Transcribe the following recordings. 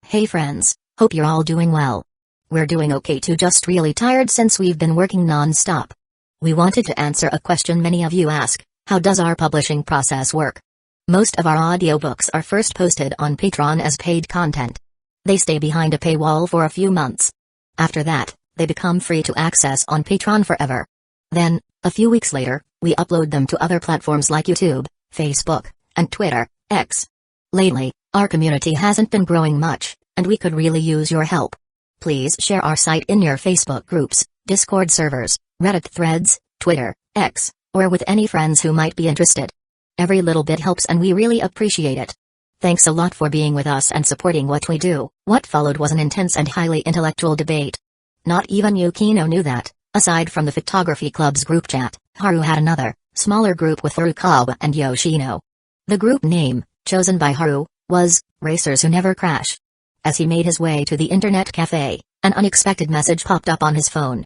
Hey friends, hope you're all doing well. We're doing okay too, just really tired since we've been working non-stop. We wanted to answer a question many of you ask: how does our publishing process work? Most of our audiobooks are first posted on Patreon as paid content. They stay behind a paywall for a few months. After that, they become free to access on Patreon forever. Then, a few weeks later, we upload them to other platforms like YouTube, Facebook, and Twitter, X. Lately, our community hasn't been growing much, and we could really use your help. Please share our site in your Facebook groups, Discord servers, Reddit threads, Twitter, X, or with any friends who might be interested. Every little bit helps and we really appreciate it. Thanks a lot for being with us and supporting what we do. What followed was an intense and highly intellectual debate. Not even Yukino knew that, aside from the photography club's group chat, Haru had another, smaller group with Rukongai and Yoshino. The group name, chosen by Haru, was Racers Who Never Crash. As he made his way to the internet cafe, an unexpected message popped up on his phone.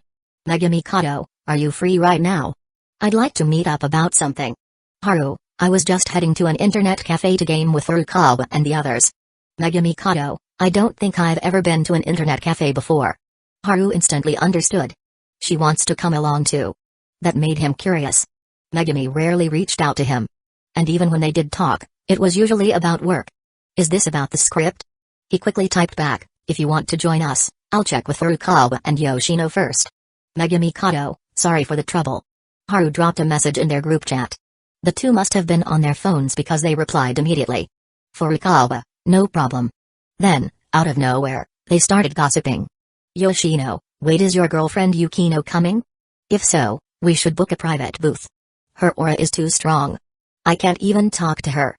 Megami Kato, are you free right now? I'd like to meet up about something. Haru, I was just heading to an internet cafe to game with Rukongai and the others. Megami Kato, I don't think I've ever been to an internet cafe before. Haru instantly understood. She wants to come along too. That made him curious. Megami rarely reached out to him. And even when they did talk, it was usually about work. Is this about the script? He quickly typed back, if you want to join us, I'll check with Rukongai and Yoshino first. Megami Kato, sorry for the trouble. Haru dropped a message in their group chat. The two must have been on their phones because they replied immediately. Furukawa, no problem. Then, out of nowhere, they started gossiping. Yoshino, wait, is your girlfriend Yukino coming? If so, we should book a private booth. Her aura is too strong. I can't even talk to her.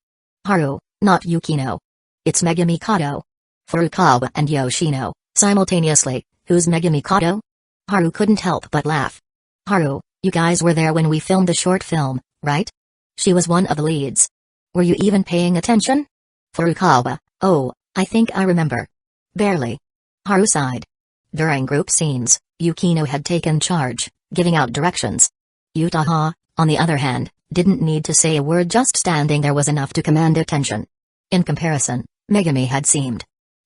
Haru, not Yukino. It's Megami Kato. Furukawa and Yoshino, simultaneously, who's Megami Kato? Haru couldn't help but laugh. Haru, you guys were there when we filmed the short film, right? She was one of the leads. Were you even paying attention? Furukawa, oh, I think I remember. Barely. Haru sighed. During group scenes, Yukino had taken charge, giving out directions. Yutaha, on the other hand, didn't need to say a word, just standing there was enough to command attention. In comparison, Megami had seemed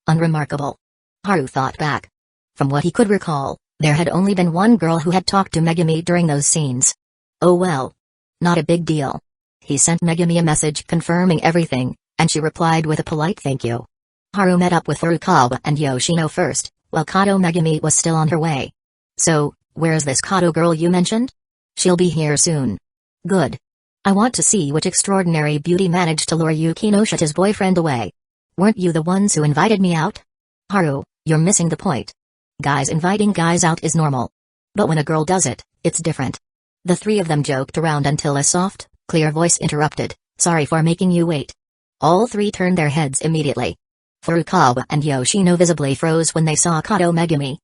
unremarkable. Haru thought back. From what he could recall, there had only been one girl who had talked to Megami during those scenes. Oh well. Not a big deal. He sent Megami a message confirming everything, and she replied with a polite thank you. Haru met up with Furukawa and Yoshino first, while Kato Megami was still on her way. So, where's this Kato girl you mentioned? She'll be here soon. Good. I want to see which extraordinary beauty managed to lure Yukinoshita's boyfriend away. Weren't you the ones who invited me out? Haru, you're missing the point. Guys inviting guys out is normal. But when a girl does it, it's different. The three of them joked around until a soft, clear voice interrupted, sorry for making you wait. All three turned their heads immediately. Furukawa and Yoshino visibly froze when they saw Kato Megami.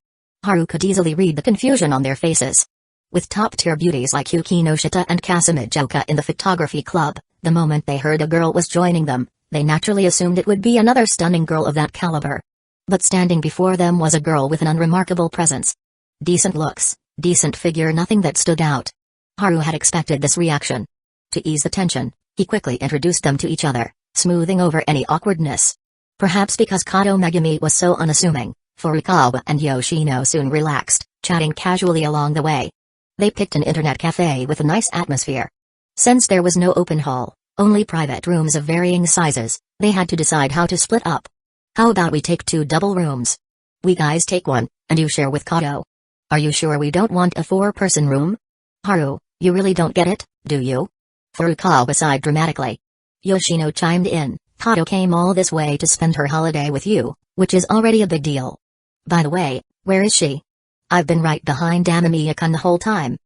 Haru could easily read the confusion on their faces. With top-tier beauties like Yukinoshita and Kazekage in the photography club, the moment they heard a girl was joining them, they naturally assumed it would be another stunning girl of that caliber. But standing before them was a girl with an unremarkable presence. Decent looks, decent figure, nothing that stood out. Haru had expected this reaction. To ease the tension, he quickly introduced them to each other, smoothing over any awkwardness. Perhaps because Kato Megami was so unassuming, Furukawa and Yoshino soon relaxed, chatting casually along the way. They picked an internet cafe with a nice atmosphere. Since there was no open hall, only private rooms of varying sizes, they had to decide how to split up. How about we take 2 double rooms? We guys take one, and you share with Kato. Are you sure we don't want a 4-person room? Haru, you really don't get it, do you? Furukawa sighed dramatically. Yoshino chimed in, Kato came all this way to spend her holiday with you, which is already a big deal. By the way, where is she? I've been right behind Amamiya-kun the whole time.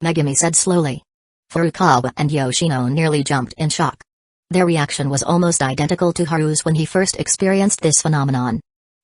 Megami said slowly. Furukawa and Yoshino nearly jumped in shock. Their reaction was almost identical to Haru's when he first experienced this phenomenon.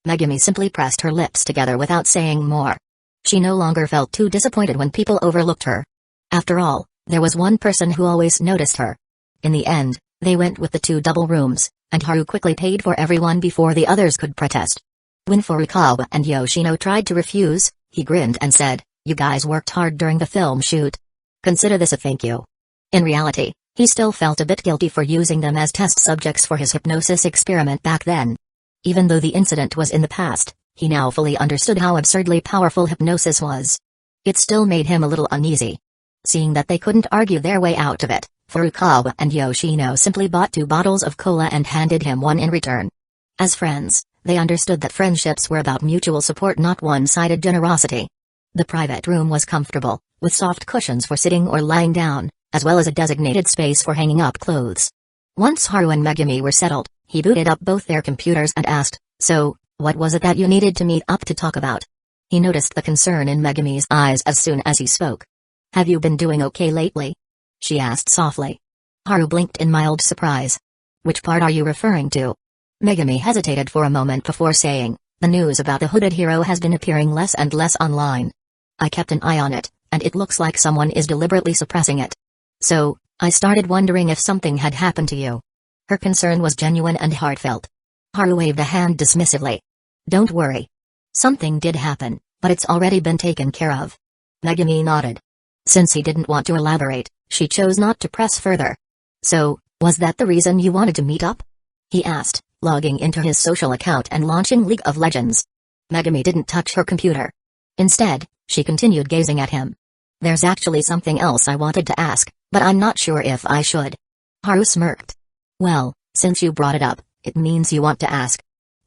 Megami simply pressed her lips together without saying more. She no longer felt too disappointed when people overlooked her. After all, there was one person who always noticed her. In the end, they went with the 2 double rooms, and Haru quickly paid for everyone before the others could protest. When Furukawa and Yoshino tried to refuse, he grinned and said, you guys worked hard during the film shoot. Consider this a thank you. In reality, he still felt a bit guilty for using them as test subjects for his hypnosis experiment back then. Even though the incident was in the past, he now fully understood how absurdly powerful hypnosis was. It still made him a little uneasy. Seeing that they couldn't argue their way out of it, Furukawa and Yoshino simply bought 2 bottles of cola and handed him one in return. As friends, they understood that friendships were about mutual support, not one-sided generosity. The private room was comfortable, with soft cushions for sitting or lying down, as well as a designated space for hanging up clothes. Once Haru and Megumi were settled, he booted up both their computers and asked, "So, what was it that you needed to meet up to talk about?" He noticed the concern in Megumi's eyes as soon as he spoke. "Have you been doing okay lately?" she asked softly. Haru blinked in mild surprise. "Which part are you referring to?" Megumi hesitated for a moment before saying, "The news about the hooded hero has been appearing less and less online. I kept an eye on it, and it looks like someone is deliberately suppressing it. So, I started wondering if something had happened to you." Her concern was genuine and heartfelt. Haru waved a hand dismissively. "Don't worry. Something did happen, but it's already been taken care of." Megumi nodded. Since he didn't want to elaborate, she chose not to press further. "So, was that the reason you wanted to meet up?" he asked, logging into his social account and launching League of Legends. Megumi didn't touch her computer. Instead, she continued gazing at him. "There's actually something else I wanted to ask, but I'm not sure if I should." Haru smirked. "Well, since you brought it up, it means you want to ask."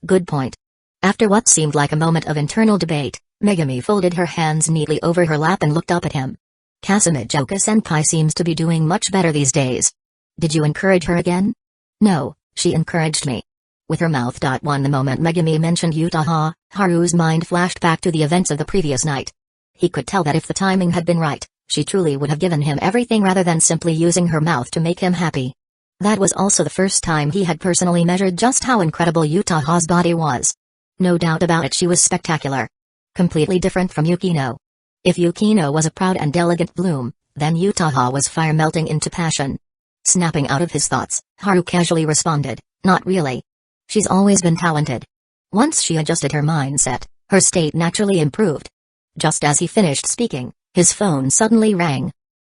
"Good point." After what seemed like a moment of internal debate, Megumi folded her hands neatly over her lap and looked up at him. "Kazekage-senpai seems to be doing much better these days. Did you encourage her again?" "No, she encouraged me." With her mouth won the moment Megumi mentioned Utaha, Haru's mind flashed back to the events of the previous night. He could tell that if the timing had been right, she truly would have given him everything rather than simply using her mouth to make him happy. That was also the first time he had personally measured just how incredible Utaha's body was. No doubt about it, she was spectacular. Completely different from Yukino. If Yukino was a proud and elegant bloom, then Utaha was fire melting into passion. Snapping out of his thoughts, Haru casually responded, "Not really. She's always been talented." Once she adjusted her mindset, her state naturally improved. Just as he finished speaking, his phone suddenly rang.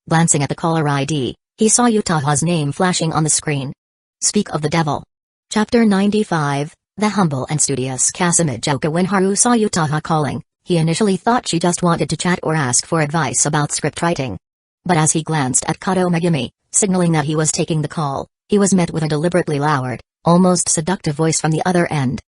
Glancing at the caller ID, he saw Utaha's name flashing on the screen. Speak of the devil. Chapter 95, The Humble and Studious Kazekage. When Haru saw Utaha calling, he initially thought she just wanted to chat or ask for advice about script writing. But as he glanced at Kato Megumi, signaling that he was taking the call, he was met with a deliberately loud, almost seductive voice from the other end.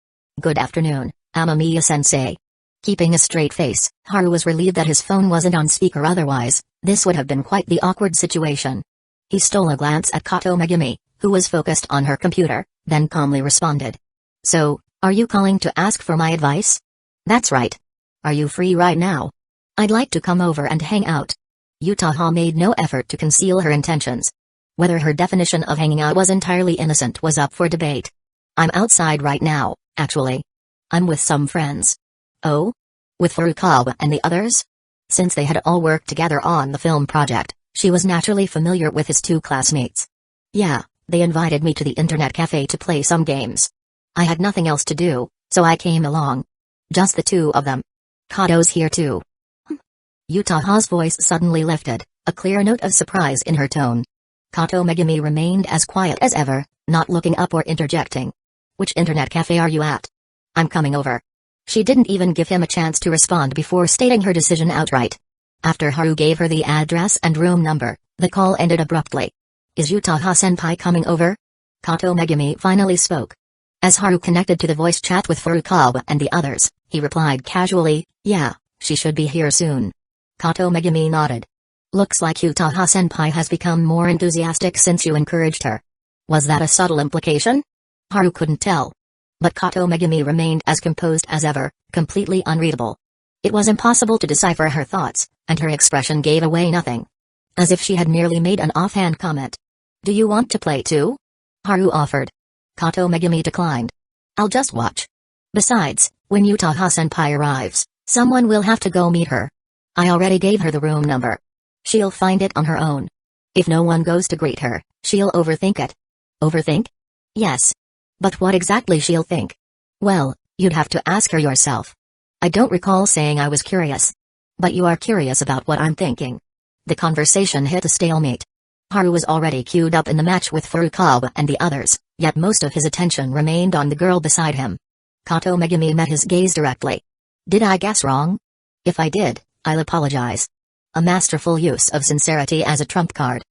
"Good afternoon, Amamiya-sensei." Keeping a straight face, Haru was relieved that his phone wasn't on speaker, otherwise, this would have been quite the awkward situation. He stole a glance at Kato Megumi, who was focused on her computer, then calmly responded. "So, are you calling to ask for my advice?" "That's right. Are you free right now? I'd like to come over and hang out." Utaha made no effort to conceal her intentions. Whether her definition of hanging out was entirely innocent was up for debate. "I'm outside right now, actually. I'm with some friends." "Oh? With Furukawa and the others?" Since they had all worked together on the film project, she was naturally familiar with his 2 classmates. "Yeah, they invited me to the internet cafe to play some games. I had nothing else to do, so I came along. Just the 2 of them. Kato's here too." Utaha's voice suddenly lifted, a clear note of surprise in her tone. Kato Megumi remained as quiet as ever, not looking up or interjecting. "Which internet cafe are you at?" "I'm coming over." She didn't even give him a chance to respond before stating her decision outright. After Haru gave her the address and room number, the call ended abruptly. "Is Utaha-senpai coming over?" Kato Megumi finally spoke. As Haru connected to the voice chat with Furukawa and the others, he replied casually, "Yeah, she should be here soon." Kato Megumi nodded. "Looks like Utaha-senpai has become more enthusiastic since you encouraged her." Was that a subtle implication? Haru couldn't tell. But Kato Megumi remained as composed as ever, completely unreadable. It was impossible to decipher her thoughts, and her expression gave away nothing. As if she had merely made an offhand comment. "Do you want to play too?" Haru offered. Kato Megumi declined. "I'll just watch. Besides, when Utaha-senpai arrives, someone will have to go meet her. I already gave her the room number. She'll find it on her own. If no one goes to greet her, she'll overthink it." "Overthink?" "Yes. But what exactly she'll think?" "Well, you'd have to ask her yourself. I don't recall saying I was curious. But you are curious about what I'm thinking." The conversation hit a stalemate. Haru was already queued up in the match with Furukawa and the others, yet most of his attention remained on the girl beside him. Kato Megumi met his gaze directly. Did I guess wrong? If I did, I'll apologize. A masterful use of sincerity as a trump card.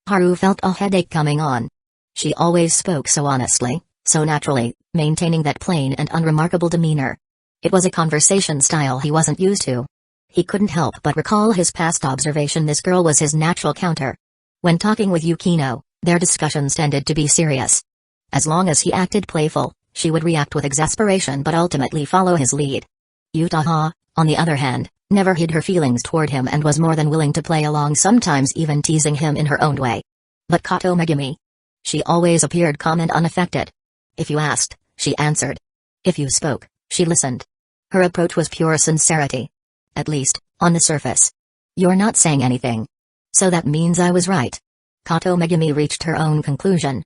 Haru felt a headache coming on. She always spoke so honestly, so naturally, maintaining that plain and unremarkable demeanor. It was a conversation style he wasn't used to. He couldn't help but recall his past observation this girl was his natural counter. When talking with Yukino, their discussions tended to be serious. As long as he acted playful, she would react with exasperation but ultimately follow his lead. Utaha, on the other hand, never hid her feelings toward him and was more than willing to play along, sometimes even teasing him in her own way. But Kato Megumi? She always appeared calm and unaffected. If you asked, she answered. If you spoke, she listened. Her approach was pure sincerity. At least, on the surface. You're not saying anything. So that means I was right. Kato Megumi reached her own conclusion.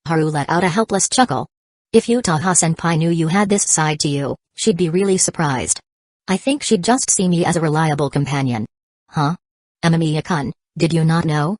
Haru let out a helpless chuckle. If Utaha-senpai knew you had this side to you, she'd be really surprised. I think she'd just see me as a reliable companion. Huh? Amamiya-kun, did you not know?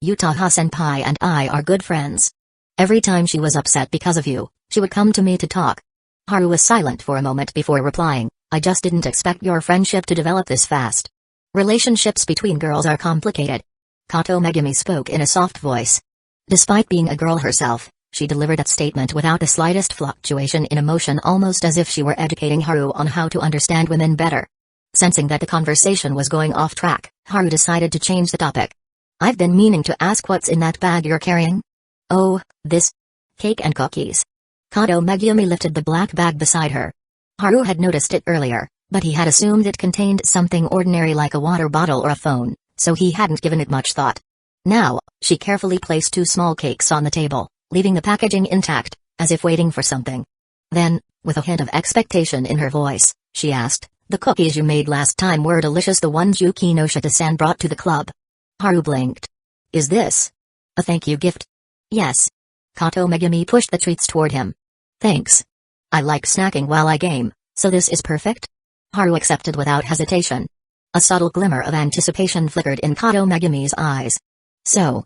Utaha-senpai and I are good friends. Every time she was upset because of you, she would come to me to talk. Haru was silent for a moment before replying, I just didn't expect your friendship to develop this fast. Relationships between girls are complicated. Kato Megumi spoke in a soft voice. Despite being a girl herself, she delivered that statement without the slightest fluctuation in emotion, almost as if she were educating Haru on how to understand women better. Sensing that the conversation was going off track, Haru decided to change the topic. I've been meaning to ask what's in that bag you're carrying? Oh, this cake and cookies. Kato Megumi lifted the black bag beside her. Haru had noticed it earlier, but he had assumed it contained something ordinary like a water bottle or a phone, so he hadn't given it much thought. Now, she carefully placed 2 small cakes on the table, leaving the packaging intact, as if waiting for something. Then, with a hint of expectation in her voice, she asked, the cookies you made last time were delicious, the ones Yukinoshita-san brought to the club. Haru blinked. Is this a thank you gift? Yes. Kato Megumi pushed the treats toward him. Thanks. I like snacking while I game, so this is perfect? Haru accepted without hesitation. A subtle glimmer of anticipation flickered in Kato Megumi's eyes. So,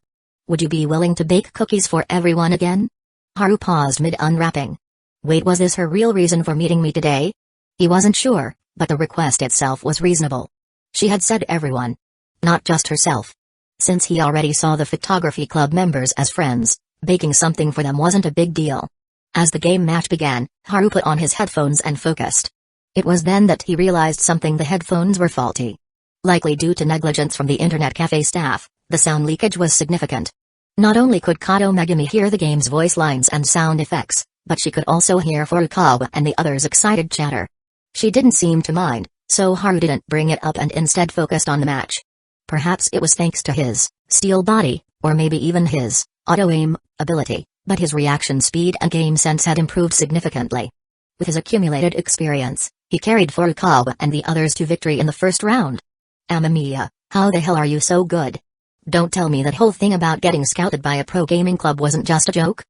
would you be willing to bake cookies for everyone again? Haru paused mid-unwrapping. Wait, was this her real reason for meeting me today? He wasn't sure, but the request itself was reasonable. She had said everyone. Not just herself. Since he already saw the photography club members as friends, baking something for them wasn't a big deal. As the game match began, Haru put on his headphones and focused. It was then that he realized something: the headphones were faulty. Likely due to negligence from the internet cafe staff, the sound leakage was significant. Not only could Kato Megumi hear the game's voice lines and sound effects, but she could also hear Furukawa and the others' excited chatter. She didn't seem to mind, so Haru didn't bring it up and instead focused on the match. Perhaps it was thanks to his steel body, or maybe even his auto-aim ability, but his reaction speed and game sense had improved significantly. With his accumulated experience, he carried Furukawa and the others to victory in the first round. Amamiya, how the hell are you so good? Don't tell me that whole thing about getting scouted by a pro gaming club wasn't just a joke?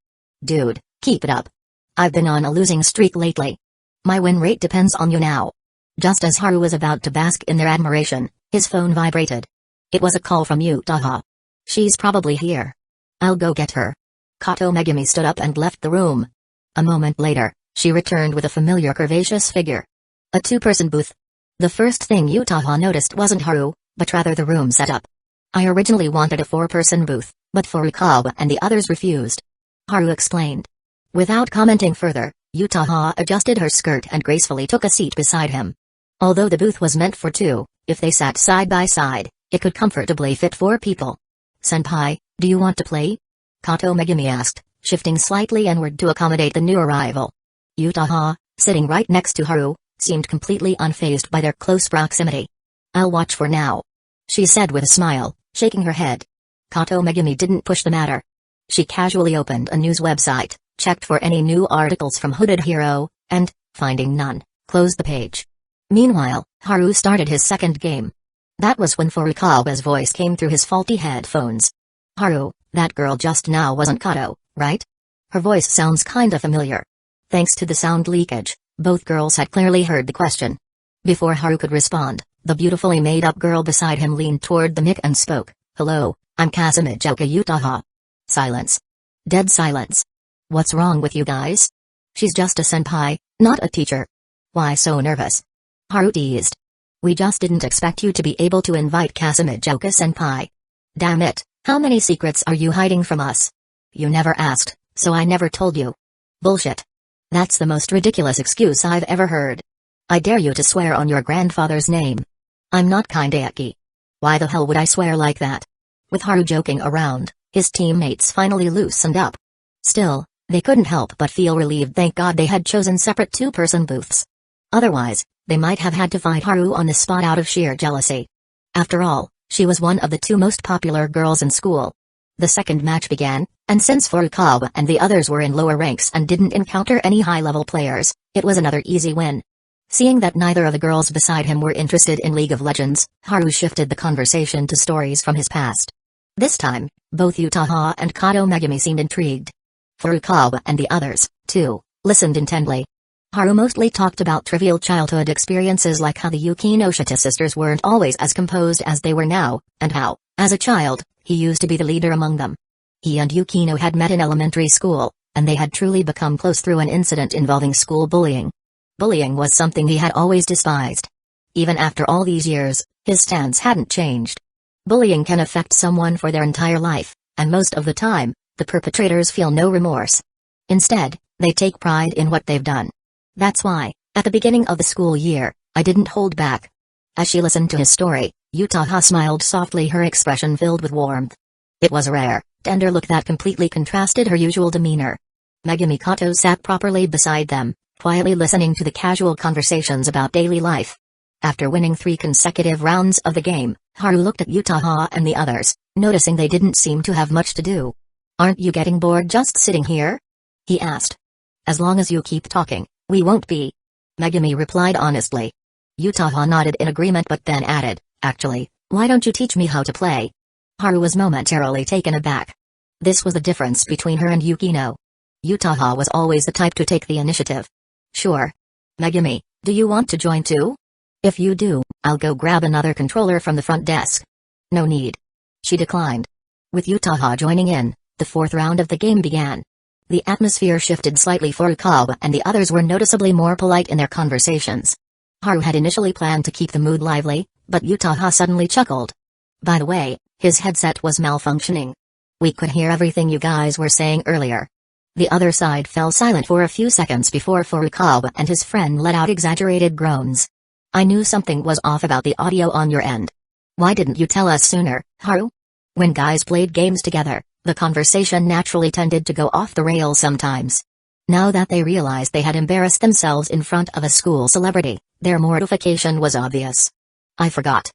Dude, keep it up. I've been on a losing streak lately. My win rate depends on you now. Just as Haru was about to bask in their admiration, his phone vibrated. It was a call from Utaha. She's probably here. I'll go get her. Kato Megumi stood up and left the room. A moment later, she returned with a familiar curvaceous figure. A 2-person booth. The first thing Utaha noticed wasn't Haru, but rather the room setup. I originally wanted a 4-person booth, but Furukawa and the others refused. Haru explained. Without commenting further, Utaha adjusted her skirt and gracefully took a seat beside him. Although the booth was meant for 2, if they sat side by side, it could comfortably fit 4 people. Senpai, do you want to play? Kato Megumi asked, shifting slightly inward to accommodate the new arrival. Utaha, sitting right next to Haru, seemed completely unfazed by their close proximity. I'll watch for now, she said with a smile, shaking her head. Kato Megumi didn't push the matter. She casually opened a news website, checked for any new articles from Hooded Hero, and, finding none, closed the page. Meanwhile, Haru started his second game. That was when Furukawa's voice came through his faulty headphones. Haru, that girl just now wasn't Kato, right? Her voice sounds kinda familiar. Thanks to the sound leakage, both girls had clearly heard the question. Before Haru could respond, the beautifully made-up girl beside him leaned toward the mic and spoke. Hello, I'm Kazekage Utaha. Silence. Dead silence. What's wrong with you guys? She's just a senpai, Not a teacher. Why so nervous? Harut teased. We just didn't expect you to be able to invite Kazekage-senpai. Damn it, how many secrets are you hiding from us? You never asked, so I never told you. Bullshit. That's the most ridiculous excuse I've ever heard. I dare you to swear on your grandfather's name. I'm not Kandaeki. Why the hell would I swear like that? With Haru joking around, his teammates finally loosened up. Still, they couldn't help but feel relieved. Thank God they had chosen separate two-person booths. Otherwise, they might have had to fight Haru on the spot out of sheer jealousy. After all, she was one of the two most popular girls in school. The second match began, and since Furukawa and the others were in lower ranks and didn't encounter any high-level players, it was another easy win. Seeing that neither of the girls beside him were interested in League of Legends, Haru shifted the conversation to stories from his past. This time, both Utaha and Kato Megumi seemed intrigued. Furukawa and the others, too, listened intently. Haru mostly talked about trivial childhood experiences like how the Yukinoshita sisters weren't always as composed as they were now, and how, as a child, he used to be the leader among them. He and Yukino had met in elementary school, and they had truly become close through an incident involving school bullying. Bullying was something he had always despised. Even after all these years, his stance hadn't changed. Bullying can affect someone for their entire life, and most of the time, the perpetrators feel no remorse. Instead, they take pride in what they've done. That's why, at the beginning of the school year, I didn't hold back. As she listened to his story, Utaha smiled softly, her expression filled with warmth. It was a rare, tender look that completely contrasted her usual demeanor. Megumi Kato sat properly beside them, quietly listening to the casual conversations about daily life. After winning 3 consecutive rounds of the game, Haru looked at Utaha and the others, noticing they didn't seem to have much to do. Aren't you getting bored just sitting here? He asked. As long as you keep talking, we won't be. Megumi replied honestly. Utaha nodded in agreement but then added, actually, why don't you teach me how to play? Haru was momentarily taken aback. This was the difference between her and Yukino. Utaha was always the type to take the initiative. Sure. Megumi, do you want to join too? If you do, I'll go grab another controller from the front desk. No need. She declined. With Utaha joining in, the 4th round of the game began. The atmosphere shifted slightly. Furukawa and the others were noticeably more polite in their conversations. Haru had initially planned to keep the mood lively, but Utaha suddenly chuckled. By the way, his headset was malfunctioning. We could hear everything you guys were saying earlier. The other side fell silent for a few seconds before Furukawa and his friend let out exaggerated groans. I knew something was off about the audio on your end. Why didn't you tell us sooner, Haru? When guys played games together, the conversation naturally tended to go off the rails sometimes. Now that they realized they had embarrassed themselves in front of a school celebrity, their mortification was obvious. I forgot.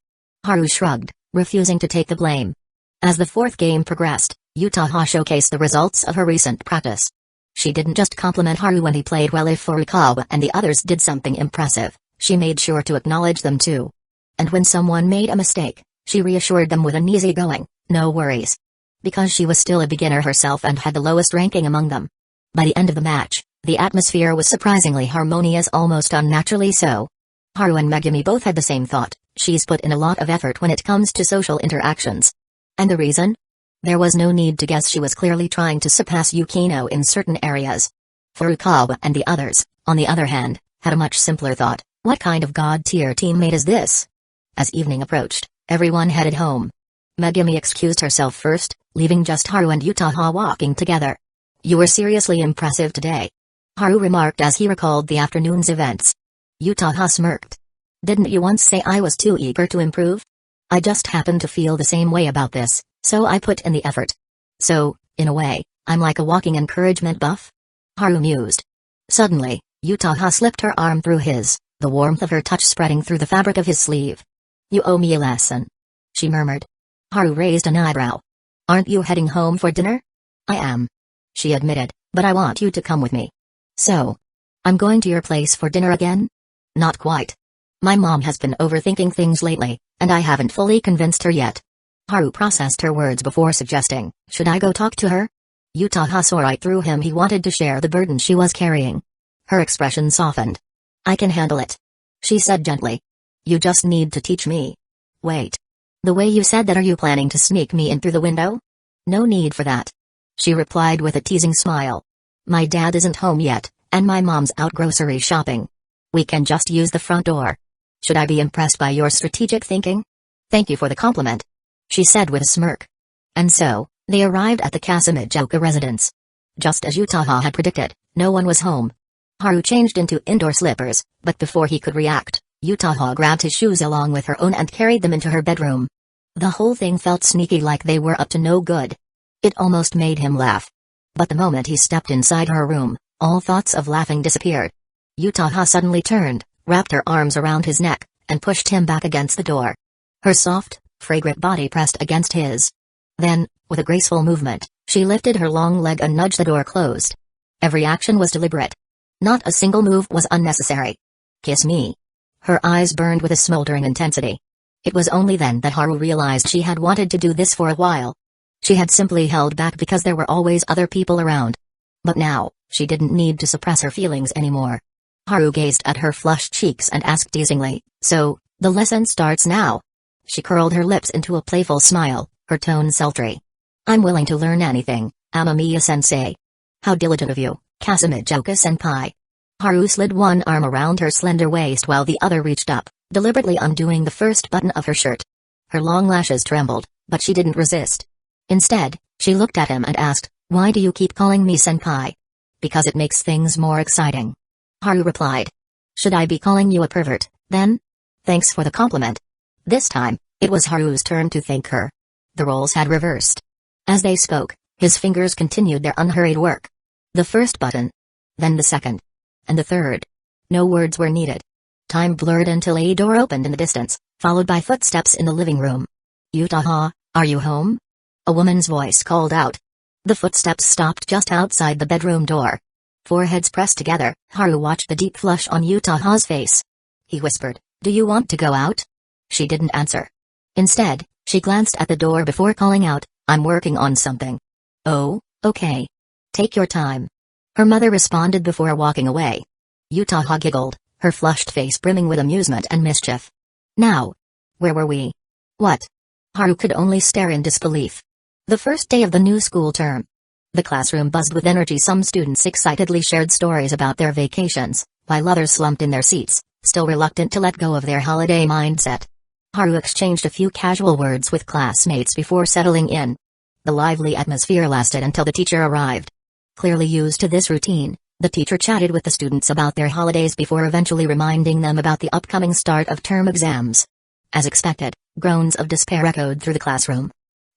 Haru shrugged, refusing to take the blame. As the 4th game progressed, Utaha showcased the results of her recent practice. She didn't just compliment Haru when he played well. If Furukawa and the others did something impressive, she made sure to acknowledge them too. And when someone made a mistake, she reassured them with an easygoing, no worries. Because she was still a beginner herself and had the lowest ranking among them. By the end of the match, the atmosphere was surprisingly harmonious, almost unnaturally so. Haru and Megumi both had the same thought: she's put in a lot of effort when it comes to social interactions. And the reason? There was no need to guess. She was clearly trying to surpass Yukino in certain areas. Furukawa and the others, on the other hand, had a much simpler thought: what kind of god-tier teammate is this? As evening approached, everyone headed home. Megumi excused herself first, leaving just Haru and Utaha walking together. You were seriously impressive today, Haru remarked as he recalled the afternoon's events. Utaha smirked. Didn't you once say I was too eager to improve? I just happen to feel the same way about this, so I put in the effort. So, in a way, I'm like a walking encouragement buff? Haru mused. Suddenly, Utaha slipped her arm through his, the warmth of her touch spreading through the fabric of his sleeve. You owe me a lesson, she murmured. Haru raised an eyebrow. Aren't you heading home for dinner? I am, she admitted, but I want you to come with me. So, I'm going to your place for dinner again? Not quite. My mom has been overthinking things lately, and I haven't fully convinced her yet. Haru processed her words before suggesting, should I go talk to her? Utaha saw right through him. He wanted to share the burden she was carrying. Her expression softened. I can handle it, she said gently. You just need to teach me. Wait. The way you said that, are you planning to sneak me in through the window? No need for that, she replied with a teasing smile. My dad isn't home yet, And my mom's out grocery shopping. We can just use the front door. Should I be impressed by your strategic thinking? Thank you for the compliment, she said with a smirk. And so, they arrived at the Kazekage residence. Just as Utaha had predicted, no one was home. Haru changed into indoor slippers, but before he could react, Utaha grabbed his shoes along with her own and carried them into her bedroom. The whole thing felt sneaky, like they were up to no good. It almost made him laugh. But the moment he stepped inside her room, all thoughts of laughing disappeared. Utaha suddenly turned, wrapped her arms around his neck, and pushed him back against the door. Her soft, fragrant body pressed against his. Then, with a graceful movement, she lifted her long leg and nudged the door closed. Every action was deliberate. Not a single move was unnecessary. Kiss me. Her eyes burned with a smoldering intensity. It was only then that Haru realized she had wanted to do this for a while. She had simply held back because there were always other people around. But now, she didn't need to suppress her feelings anymore. Haru gazed at her flushed cheeks and asked teasingly, "So, the lesson starts now?" She curled her lips into a playful smile, her tone sultry. "I'm willing to learn anything, Amamiya-sensei." "How diligent of you, Kazekage-senpai." Haru slid one arm around her slender waist while the other reached up, deliberately undoing the first button of her shirt. Her long lashes trembled, but she didn't resist. Instead, she looked at him and asked, "Why do you keep calling me senpai?" "Because it makes things more exciting," Haru replied. "Should I be calling you a pervert, then?" "Thanks for the compliment." This time, it was Haru's turn to thank her. The roles had reversed. As they spoke, his fingers continued their unhurried work. The first button. Then the second. And the third. No words were needed. Time blurred until a door opened in the distance, followed by footsteps in the living room. "Utaha, are you home?" A woman's voice called out. The footsteps stopped just outside the bedroom door. Foreheads pressed together, Haru watched the deep flush on Utaha's face. He whispered, "Do you want to go out?" She didn't answer. Instead, she glanced at the door before calling out, "I'm working on something." "Oh, okay. Take your time." Her mother responded before walking away. Utaha giggled, her flushed face brimming with amusement and mischief. "Now, where were we?" "What?" Haru could only stare in disbelief. The first day of the new school term. The classroom buzzed with energy. Some students excitedly shared stories about their vacations, while others slumped in their seats, still reluctant to let go of their holiday mindset. Haru exchanged a few casual words with classmates before settling in. The lively atmosphere lasted until the teacher arrived. Clearly used to this routine, the teacher chatted with the students about their holidays before eventually reminding them about the upcoming start of term exams. As expected, groans of despair echoed through the classroom.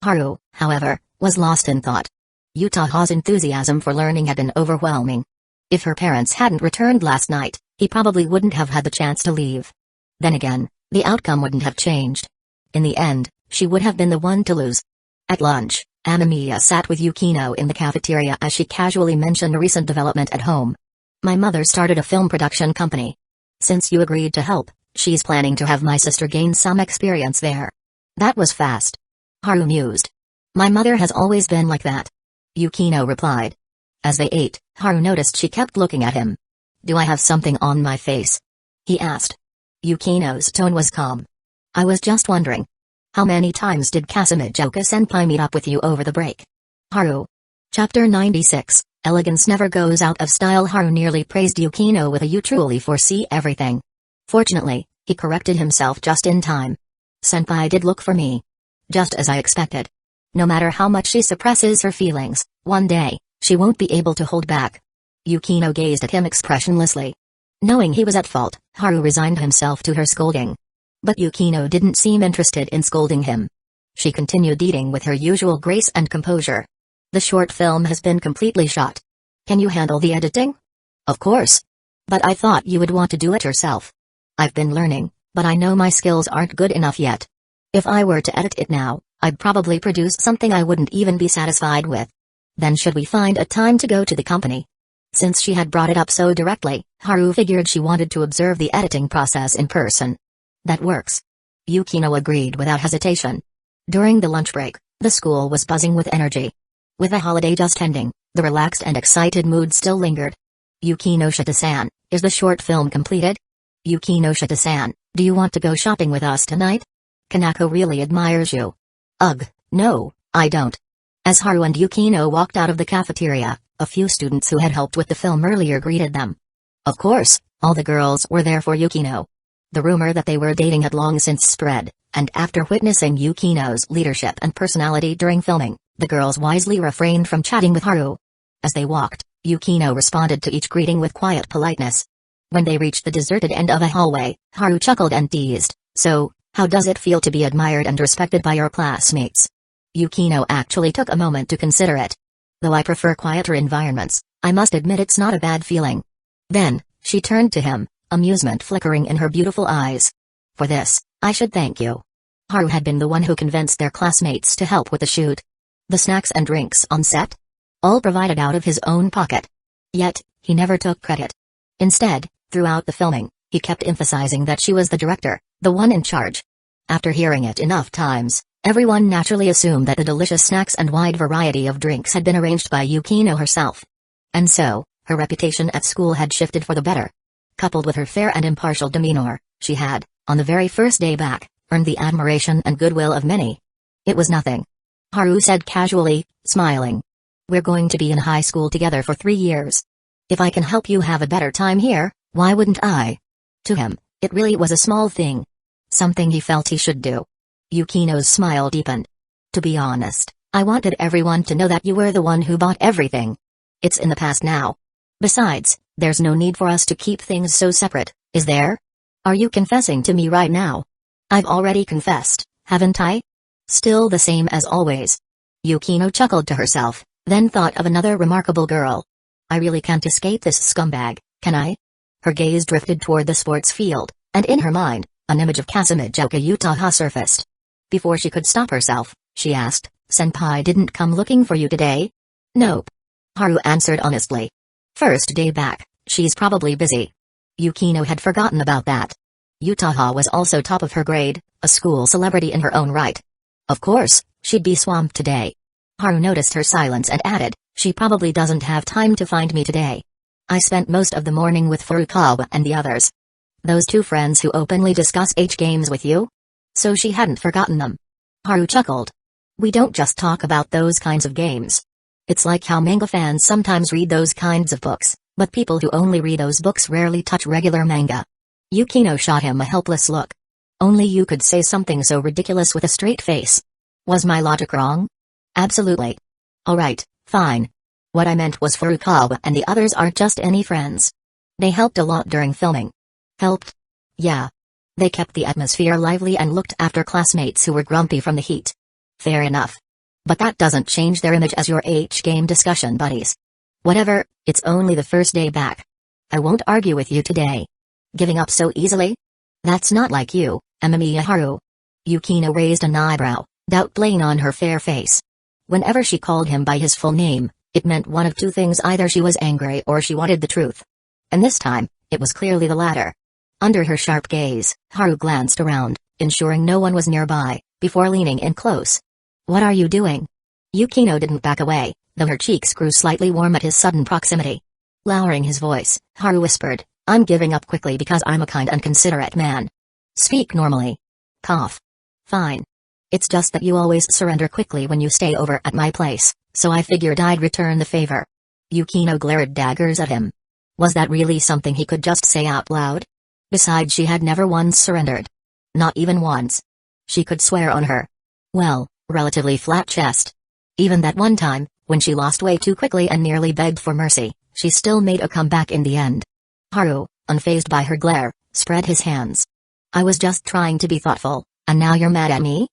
Haru, however, was lost in thought. Utaha's enthusiasm for learning had been overwhelming. If her parents hadn't returned last night, he probably wouldn't have had the chance to leave. Then again, the outcome wouldn't have changed. In the end, she would have been the one to lose. At lunch, Amamiya sat with Yukino in the cafeteria as she casually mentioned a recent development at home. "My mother started a film production company. Since you agreed to help, she's planning to have my sister gain some experience there." "That was fast," Haru mused. "My mother has always been like that," Yukino replied. As they ate, Haru noticed she kept looking at him. "Do I have something on my face?" he asked. Yukino's tone was calm. "I was just wondering. How many times did Kazekage-senpai meet up with you over the break?" Haru. Chapter 96, Elegance Never Goes Out of Style. Haru nearly praised Yukino with a "you truly foresee everything." Fortunately, he corrected himself just in time. "Senpai did look for me. Just as I expected. No matter how much she suppresses her feelings, one day, she won't be able to hold back." Yukino gazed at him expressionlessly. Knowing he was at fault, Haru resigned himself to her scolding. But Yukino didn't seem interested in scolding him. She continued eating with her usual grace and composure. "The short film has been completely shot. Can you handle the editing?" "Of course. But I thought you would want to do it yourself." "I've been learning, but I know my skills aren't good enough yet. If I were to edit it now, I'd probably produce something I wouldn't even be satisfied with." "Then should we find a time to go to the company?" Since she had brought it up so directly, Haru figured she wanted to observe the editing process in person. "That works." Yukino agreed without hesitation. During the lunch break, the school was buzzing with energy. With the holiday just ending, the relaxed and excited mood still lingered. "Yukinoshita-san, is the short film completed?" "Yukinoshita-san, do you want to go shopping with us tonight? Kanako really admires you." "Ugh, no, I don't." As Haru and Yukino walked out of the cafeteria, A few students who had helped with the film earlier greeted them. Of course, all the girls were there for Yukino. The rumor that they were dating had long since spread, and after witnessing Yukino's leadership and personality during filming, the girls wisely refrained from chatting with Haru. As they walked, Yukino responded to each greeting with quiet politeness. When they reached the deserted end of a hallway, Haru chuckled and teased, "So, how does it feel to be admired and respected by your classmates?" Yukino actually took a moment to consider it. "Though I prefer quieter environments, I must admit it's not a bad feeling." Then, she turned to him, amusement flickering in her beautiful eyes. "For this, I should thank you." Haru had been the one who convinced their classmates to help with the shoot. The snacks and drinks on set? All provided out of his own pocket. Yet, he never took credit. Instead, throughout the filming, he kept emphasizing that she was the director, the one in charge. After hearing it enough times, everyone naturally assumed that the delicious snacks and wide variety of drinks had been arranged by Yukino herself. And so, her reputation at school had shifted for the better. Coupled with her fair and impartial demeanor, she had, on the very first day back, earned the admiration and goodwill of many. "It was nothing," Haru said casually, smiling. "We're going to be in high school together for 3 years. If I can help you have a better time here, why wouldn't I?" To him, it really was a small thing. Something he felt he should do. Yukino's smile deepened. "To be honest, I wanted everyone to know that you were the one who bought everything. It's in the past now. Besides, there's no need for us to keep things so separate, is there? Are you confessing to me right now?" "I've already confessed, haven't I?" "Still the same as always." Yukino chuckled to herself, then thought of another remarkable girl. "I really can't escape this scumbag, can I?" Her gaze drifted toward the sports field, and in her mind, an image of Kazekage Utaha surfaced. Before she could stop herself, she asked, "Senpai didn't come looking for you today?" "Nope," Haru answered honestly. "First day back, she's probably busy." Yukino had forgotten about that. Utaha was also top of her grade, a school celebrity in her own right. Of course, she'd be swamped today. Haru noticed her silence and added, "She probably doesn't have time to find me today. I spent most of the morning with Furukawa and the others." "Those two friends who openly discuss games with you?" So she hadn't forgotten them. Haru chuckled. "We don't just talk about those kinds of games. It's like how manga fans sometimes read those kinds of books, but people who only read those books rarely touch regular manga." Yukino shot him a helpless look. "Only you could say something so ridiculous with a straight face. Was my logic wrong?" "Absolutely." "Alright, fine. What I meant was Furukawa and the others aren't just any friends. They helped a lot during filming." "Helped?" "Yeah. They kept the atmosphere lively and looked after classmates who were grumpy from the heat." "Fair enough. But that doesn't change their image as your game discussion buddies." "Whatever, it's only the first day back. I won't argue with you today." "Giving up so easily? That's not like you, Amamiya Haru." Yukino raised an eyebrow, doubt playing on her fair face. Whenever she called him by his full name, it meant one of two things: either she was angry or she wanted the truth. And this time, it was clearly the latter. Under her sharp gaze, Haru glanced around, ensuring no one was nearby, before leaning in close. "What are you doing?" Yukino didn't back away, though her cheeks grew slightly warm at his sudden proximity. Lowering his voice, Haru whispered, "I'm giving up quickly because I'm a kind and considerate man." "Speak normally." "Cough." "Fine. It's just that you always surrender quickly when you stay over at my place, so I figured I'd return the favor." Yukino glared daggers at him. Was that really something he could just say out loud? Besides, she had never once surrendered. Not even once. She could swear on her, well, relatively flat chest. Even that one time, when she lost way too quickly and nearly begged for mercy, she still made a comeback in the end. Haru, unfazed by her glare, spread his hands. "I was just trying to be thoughtful, and now you're mad at me?"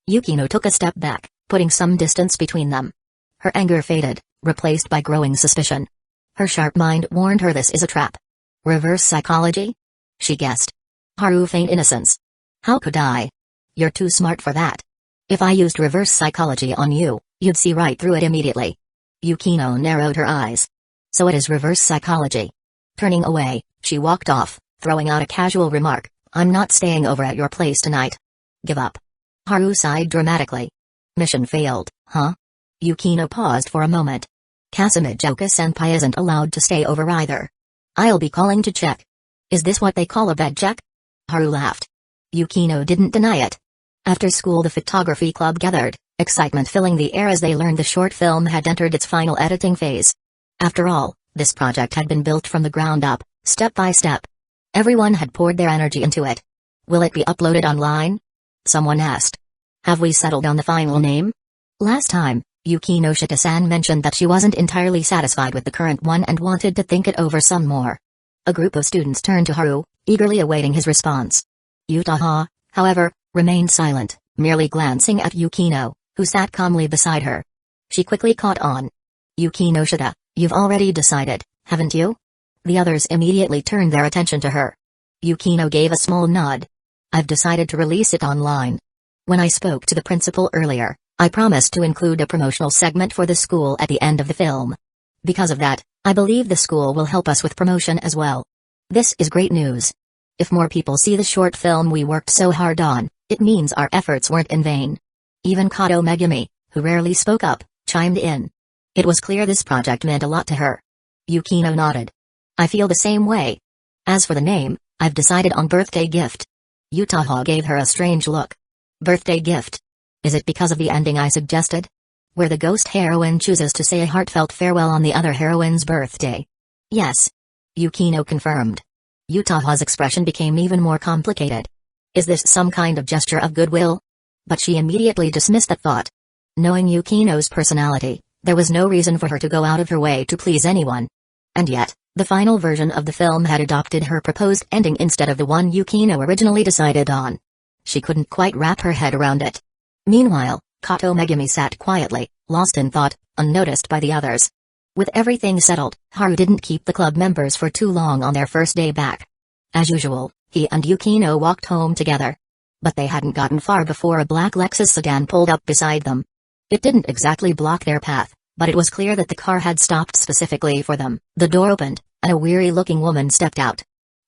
Yukino took a step back, putting some distance between them. Her anger faded, replaced by growing suspicion. Her sharp mind warned her this is a trap. Reverse psychology? She guessed. Haru feigned innocence. "How could I? You're too smart for that. If I used reverse psychology on you, you'd see right through it immediately." Yukino narrowed her eyes. "So it is reverse psychology." Turning away, she walked off, throwing out a casual remark, "I'm not staying over at your place tonight." "Give up." Haru sighed dramatically. "Mission failed, huh?" Yukino paused for a moment. "Kazekage-senpai isn't allowed to stay over either. I'll be calling to check." "Is this what they call a bed check?" Haru laughed. Yukino didn't deny it. After school, the photography club gathered, excitement filling the air as they learned the short film had entered its final editing phase. After all, this project had been built from the ground up, step by step. Everyone had poured their energy into it. Will it be uploaded online? Someone asked. Have we settled on the final name? Last time, Yukinoshita-san mentioned that she wasn't entirely satisfied with the current one and wanted to think it over some more. A group of students turned to Haru, eagerly awaiting his response. Yutaha, however, remained silent, merely glancing at Yukino, who sat calmly beside her. She quickly caught on. Yukinoshita, you've already decided, haven't you? The others immediately turned their attention to her. Yukino gave a small nod. I've decided to release it online. When I spoke to the principal earlier, I promised to include a promotional segment for the school at the end of the film. Because of that, I believe the school will help us with promotion as well. This is great news. If more people see the short film we worked so hard on, it means our efforts weren't in vain. Even Kato Megumi, who rarely spoke up, chimed in. It was clear this project meant a lot to her. Yukino nodded. I feel the same way. As for the name, I've decided on birthday gift. Yutaha gave her a strange look. Birthday gift. Is it because of the ending I suggested? Where the ghost heroine chooses to say a heartfelt farewell on the other heroine's birthday. Yes. Yukino confirmed. Yutaha's expression became even more complicated. Is this some kind of gesture of goodwill? But she immediately dismissed that thought. Knowing Yukino's personality, there was no reason for her to go out of her way to please anyone. And yet, the final version of the film had adopted her proposed ending instead of the one Yukino originally decided on. She couldn't quite wrap her head around it. Meanwhile, Kato Megumi sat quietly, lost in thought, unnoticed by the others. With everything settled, Haru didn't keep the club members for too long on their first day back. As usual, he and Yukino walked home together. But they hadn't gotten far before a black Lexus sedan pulled up beside them. It didn't exactly block their path, but it was clear that the car had stopped specifically for them. The door opened, and a weary-looking woman stepped out.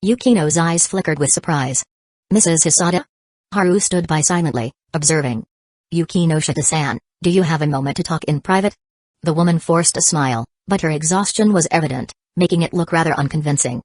Yukino's eyes flickered with surprise. Mrs. Hisada? Haru stood by silently, observing. Yukinoshita-san, do you have a moment to talk in private? The woman forced a smile, but her exhaustion was evident, making it look rather unconvincing.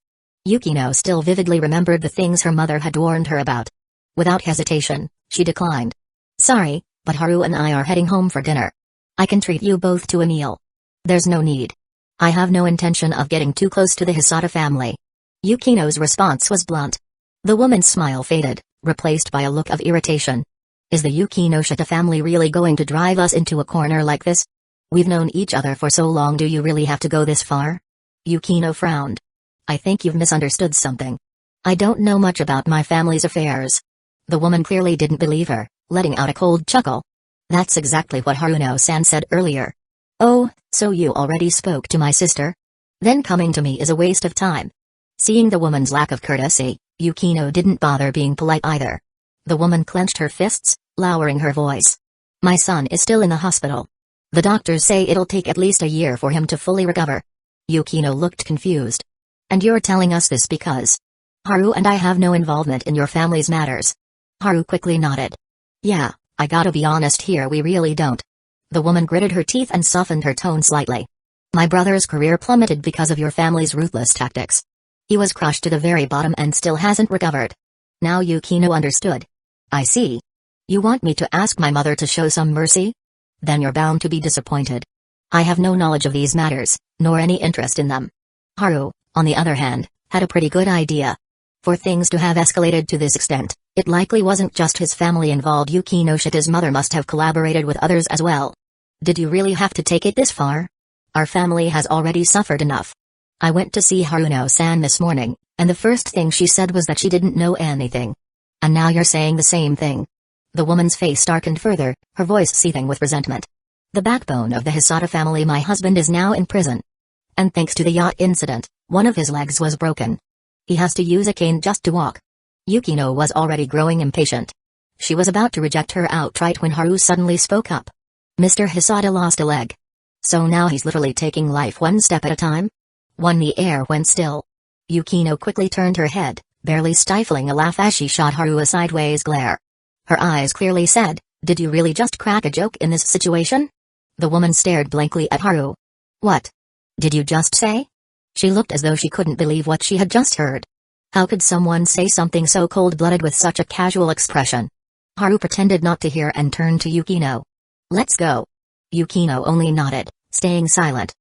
Yukino still vividly remembered the things her mother had warned her about. Without hesitation, she declined. Sorry, but Haru and I are heading home for dinner. I can treat you both to a meal. There's no need. I have no intention of getting too close to the Hisada family. Yukino's response was blunt. The woman's smile faded, replaced by a look of irritation. Is the Yukinoshita family really going to drive us into a corner like this? We've known each other for so long, do you really have to go this far? Yukino frowned. I think you've misunderstood something. I don't know much about my family's affairs. The woman clearly didn't believe her, letting out a cold chuckle. That's exactly what Haruno-san said earlier. Oh, so you already spoke to my sister? Then coming to me is a waste of time. Seeing the woman's lack of courtesy, Yukino didn't bother being polite either. The woman clenched her fists, lowering her voice. My son is still in the hospital. The doctors say it'll take at least a year for him to fully recover. Yukino looked confused. And you're telling us this because Haru and I have no involvement in your family's matters. Haru quickly nodded. Yeah, I gotta be honest here, we really don't. The woman gritted her teeth and softened her tone slightly. My brother's career plummeted because of your family's ruthless tactics. He was crushed to the very bottom and still hasn't recovered. Now Yukino understood. I see. You want me to ask my mother to show some mercy? Then you're bound to be disappointed. I have no knowledge of these matters, nor any interest in them. Haru, on the other hand, had a pretty good idea. For things to have escalated to this extent, it likely wasn't just his family involved. Yukinoshita's mother must have collaborated with others as well. Did you really have to take it this far? Our family has already suffered enough. I went to see Haruno-san this morning, and the first thing she said was that she didn't know anything. And now you're saying the same thing. The woman's face darkened further, her voice seething with resentment. The backbone of the Hisada family, my husband, is now in prison. And thanks to the yacht incident, one of his legs was broken. He has to use a cane just to walk. Yukino was already growing impatient. She was about to reject her outright when Haru suddenly spoke up. Mr. Hisada lost a leg. So now he's literally taking life one step at a time? The air went still. Yukino quickly turned her head, barely stifling a laugh as she shot Haru a sideways glare. Her eyes clearly said, did you really just crack a joke in this situation? The woman stared blankly at Haru. What? Did you just say? She looked as though she couldn't believe what she had just heard. How could someone say something so cold-blooded with such a casual expression? Haru pretended not to hear and turned to Yukino. Let's go. Yukino only nodded, staying silent.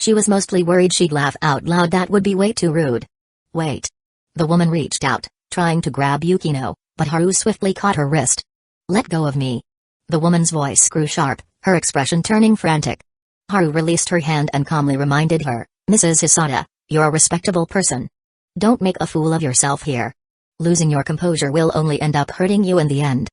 She was mostly worried she'd laugh out loud. That would be way too rude. Wait. The woman reached out, trying to grab Yukino, but Haru swiftly caught her wrist. Let go of me. The woman's voice grew sharp, her expression turning frantic. Haru released her hand and calmly reminded her, Mrs. Hisata, you're a respectable person. Don't make a fool of yourself here. Losing your composure will only end up hurting you in the end.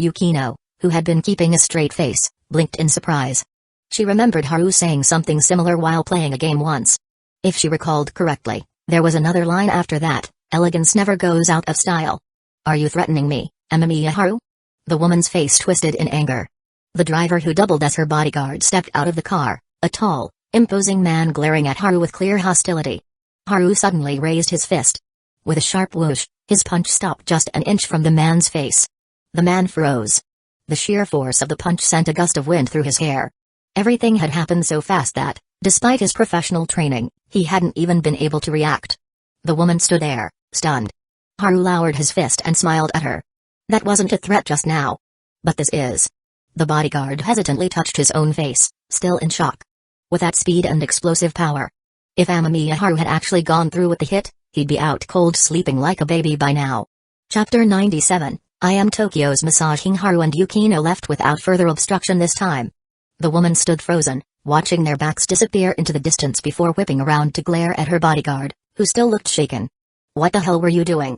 Yukino, who had been keeping a straight face, blinked in surprise. She remembered Haru saying something similar while playing a game once. If she recalled correctly, there was another line after that, elegance never goes out of style. Are you threatening me, Amamiya Haru? The woman's face twisted in anger. The driver who doubled as her bodyguard stepped out of the car, a tall, imposing man glaring at Haru with clear hostility. Haru suddenly raised his fist. With a sharp whoosh, his punch stopped just an inch from the man's face. The man froze. The sheer force of the punch sent a gust of wind through his hair. Everything had happened so fast that, despite his professional training, he hadn't even been able to react. The woman stood there, stunned. Haru lowered his fist and smiled at her. That wasn't a threat just now. But this is. The bodyguard hesitantly touched his own face, still in shock. With that speed and explosive power. If Amamiya Haru had actually gone through with the hit, he'd be out cold sleeping like a baby by now. Chapter 97, I Am Tokyo's Massaging. Haru and Yukino left without further obstruction this time. The woman stood frozen, watching their backs disappear into the distance before whipping around to glare at her bodyguard, who still looked shaken. What the hell were you doing?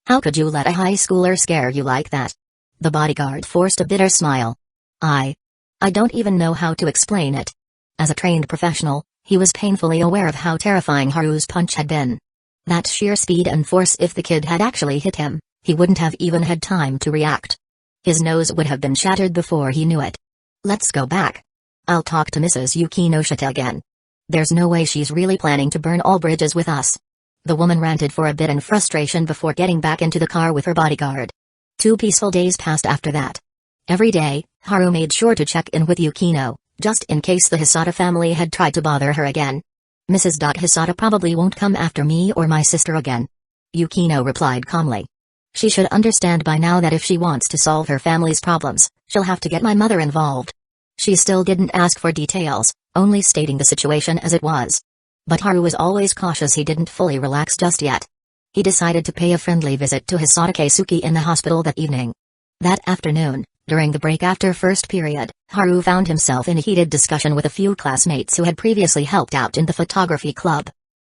How could you let a high schooler scare you like that? The bodyguard forced a bitter smile. I don't even know how to explain it. As a trained professional, he was painfully aware of how terrifying Haru's punch had been. That sheer speed and force. If the kid had actually hit him, he wouldn't have even had time to react. His nose would have been shattered before he knew it. Let's go back. I'll talk to Mrs. Yukinoshita again. There's no way she's really planning to burn all bridges with us. The woman ranted for a bit in frustration before getting back into the car with her bodyguard. 2 peaceful days passed after that. Every day, Haru made sure to check in with Yukino, just in case the Hisata family had tried to bother her again. Mrs. Hisata probably won't come after me or my sister again. Yukino replied calmly. She should understand by now that if she wants to solve her family's problems, she'll have to get my mother involved. She still didn't ask for details, only stating the situation as it was. But Haru was always cautious. He didn't fully relax just yet. He decided to pay a friendly visit to Hisata Keisuke in the hospital that evening. That afternoon, during the break after first period, Haru found himself in a heated discussion with a few classmates who had previously helped out in the photography club.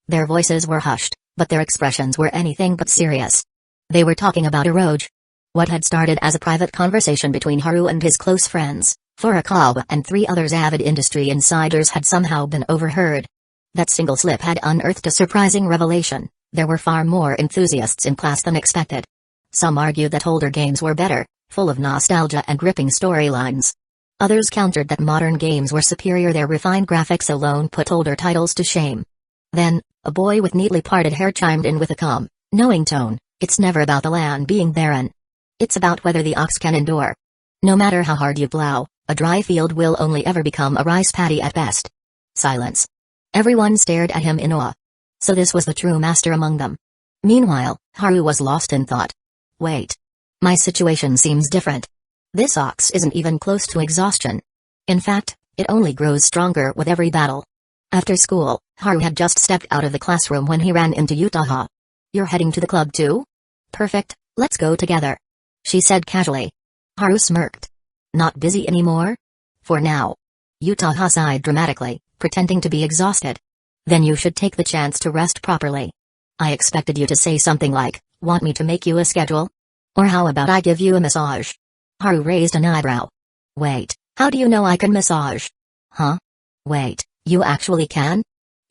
Their voices were hushed, but their expressions were anything but serious. They were talking about Oroge. What had started as a private conversation between Haru and his close friends, Furukawa and 3 others avid industry insiders, had somehow been overheard. That single slip had unearthed a surprising revelation. There were far more enthusiasts in class than expected. Some argued that older games were better, full of nostalgia and gripping storylines. Others countered that modern games were superior. Their refined graphics alone put older titles to shame. Then, a boy with neatly parted hair chimed in with a calm, knowing tone. It's never about the land being barren. It's about whether the ox can endure. No matter how hard you plow, a dry field will only ever become a rice paddy at best. Silence. Everyone stared at him in awe. So this was the true master among them. Meanwhile, Haru was lost in thought. Wait. My situation seems different. This ox isn't even close to exhaustion. In fact, it only grows stronger with every battle. After school, Haru had just stepped out of the classroom when he ran into Yutaha. You're heading to the club too? Perfect, let's go together. She said casually. Haru smirked. Not busy anymore? For now. Yutaha sighed dramatically, pretending to be exhausted. Then you should take the chance to rest properly. I expected you to say something like, want me to make you a schedule? Or how about I give you a massage? Haru raised an eyebrow. Wait, how do you know I can massage? Huh? Wait, you actually can?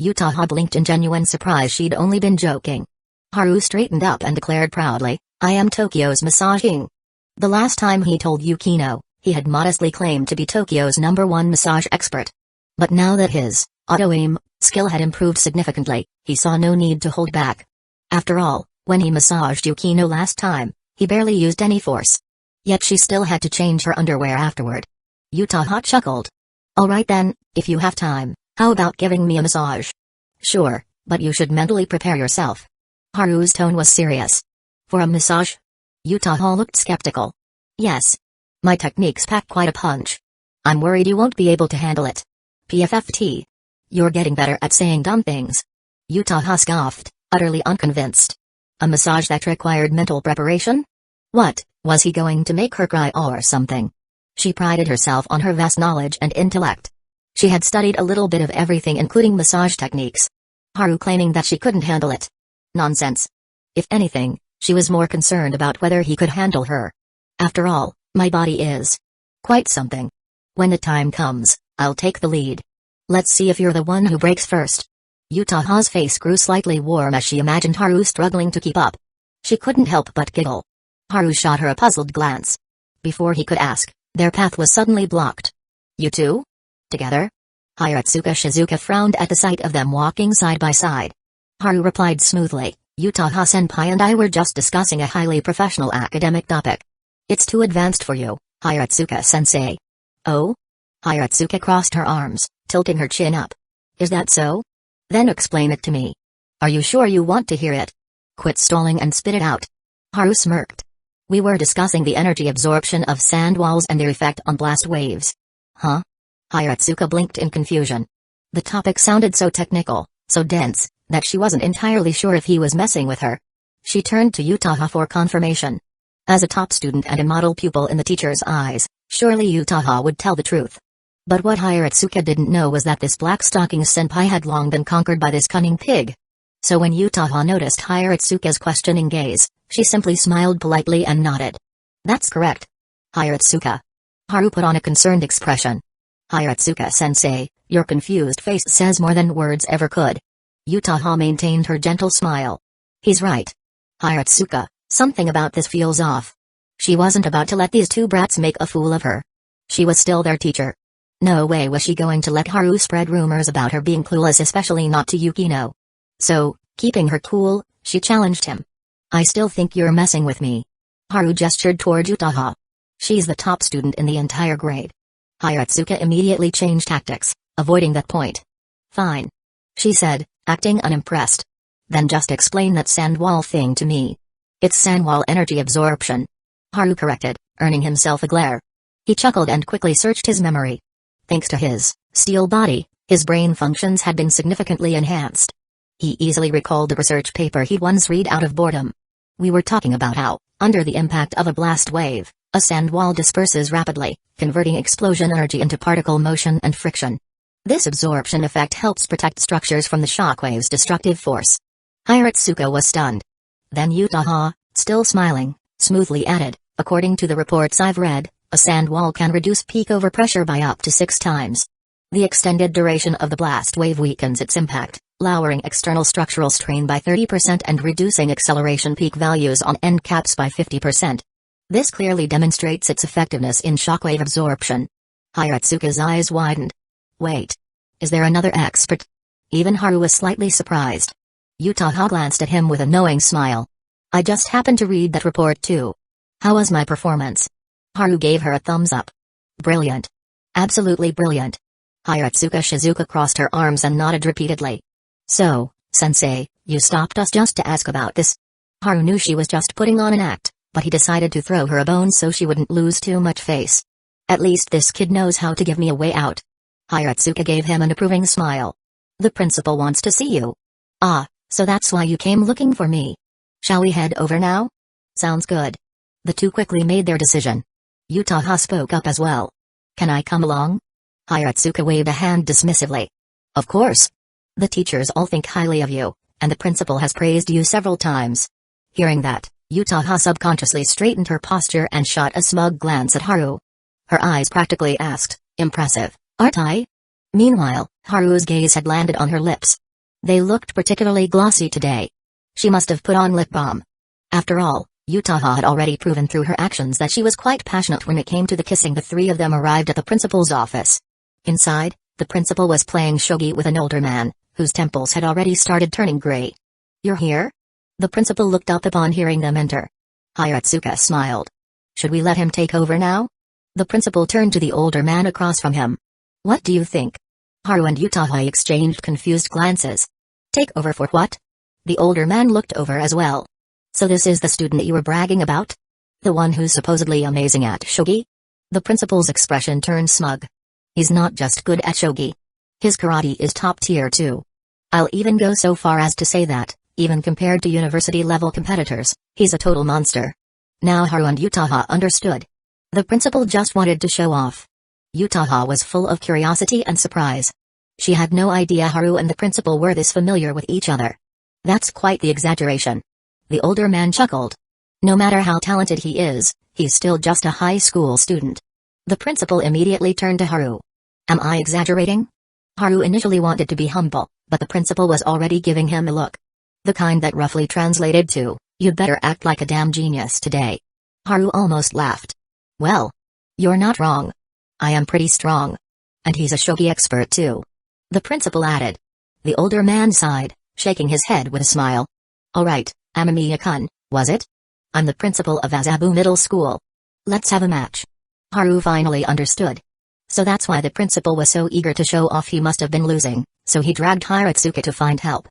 Yutaha blinked in genuine surprise. She'd only been joking. Haru straightened up and declared proudly, I am Tokyo's massaging. The last time he told Yukino, he had modestly claimed to be Tokyo's #1 massage expert. But now that his auto-aim skill had improved significantly, he saw no need to hold back. After all, when he massaged Yukino last time, he barely used any force. Yet she still had to change her underwear afterward. Yutaha chuckled. Alright then, if you have time, how about giving me a massage? Sure, but you should mentally prepare yourself. Haru's tone was serious. For a massage? Yutaha looked skeptical. Yes. My techniques pack quite a punch. I'm worried you won't be able to handle it. PFFT. You're getting better at saying dumb things. Yutaha scoffed, utterly unconvinced. A massage that required mental preparation? What, was he going to make her cry or something? She prided herself on her vast knowledge and intellect. She had studied a little bit of everything including massage techniques. Haru claiming that she couldn't handle it. Nonsense. If anything, she was more concerned about whether he could handle her. After all, my body is quite something. When the time comes, I'll take the lead. Let's see if you're the one who breaks first. Yutaha's face grew slightly warm as she imagined Haru struggling to keep up. She couldn't help but giggle. Haru shot her a puzzled glance. Before he could ask, their path was suddenly blocked. You two? Together? Hiratsuka Shizuka frowned at the sight of them walking side by side. Haru replied smoothly, Yutaha-senpai and I were just discussing a highly professional academic topic. It's too advanced for you, Hiratsuka-sensei. Oh? Hiratsuka crossed her arms, tilting her chin up. Is that so? Then explain it to me. Are you sure you want to hear it? Quit stalling and spit it out. Haru smirked. We were discussing the energy absorption of sand walls and their effect on blast waves. Huh? Hiratsuka blinked in confusion. The topic sounded so technical, so dense, that she wasn't entirely sure if he was messing with her. She turned to Yutaha for confirmation. As a top student and a model pupil in the teacher's eyes, surely Yutaha would tell the truth. But what Hiratsuka didn't know was that this black-stocking senpai had long been conquered by this cunning pig. So when Yutaha noticed Hiratsuka's questioning gaze, she simply smiled politely and nodded. That's correct. Hiratsuka. Haru put on a concerned expression. Hiratsuka-sensei, your confused face says more than words ever could. Yutaha maintained her gentle smile. He's right. Hiratsuka, something about this feels off. She wasn't about to let these two brats make a fool of her. She was still their teacher. No way was she going to let Haru spread rumors about her being clueless, especially not to Yukino. So, keeping her cool, she challenged him. I still think you're messing with me. Haru gestured toward Yutaha. She's the top student in the entire grade. Hiratsuka immediately changed tactics, avoiding that point. Fine. She said, acting unimpressed. Then just explain that sand wall thing to me. It's sand wall energy absorption. Haru corrected, earning himself a glare. He chuckled and quickly searched his memory. Thanks to his steel body, his brain functions had been significantly enhanced. He easily recalled the research paper he'd once read out of boredom. We were talking about how, under the impact of a blast wave, a sand wall disperses rapidly, converting explosion energy into particle motion and friction. This absorption effect helps protect structures from the shockwave's destructive force. Hiratsuka was stunned. Then Yutaha, still smiling, smoothly added, according to the reports I've read, a sand wall can reduce peak overpressure by up to 6 times. The extended duration of the blast wave weakens its impact, lowering external structural strain by 30% and reducing acceleration peak values on end caps by 50%. This clearly demonstrates its effectiveness in shockwave absorption. Hiratsuka's eyes widened. Wait. Is there another expert? Even Haru was slightly surprised. Yutaha glanced at him with a knowing smile. I just happened to read that report too. How was my performance? Haru gave her a thumbs up. Brilliant. Absolutely brilliant. Hiratsuka Shizuka crossed her arms and nodded repeatedly. So, sensei, you stopped us just to ask about this? Haru knew she was just putting on an act, but he decided to throw her a bone so she wouldn't lose too much face. At least this kid knows how to give me a way out. Hiratsuka gave him an approving smile. The principal wants to see you. Ah, so that's why you came looking for me. Shall we head over now? Sounds good. The two quickly made their decision. Yutaha spoke up as well. Can I come along? Hiratsuka waved a hand dismissively. Of course. The teachers all think highly of you, and the principal has praised you several times. Hearing that, Yutaha subconsciously straightened her posture and shot a smug glance at Haru. Her eyes practically asked, impressive, aren't I? Meanwhile, Haru's gaze had landed on her lips. They looked particularly glossy today. She must have put on lip balm. After all, Yutaha had already proven through her actions that she was quite passionate when it came to the kissing. The three of them arrived at the principal's office. Inside, the principal was playing shogi with an older man, whose temples had already started turning gray. You're here? The principal looked up upon hearing them enter. Hiratsuka smiled. Should we let him take over now? The principal turned to the older man across from him. What do you think? Haru and Yutaha exchanged confused glances. Take over for what? The older man looked over as well. So this is the student you were bragging about? The one who's supposedly amazing at shogi? The principal's expression turned smug. He's not just good at shogi. His karate is top tier too. I'll even go so far as to say that, even compared to university-level competitors, he's a total monster. Now Haru and Utaha understood. The principal just wanted to show off. Utaha was full of curiosity and surprise. She had no idea Haru and the principal were this familiar with each other. That's quite the exaggeration. The older man chuckled. No matter how talented he is, he's still just a high school student. The principal immediately turned to Haru. Am I exaggerating? Haru initially wanted to be humble, but the principal was already giving him a look. The kind that roughly translated to, "You'd better act like a damn genius today." Haru almost laughed. Well, you're not wrong. I am pretty strong. And he's a shogi expert too. The principal added. The older man sighed, shaking his head with a smile. Alright, Amamiya-kun, was it? I'm the principal of Azabu Middle School. Let's have a match. Haru finally understood. So that's why the principal was so eager to show off. He must have been losing, so he dragged Hiratsuka to find help.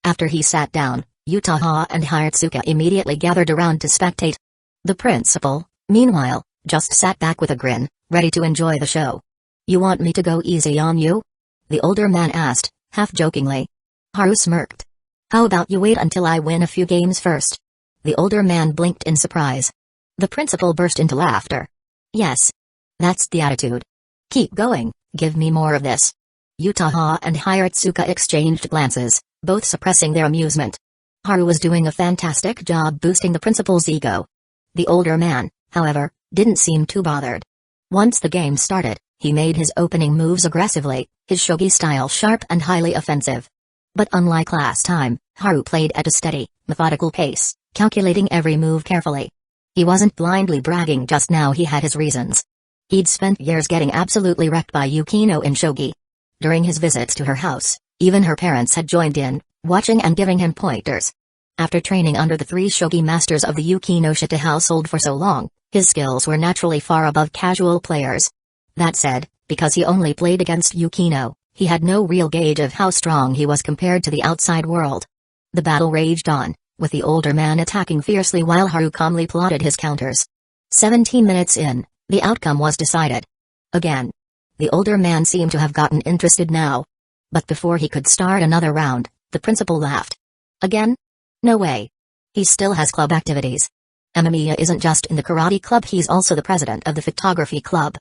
After he sat down, Utaha and Hiratsuka immediately gathered around to spectate. The principal, meanwhile, just sat back with a grin, ready to enjoy the show. You want me to go easy on you? The older man asked, half-jokingly. Haru smirked. How about you wait until I win a few games first? The older man blinked in surprise. The principal burst into laughter. Yes. That's the attitude. Keep going, give me more of this. Utaha and Hiratsuka exchanged glances, both suppressing their amusement. Haru was doing a fantastic job boosting the principal's ego. The older man, however, didn't seem too bothered. Once the game started, he made his opening moves aggressively, his shogi style sharp and highly offensive. But unlike last time, Haru played at a steady, methodical pace, calculating every move carefully. He wasn't blindly bragging just now. He had his reasons. He'd spent years getting absolutely wrecked by Yukino in shogi. During his visits to her house, even her parents had joined in, watching and giving him pointers. After training under the three shogi masters of the Yukinoshita household for so long, his skills were naturally far above casual players. That said, because he only played against Yukino, he had no real gauge of how strong he was compared to the outside world. The battle raged on, with the older man attacking fiercely while Haru calmly plotted his counters. 17 minutes in, the outcome was decided. Again. The older man seemed to have gotten interested now. But before he could start another round, the principal laughed. Again? No way. He still has club activities. Amamiya isn't just in the karate club, he's also the president of the photography club.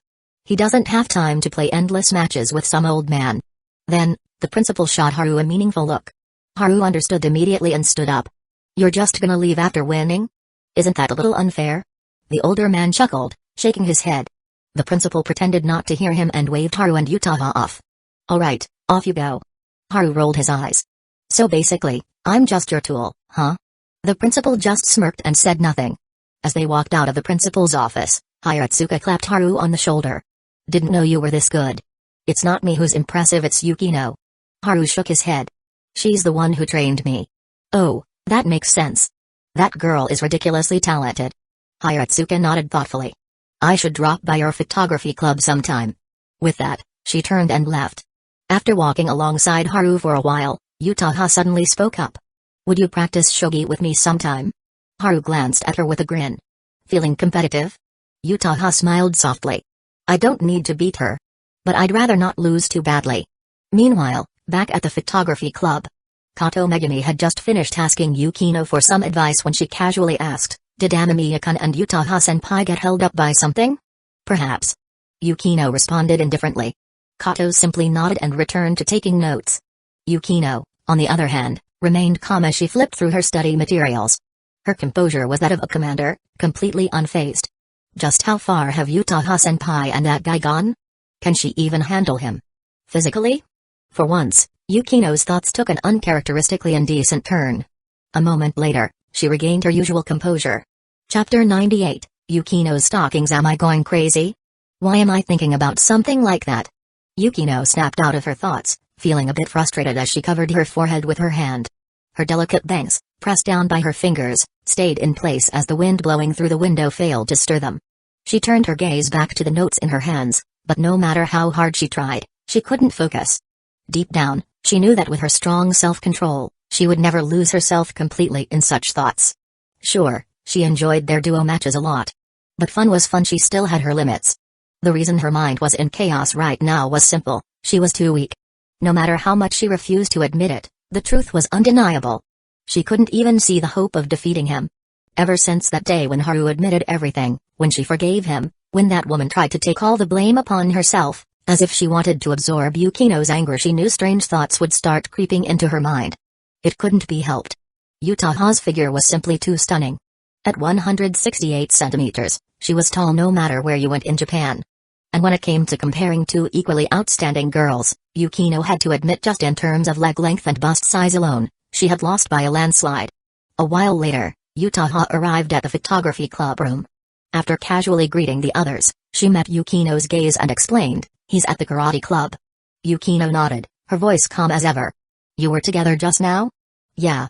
He doesn't have time to play endless matches with some old man. Then, the principal shot Haru a meaningful look. Haru understood immediately and stood up. You're just gonna leave after winning? Isn't that a little unfair? The older man chuckled, shaking his head. The principal pretended not to hear him and waved Haru and Utaha off. Alright, off you go. Haru rolled his eyes. So basically, I'm just your tool, huh? The principal just smirked and said nothing. As they walked out of the principal's office, Hiratsuka clapped Haru on the shoulder. Didn't know you were this good. It's not me who's impressive, it's Yukino. Haru shook his head. She's the one who trained me. Oh, that makes sense. That girl is ridiculously talented. Hiratsuka nodded thoughtfully. I should drop by your photography club sometime. With that, she turned and left. After walking alongside Haru for a while, Utaha suddenly spoke up. Would you practice shogi with me sometime? Haru glanced at her with a grin. Feeling competitive? Utaha smiled softly. I don't need to beat her. But I'd rather not lose too badly. Meanwhile, back at the photography club, Kato Megumi had just finished asking Yukino for some advice when she casually asked, did Amamiya-kun and Utaha-senpai get held up by something? Perhaps. Yukino responded indifferently. Kato simply nodded and returned to taking notes. Yukino, on the other hand, remained calm as she flipped through her study materials. Her composure was that of a commander, completely unfazed. Just how far have Utaha-senpai and that guy gone? Can she even handle him? Physically? For once, Yukino's thoughts took an uncharacteristically indecent turn. A moment later, she regained her usual composure. Chapter 98, Yukino's stockings. Am I going crazy? Why am I thinking about something like that? Yukino snapped out of her thoughts, feeling a bit frustrated as she covered her forehead with her hand. Her delicate bangs, pressed down by her fingers, stayed in place as the wind blowing through the window failed to stir them. She turned her gaze back to the notes in her hands, but no matter how hard she tried, she couldn't focus. Deep down, she knew that with her strong self-control, she would never lose herself completely in such thoughts. Sure, she enjoyed their duo matches a lot. But fun was fun, she still had her limits. The reason her mind was in chaos right now was simple, she was too weak. No matter how much she refused to admit it, the truth was undeniable. She couldn't even see the hope of defeating him. Ever since that day when Haru admitted everything, when she forgave him, when that woman tried to take all the blame upon herself, as if she wanted to absorb Yukino's anger, she knew strange thoughts would start creeping into her mind. It couldn't be helped. Utaha's figure was simply too stunning. At 168 centimeters, she was tall no matter where you went in Japan. And when it came to comparing two equally outstanding girls, Yukino had to admit just in terms of leg length and bust size alone, she had lost by a landslide. A while later, Utaha arrived at the photography club room. After casually greeting the others, she met Yukino's gaze and explained, "He's at the karate club." Yukino nodded, her voice calm as ever. "You were together just now?" "Yeah."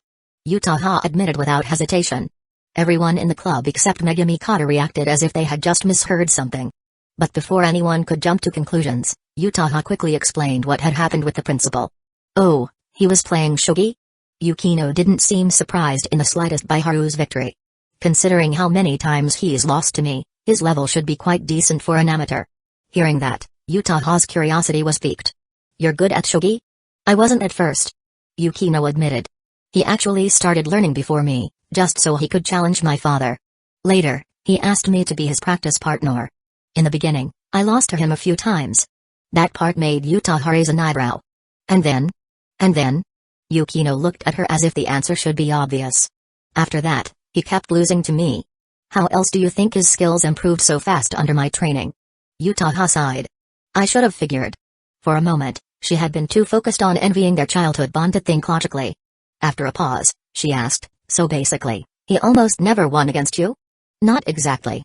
Utaha admitted without hesitation. Everyone in the club except Megumi Kata reacted as if they had just misheard something. But before anyone could jump to conclusions, Utaha quickly explained what had happened with the principal. "Oh, he was playing shogi?" Yukino didn't seem surprised in the slightest by Haru's victory. "Considering how many times he's lost to me, his level should be quite decent for an amateur." Hearing that, Utaha's curiosity was piqued. "You're good at shogi?" "I wasn't at first," Yukino admitted. "He actually started learning before me, just so he could challenge my father. Later, he asked me to be his practice partner. In the beginning, I lost to him a few times." That part made Utaha raise an eyebrow. And then? Yukino looked at her as if the answer should be obvious. "After that, he kept losing to me." "How else do you think his skills improved so fast under my training?" Utaha sighed. "I should have figured." For a moment, she had been too focused on envying their childhood bond to think logically. After a pause, she asked, "So basically, he almost never won against you?" "Not exactly,"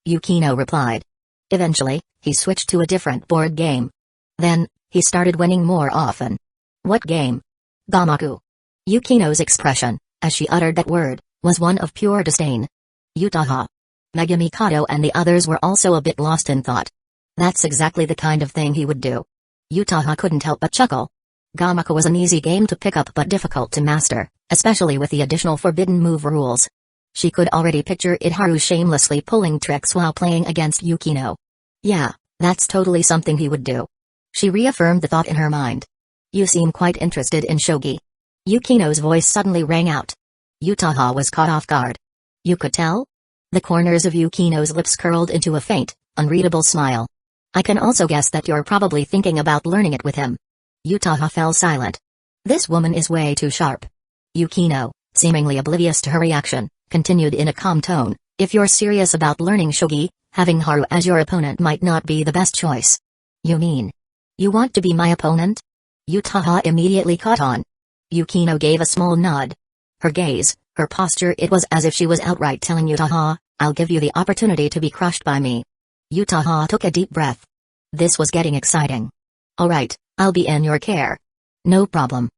Yukino replied. "Eventually, he switched to a different board game. Then, he started winning more often." "What game?" "Gamaku." Yukino's expression, as she uttered that word, was one of pure disdain. Utaha, Megumi Kato and the others were also a bit lost in thought. That's exactly the kind of thing he would do. Utaha couldn't help but chuckle. Gamaku was an easy game to pick up but difficult to master, especially with the additional forbidden move rules. She could already picture Haru shamelessly pulling tricks while playing against Yukino. Yeah, that's totally something he would do. She reaffirmed the thought in her mind. "You seem quite interested in shogi." Yukino's voice suddenly rang out. Utaha was caught off guard. "You could tell?" The corners of Yukino's lips curled into a faint, unreadable smile. "I can also guess that you're probably thinking about learning it with him." Utaha fell silent. This woman is way too sharp. Yukino, seemingly oblivious to her reaction, continued in a calm tone, "If you're serious about learning shogi, having Haru as your opponent might not be the best choice." "You mean, you want to be my opponent?" Utaha immediately caught on. Yukino gave a small nod. Her gaze, her posture, it was as if she was outright telling Utaha, "I'll give you the opportunity to be crushed by me." Utaha took a deep breath. This was getting exciting. "Alright, I'll be in your care." "No problem."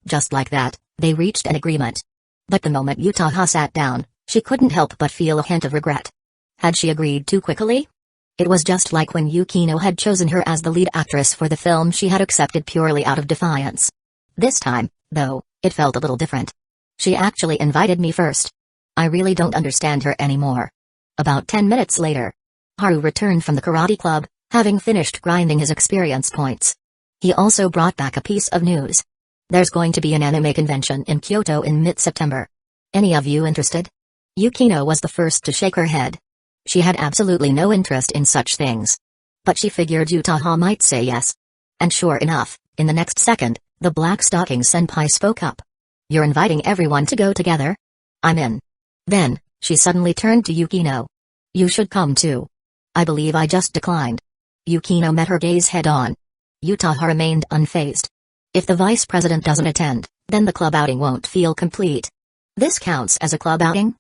Just like that, they reached an agreement. But the moment Utaha sat down, she couldn't help but feel a hint of regret. Had she agreed too quickly? It was just like when Yukino had chosen her as the lead actress for the film she had accepted purely out of defiance. This time, though, it felt a little different. "She actually invited me first. I really don't understand her anymore." About 10 minutes later, Haru returned from the karate club, having finished grinding his experience points. He also brought back a piece of news. "There's going to be an anime convention in Kyoto in mid-September. Any of you interested?" Yukino was the first to shake her head. She had absolutely no interest in such things. But she figured Utaha might say yes. And sure enough, in the next second, the black stocking senpai spoke up. "You're inviting everyone to go together?" "I'm in." Then, she suddenly turned to Yukino. "You should come too." "I believe I just declined." Yukino met her gaze head-on. Utaha remained unfazed. "If the vice president doesn't attend, then the club outing won't feel complete." "This counts as a club outing?"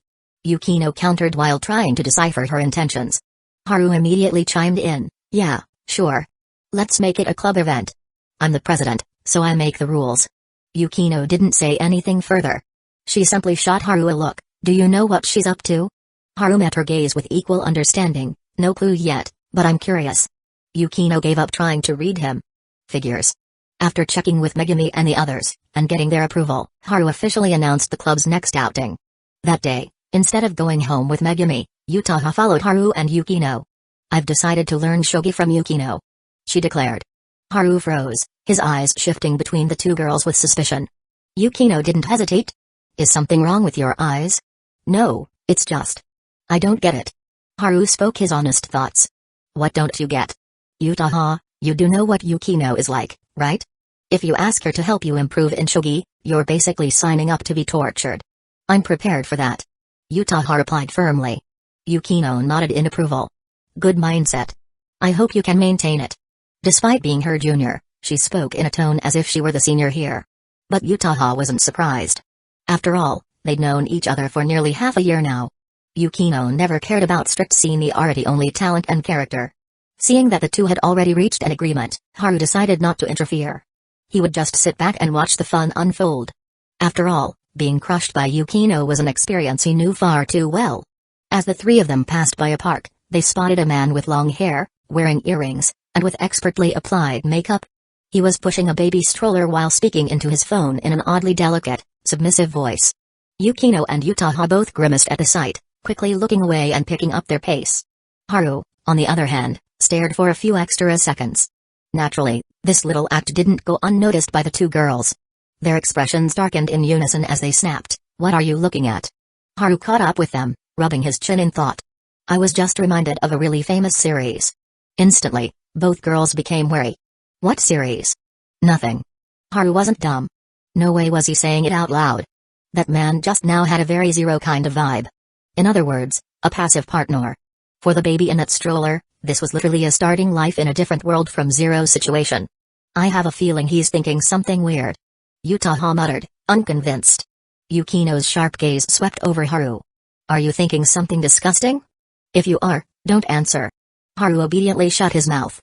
Yukino countered while trying to decipher her intentions. Haru immediately chimed in, "Yeah, sure. Let's make it a club event. I'm the president, so I make the rules." Yukino didn't say anything further. She simply shot Haru a look. "Do you know what she's up to?" Haru met her gaze with equal understanding. "No clue yet, but I'm curious." Yukino gave up trying to read him. Figures. After checking with Megumi and the others, and getting their approval, Haru officially announced the club's next outing. That day, instead of going home with Megumi, Utaha followed Haru and Yukino. "I've decided to learn shogi from Yukino," she declared. Haru froze, his eyes shifting between the two girls with suspicion. Yukino didn't hesitate. Is something wrong with your eyes? No, it's just. I don't get it. Haru spoke his honest thoughts. What don't you get? Utaha, you do know what Yukino is like, right? If you ask her to help you improve in shogi, you're basically signing up to be tortured. I'm prepared for that. Utaha replied firmly. Yukino nodded in approval. Good mindset. I hope you can maintain it. Despite being her junior, she spoke in a tone as if she were the senior here. But Utaha wasn't surprised. After all, they'd known each other for nearly half a year now. Yukino never cared about strict seniority, only talent and character. Seeing that the two had already reached an agreement, Haru decided not to interfere. He would just sit back and watch the fun unfold. After all, being crushed by Yukino was an experience he knew far too well. As the three of them passed by a park, they spotted a man with long hair, wearing earrings, and with expertly applied makeup. He was pushing a baby stroller while speaking into his phone in an oddly delicate, submissive voice. Yukino and Utaha both grimaced at the sight, quickly looking away and picking up their pace. Haru, on the other hand, stared for a few extra seconds. Naturally, this little act didn't go unnoticed by the two girls. Their expressions darkened in unison as they snapped, "What are you looking at?" Haru caught up with them, rubbing his chin in thought. "I was just reminded of a really famous series." Instantly, both girls became wary. "What series?" "Nothing." Haru wasn't dumb. No way was he saying it out loud. That man just now had a very Zero kind of vibe. In other words, a passive partner. For the baby in that stroller, this was literally a starting life in a different world from Zero situation. "I have a feeling he's thinking something weird." Utaha muttered, unconvinced. Yukino's sharp gaze swept over Haru. "Are you thinking something disgusting? If you are, don't answer." Haru obediently shut his mouth.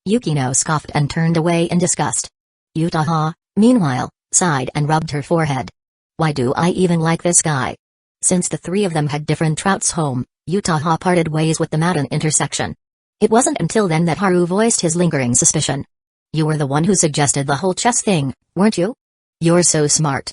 Yukino scoffed and turned away in disgust. Utaha, meanwhile, sighed and rubbed her forehead. "Why do I even like this guy?" Since the three of them had different routes home, Utaha parted ways with them at an intersection. It wasn't until then that Haru voiced his lingering suspicion. "You were the one who suggested the whole chess thing, weren't you? You're so smart."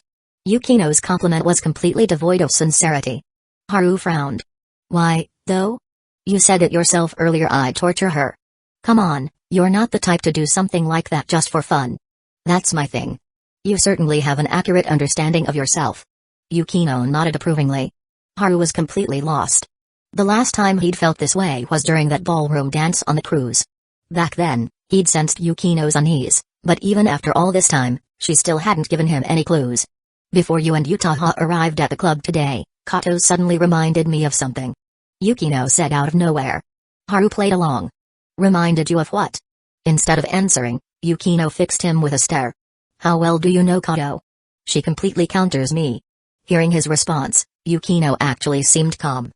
Yukino's compliment was completely devoid of sincerity. Haru frowned. "Why, though? You said it yourself earlier I'd torture her. Come on, you're not the type to do something like that just for fun." "That's my thing." "You certainly have an accurate understanding of yourself." Yukino nodded approvingly. Haru was completely lost. The last time he'd felt this way was during that ballroom dance on the cruise. Back then, he'd sensed Yukino's unease, but even after all this time, she still hadn't given him any clues. "Before you and Utaha arrived at the club today, Kato suddenly reminded me of something," Yukino said out of nowhere. Haru played along. "Reminded you of what?" Instead of answering, Yukino fixed him with a stare. "How well do you know Kato?" "She completely counters me." Hearing his response, Yukino actually seemed calm.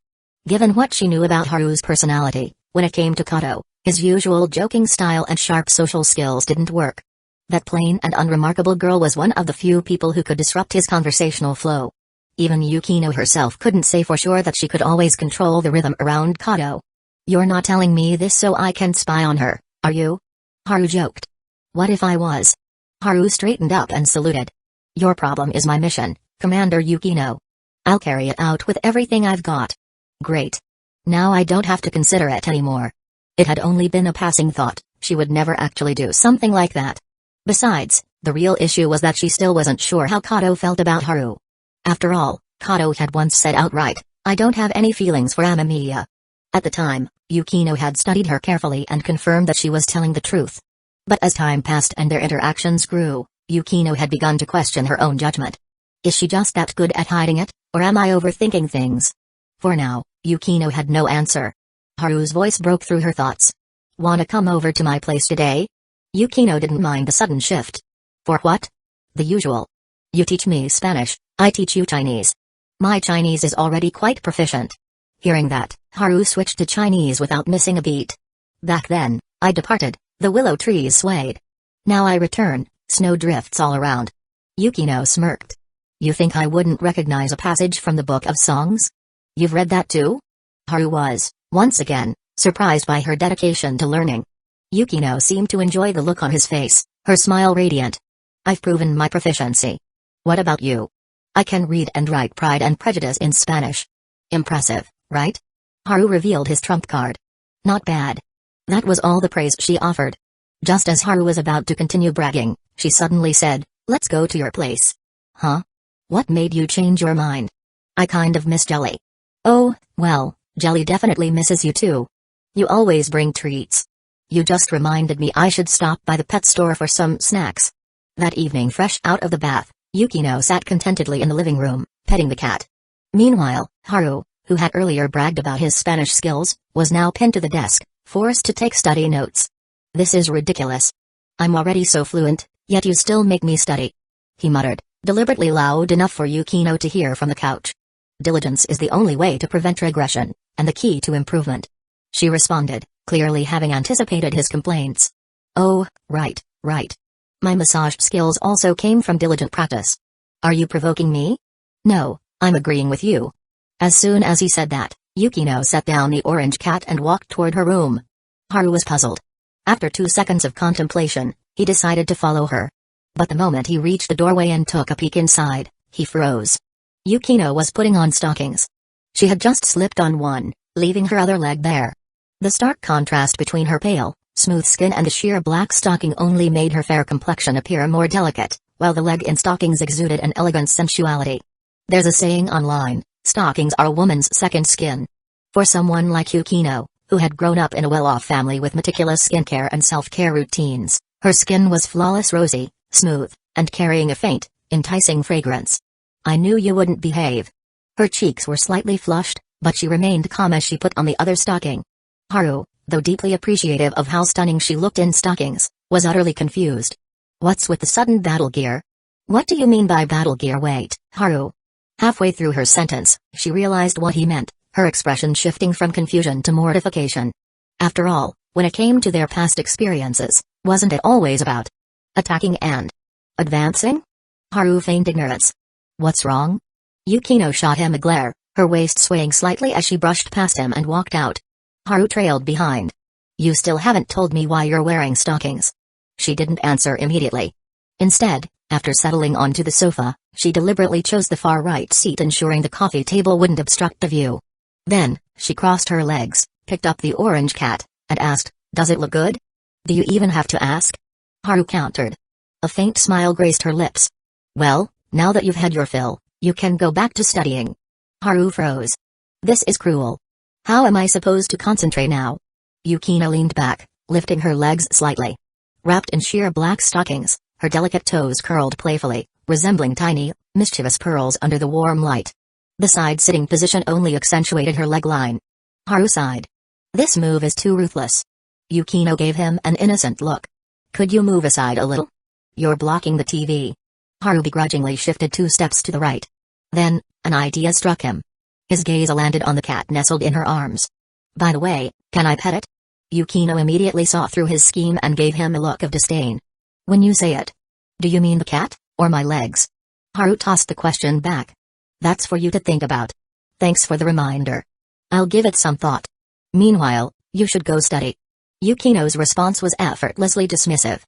Given what she knew about Haru's personality, when it came to Kato, his usual joking style and sharp social skills didn't work. That plain and unremarkable girl was one of the few people who could disrupt his conversational flow. Even Yukino herself couldn't say for sure that she could always control the rhythm around Kato. "You're not telling me this so I can spy on her, are you?" Haru joked. "What if I was?" Haru straightened up and saluted. "Your problem is my mission, Commander Yukino. I'll carry it out with everything I've got." "Great. Now I don't have to consider it anymore." It had only been a passing thought, she would never actually do something like that. Besides, the real issue was that she still wasn't sure how Kato felt about Haru. After all, Kato had once said outright, "I don't have any feelings for Amamiya." At the time, Yukino had studied her carefully and confirmed that she was telling the truth. But as time passed and their interactions grew, Yukino had begun to question her own judgment. Is she just that good at hiding it, or am I overthinking things? For now, Yukino had no answer. Haru's voice broke through her thoughts. "Wanna come over to my place today?" Yukino didn't mind the sudden shift. "For what?" "The usual. You teach me Spanish, I teach you Chinese. My Chinese is already quite proficient." Hearing that, Haru switched to Chinese without missing a beat. "Back then, I departed, the willow trees swayed. Now I return, snow drifts all around." Yukino smirked. "You think I wouldn't recognize a passage from the Book of Songs? You've read that too?" Haru was, once again, surprised by her dedication to learning. Yukino seemed to enjoy the look on his face, her smile radiant. "I've proven my proficiency. What about you?" "I can read and write Pride and Prejudice in Spanish." "Impressive, right?" Haru revealed his trump card. "Not bad." That was all the praise she offered. Just as Haru was about to continue bragging, she suddenly said, "Let's go to your place." "Huh? What made you change your mind?" "I kind of miss Jelly." "Oh, well, Jelly definitely misses you too. You always bring treats. You just reminded me I should stop by the pet store for some snacks." That evening, fresh out of the bath, Yukino sat contentedly in the living room, petting the cat. Meanwhile, Haru, who had earlier bragged about his Spanish skills, was now pinned to the desk, forced to take study notes. "This is ridiculous. I'm already so fluent, yet you still make me study," he muttered, deliberately loud enough for Yukino to hear from the couch. "Diligence is the only way to prevent regression, and the key to improvement," she responded, clearly having anticipated his complaints. "Oh, right. My massage skills also came from diligent practice." "Are you provoking me?" "No, I'm agreeing with you." As soon as he said that, Yukino set down the orange cat and walked toward her room. Haru was puzzled. After 2 seconds of contemplation, he decided to follow her. But the moment he reached the doorway and took a peek inside, he froze. Yukino was putting on stockings. She had just slipped on one, leaving her other leg bare. The stark contrast between her pale, smooth skin and the sheer black stocking only made her fair complexion appear more delicate, while the leg in stockings exuded an elegant sensuality. There's a saying online, stockings are a woman's second skin. For someone like Yukino, who had grown up in a well-off family with meticulous skincare and self-care routines, her skin was flawless, rosy, smooth, and carrying a faint, enticing fragrance. "I knew you wouldn't behave." Her cheeks were slightly flushed, but she remained calm as she put on the other stocking. Haru, though deeply appreciative of how stunning she looked in stockings, was utterly confused. "What's with the sudden battle gear?" "What do you mean by battle gear? Wait, Haru." Halfway through her sentence, she realized what he meant, her expression shifting from confusion to mortification. After all, when it came to their past experiences, wasn't it always about attacking and advancing? Haru feigned ignorance. "What's wrong?" Yukino shot him a glare, her waist swaying slightly as she brushed past him and walked out. Haru trailed behind. "You still haven't told me why you're wearing stockings." She didn't answer immediately. Instead, after settling onto the sofa, she deliberately chose the far right seat, ensuring the coffee table wouldn't obstruct the view. Then, she crossed her legs, picked up the orange cat, and asked, "Does it look good?" "Do you even have to ask?" Haru countered. A faint smile graced her lips. "Well, now that you've had your fill, you can go back to studying." Haru froze. "This is cruel. How am I supposed to concentrate now?" Yukino leaned back, lifting her legs slightly. Wrapped in sheer black stockings, her delicate toes curled playfully, resembling tiny, mischievous pearls under the warm light. The side-sitting position only accentuated her leg line. Haru sighed. "This move is too ruthless." Yukino gave him an innocent look. "Could you move aside a little? You're blocking the TV." Haru begrudgingly shifted 2 steps to the right. Then, an idea struck him. His gaze landed on the cat nestled in her arms. "By the way, can I pet it?" Yukino immediately saw through his scheme and gave him a look of disdain. "When you say it, do you mean the cat, or my legs?" Haru tossed the question back. "That's for you to think about. Thanks for the reminder. I'll give it some thought. Meanwhile, you should go study." Yukino's response was effortlessly dismissive.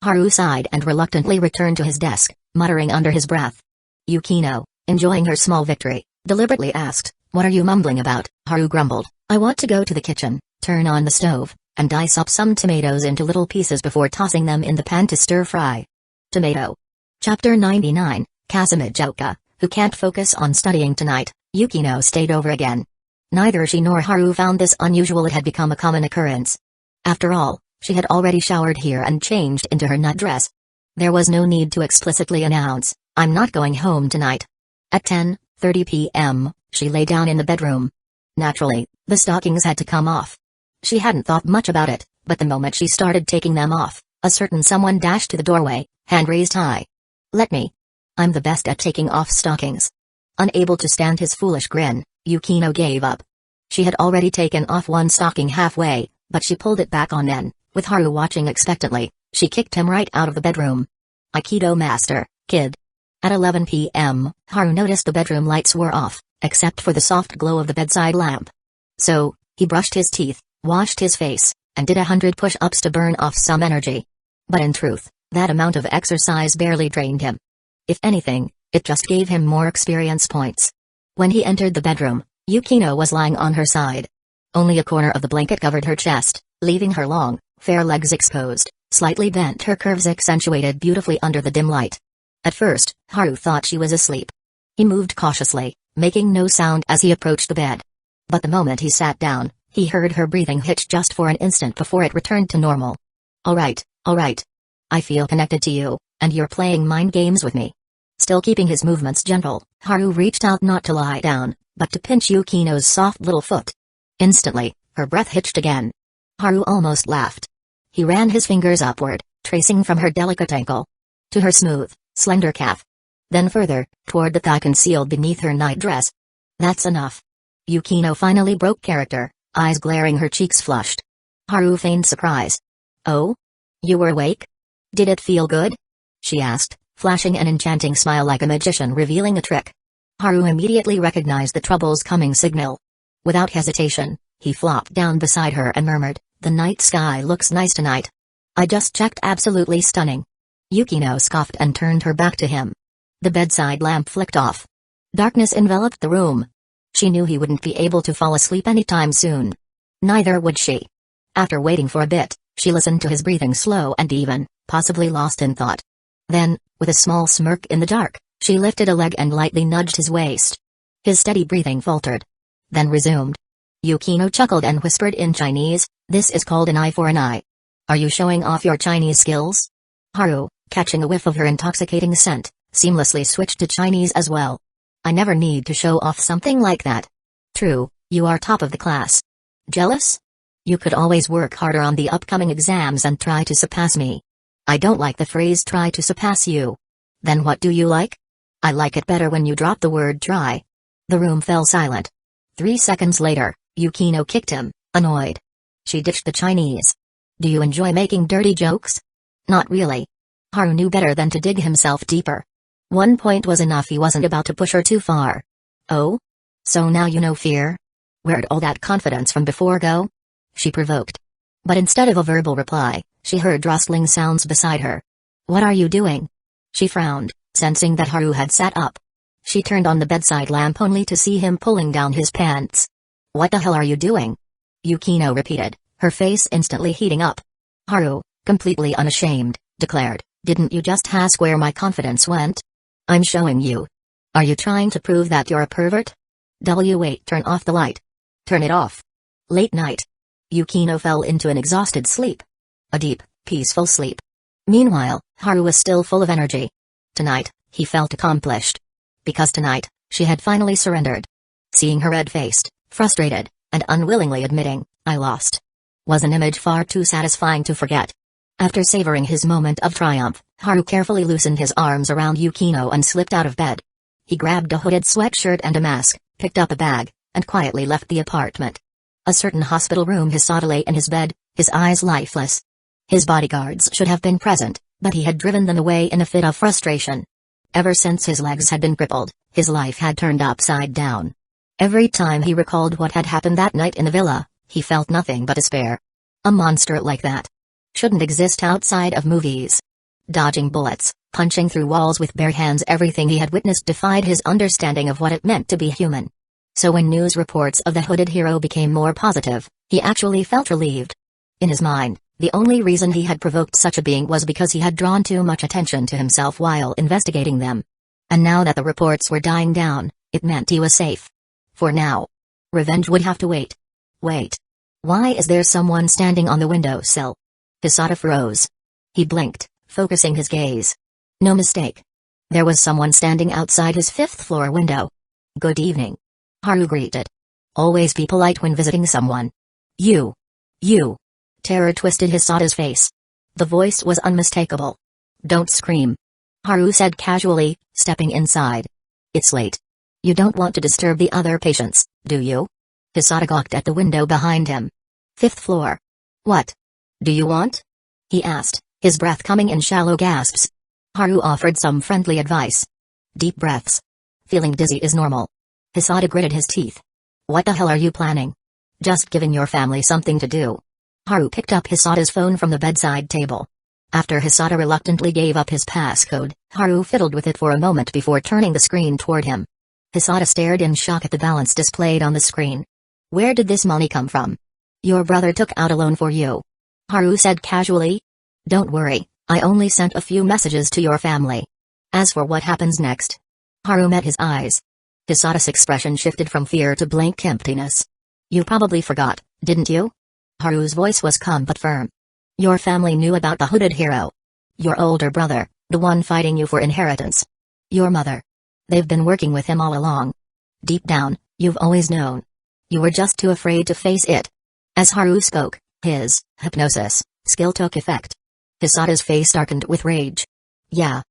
Haru sighed and reluctantly returned to his desk, muttering under his breath. Yukino, enjoying her small victory, deliberately asked, "What are you mumbling about?" Haru grumbled, "I want to go to the kitchen, turn on the stove, and dice up some tomatoes into little pieces before tossing them in the pan to stir-fry." Tomato. Chapter 99, Kazekage, who can't focus on studying tonight. Yukino stayed over again. Neither she nor Haru found this unusual. It had become a common occurrence. After all, she had already showered here and changed into her nightdress. There was no need to explicitly announce, "I'm not going home tonight." At 10:30 p.m., she lay down in the bedroom. Naturally, the stockings had to come off. She hadn't thought much about it, but the moment she started taking them off, a certain someone dashed to the doorway, hand raised high. "Let me. I'm the best at taking off stockings." Unable to stand his foolish grin, Yukino gave up. She had already taken off one stocking halfway, but she pulled it back on then, with Haru watching expectantly, she kicked him right out of the bedroom. "Aikido master, kid." At 11 p.m., Haru noticed the bedroom lights were off, except for the soft glow of the bedside lamp. So, he brushed his teeth, washed his face, and did 100 push-ups to burn off some energy. But in truth, that amount of exercise barely drained him. If anything, it just gave him more experience points. When he entered the bedroom, Yukino was lying on her side. Only a corner of the blanket covered her chest, leaving her long, fair legs exposed. Slightly bent, her curves accentuated beautifully under the dim light. At first, Haru thought she was asleep. He moved cautiously, making no sound as he approached the bed. But the moment he sat down, he heard her breathing hitch just for an instant before it returned to normal. Alright. I feel connected to you, and you're playing mind games with me. Still keeping his movements gentle, Haru reached out not to lie down, but to pinch Yukino's soft little foot. Instantly, her breath hitched again. Haru almost laughed. He ran his fingers upward, tracing from her delicate ankle to her smooth, slender calf. Then further, toward the thigh concealed beneath her nightdress. That's enough. Yukino finally broke character, eyes glaring, her cheeks flushed. Haru feigned surprise. Oh? You were awake? Did it feel good? She asked, flashing an enchanting smile like a magician revealing a trick. Haru immediately recognized the trouble's coming signal. Without hesitation, he flopped down beside her and murmured, "The night sky looks nice tonight." "I just checked, absolutely stunning." Yukino scoffed and turned her back to him. The bedside lamp flicked off. Darkness enveloped the room. She knew he wouldn't be able to fall asleep anytime soon. Neither would she. After waiting for a bit, she listened to his breathing, slow and even, possibly lost in thought. Then, with a small smirk in the dark, she lifted a leg and lightly nudged his waist. His steady breathing faltered. Then resumed. Yukino chuckled and whispered in Chinese, "This is called an eye for an eye. Are you showing off your Chinese skills?" Haru, catching a whiff of her intoxicating scent, seamlessly switched to Chinese as well. "I never need to show off something like that." "True, you are top of the class." "Jealous? You could always work harder on the upcoming exams and try to surpass me." "I don't like the phrase try to surpass you." "Then what do you like?" "I like it better when you drop the word try." The room fell silent. 3 seconds later, Yukino kicked him, annoyed. She ditched the Chinese. "Do you enjoy making dirty jokes?" "Not really." Haru knew better than to dig himself deeper. 1 point was enough, he wasn't about to push her too far. "Oh? So now you know fear? Where'd all that confidence from before go?" she provoked. But instead of a verbal reply, she heard rustling sounds beside her. "What are you doing?" She frowned, sensing that Haru had sat up. She turned on the bedside lamp only to see him pulling down his pants. "What the hell are you doing?" Yukino repeated, her face instantly heating up. Haru, completely unashamed, declared, "Didn't you just ask where my confidence went? I'm showing you. Are you trying to prove that you're a pervert?" Wait, turn off the light." "Turn it off." Late night. Yukino fell into an exhausted sleep. A deep, peaceful sleep. Meanwhile, Haru was still full of energy. Tonight, he felt accomplished. Because tonight, she had finally surrendered. Seeing her red-faced, frustrated, and unwillingly admitting, "I lost," was an image far too satisfying to forget. After savoring his moment of triumph, Haru carefully loosened his arms around Yukino and slipped out of bed. He grabbed a hooded sweatshirt and a mask, picked up a bag, and quietly left the apartment. A certain hospital room, Hisada lay in his bed, his eyes lifeless. His bodyguards should have been present, but he had driven them away in a fit of frustration. Ever since his legs had been crippled, his life had turned upside down. Every time he recalled what had happened that night in the villa, he felt nothing but despair. A monster like that shouldn't exist outside of movies. Dodging bullets, punching through walls with bare hands, everything he had witnessed defied his understanding of what it meant to be human. So when news reports of the hooded hero became more positive, he actually felt relieved. In his mind, the only reason he had provoked such a being was because he had drawn too much attention to himself while investigating them. And now that the reports were dying down, it meant he was safe. For now. Revenge would have to wait. Wait. Why is there someone standing on the windowsill? Hisada froze. He blinked, focusing his gaze. No mistake. There was someone standing outside his 5th-floor window. "Good evening." Haru greeted. Always be polite when visiting someone. You. Terror twisted Hisada's face. The voice was unmistakable. "Don't scream," Haru said casually, stepping inside. "It's late. You don't want to disturb the other patients, do you?" Hisada gawked at the window behind him. "5th floor. What do you want?" he asked, his breath coming in shallow gasps. Haru offered some friendly advice. "Deep breaths. Feeling dizzy is normal." Hisada gritted his teeth. "What the hell are you planning?" "Just giving your family something to do." Haru picked up Hisada's phone from the bedside table. After Hisada reluctantly gave up his passcode, Haru fiddled with it for a moment before turning the screen toward him. Hisada stared in shock at the balance displayed on the screen. "Where did this money come from?" "Your brother took out a loan for you," Haru said casually. Don't worry, I only sent a few messages to your family. As for what happens next. Haru met his eyes. Hisata's expression shifted from fear to blank emptiness. You probably forgot, didn't you? Haru's voice was calm but firm. Your family knew about the hooded hero. Your older brother, the one fighting you for inheritance. Your mother. They've been working with him all along. Deep down, you've always known. You were just too afraid to face it. As Haru spoke, his hypnosis skill took effect. Hisata's face darkened with rage. Yeah,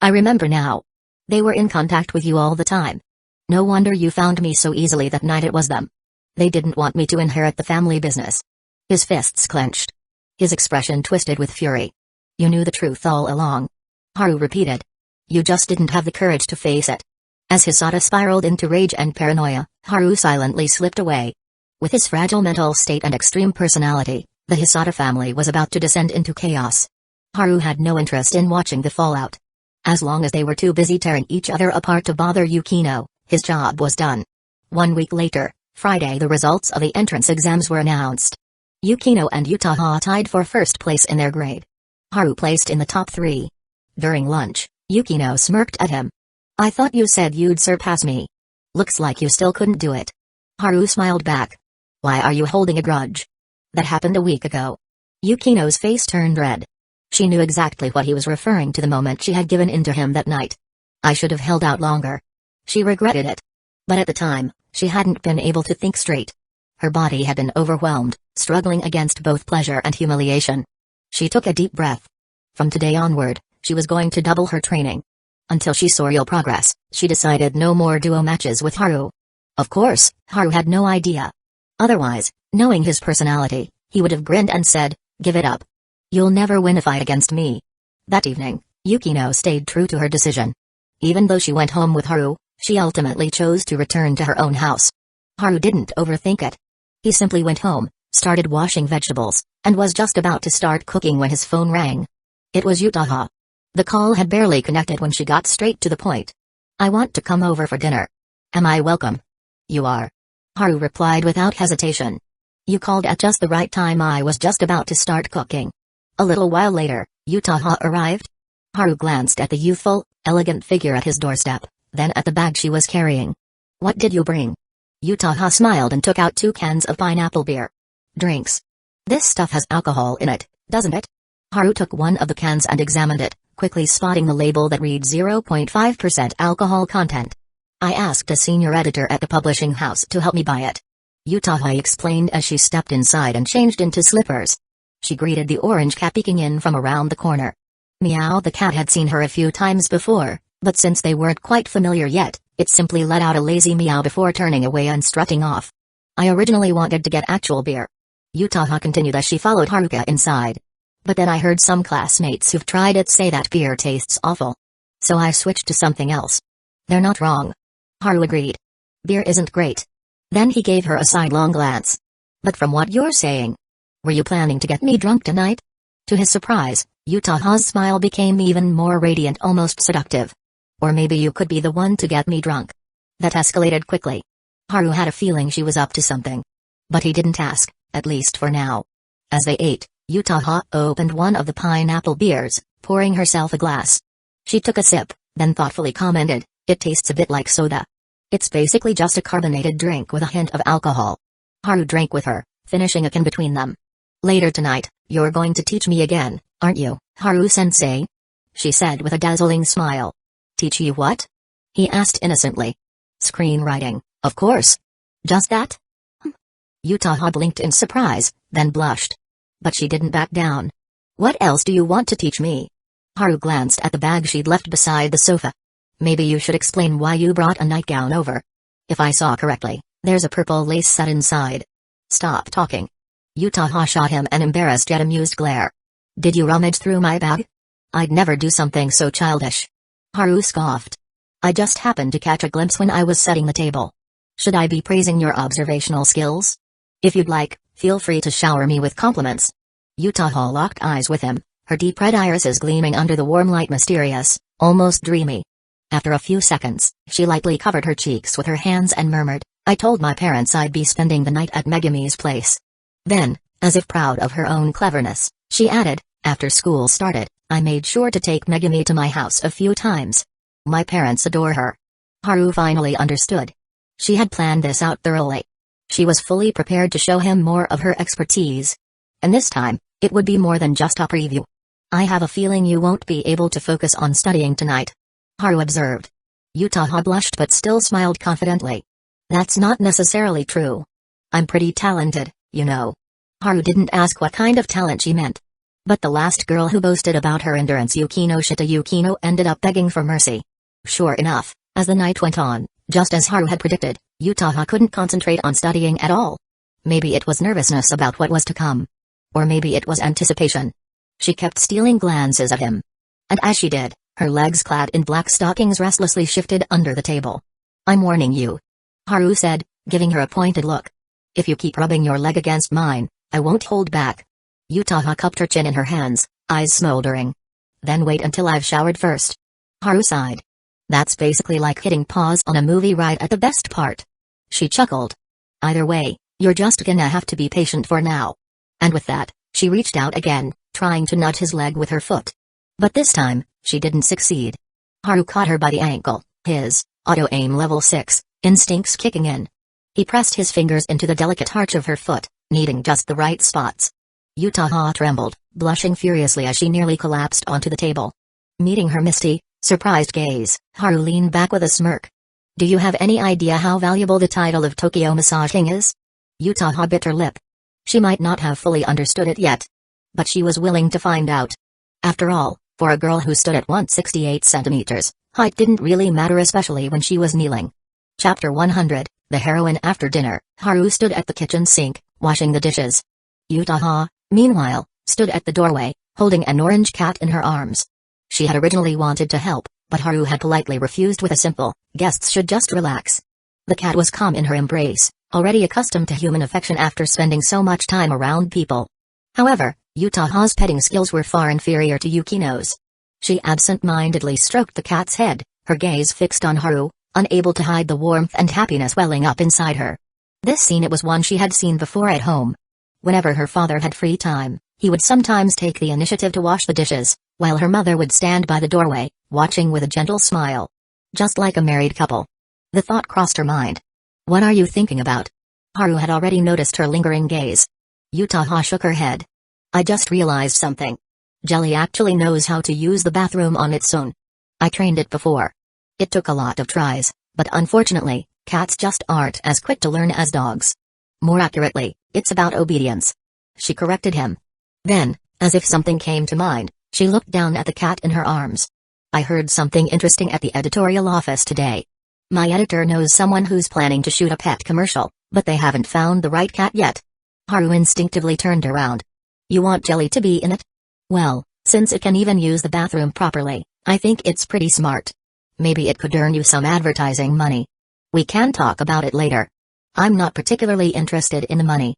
I remember now. They were in contact with you all the time. No wonder you found me so easily that night. It was them. They didn't want me to inherit the family business. His fists clenched. His expression twisted with fury. You knew the truth all along. Haru repeated. You just didn't have the courage to face it. As Hisata spiraled into rage and paranoia, Haru silently slipped away. With his fragile mental state and extreme personality, the Hisata family was about to descend into chaos. Haru had no interest in watching the fallout. As long as they were too busy tearing each other apart to bother Yukino, his job was done. 1 week later, Friday, the results of the entrance exams were announced. Yukino and Utaha tied for first place in their grade. Haru placed in the top 3. During lunch, Yukino smirked at him. I thought you said you'd surpass me. Looks like you still couldn't do it. Haru smiled back. Why are you holding a grudge? That happened a week ago. Yukino's face turned red. She knew exactly what he was referring to the moment she had given in to him that night. I should have held out longer. She regretted it. But at the time, she hadn't been able to think straight. Her body had been overwhelmed, struggling against both pleasure and humiliation. She took a deep breath. From today onward, she was going to double her training. Until she saw real progress, she decided no more duo matches with Haru. Of course, Haru had no idea. Otherwise, knowing his personality, he would have grinned and said, give it up. You'll never win a fight against me. That evening, Yukino stayed true to her decision. Even though she went home with Haru, she ultimately chose to return to her own house. Haru didn't overthink it. He simply went home, started washing vegetables, and was just about to start cooking when his phone rang. It was Utaha. The call had barely connected when she got straight to the point. I want to come over for dinner. Am I welcome? You are. Haru replied without hesitation. You called at just the right time. I was just about to start cooking. A little while later, Utaha arrived. Haru glanced at the youthful, elegant figure at his doorstep, then at the bag she was carrying. What did you bring? Utaha smiled and took out 2 cans of pineapple beer. Drinks. This stuff has alcohol in it, doesn't it? Haru took one of the cans and examined it, quickly spotting the label that read 0.5% alcohol content. I asked a senior editor at the publishing house to help me buy it. Utaha explained as she stepped inside and changed into slippers. She greeted the orange cat peeking in from around the corner. Meow. The cat had seen her a few times before, but since they weren't quite familiar yet, it simply let out a lazy meow before turning away and strutting off. I originally wanted to get actual beer. Utaha continued as she followed Haruka inside. But then I heard some classmates who've tried it say that beer tastes awful. So I switched to something else. They're not wrong. Haru agreed. Beer isn't great. Then he gave her a sidelong glance. But from what you're saying, were you planning to get me drunk tonight? To his surprise, Utaha's smile became even more radiant, almost seductive. Or maybe you could be the one to get me drunk. That escalated quickly. Haru had a feeling she was up to something. But he didn't ask, at least for now. As they ate, Utaha opened one of the pineapple beers, pouring herself a glass. She took a sip, then thoughtfully commented, it tastes a bit like soda. It's basically just a carbonated drink with a hint of alcohol. Haru drank with her, finishing a can between them. Later tonight, you're going to teach me again, aren't you, Haru-sensei? She said with a dazzling smile. Teach you what? He asked innocently. Screenwriting, of course. Just that? Utaha blinked in surprise, then blushed. But she didn't back down. What else do you want to teach me? Haru glanced at the bag she'd left beside the sofa. Maybe you should explain why you brought a nightgown over. If I saw correctly, there's a purple lace set inside. Stop talking. Utaha shot him an embarrassed yet amused glare. Did you rummage through my bag? I'd never do something so childish. Haru scoffed. I just happened to catch a glimpse when I was setting the table. Should I be praising your observational skills? If you'd like, feel free to shower me with compliments. Utaha locked eyes with him, her deep red irises gleaming under the warm light, mysterious, almost dreamy. After a few seconds, she lightly covered her cheeks with her hands and murmured, I told my parents I'd be spending the night at Megumi's place. Then, as if proud of her own cleverness, she added, After school started, I made sure to take Megumi to my house a few times. My parents adore her. Haru finally understood. She had planned this out thoroughly. She was fully prepared to show him more of her expertise. And this time, it would be more than just a preview. I have a feeling you won't be able to focus on studying tonight, Haru observed. Yutaha blushed but still smiled confidently. That's not necessarily true. I'm pretty talented, you know. Haru didn't ask what kind of talent she meant. But the last girl who boasted about her endurance, Yukinoshita Yukino, ended up begging for mercy. Sure enough, as the night went on, just as Haru had predicted, Yutaha couldn't concentrate on studying at all. Maybe it was nervousness about what was to come. Or maybe it was anticipation. She kept stealing glances at him. And as she did, her legs clad in black stockings restlessly shifted under the table. I'm warning you, Haru said, giving her a pointed look. If you keep rubbing your leg against mine, I won't hold back. Yutaha cupped her chin in her hands, eyes smoldering. Then wait until I've showered first. Haru sighed. That's basically like hitting pause on a movie right at the best part. She chuckled. Either way, you're just gonna have to be patient for now. And with that, she reached out again, trying to nudge his leg with her foot. But this time, she didn't succeed. Haru caught her by the ankle, his auto-aim level 6 instincts kicking in. He pressed his fingers into the delicate arch of her foot, needing just the right spots. Yutaha trembled, blushing furiously as she nearly collapsed onto the table. Meeting her misty, surprised gaze, Haru leaned back with a smirk. Do you have any idea how valuable the title of Tokyo Massage King is? Yutaha bit her lip. She might not have fully understood it yet. But she was willing to find out. After all, for a girl who stood at 168 centimeters, height didn't really matter, especially when she was kneeling. Chapter 100, The Heroine. After dinner, Haru stood at the kitchen sink, washing the dishes. Yutaha, meanwhile, stood at the doorway, holding an orange cat in her arms. She had originally wanted to help, but Haru had politely refused with a simple, guests should just relax. The cat was calm in her embrace, already accustomed to human affection after spending so much time around people. However, Yutaha's petting skills were far inferior to Yukino's. She absent-mindedly stroked the cat's head, her gaze fixed on Haru, unable to hide the warmth and happiness welling up inside her. This scene, it was one she had seen before at home. Whenever her father had free time, he would sometimes take the initiative to wash the dishes, while her mother would stand by the doorway, watching with a gentle smile. Just like a married couple. The thought crossed her mind. What are you thinking about? Haru had already noticed her lingering gaze. Yutaha shook her head. I just realized something. Jelly actually knows how to use the bathroom on its own. I trained it before. It took a lot of tries, but unfortunately, cats just aren't as quick to learn as dogs. More accurately, it's about obedience. She corrected him. Then, as if something came to mind, she looked down at the cat in her arms. I heard something interesting at the editorial office today. My editor knows someone who's planning to shoot a pet commercial, but they haven't found the right cat yet. Haru instinctively turned around. You want Jelly to be in it? Well, since it can even use the bathroom properly, I think it's pretty smart. Maybe it could earn you some advertising money. We can talk about it later. I'm not particularly interested in the money.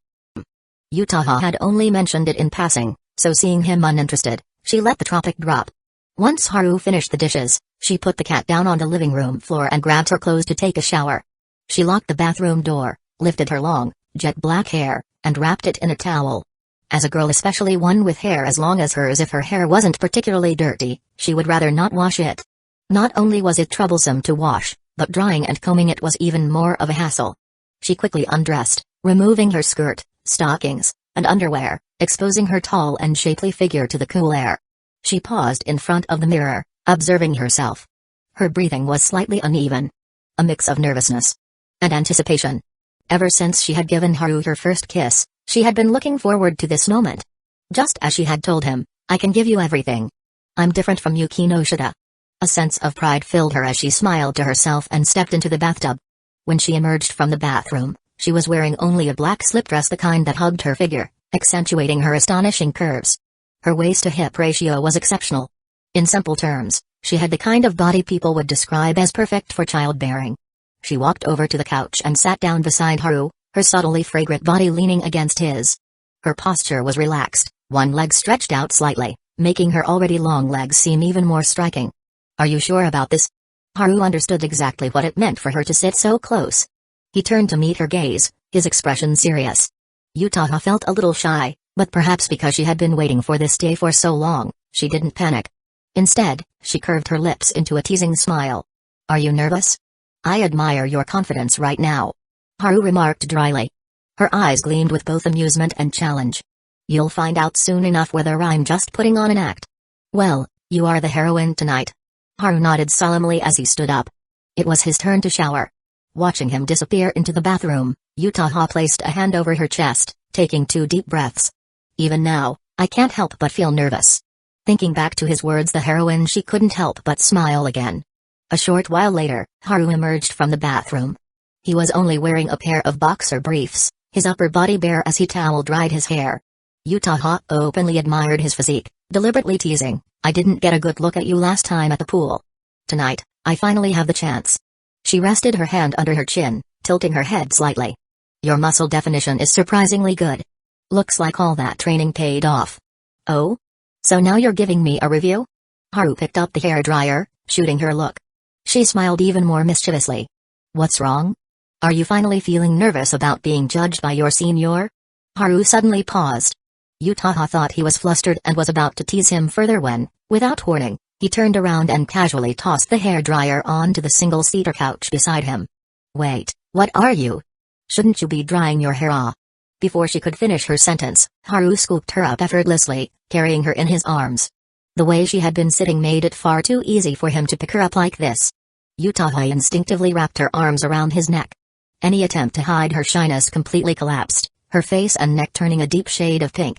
Yutaha had only mentioned it in passing, so seeing him uninterested, she let the topic drop. Once Haru finished the dishes, she put the cat down on the living room floor and grabbed her clothes to take a shower. She locked the bathroom door, lifted her long, jet black hair, and wrapped it in a towel. As a girl, especially one with hair as long as hers, if her hair wasn't particularly dirty, she would rather not wash it. Not only was it troublesome to wash, but drying and combing it was even more of a hassle. She quickly undressed, removing her skirt, stockings, and underwear, exposing her tall and shapely figure to the cool air. She paused in front of the mirror, observing herself. Her breathing was slightly uneven. A mix of nervousness and anticipation. Ever since she had given Haru her first kiss, she had been looking forward to this moment. Just as she had told him, I can give you everything. I'm different from Yukinoshita. A sense of pride filled her as she smiled to herself and stepped into the bathtub. When she emerged from the bathroom, she was wearing only a black slip dress, the kind that hugged her figure, accentuating her astonishing curves. Her waist-to-hip ratio was exceptional. In simple terms, she had the kind of body people would describe as perfect for childbearing. She walked over to the couch and sat down beside Haru, her subtly fragrant body leaning against his. Her posture was relaxed, one leg stretched out slightly, making her already long legs seem even more striking. Are you sure about this? Haru understood exactly what it meant for her to sit so close. He turned to meet her gaze, his expression serious. Yutaha felt a little shy, But perhaps because she had been waiting for this day for so long, she didn't panic. Instead, she curved her lips into a teasing smile. "Are you nervous? I admire your confidence right now," Haru remarked dryly. Her eyes gleamed with both amusement and challenge. "You'll find out soon enough whether I'm just putting on an act." "Well, you are the heroine tonight." Haru nodded solemnly as he stood up. It was his turn to shower. Watching him disappear into the bathroom, Utaha placed a hand over her chest, taking 2 deep breaths. "Even now, I can't help but feel nervous." Thinking back to his words, the heroine, she couldn't help but smile again. A short while later, Haru emerged from the bathroom. He was only wearing a pair of boxer briefs, his upper body bare as he towel-dried his hair. Utaha openly admired his physique, deliberately teasing, "I didn't get a good look at you last time at the pool. Tonight, I finally have the chance." She rested her hand under her chin, tilting her head slightly. "Your muscle definition is surprisingly good. Looks like all that training paid off." "Oh? So now you're giving me a review?" Haru picked up the hairdryer, shooting her look. She smiled even more mischievously. "What's wrong? Are you finally feeling nervous about being judged by your senior?" Haru suddenly paused. Utaha thought he was flustered and was about to tease him further when, without warning, he turned around and casually tossed the hairdryer onto the single-seater couch beside him. "Wait, what are you? Shouldn't you be drying your hair off?" Before she could finish her sentence, Haru scooped her up effortlessly, carrying her in his arms. The way she had been sitting made it far too easy for him to pick her up like this. Utaha instinctively wrapped her arms around his neck. Any attempt to hide her shyness completely collapsed, her face and neck turning a deep shade of pink.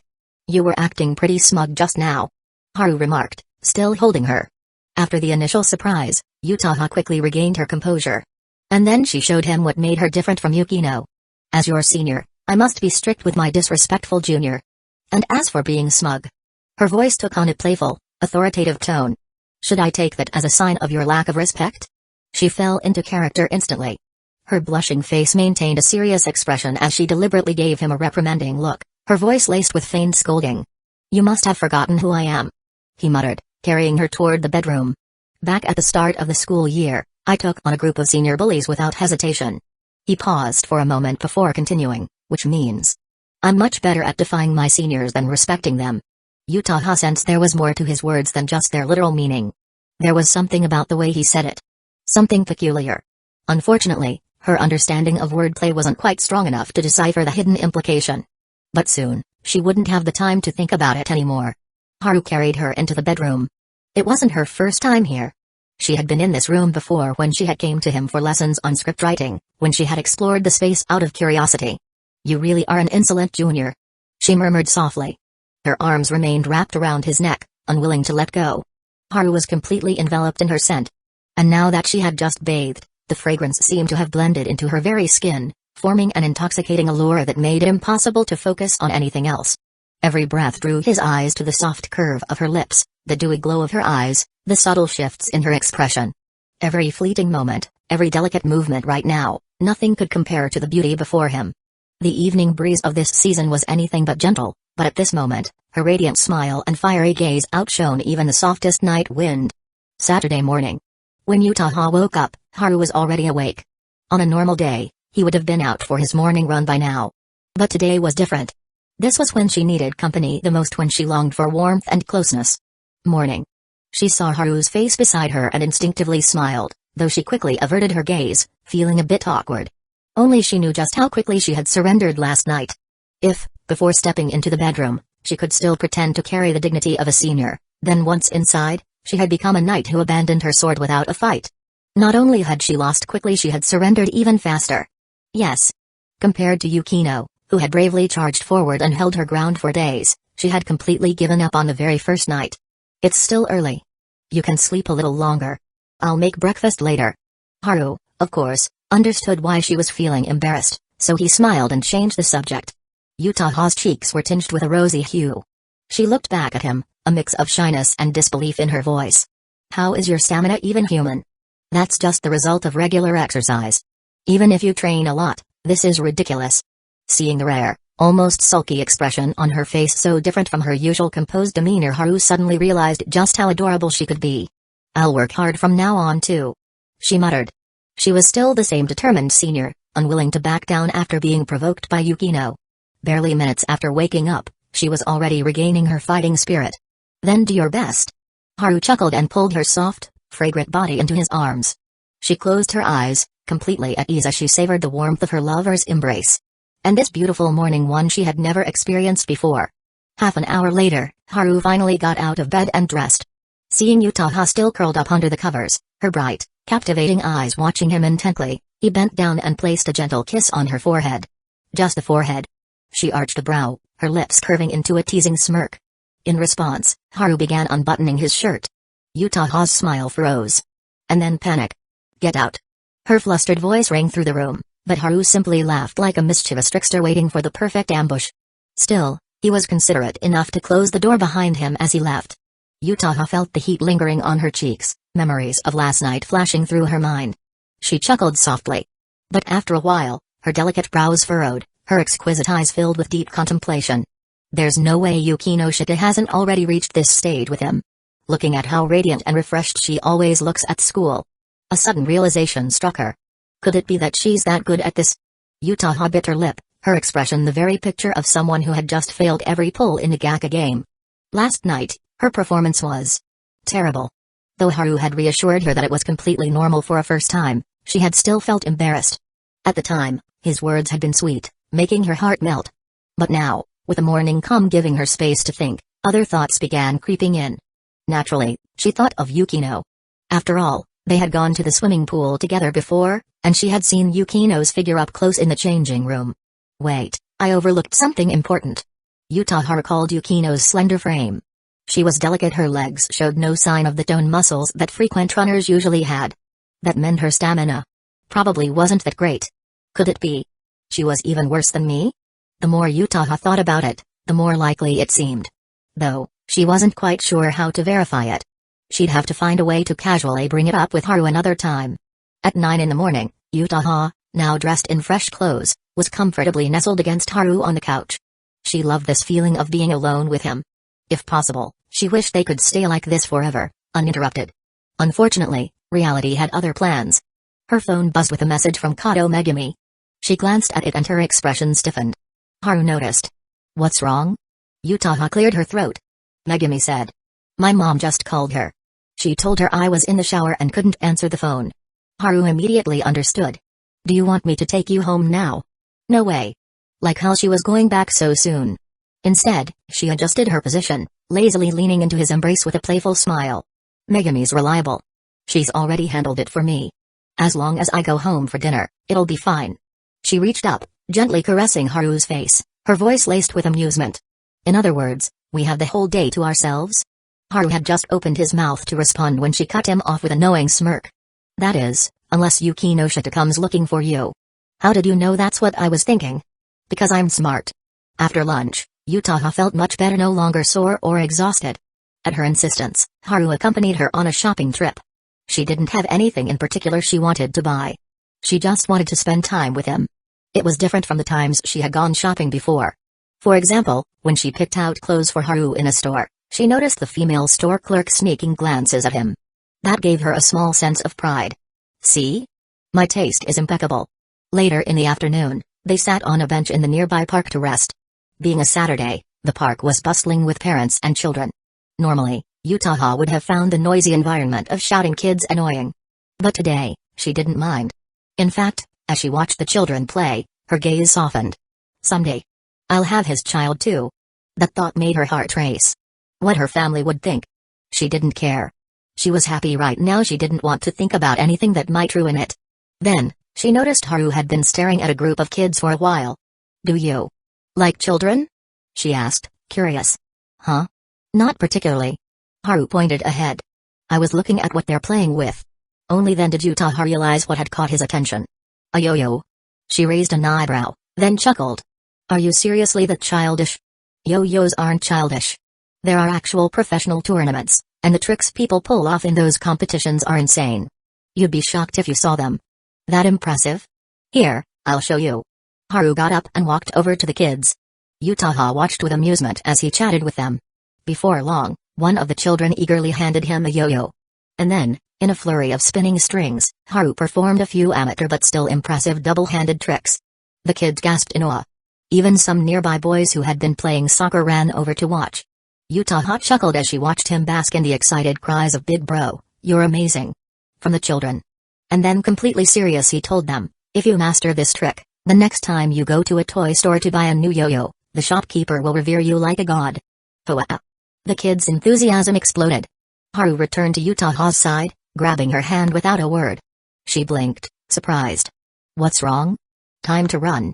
"You were acting pretty smug just now," Haru remarked, still holding her. After the initial surprise, Utaha quickly regained her composure. And then she showed him what made her different from Yukino. "As your senior, I must be strict with my disrespectful junior. And as for being smug..." Her voice took on a playful, authoritative tone. "Should I take that as a sign of your lack of respect?" She fell into character instantly. Her blushing face maintained a serious expression as she deliberately gave him a reprimanding look, her voice laced with feigned scolding. "You must have forgotten who I am," he muttered, carrying her toward the bedroom. "Back at the start of the school year, I took on a group of senior bullies without hesitation." He paused for a moment before continuing, "Which means I'm much better at defying my seniors than respecting them." Utaha sensed there was more to his words than just their literal meaning. There was something about the way he said it. Something peculiar. Unfortunately, her understanding of wordplay wasn't quite strong enough to decipher the hidden implication. But soon, she wouldn't have the time to think about it anymore. Haru carried her into the bedroom. It wasn't her first time here. She had been in this room before when she had came to him for lessons on script writing, when she had explored the space out of curiosity. "You really are an insolent junior," she murmured softly. Her arms remained wrapped around his neck, unwilling to let go. Haru was completely enveloped in her scent. And now that she had just bathed, the fragrance seemed to have blended into her very skin, forming an intoxicating allure that made it impossible to focus on anything else. Every breath drew his eyes to the soft curve of her lips, the dewy glow of her eyes, the subtle shifts in her expression. Every fleeting moment, every delicate movement right now, nothing could compare to the beauty before him. The evening breeze of this season was anything but gentle, but at this moment, her radiant smile and fiery gaze outshone even the softest night wind. Saturday morning. When Utaha woke up, Haru was already awake. On a normal day, he would have been out for his morning run by now. But today was different. This was when she needed company the most, when she longed for warmth and closeness. Morning. She saw Haru's face beside her and instinctively smiled, though she quickly averted her gaze, feeling a bit awkward. Only she knew just how quickly she had surrendered last night. If, before stepping into the bedroom, she could still pretend to carry the dignity of a senior, then once inside, she had become a knight who abandoned her sword without a fight. Not only had she lost quickly, she had surrendered even faster. Yes. Compared to Yukino, who had bravely charged forward and held her ground for days, she had completely given up on the very first night. "It's still early. You can sleep a little longer. I'll make breakfast later." Haru, of course, understood why she was feeling embarrassed, so he smiled and changed the subject. Utaha's cheeks were tinged with a rosy hue. She looked back at him, a mix of shyness and disbelief in her voice. "How is your stamina even human?" "That's just the result of regular exercise. Even if you train a lot, this is ridiculous." Seeing the rare, almost sulky expression on her face, so different from her usual composed demeanor, Haru suddenly realized just how adorable she could be. "I'll work hard from now on too," she muttered. She was still the same determined senior, unwilling to back down after being provoked by Yukino. Barely minutes after waking up, She was already regaining her fighting spirit. Then do your best. Haru chuckled and pulled her soft, fragrant body into his arms. She closed her eyes, completely at ease as she savored the warmth of her lover's embrace. And this beautiful morning one she had never experienced before. Half an hour later, Haru finally got out of bed and dressed. Seeing Yutaha still curled up under the covers, her bright, captivating eyes watching him intently, he bent down and placed a gentle kiss on her forehead. Just the forehead. She arched a brow, her lips curving into a teasing smirk. In response, Haru began unbuttoning his shirt. Yutaha's smile froze. And then panic. Get out. Her flustered voice rang through the room, but Haru simply laughed like a mischievous trickster waiting for the perfect ambush. Still, he was considerate enough to close the door behind him as he left. Yutaha felt the heat lingering on her cheeks, memories of last night flashing through her mind. She chuckled softly. But after a while, her delicate brows furrowed, her exquisite eyes filled with deep contemplation. There's no way Yukinoshita hasn't already reached this stage with him. Looking at how radiant and refreshed she always looks at school. A sudden realization struck her. Could it be that she's that good at this? Yutaha bit her lip, her expression the very picture of someone who had just failed every pull in a gacha game. Last night, her performance was terrible. Though Haru had reassured her that it was completely normal for a first time, she had still felt embarrassed. At the time, his words had been sweet, making her heart melt. But now, with the morning calm giving her space to think, other thoughts began creeping in. Naturally, she thought of Yukino. After all, they had gone to the swimming pool together before, and she had seen Yukino's figure up close in the changing room. Wait, I overlooked something important. Yutaha recalled Yukino's slender frame. She was delicate, her legs showed no sign of the toned muscles that frequent runners usually had. That meant her stamina probably wasn't that great. Could it be she was even worse than me? The more Yutaha thought about it, the more likely it seemed. Though, she wasn't quite sure how to verify it. She'd have to find a way to casually bring it up with Haru another time. At 9 in the morning, Yutaha, now dressed in fresh clothes, was comfortably nestled against Haru on the couch. She loved this feeling of being alone with him. If possible, she wished they could stay like this forever, uninterrupted. Unfortunately, reality had other plans. Her phone buzzed with a message from Kato Megumi. She glanced at it and her expression stiffened. Haru noticed. What's wrong? Yutaha cleared her throat. Megumi said. My mom just called her. She told her I was in the shower and couldn't answer the phone. Haru immediately understood. Do you want me to take you home now? No way. Like hell she was going back so soon. Instead, she adjusted her position, lazily leaning into his embrace with a playful smile. Megumi's reliable. She's already handled it for me. As long as I go home for dinner, it'll be fine. She reached up, gently caressing Haru's face, her voice laced with amusement. In other words, we have the whole day to ourselves? Haru had just opened his mouth to respond when she cut him off with a knowing smirk. That is, unless Yukinoshita comes looking for you. How did you know that's what I was thinking? Because I'm smart. After lunch, Yutaha felt much better, no longer sore or exhausted. At her insistence, Haru accompanied her on a shopping trip. She didn't have anything in particular she wanted to buy. She just wanted to spend time with him. It was different from the times she had gone shopping before. For example, when she picked out clothes for Haru in a store, she noticed the female store clerk sneaking glances at him. That gave her a small sense of pride. See? My taste is impeccable. Later in the afternoon, they sat on a bench in the nearby park to rest. Being a Saturday, the park was bustling with parents and children. Normally, Yutaha would have found the noisy environment of shouting kids annoying. But today, she didn't mind. In fact, as she watched the children play, her gaze softened. Someday, I'll have his child too. That thought made her heart race. What her family would think. She didn't care. She was happy right now. She didn't want to think about anything that might ruin it. Then, she noticed Haru had been staring at a group of kids for a while. Do you like children? She asked, curious. Huh? Not particularly. Haru pointed ahead. I was looking at what they're playing with. Only then did Yutaha realize what had caught his attention. A yo-yo. She raised an eyebrow, then chuckled. Are you seriously that childish? Yo-yos aren't childish. There are actual professional tournaments, and the tricks people pull off in those competitions are insane. You'd be shocked if you saw them. That impressive? Here, I'll show you. Haru got up and walked over to the kids. Yutaha watched with amusement as he chatted with them. Before long, one of the children eagerly handed him a yo-yo. And then, in a flurry of spinning strings, Haru performed a few amateur but still impressive double-handed tricks. The kids gasped in awe. Even some nearby boys who had been playing soccer ran over to watch. Utaha chuckled as she watched him bask in the excited cries of "Big bro, you're amazing!" from the children. And then completely serious he told them, "If you master this trick, the next time you go to a toy store to buy a new yo-yo, the shopkeeper will revere you like a god." Hoa! The kids' enthusiasm exploded. Haru returned to Utaha's side, grabbing her hand without a word. She blinked, surprised. "What's wrong?" "Time to run."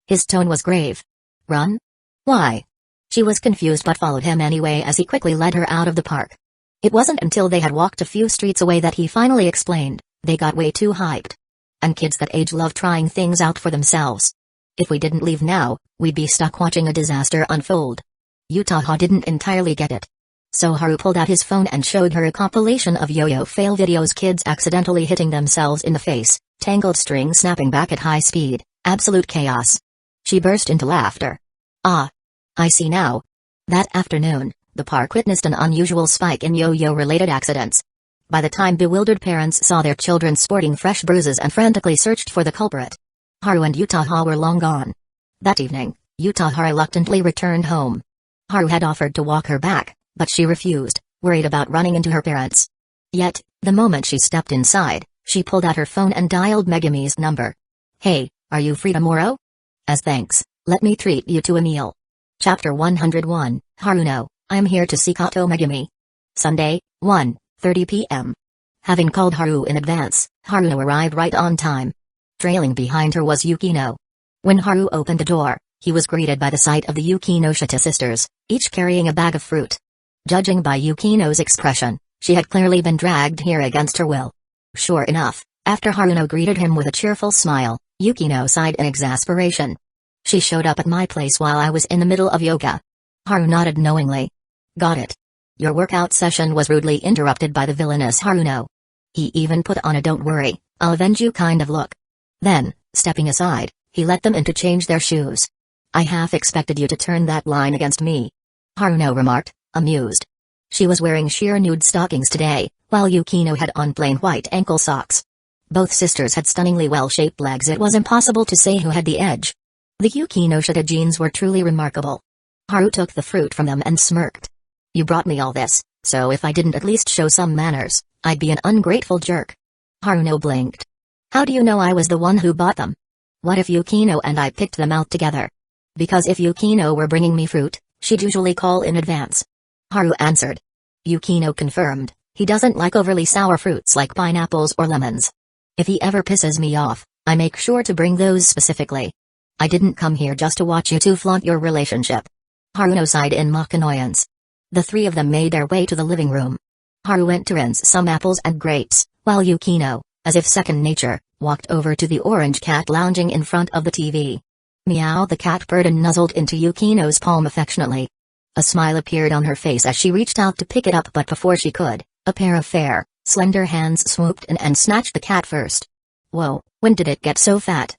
His tone was grave. "Run? Why?" She was confused but followed him anyway as he quickly led her out of the park. It wasn't until they had walked a few streets away that he finally explained, "They got way too hyped. And kids that age love trying things out for themselves. If we didn't leave now, we'd be stuck watching a disaster unfold." Utaha didn't entirely get it. So Haru pulled out his phone and showed her a compilation of yo-yo fail videos, kids accidentally hitting themselves in the face, tangled string snapping back at high speed, absolute chaos. She burst into laughter. "Ah! I see now." That afternoon, the park witnessed an unusual spike in yo-yo-related accidents. By the time bewildered parents saw their children sporting fresh bruises and frantically searched for the culprit, Haru and Utaha were long gone. That evening, Utaha reluctantly returned home. Haru had offered to walk her back, but she refused, worried about running into her parents. Yet, the moment she stepped inside, she pulled out her phone and dialed Megami's number. "Hey, are you free tomorrow? As thanks, let me treat you to a meal." Chapter 101, Haruno, I'm here to see Kato Megami. Sunday, 1:30 p.m. Having called Haru in advance, Haruno arrived right on time. Trailing behind her was Yukino. When Haru opened the door, he was greeted by the sight of the Yukinoshita sisters, each carrying a bag of fruit. Judging by Yukino's expression, she had clearly been dragged here against her will. Sure enough, after Haruno greeted him with a cheerful smile, Yukino sighed in exasperation. "She showed up at my place while I was in the middle of yoga." Haru nodded knowingly. "Got it. Your workout session was rudely interrupted by the villainous Haruno." He even put on a "don't worry, I'll avenge you" kind of look. Then, stepping aside, he let them in to change their shoes. "I half expected you to turn that line against me," Haruno remarked, amused. She was wearing sheer nude stockings today, while Yukino had on plain white ankle socks. Both sisters had stunningly well-shaped legs. It was impossible to say who had the edge. The Yukinoshita genes were truly remarkable. Haru took the fruit from them and smirked. "You brought me all this, so if I didn't at least show some manners, I'd be an ungrateful jerk." Haruno blinked. "How do you know I was the one who bought them? What if Yukino and I picked them out together?" "Because if Yukino were bringing me fruit, she'd usually call in advance," Haru answered. Yukino confirmed, "He doesn't like overly sour fruits like pineapples or lemons. If he ever pisses me off, I make sure to bring those specifically. I didn't come here just to watch you two flaunt your relationship." Haruno sighed in mock annoyance. The three of them made their way to the living room. Haru went to rinse some apples and grapes, while Yukino, as if second nature, walked over to the orange cat lounging in front of the TV. Meow, the cat purred and nuzzled into Yukino's palm affectionately. A smile appeared on her face as she reached out to pick it up, but before she could, a pair of fair, slender hands swooped in and snatched the cat first. "Whoa, when did it get so fat?"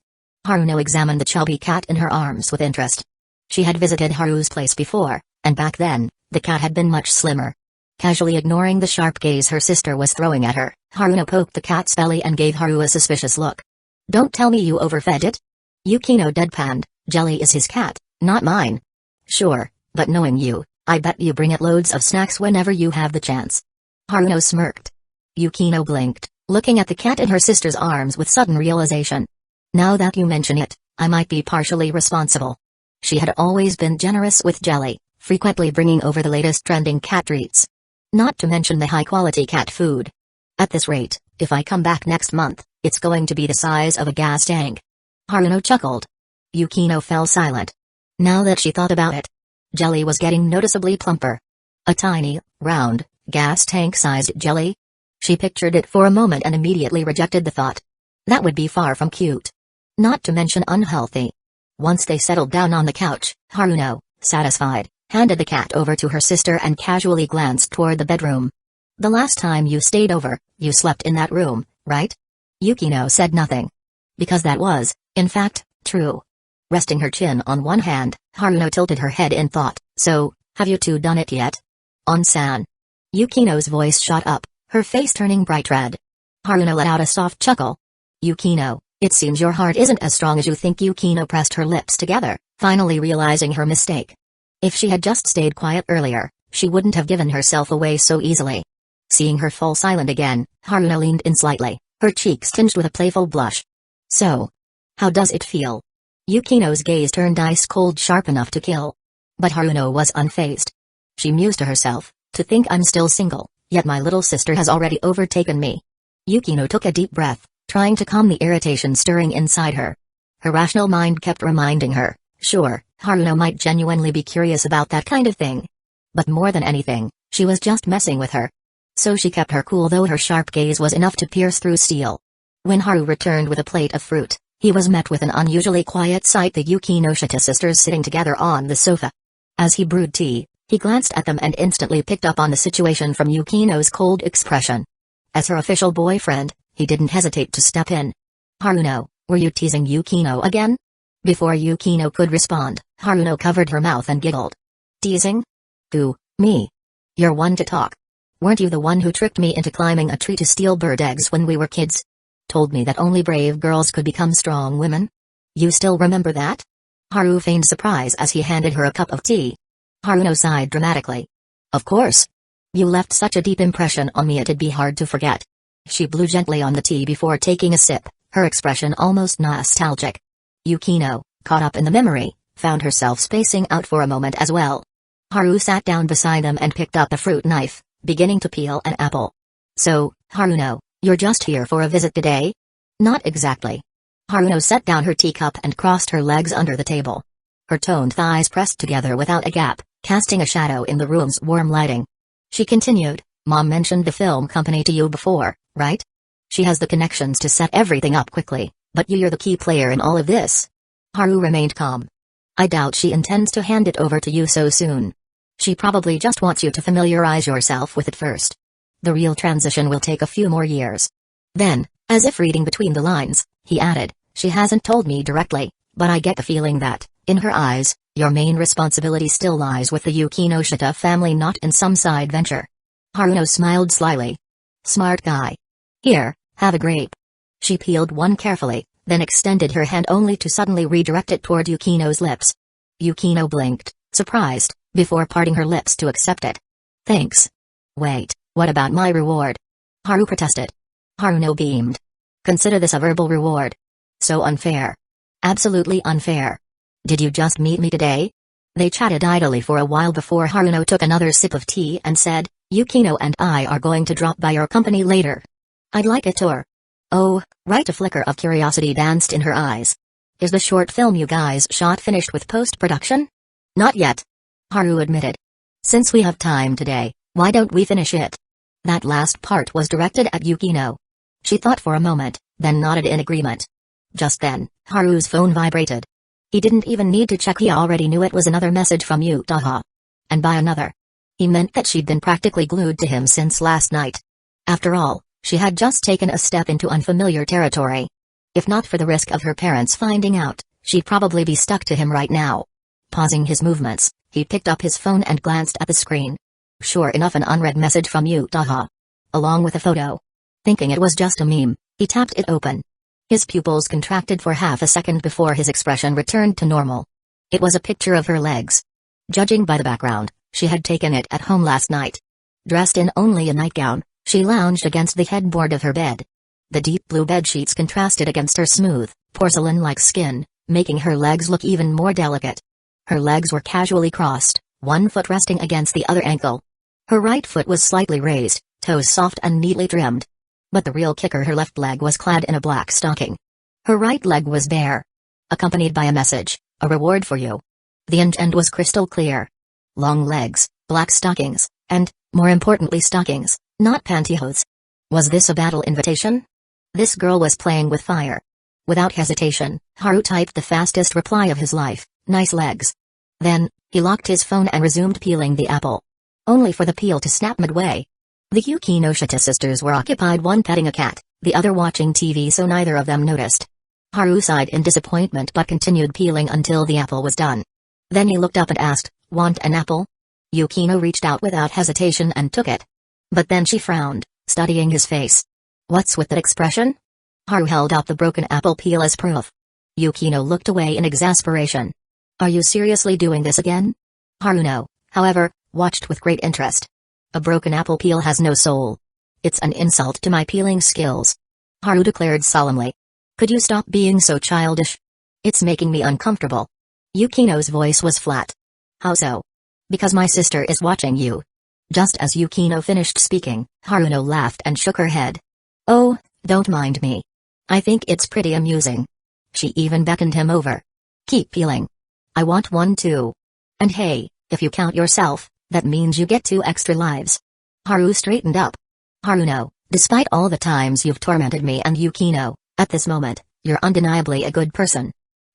Haruno examined the chubby cat in her arms with interest. She had visited Haru's place before, and back then, the cat had been much slimmer. Casually ignoring the sharp gaze her sister was throwing at her, Haruno poked the cat's belly and gave Haru a suspicious look. "Don't tell me you overfed it?" Yukino deadpanned, "Jelly is his cat, not mine." "Sure, but knowing you, I bet you bring it loads of snacks whenever you have the chance." Haruno smirked. Yukino blinked, looking at the cat in her sister's arms with sudden realization. "Now that you mention it, I might be partially responsible." She had always been generous with Jelly, frequently bringing over the latest trending cat treats. Not to mention the high-quality cat food. "At this rate, if I come back next month, it's going to be the size of a gas tank." Haruno chuckled. Yukino fell silent. Now that she thought about it, Jelly was getting noticeably plumper. A tiny, round, gas tank-sized jelly? She pictured it for a moment and immediately rejected the thought. That would be far from cute. Not to mention unhealthy. Once they settled down on the couch, Haruno, satisfied, handed the cat over to her sister and casually glanced toward the bedroom. "The last time you stayed over, you slept in that room, right?" Yukino said nothing. Because that was, in fact, true. Resting her chin on one hand, Haruno tilted her head in thought. "So, have you two done it yet?" "On-san." Yukino's voice shot up, her face turning bright red. Haruno let out a soft chuckle. "Yukino, it seems your heart isn't as strong as you think." Yukino pressed her lips together, finally realizing her mistake. If she had just stayed quiet earlier, she wouldn't have given herself away so easily. Seeing her fall silent again, Haruno leaned in slightly, her cheeks tinged with a playful blush. So, how does it feel? Yukino's gaze turned ice cold, sharp enough to kill. But Haruno was unfazed. She mused to herself, to think I'm still single, yet my little sister has already overtaken me. Yukino took a deep breath, trying to calm the irritation stirring inside her. Her rational mind kept reminding her, sure, Haruno might genuinely be curious about that kind of thing. But more than anything, she was just messing with her. So she kept her cool, though her sharp gaze was enough to pierce through steel. When Haru returned with a plate of fruit, he was met with an unusually quiet sight: the Yukinoshita sisters sitting together on the sofa. As he brewed tea, he glanced at them and instantly picked up on the situation from Yukino's cold expression. As her official boyfriend, he didn't hesitate to step in. Haruno, were you teasing Yukino again? Before Yukino could respond, Haruno covered her mouth and giggled. Teasing? Who, me? You're one to talk. Weren't you the one who tricked me into climbing a tree to steal bird eggs when we were kids? Told me that only brave girls could become strong women? You still remember that? Haru feigned surprise as he handed her a cup of tea. Haruno sighed dramatically. Of course. You left such a deep impression on me it'd be hard to forget. She blew gently on the tea before taking a sip, her expression almost nostalgic. Yukino, caught up in the memory, found herself spacing out for a moment as well. Haru sat down beside them and picked up a fruit knife, beginning to peel an apple. So, Haruno, you're just here for a visit today? Not exactly. Haruno set down her teacup and crossed her legs under the table. Her toned thighs pressed together without a gap, casting a shadow in the room's warm lighting. She continued, Mom mentioned the film company to you before, right? She has the connections to set everything up quickly, but you're the key player in all of this. Haru remained calm. I doubt she intends to hand it over to you so soon. She probably just wants you to familiarize yourself with it first. The real transition will take a few more years. Then, as if reading between the lines, he added, she hasn't told me directly, but I get the feeling that, in her eyes, your main responsibility still lies with the Yukinoshita family, not in some side venture. Haruno smiled slyly. Smart guy. Here, have a grape. She peeled one carefully, then extended her hand only to suddenly redirect it toward Yukino's lips. Yukino blinked, surprised, before parting her lips to accept it. Thanks. Wait, what about my reward? Haru protested. Haruno beamed. Consider this a verbal reward. So unfair. Absolutely unfair. Did you just meet me today? They chatted idly for a while before Haruno took another sip of tea and said, Yukino and I are going to drop by your company later. I'd like a tour. Oh, right. A flicker of curiosity danced in her eyes. Is the short film you guys shot finished with post-production? Not yet. Haru admitted. Since we have time today, why don't we finish it? That last part was directed at Yukino. She thought for a moment, then nodded in agreement. Just then, Haru's phone vibrated. He didn't even need to check, he already knew it was another message from Utaha. And by another, he meant that she'd been practically glued to him since last night. After all, she had just taken a step into unfamiliar territory. If not for the risk of her parents finding out, she'd probably be stuck to him right now. Pausing his movements, he picked up his phone and glanced at the screen. Sure enough, an unread message from Utaha. Along with a photo. Thinking it was just a meme, he tapped it open. His pupils contracted for half a second before his expression returned to normal. It was a picture of her legs. Judging by the background, she had taken it at home last night. Dressed in only a nightgown, she lounged against the headboard of her bed. The deep blue bedsheets contrasted against her smooth, porcelain-like skin, making her legs look even more delicate. Her legs were casually crossed, one foot resting against the other ankle. Her right foot was slightly raised, toes soft and neatly trimmed. But the real kicker, her left leg was clad in a black stocking. Her right leg was bare. Accompanied by a message, a reward for you. The intent was crystal clear. Long legs, black stockings, and, more importantly, stockings, not pantyhose. Was this a battle invitation? This girl was playing with fire. Without hesitation, Haru typed the fastest reply of his life, nice legs. Then, he locked his phone and resumed peeling the apple. Only for the peel to snap midway. The Yukinoshita sisters were occupied, one petting a cat, the other watching TV, so neither of them noticed. Haru sighed in disappointment but continued peeling until the apple was done. Then he looked up and asked, want an apple? Yukino reached out without hesitation and took it. But then she frowned, studying his face. What's with that expression? Haru held out the broken apple peel as proof. Yukino looked away in exasperation. Are you seriously doing this again? Haruno, however, watched with great interest. A broken apple peel has no soul. It's an insult to my peeling skills. Haru declared solemnly. Could you stop being so childish? It's making me uncomfortable. Yukino's voice was flat. How so? Because my sister is watching you. Just as Yukino finished speaking, Haruno laughed and shook her head. Oh, don't mind me. I think it's pretty amusing. She even beckoned him over. Keep peeling. I want one too. And hey, if you count yourself, that means you get 2 extra lives. Haru straightened up. Haruno, despite all the times you've tormented me and Yukino, at this moment, you're undeniably a good person.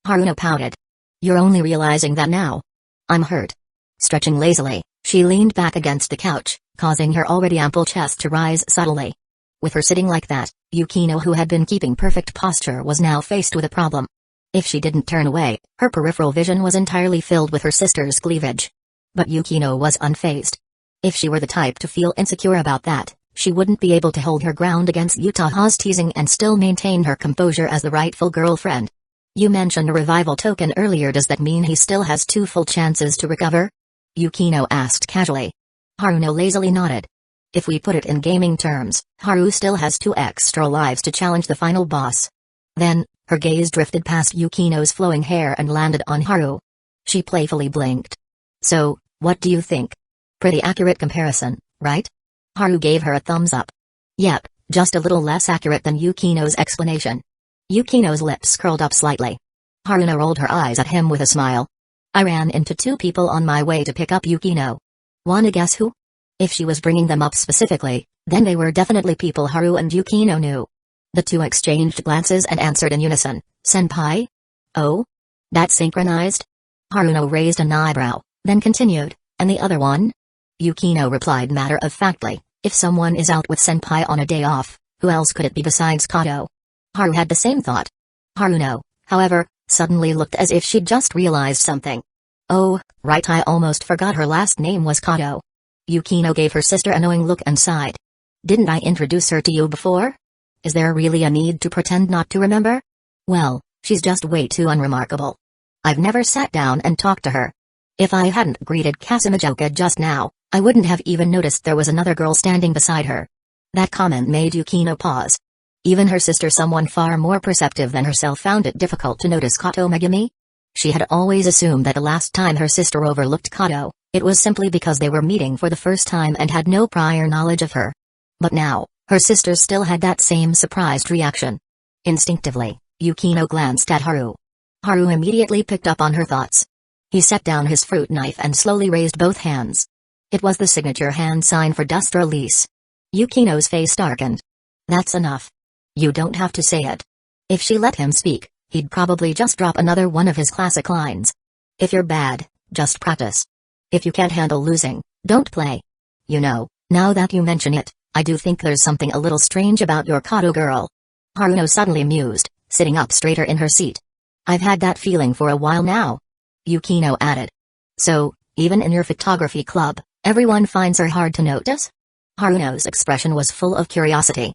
Haruno pouted. You're only realizing that now. I'm hurt. Stretching lazily, she leaned back against the couch, causing her already ample chest to rise subtly. With her sitting like that, Yukino, who had been keeping perfect posture, was now faced with a problem. If she didn't turn away, her peripheral vision was entirely filled with her sister's cleavage. But Yukino was unfazed. If she were the type to feel insecure about that, she wouldn't be able to hold her ground against Utaha's teasing and still maintain her composure as the rightful girlfriend. You mentioned a revival token earlier. Does that mean he still has 2 full chances to recover? Yukino asked casually. Haruno lazily nodded. If we put it in gaming terms, Haru still has 2 extra lives to challenge the final boss. Then, her gaze drifted past Yukino's flowing hair and landed on Haru. She playfully blinked. So, what do you think? Pretty accurate comparison, right? Haru gave her a thumbs up. Yep, just a little less accurate than Yukino's explanation. Yukino's lips curled up slightly. Haruno rolled her eyes at him with a smile. I ran into 2 people on my way to pick up Yukino. Wanna guess who? If she was bringing them up specifically, then they were definitely people Haru and Yukino knew. The 2 exchanged glances and answered in unison, Senpai? Oh? That synchronized? Haruno raised an eyebrow, then continued, and the other one? Yukino replied matter-of-factly, if someone is out with Senpai on a day off, who else could it be besides Kato? Haru had the same thought. Haruno, however, suddenly looked as if she'd just realized something. Oh, right, I almost forgot her last name was Kato. Yukino gave her sister a knowing look and sighed. Didn't I introduce her to you before? Is there really a need to pretend not to remember? Well, she's just way too unremarkable. I've never sat down and talked to her. If I hadn't greeted Kazekage just now, I wouldn't have even noticed there was another girl standing beside her. That comment made Yukino pause. Even her sister, someone far more perceptive than herself, found it difficult to notice Kato Megumi. She had always assumed that the last time her sister overlooked Kato, it was simply because they were meeting for the first time and had no prior knowledge of her. But now, her sister still had that same surprised reaction. Instinctively, Yukino glanced at Haru. Haru immediately picked up on her thoughts. He set down his fruit knife and slowly raised both hands. It was the signature hand sign for dust release. Yukino's face darkened. That's enough. You don't have to say it. If she let him speak, he'd probably just drop another one of his classic lines. If you're bad, just practice. If you can't handle losing, don't play. You know, now that you mention it, I do think there's something a little strange about your Kato girl. Haruno suddenly mused, sitting up straighter in her seat. I've had that feeling for a while now. Yukino added. So, even in your photography club, everyone finds her hard to notice? Haruno's expression was full of curiosity.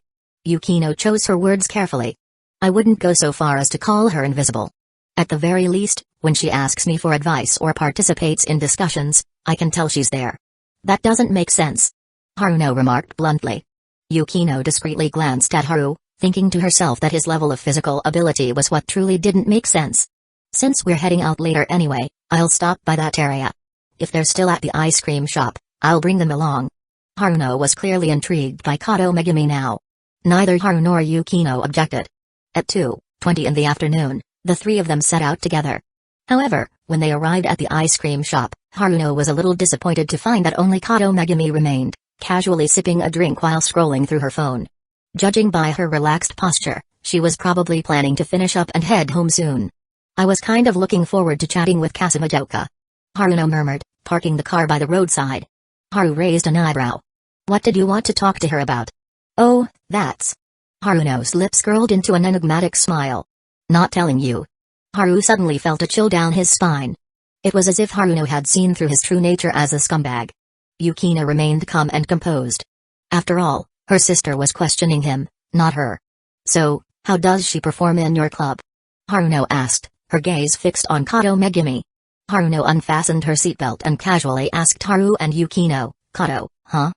Yukino chose her words carefully. I wouldn't go so far as to call her invisible. At the very least, when she asks me for advice or participates in discussions, I can tell she's there. That doesn't make sense. Haruno remarked bluntly. Yukino discreetly glanced at Haru, thinking to herself that his level of physical ability was what truly didn't make sense. Since we're heading out later anyway, I'll stop by that area. If they're still at the ice cream shop, I'll bring them along. Haruno was clearly intrigued by Kato Megumi now. Neither Haru nor Yukino objected. At 2:20 in the afternoon, the 3 of them set out together. However, when they arrived at the ice cream shop, Haruno was a little disappointed to find that only Kato Megumi remained, casually sipping a drink while scrolling through her phone. Judging by her relaxed posture, she was probably planning to finish up and head home soon. I was kind of looking forward to chatting with Kazekage. Haruno murmured, parking the car by the roadside. Haru raised an eyebrow. What did you want to talk to her about? Oh, that's... Haruno's lips curled into an enigmatic smile. Not telling you. Haru suddenly felt a chill down his spine. It was as if Haruno had seen through his true nature as a scumbag. Yukino remained calm and composed. After all, her sister was questioning him, not her. So, how does she perform in your club? Haruno asked, her gaze fixed on Kato Megumi. Haruno unfastened her seatbelt and casually asked Haru and Yukino, "Kato, huh?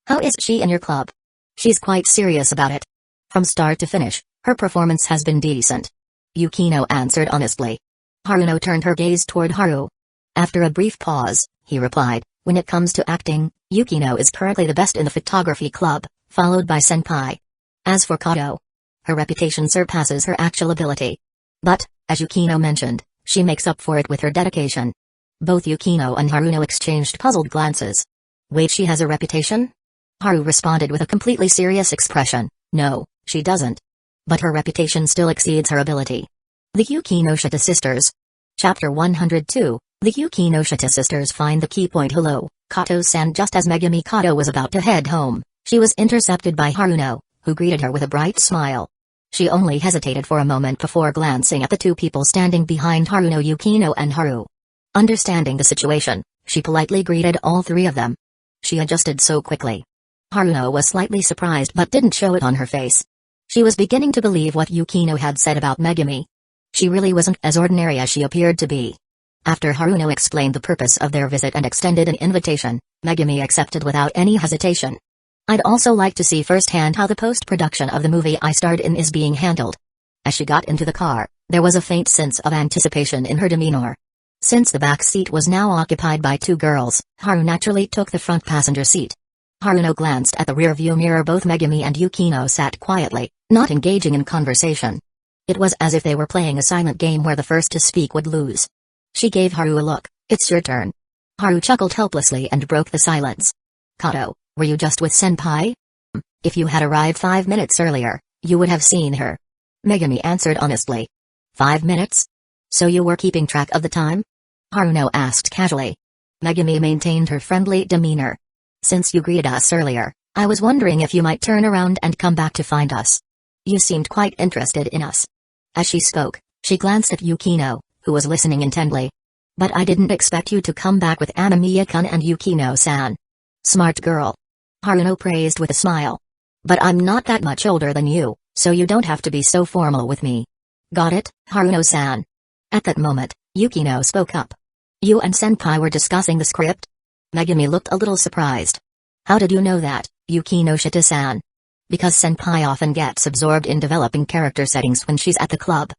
How is she in your club?" "She's quite serious about it. From start to finish, her performance has been decent," Yukino answered honestly. Haruno turned her gaze toward Haru. After a brief pause, he replied, "When it comes to acting, Yukino is currently the best in the photography club, followed by Senpai. As for Kato, her reputation surpasses her actual ability. But, as Yukino mentioned, she makes up for it with her dedication." Both Yukino and Haruno exchanged puzzled glances. "Wait, she has a reputation?" Haru responded with a completely serious expression, "No, she doesn't. But her reputation still exceeds her ability." The Yukinoshita sisters. Chapter 102, The Yukinoshita sisters find the key point. "Hello, Kato-san." Just as Megumi Kato was about to head home, she was intercepted by Haruno, who greeted her with a bright smile. She only hesitated for a moment before glancing at the two people standing behind Haruno, Yukino and Haru. Understanding the situation, she politely greeted all three of them. She adjusted so quickly. Haruno was slightly surprised but didn't show it on her face. She was beginning to believe what Yukino had said about Megumi. She really wasn't as ordinary as she appeared to be. After Haruno explained the purpose of their visit and extended an invitation, Megumi accepted without any hesitation. "I'd also like to see firsthand how the post-production of the movie I starred in is being handled." As she got into the car, there was a faint sense of anticipation in her demeanor. Since the back seat was now occupied by two girls, Haru naturally took the front passenger seat. Haruno glanced at the rear-view mirror. Both Megumi and Yukino sat quietly, not engaging in conversation. It was as if they were playing a silent game where the first to speak would lose. She gave Haru a look. "It's your turn." Haru chuckled helplessly and broke the silence. "Kato, were you just with Senpai?" "If you had arrived 5 minutes earlier, you would have seen her," Megumi answered honestly. 5 minutes? So you were keeping track of the time?" Haruno asked casually. Megumi maintained her friendly demeanor. "Since you greeted us earlier, I was wondering if you might turn around and come back to find us. You seemed quite interested in us." As she spoke, she glanced at Yukino, who was listening intently. "But I didn't expect you to come back with Amamiya-kun and Yukino-san." "Smart girl," Haruno praised with a smile. "But I'm not that much older than you, so you don't have to be so formal with me." "Got it, Haruno-san." At that moment, Yukino spoke up. "You and Senpai were discussing the script?" Megumi looked a little surprised. "How did you know that, Yukinoshita-san?" "Because Senpai often gets absorbed in developing character settings when she's at the club.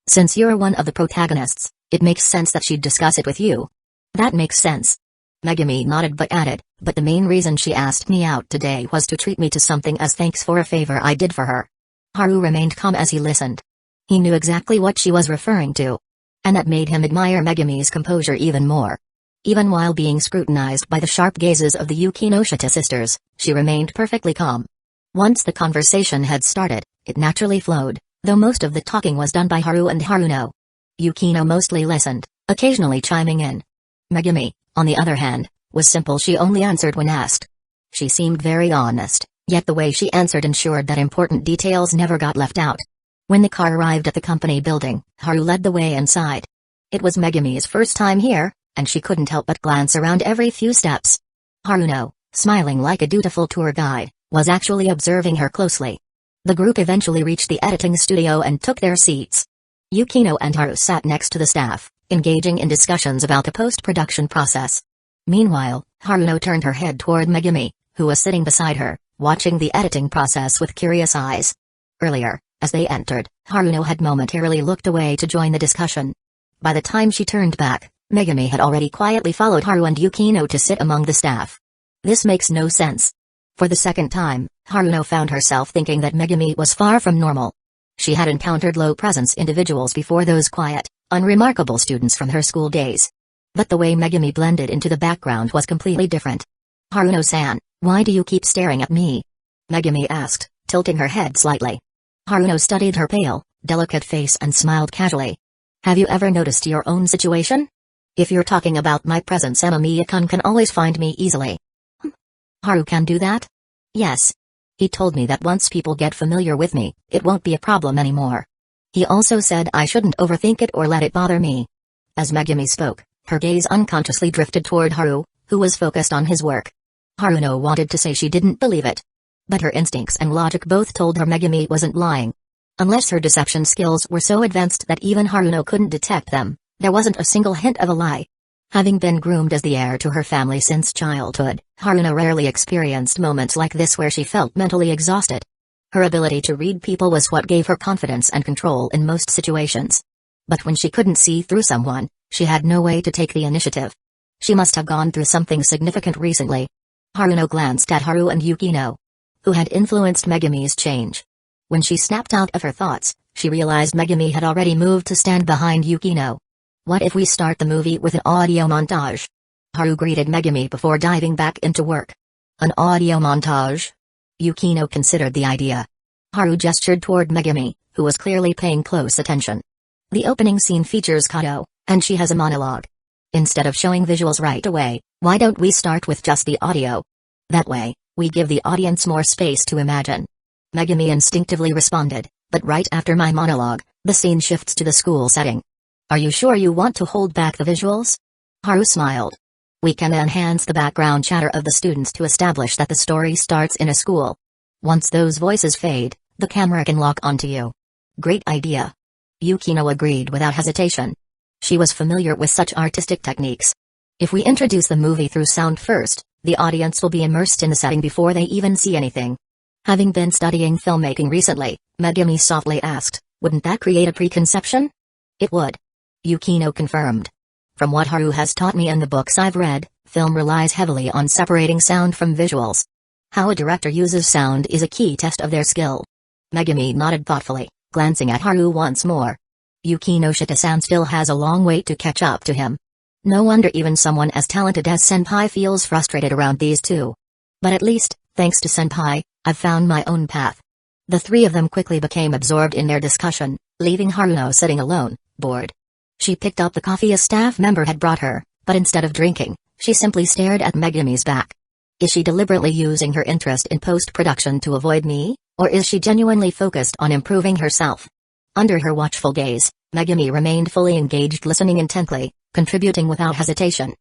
Since you're one of the protagonists, it makes sense that she'd discuss it with you." "That makes sense." Megumi nodded but added, "But the main reason she asked me out today was to treat me to something as thanks for a favor I did for her." Haru remained calm as he listened. He knew exactly what she was referring to. And that made him admire Megumi's composure even more. Even while being scrutinized by the sharp gazes of the Yukinoshita sisters, she remained perfectly calm. Once the conversation had started, it naturally flowed, though most of the talking was done by Haru and Haruno. Yukino mostly listened, occasionally chiming in. Megumi, on the other hand, was simple. She only answered when asked. She seemed very honest, yet the way she answered ensured that important details never got left out. When the car arrived at the company building, Haru led the way inside. It was Megumi's first time here, and she couldn't help but glance around every few steps. Haruno, smiling like a dutiful tour guide, was actually observing her closely. The group eventually reached the editing studio and took their seats. Yukino and Haru sat next to the staff, engaging in discussions about the post-production process. Meanwhile, Haruno turned her head toward Megumi, who was sitting beside her, watching the editing process with curious eyes. Earlier, as they entered, Haruno had momentarily looked away to join the discussion. By the time she turned back, Megumi had already quietly followed Haru and Yukino to sit among the staff. This makes no sense. For the second time, Haruno found herself thinking that Megumi was far from normal. She had encountered low-presence individuals before, those quiet, unremarkable students from her school days. But the way Megumi blended into the background was completely different. "Haruno-san, why do you keep staring at me?" Megumi asked, tilting her head slightly. Haruno studied her pale, delicate face and smiled casually. "Have you ever noticed your own situation? If you're talking about my presence, Amamiya-kun can always find me easily." "Haru can do that?" "Yes. He told me that once people get familiar with me, it won't be a problem anymore. He also said I shouldn't overthink it or let it bother me." As Megumi spoke, her gaze unconsciously drifted toward Haru, who was focused on his work. Haruno wanted to say she didn't believe it. But her instincts and logic both told her Megumi wasn't lying. Unless her deception skills were so advanced that even Haruno couldn't detect them, there wasn't a single hint of a lie. Having been groomed as the heir to her family since childhood, Haruno rarely experienced moments like this where she felt mentally exhausted. Her ability to read people was what gave her confidence and control in most situations. But when she couldn't see through someone, she had no way to take the initiative. She must have gone through something significant recently. Haruno glanced at Haru and Yukino, who had influenced Megami's change. When she snapped out of her thoughts, she realized Megami had already moved to stand behind Yukino. What if we start the movie with an audio montage? Haru greeted Megami before diving back into work. An audio montage? Yukino considered the idea. Haru gestured toward Megami, who was clearly paying close attention. The opening scene features Kato, and she has a monologue. Instead of showing visuals right away, why don't we start with just the audio? That way, we give the audience more space to imagine. Megami instinctively responded, but right after my monologue, the scene shifts to the school setting. Are you sure you want to hold back the visuals? Haru smiled. We can enhance the background chatter of the students to establish that the story starts in a school. Once those voices fade, the camera can lock onto you. Great idea. Yukino agreed without hesitation. She was familiar with such artistic techniques. If we introduce the movie through sound first, the audience will be immersed in the setting before they even see anything. Having been studying filmmaking recently, Megami softly asked, wouldn't that create a preconception? It would. Yukino confirmed. From what Haru has taught me in the books I've read, film relies heavily on separating sound from visuals. How a director uses sound is a key test of their skill. Megami nodded thoughtfully, glancing at Haru once more. Yukinoshita-san still has a long way to catch up to him. No wonder even someone as talented as Senpai feels frustrated around these two. But at least, thanks to Senpai, I've found my own path. The three of them quickly became absorbed in their discussion, leaving Haruno sitting alone, bored. She picked up the coffee a staff member had brought her, but instead of drinking, she simply stared at Megami's back. Is she deliberately using her interest in post-production to avoid me, or is she genuinely focused on improving herself? Under her watchful gaze, Megami remained fully engaged, listening intently, contributing without hesitation.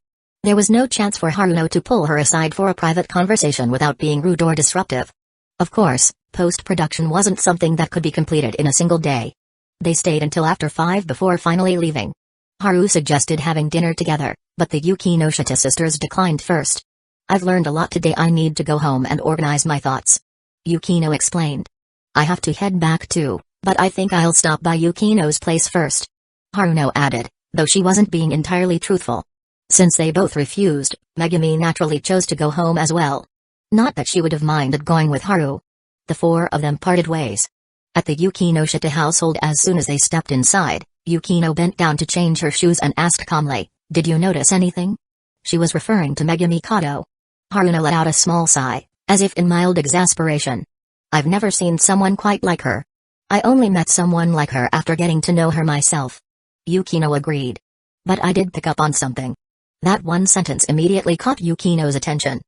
There was no chance for Haruno to pull her aside for a private conversation without being rude or disruptive. Of course, post-production wasn't something that could be completed in a single day. They stayed until after 5 before finally leaving. Haru suggested having dinner together, but the Yukinoshita sisters declined first. I've learned a lot today. I need to go home and organize my thoughts. Yukino explained. I have to head back too, but I think I'll stop by Yukino's place first. Haruno added, though she wasn't being entirely truthful. Since they both refused, Megami naturally chose to go home as well. Not that she would have minded going with Haru. The four of them parted ways. At the Yukinoshita household, as soon as they stepped inside, Yukino bent down to change her shoes and asked calmly, did you notice anything? She was referring to Megami Kato. Haruno let out a small sigh, as if in mild exasperation. I've never seen someone quite like her. I only met someone like her after getting to know her myself. Yukino agreed. But I did pick up on something. That one sentence immediately caught Yukino's attention.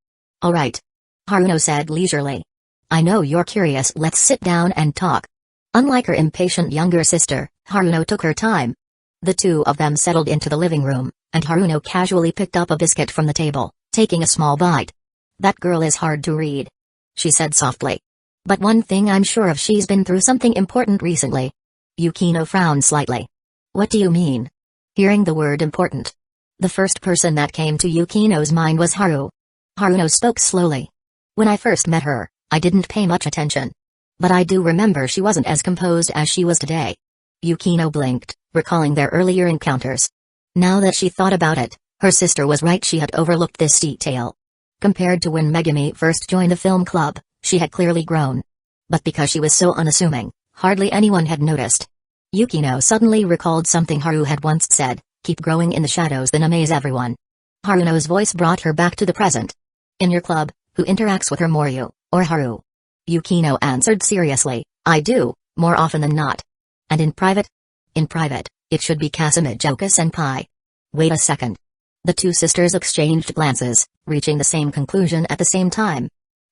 All right. Haruno said leisurely. I know you're curious, let's sit down and talk. Unlike her impatient younger sister, Haruno took her time. The two of them settled into the living room, and Haruno casually picked up a biscuit from the table, taking a small bite. That girl is hard to read, she said softly. But one thing I'm sure of, she's been through something important recently. Yukino frowned slightly. What do you mean? Hearing the word important, the first person that came to Yukino's mind was Haru. Haruno spoke slowly. When I first met her, I didn't pay much attention. But I do remember she wasn't as composed as she was today. Yukino blinked, recalling their earlier encounters. Now that she thought about it, her sister was right, she had overlooked this detail. Compared to when Megami first joined the film club, she had clearly grown. But because she was so unassuming, hardly anyone had noticed. Yukino suddenly recalled something Haru had once said, keep growing in the shadows, then amaze everyone. Haruno's voice brought her back to the present. In your club, who interacts with her more, you or Haru? Yukino answered seriously, I do, more often than not. And in private? In private, it should be Kazekage-senpai. Wait a second. The two sisters exchanged glances, reaching the same conclusion at the same time.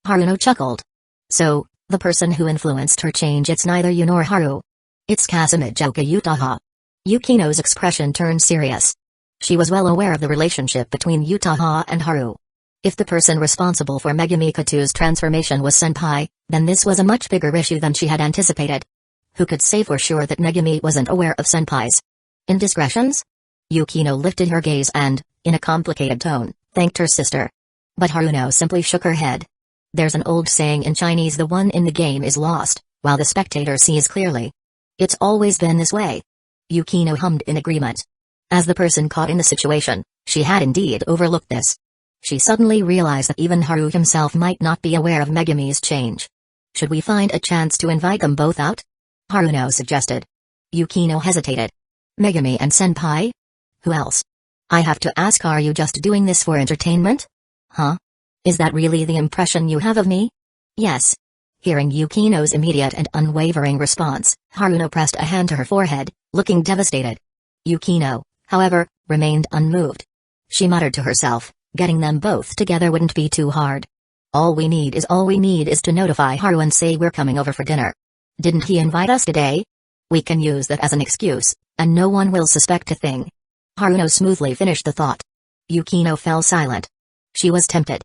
Haruno chuckled. So, the person who influenced her change, it's neither you nor Haru. It's Kazekage. Yukino's expression turned serious. She was well aware of the relationship between Yutaha and Haru. If the person responsible for Megami Kato's transformation was Senpai, then this was a much bigger issue than she had anticipated. Who could say for sure that Megami wasn't aware of Senpai's indiscretions? Yukino lifted her gaze and, in a complicated tone, thanked her sister. But Haruno simply shook her head. There's an old saying in Chinese, the one in the game is lost, while the spectator sees clearly. It's always been this way. Yukino hummed in agreement. As the person caught in the situation, she had indeed overlooked this. She suddenly realized that even Haru himself might not be aware of Megami's change. Should we find a chance to invite them both out? Haruno suggested. Yukino hesitated. Megami and Senpai? Who else? I have to ask, are you just doing this for entertainment? Huh? Is that really the impression you have of me? Yes. Hearing Yukino's immediate and unwavering response, Haruno pressed a hand to her forehead, looking devastated. Yukino, however, remained unmoved. She muttered to herself, getting them both together wouldn't be too hard. All we need is to notify Haru and say we're coming over for dinner. Didn't he invite us today? We can use that as an excuse, and no one will suspect a thing. Haruno smoothly finished the thought. Yukino fell silent. She was tempted.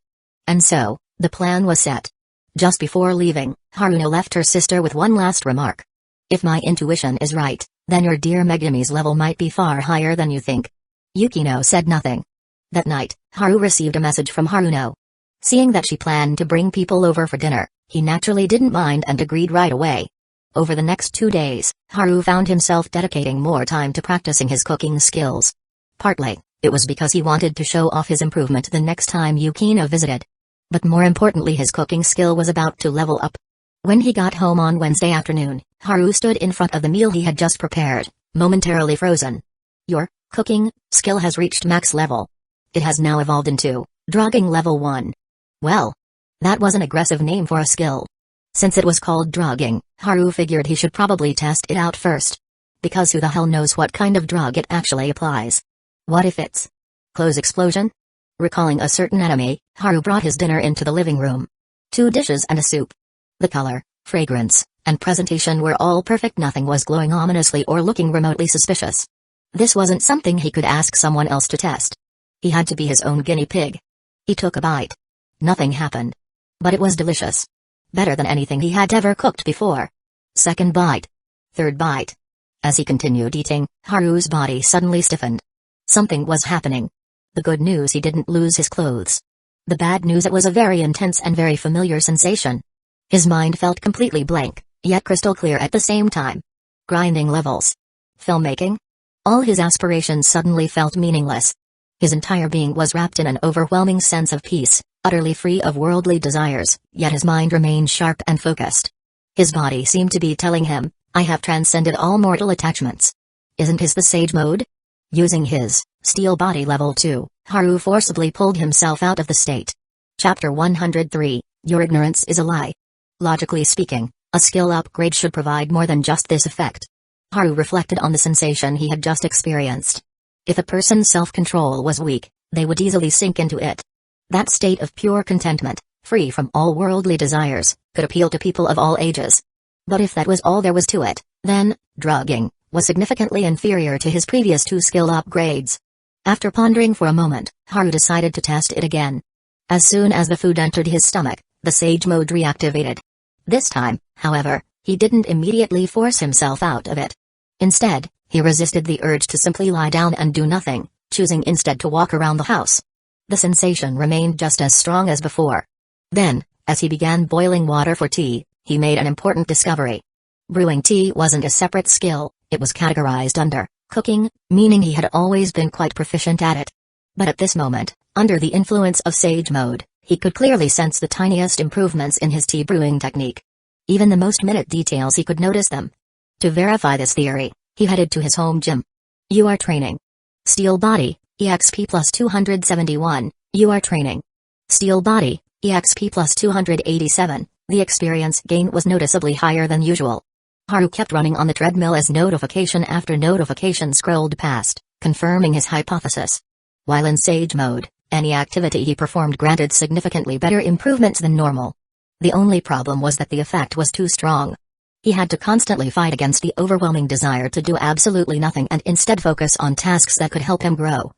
And so, the plan was set. Just before leaving, Haruno left her sister with one last remark. If my intuition is right, then your dear Megami's level might be far higher than you think. Yukino said nothing. That night, Haru received a message from Haruno. Seeing that she planned to bring people over for dinner, he naturally didn't mind and agreed right away. Over the next 2 days, Haru found himself dedicating more time to practicing his cooking skills. Partly, it was because he wanted to show off his improvement the next time Yukino visited. But more importantly, his cooking skill was about to level up. When he got home on Wednesday afternoon, Haru stood in front of the meal he had just prepared, momentarily frozen. Your cooking skill has reached max level. It has now evolved into drugging level 1. Well, that was an aggressive name for a skill. Since it was called drugging, Haru figured he should probably test it out first. Because who the hell knows what kind of drug it actually applies? What if it's clothes explosion? Recalling a certain enemy, Haru brought his dinner into the living room. 2 dishes and a soup. The color, fragrance, and presentation were all perfect. Nothing was glowing ominously or looking remotely suspicious. This wasn't something he could ask someone else to test. He had to be his own guinea pig. He took a bite. Nothing happened. But it was delicious. Better than anything he had ever cooked before. Second bite. Third bite. As he continued eating, Haru's body suddenly stiffened. Something was happening. The good news, he didn't lose his clothes. The bad news, it was a very intense and very familiar sensation. His mind felt completely blank, yet crystal clear at the same time. Grinding levels. Filmmaking? All his aspirations suddenly felt meaningless. His entire being was wrapped in an overwhelming sense of peace, utterly free of worldly desires, yet his mind remained sharp and focused. His body seemed to be telling him, I have transcended all mortal attachments. Isn't his the sage mode? Using his steel body level 2, Haru forcibly pulled himself out of the state. Chapter 103, Your ignorance is a lie. Logically speaking, a skill upgrade should provide more than just this effect. Haru reflected on the sensation he had just experienced. If a person's self-control was weak, they would easily sink into it. That state of pure contentment, free from all worldly desires, could appeal to people of all ages. But if that was all there was to it, then drugging was significantly inferior to his previous 2 skill upgrades. After pondering for a moment, Haru decided to test it again. As soon as the food entered his stomach, the sage mode reactivated. This time, however, he didn't immediately force himself out of it. Instead, he resisted the urge to simply lie down and do nothing, choosing instead to walk around the house. The sensation remained just as strong as before. Then, as he began boiling water for tea, he made an important discovery. Brewing tea wasn't a separate skill, it was categorized under cooking, meaning he had always been quite proficient at it. But at this moment, under the influence of sage mode, he could clearly sense the tiniest improvements in his tea brewing technique. Even the most minute details, he could notice them. To verify this theory, he headed to his home gym. You are training. Steel body, EXP plus 271, you are training. Steel body, EXP plus 287, the experience gain was noticeably higher than usual. Haru kept running on the treadmill as notification after notification scrolled past, confirming his hypothesis. While in sage mode, any activity he performed granted significantly better improvements than normal. The only problem was that the effect was too strong. He had to constantly fight against the overwhelming desire to do absolutely nothing and instead focus on tasks that could help him grow.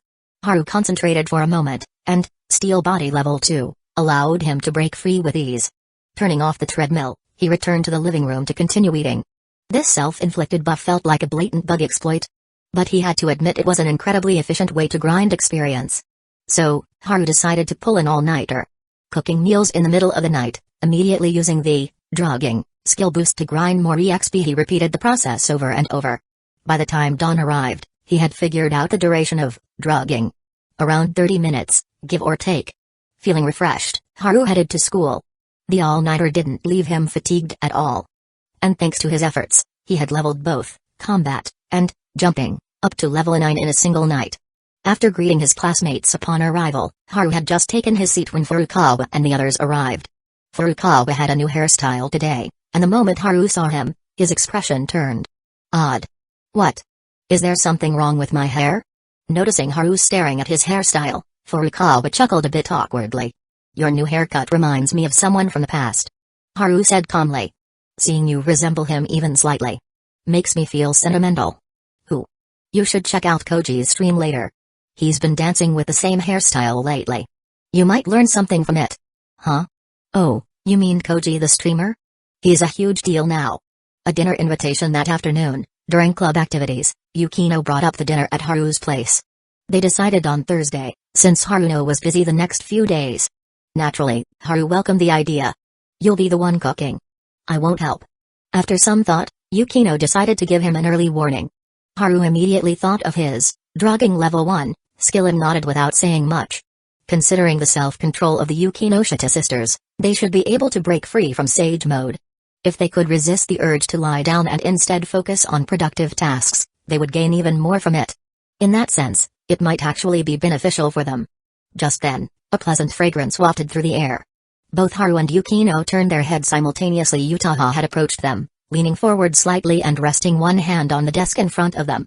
Haru concentrated for a moment, and steel body level 2 allowed him to break free with ease. Turning off the treadmill, he returned to the living room to continue eating. This self-inflicted buff felt like a blatant bug exploit. But he had to admit it was an incredibly efficient way to grind experience. So, Haru decided to pull an all-nighter. Cooking meals in the middle of the night, immediately using the drugging skill boost to grind more EXP. He repeated the process over and over. By the time dawn arrived, he had figured out the duration of drugging. Around 30 minutes, give or take. Feeling refreshed, Haru headed to school. The all-nighter didn't leave him fatigued at all. And thanks to his efforts, he had leveled both combat and jumping up to level 9 in a single night. After greeting his classmates upon arrival, Haru had just taken his seat when Furukawa and the others arrived. Furukawa had a new hairstyle today, and the moment Haru saw him, his expression turned odd. What? Is there something wrong with my hair? Noticing Haru staring at his hairstyle, Furukawa chuckled a bit awkwardly. Your new haircut reminds me of someone from the past. Haru said calmly. Seeing you resemble him even slightly makes me feel sentimental. Who? You should check out Koji's stream later. He's been dancing with the same hairstyle lately. You might learn something from it. Huh? Oh, you mean Koji the streamer? He's a huge deal now. A dinner invitation that afternoon, during club activities, Yukino brought up the dinner at Haru's place. They decided on Thursday, since Haruno was busy the next few days. Naturally, Haru welcomed the idea. You'll be the one cooking. I won't help. After some thought, Yukino decided to give him an early warning. Haru immediately thought of his drugging level 1 skill and nodded without saying much. Considering the self-control of the Yukinoshita sisters, they should be able to break free from sage mode. If they could resist the urge to lie down and instead focus on productive tasks, they would gain even more from it. In that sense, it might actually be beneficial for them. Just then, a pleasant fragrance wafted through the air. Both Haru and Yukino turned their heads simultaneously. Utaha had approached them, leaning forward slightly and resting one hand on the desk in front of them.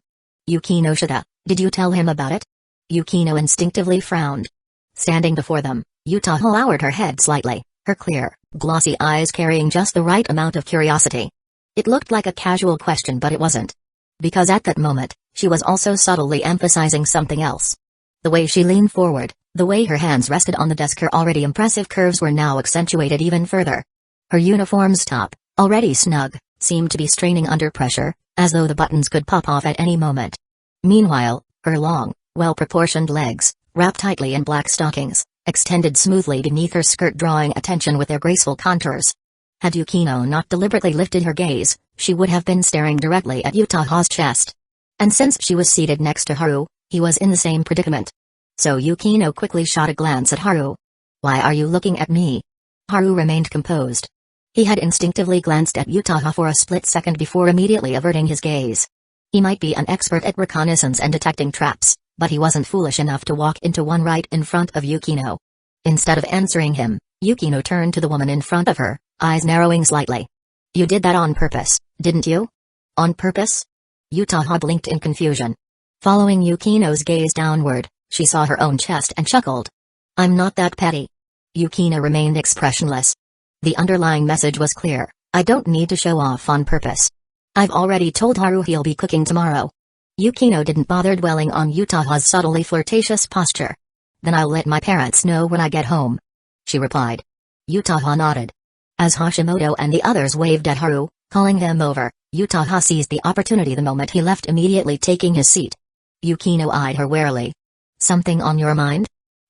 Yukinoshita, did you tell him about it? Yukino instinctively frowned. Standing before them, Utaha lowered her head slightly, her clear, glossy eyes carrying just the right amount of curiosity. It looked like a casual question, but it wasn't. Because at that moment, she was also subtly emphasizing something else. The way she leaned forward, the way her hands rested on the desk, her already impressive curves were now accentuated even further. Her uniform's top, already snug, seemed to be straining under pressure, as though the buttons could pop off at any moment. Meanwhile, her long, well-proportioned legs, wrapped tightly in black stockings, extended smoothly beneath her skirt, drawing attention with their graceful contours. Had Yukino not deliberately lifted her gaze, she would have been staring directly at Utaha's chest. And since she was seated next to Haru, he was in the same predicament. So Yukino quickly shot a glance at Haru. Why are you looking at me? Haru remained composed. He had instinctively glanced at Utaha for a split second before immediately averting his gaze. He might be an expert at reconnaissance and detecting traps, but he wasn't foolish enough to walk into one right in front of Yukino. Instead of answering him, Yukino turned to the woman in front of her, eyes narrowing slightly. You did that on purpose, didn't you? On purpose? Utaha blinked in confusion. Following Yukino's gaze downward, she saw her own chest and chuckled. I'm not that petty. Yukino remained expressionless. The underlying message was clear, I don't need to show off on purpose. I've already told Haru he'll be cooking tomorrow. Yukino didn't bother dwelling on Utaha's subtly flirtatious posture. Then I'll let my parents know when I get home, she replied. Utaha nodded. As Hashimoto and the others waved at Haru, calling him over, Utaha seized the opportunity the moment he left, immediately taking his seat. Yukino eyed her warily. Something on your mind?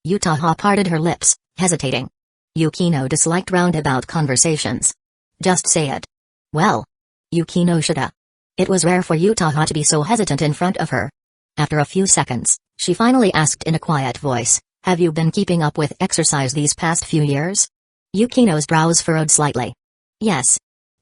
Utaha parted her lips, hesitating. Yukino disliked roundabout conversations. Just say it. Well, Yukinoshita. It was rare for Utaha to be so hesitant in front of her. After a few seconds, she finally asked in a quiet voice, have you been keeping up with exercise these past few years? Yukino's brows furrowed slightly. Yes.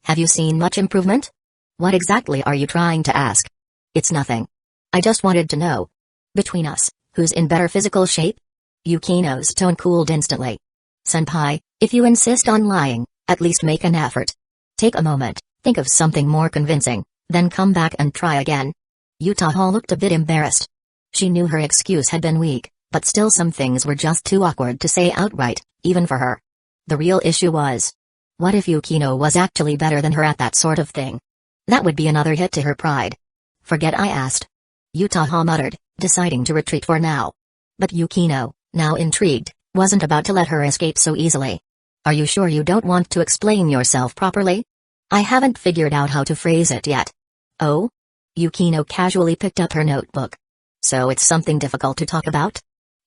Have you seen much improvement? What exactly are you trying to ask? It's nothing. I just wanted to know. Between us, who's in better physical shape? Yukino's tone cooled instantly. Senpai, if you insist on lying, at least make an effort. Take a moment, think of something more convincing, then come back and try again. Utaha looked a bit embarrassed. She knew her excuse had been weak, but still some things were just too awkward to say outright, even for her. The real issue was, what if Yukino was actually better than her at that sort of thing? That would be another hit to her pride. Forget I asked. Utaha muttered, deciding to retreat for now. But Yukino, now intrigued, wasn't about to let her escape so easily. Are you sure you don't want to explain yourself properly? I haven't figured out how to phrase it yet. Oh? Yukino casually picked up her notebook. So it's something difficult to talk about?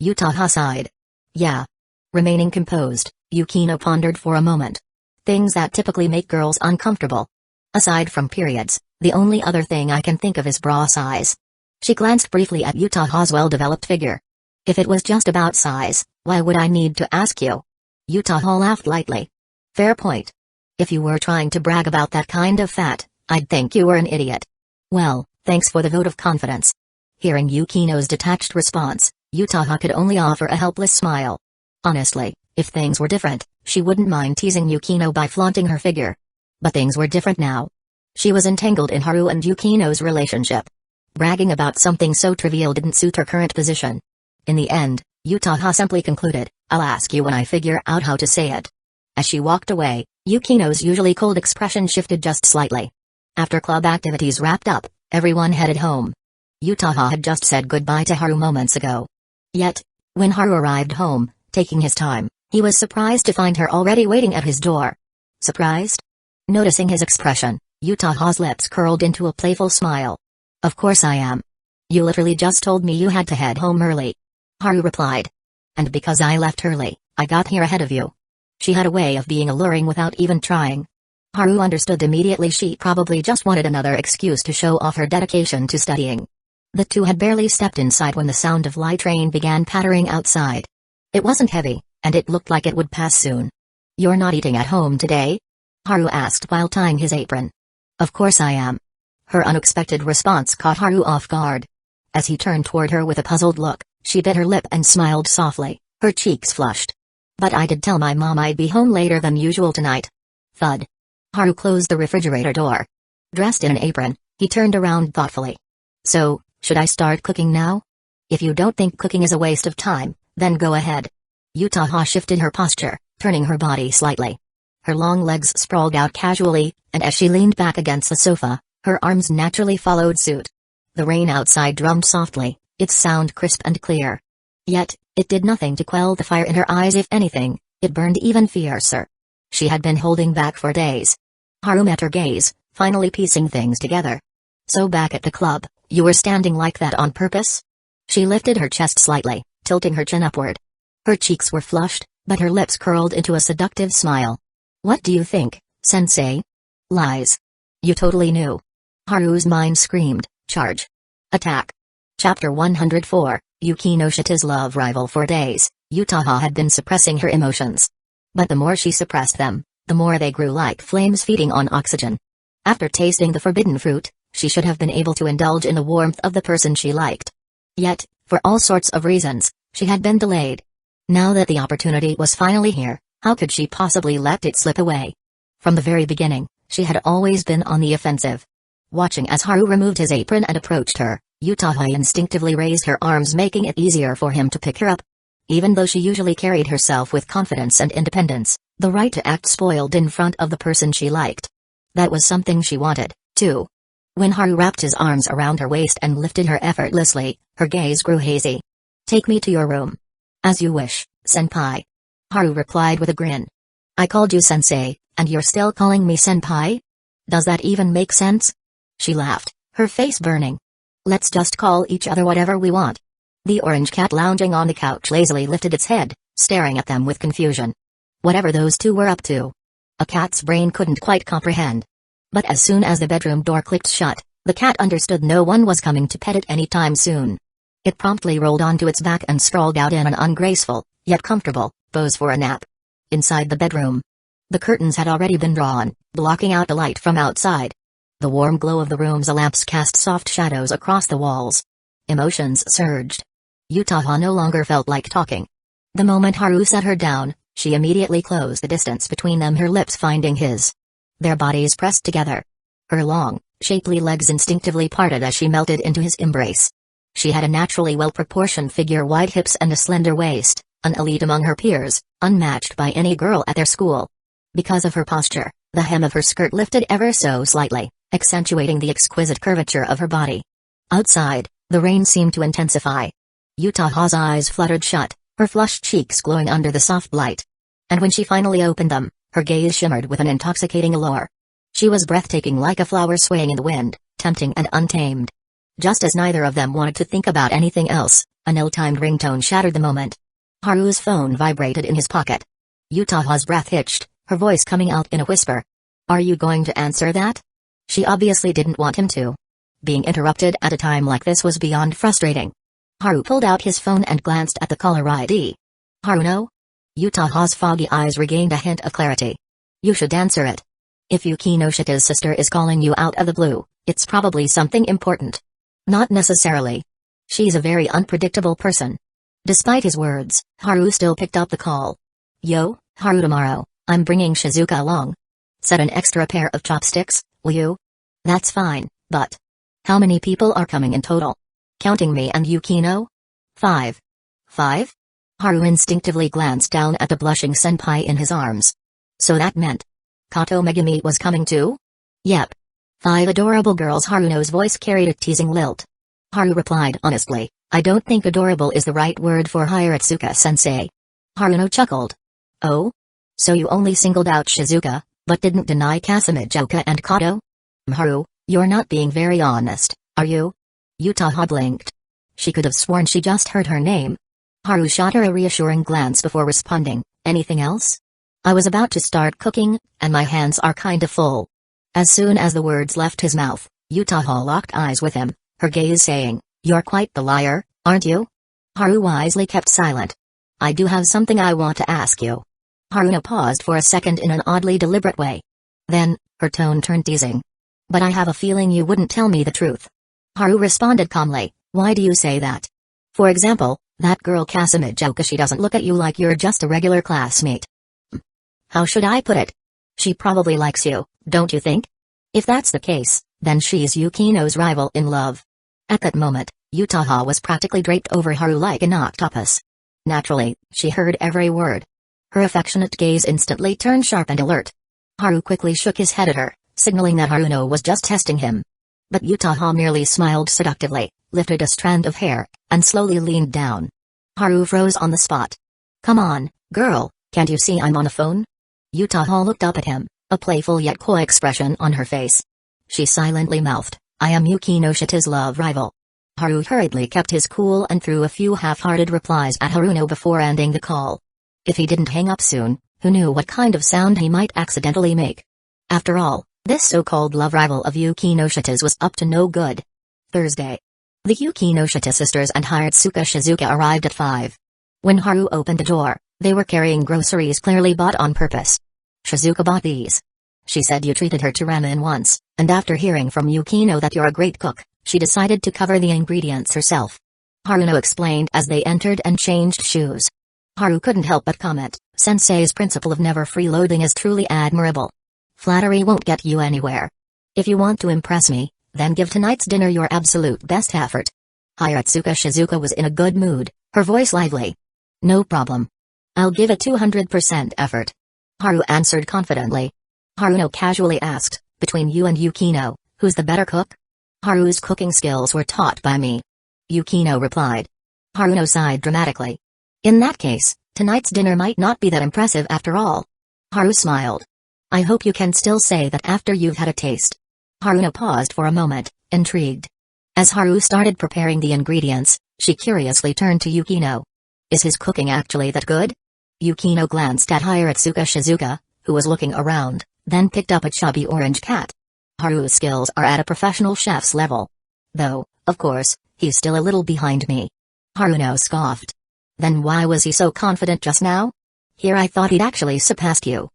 Yutaha sighed. Yeah. Remaining composed, Yukino pondered for a moment. Things that typically make girls uncomfortable. Aside from periods, the only other thing I can think of is bra size. She glanced briefly at Yutaha's well-developed figure. If it was just about size, why would I need to ask you? Yutaha laughed lightly. Fair point. If you were trying to brag about that kind of fat, I'd think you were an idiot. Well, thanks for the vote of confidence. Hearing Yukino's detached response, Yutaha could only offer a helpless smile. Honestly, if things were different, she wouldn't mind teasing Yukino by flaunting her figure. But things were different now. She was entangled in Haru and Yukino's relationship. Bragging about something so trivial didn't suit her current position. In the end, Yutaha simply concluded, I'll ask you when I figure out how to say it. As she walked away, Yukino's usually cold expression shifted just slightly. After club activities wrapped up, everyone headed home. Yutaha had just said goodbye to Haru moments ago. Yet, when Haru arrived home, taking his time, he was surprised to find her already waiting at his door. Surprised? Noticing his expression, Yutaha's lips curled into a playful smile. Of course I am. You literally just told me you had to head home early. Haru replied. And because I left early, I got here ahead of you. She had a way of being alluring without even trying. Haru understood immediately she probably just wanted another excuse to show off her dedication to studying. The two had barely stepped inside when the sound of light rain began pattering outside. It wasn't heavy, and it looked like it would pass soon. You're not eating at home today? Haru asked while tying his apron. Of course I am. Her unexpected response caught Haru off guard. As he turned toward her with a puzzled look, she bit her lip and smiled softly, her cheeks flushed. But I did tell my mom I'd be home later than usual tonight. Thud. Haru closed the refrigerator door. Dressed in an apron, he turned around thoughtfully. So, should I start cooking now? If you don't think cooking is a waste of time, then go ahead. Yutaha shifted her posture, turning her body slightly. Her long legs sprawled out casually, and as she leaned back against the sofa, her arms naturally followed suit. The rain outside drummed softly, its sound crisp and clear. Yet, it did nothing to quell the fire in her eyes. If anything, it burned even fiercer. She had been holding back for days. Haru met her gaze, finally piecing things together. So back at the club, you were standing like that on purpose? She lifted her chest slightly, tilting her chin upward. Her cheeks were flushed, but her lips curled into a seductive smile. What do you think, sensei? Lies. You totally knew. Haru's mind screamed, charge. Attack. Chapter 104, Yukinoshita's love rival. For days, Yutaha had been suppressing her emotions. But the more she suppressed them, the more they grew like flames feeding on oxygen. After tasting the forbidden fruit, she should have been able to indulge in the warmth of the person she liked. Yet, for all sorts of reasons, she had been delayed. Now that the opportunity was finally here, how could she possibly let it slip away? From the very beginning, she had always been on the offensive. Watching as Haru removed his apron and approached her, Yutaha instinctively raised her arms, making it easier for him to pick her up. Even though she usually carried herself with confidence and independence, the right to act spoiled in front of the person she liked. That was something she wanted, too. When Haru wrapped his arms around her waist and lifted her effortlessly, her gaze grew hazy. Take me to your room. As you wish, senpai. Haru replied with a grin. I called you sensei, and you're still calling me senpai? Does that even make sense? She laughed, her face burning. Let's just call each other whatever we want. The orange cat lounging on the couch lazily lifted its head, staring at them with confusion. Whatever those two were up to. A cat's brain couldn't quite comprehend. But as soon as the bedroom door clicked shut, the cat understood no one was coming to pet it anytime soon. It promptly rolled onto its back and sprawled out in an ungraceful, yet comfortable, pose for a nap. Inside the bedroom, the curtains had already been drawn, blocking out the light from outside. The warm glow of the room's lamps cast soft shadows across the walls. Emotions surged. Yutaha no longer felt like talking. The moment Haru set her down, she immediately closed the distance between them, her lips finding his. Their bodies pressed together. Her long, shapely legs instinctively parted as she melted into his embrace. She had a naturally well-proportioned figure, wide hips and a slender waist, an elite among her peers, unmatched by any girl at their school. Because of her posture, the hem of her skirt lifted ever so slightly, accentuating the exquisite curvature of her body. Outside, the rain seemed to intensify. Yutaha's eyes fluttered shut, her flushed cheeks glowing under the soft light. And when she finally opened them, her gaze shimmered with an intoxicating allure. She was breathtaking, like a flower swaying in the wind, tempting and untamed. Just as neither of them wanted to think about anything else, an ill-timed ringtone shattered the moment. Haru's phone vibrated in his pocket. Yutaha's breath hitched, her voice coming out in a whisper. Are you going to answer that? She obviously didn't want him to. Being interrupted at a time like this was beyond frustrating. Haru pulled out his phone and glanced at the caller ID. Haruno? Yutaha's foggy eyes regained a hint of clarity. You should answer it. If Yukinoshita's sister is calling you out of the blue, it's probably something important. Not necessarily. She's a very unpredictable person. Despite his words, Haru still picked up the call. Yo, Haru, tomorrow, I'm bringing Shizuka along. Set an extra pair of chopsticks, will you? That's fine, but how many people are coming in total? Counting me and Yukino? 5. 5? Haru instinctively glanced down at the blushing senpai in his arms. So that meant Kato Megumi was coming too? Yep. 5 adorable girls. Haruno's voice carried a teasing lilt. Haru replied honestly, I don't think adorable is the right word for Hiratsuka-sensei. Haruno chuckled. Oh? So you only singled out Shizuka, but didn't deny Kazekage and Kato? Haru, you're not being very honest, are you? Yutaha blinked. She could have sworn she just heard her name. Haru shot her a reassuring glance before responding, anything else? I was about to start cooking, and my hands are kinda full. As soon as the words left his mouth, Yutaha locked eyes with him, her gaze saying, You're quite the liar, aren't you? Haru wisely kept silent. I do have something I want to ask you. Haruno paused for a second in an oddly deliberate way. Then, her tone turned teasing. But I have a feeling you wouldn't tell me the truth. Haru responded calmly, why do you say that? For example, that girl Kazekage, she doesn't look at you like you're just a regular classmate. How should I put it? She probably likes you, don't you think? If that's the case, then she's Yukino's rival in love. At that moment, Yutaha was practically draped over Haru like an octopus. Naturally, she heard every word. Her affectionate gaze instantly turned sharp and alert. Haru quickly shook his head at her, signaling that Haruno was just testing him. But Yutaha merely smiled seductively, lifted a strand of hair, and slowly leaned down. Haru froze on the spot. Come on, girl, can't you see I'm on the phone? Yutaha looked up at him, a playful yet coy expression on her face. She silently mouthed, I am Yukinoshita's love rival. Haru hurriedly kept his cool and threw a few half-hearted replies at Haruno before ending the call. If he didn't hang up soon, who knew what kind of sound he might accidentally make? After all, this so-called love rival of Yukinoshita's was up to no good. Thursday. The Yukinoshita sisters and Hiratsuka Shizuka arrived at 5. When Haru opened the door, they were carrying groceries clearly bought on purpose. Shizuka bought these. She said you treated her to ramen once, and after hearing from Yukino that you're a great cook, she decided to cover the ingredients herself. Haruno explained as they entered and changed shoes. Haru couldn't help but comment, Sensei's principle of never freeloading is truly admirable. Flattery won't get you anywhere. If you want to impress me, then give tonight's dinner your absolute best effort. Hiratsuka Shizuka was in a good mood, her voice lively. No problem. I'll give a 200% effort. Haru answered confidently. Haruno casually asked, between you and Yukino, who's the better cook? Haru's cooking skills were taught by me. Yukino replied. Haruno sighed dramatically. In that case, tonight's dinner might not be that impressive after all. Haru smiled. I hope you can still say that after you've had a taste. Haruno paused for a moment, intrigued. As Haru started preparing the ingredients, she curiously turned to Yukino. Is his cooking actually that good? Yukino glanced at Hiratsuka Shizuka, who was looking around, then picked up a chubby orange cat. Haru's skills are at a professional chef's level. Though, of course, he's still a little behind me. Haruno scoffed. Then why was he so confident just now? Here I thought he'd actually surpassed you.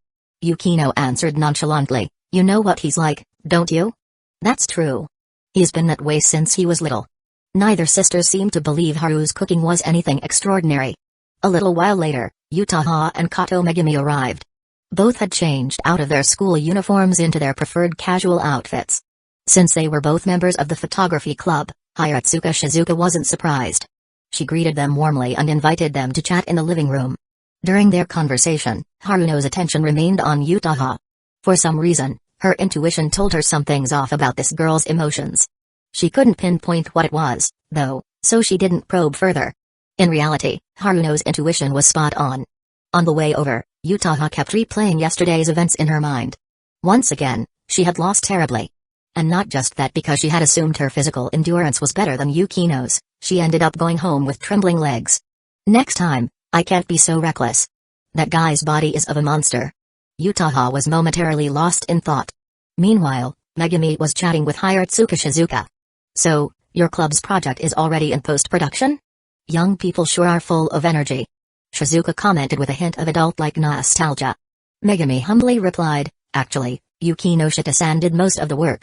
Yukino answered nonchalantly, you know what he's like, don't you? That's true. He's been that way since he was little. Neither sister seemed to believe Haru's cooking was anything extraordinary. A little while later, Yutaha and Kato Megumi arrived. Both had changed out of their school uniforms into their preferred casual outfits. Since they were both members of the photography club, Hiratsuka Shizuka wasn't surprised. She greeted them warmly and invited them to chat in the living room. During their conversation, Haruno's attention remained on Yutaha. For some reason, her intuition told her something's off about this girl's emotions. She couldn't pinpoint what it was, though, so she didn't probe further. In reality, Haruno's intuition was spot on. On the way over, Yutaha kept replaying yesterday's events in her mind. Once again, she had lost terribly. And not just that, because she had assumed her physical endurance was better than Yukino's, she ended up going home with trembling legs. Next time, I can't be so reckless. That guy's body is of a monster. Utaha was momentarily lost in thought. Meanwhile, Megumi was chatting with Hirotsuka Shizuka. So, your club's project is already in post-production? Young people sure are full of energy. Shizuka commented with a hint of adult-like nostalgia. Megumi humbly replied, actually, Yukinoshita-san did most of the work.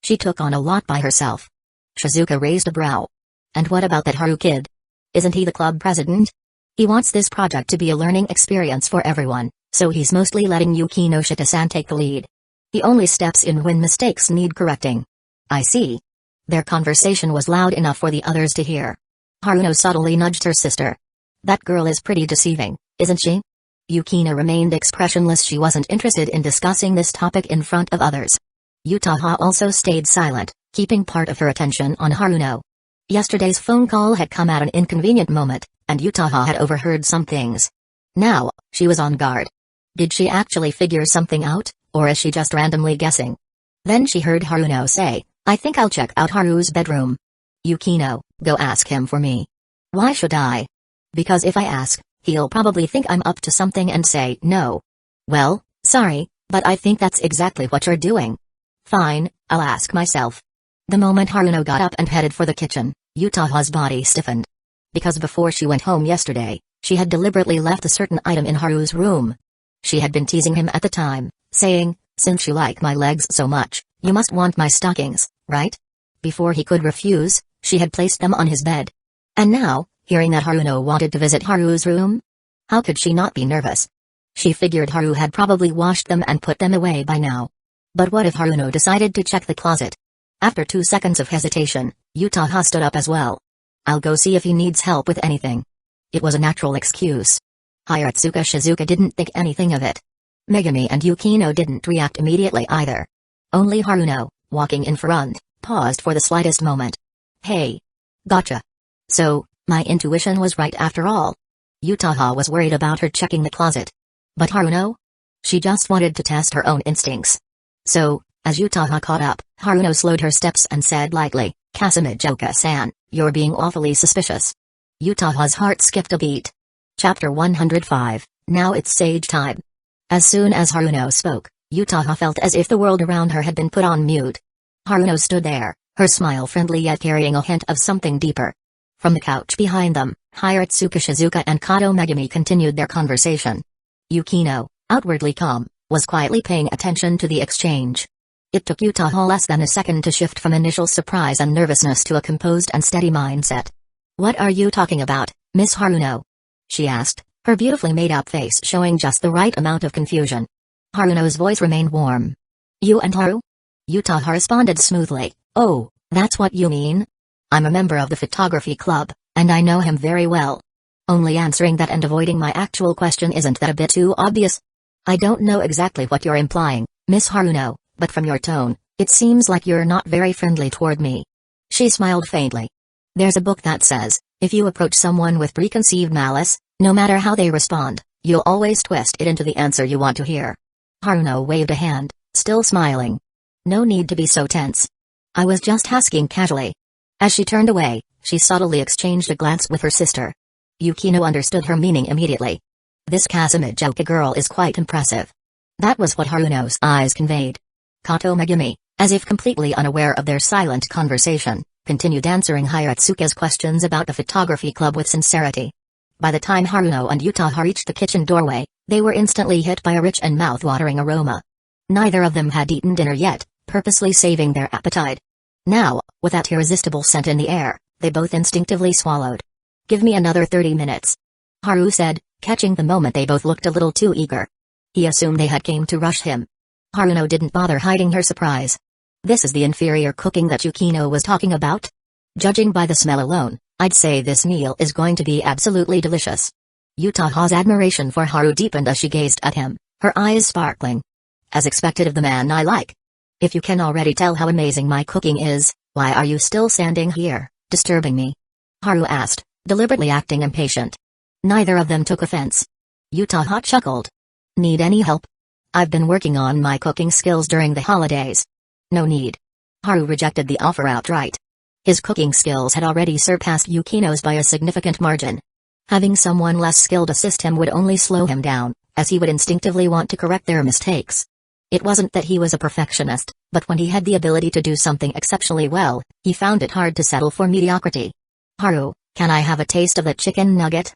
She took on a lot by herself. Shizuka raised a brow. And what about that Haru kid? Isn't he the club president? He wants this project to be a learning experience for everyone, so he's mostly letting Yukinoshita-san take the lead. He only steps in when mistakes need correcting. I see. Their conversation was loud enough for the others to hear. Haruno subtly nudged her sister. That girl is pretty deceiving, isn't she? Yukino remained expressionless. She wasn't interested in discussing this topic in front of others. Utaha also stayed silent, keeping part of her attention on Haruno. Yesterday's phone call had come at an inconvenient moment, and Utaha had overheard some things. Now, she was on guard. Did she actually figure something out, or is she just randomly guessing? Then she heard Haruno say, I think I'll check out Haru's bedroom. Yukino, go ask him for me. Why should I? Because if I ask, he'll probably think I'm up to something and say no. Well, sorry, but I think that's exactly what you're doing. Fine, I'll ask myself. The moment Haruno got up and headed for the kitchen, Utaha's body stiffened. Because before she went home yesterday, she had deliberately left a certain item in Haru's room. She had been teasing him at the time, saying, since you like my legs so much, you must want my stockings, right? Before he could refuse, she had placed them on his bed. And now, hearing that Haruno wanted to visit Haru's room? How could she not be nervous? She figured Haru had probably washed them and put them away by now. But what if Haruno decided to check the closet? After 2 seconds of hesitation, Utaha stood up as well. I'll go see if he needs help with anything. It was a natural excuse. Hirotsuka Shizuka didn't think anything of it. Megumi and Yukino didn't react immediately either. Only Haruno, walking in front, paused for the slightest moment. Hey. Gotcha. So, my intuition was right after all. Utaha was worried about her checking the closet. But Haruno? She just wanted to test her own instincts. So, as Utaha caught up, Haruno slowed her steps and said lightly, Kazekage-san, you're being awfully suspicious. Utaha's heart skipped a beat. Chapter 105, Now it's sage time. As soon as Haruno spoke, Utaha felt as if the world around her had been put on mute. Haruno stood there, her smile friendly yet carrying a hint of something deeper. From the couch behind them, Hirotsuka Shizuka and Kato Megumi continued their conversation. Yukino, outwardly calm, was quietly paying attention to the exchange. It took Utaha less than a second to shift from initial surprise and nervousness to a composed and steady mindset. What are you talking about, Miss Haruno? She asked, her beautifully made-up face showing just the right amount of confusion. Haruno's voice remained warm. You and Haru? Utaha responded smoothly, oh, that's what you mean? I'm a member of the photography club, and I know him very well. Only answering that and avoiding my actual question, isn't that a bit too obvious? I don't know exactly what you're implying, Miss Haruno, but from your tone, it seems like you're not very friendly toward me. She smiled faintly. There's a book that says, if you approach someone with preconceived malice, no matter how they respond, you'll always twist it into the answer you want to hear. Haruno waved a hand, still smiling. No need to be so tense. I was just asking casually. As she turned away, she subtly exchanged a glance with her sister. Yukino understood her meaning immediately. This Kazekage girl is quite impressive. That was what Haruno's eyes conveyed. Kato Megumi, as if completely unaware of their silent conversation, continued answering Hirotsuka's questions about the photography club with sincerity. By the time Haruno and Utaha reached the kitchen doorway, they were instantly hit by a rich and mouth-watering aroma. Neither of them had eaten dinner yet, purposely saving their appetite. Now, with that irresistible scent in the air, they both instinctively swallowed. Give me another 30 minutes. Haru said, catching the moment they both looked a little too eager. He assumed they had came to rush him. Haruno didn't bother hiding her surprise. This is the inferior cooking that Yukino was talking about? Judging by the smell alone, I'd say this meal is going to be absolutely delicious. Utaha's admiration for Haru deepened as she gazed at him, her eyes sparkling. As expected of the man I like. If you can already tell how amazing my cooking is, why are you still standing here, disturbing me? Haru asked, deliberately acting impatient. Neither of them took offense. Utaha chuckled. Need any help? I've been working on my cooking skills during the holidays. No need. Haru rejected the offer outright. His cooking skills had already surpassed Yukino's by a significant margin. Having someone less skilled assist him would only slow him down, as he would instinctively want to correct their mistakes. It wasn't that he was a perfectionist, but when he had the ability to do something exceptionally well, he found it hard to settle for mediocrity. "Haru, can I have a taste of the chicken nugget?"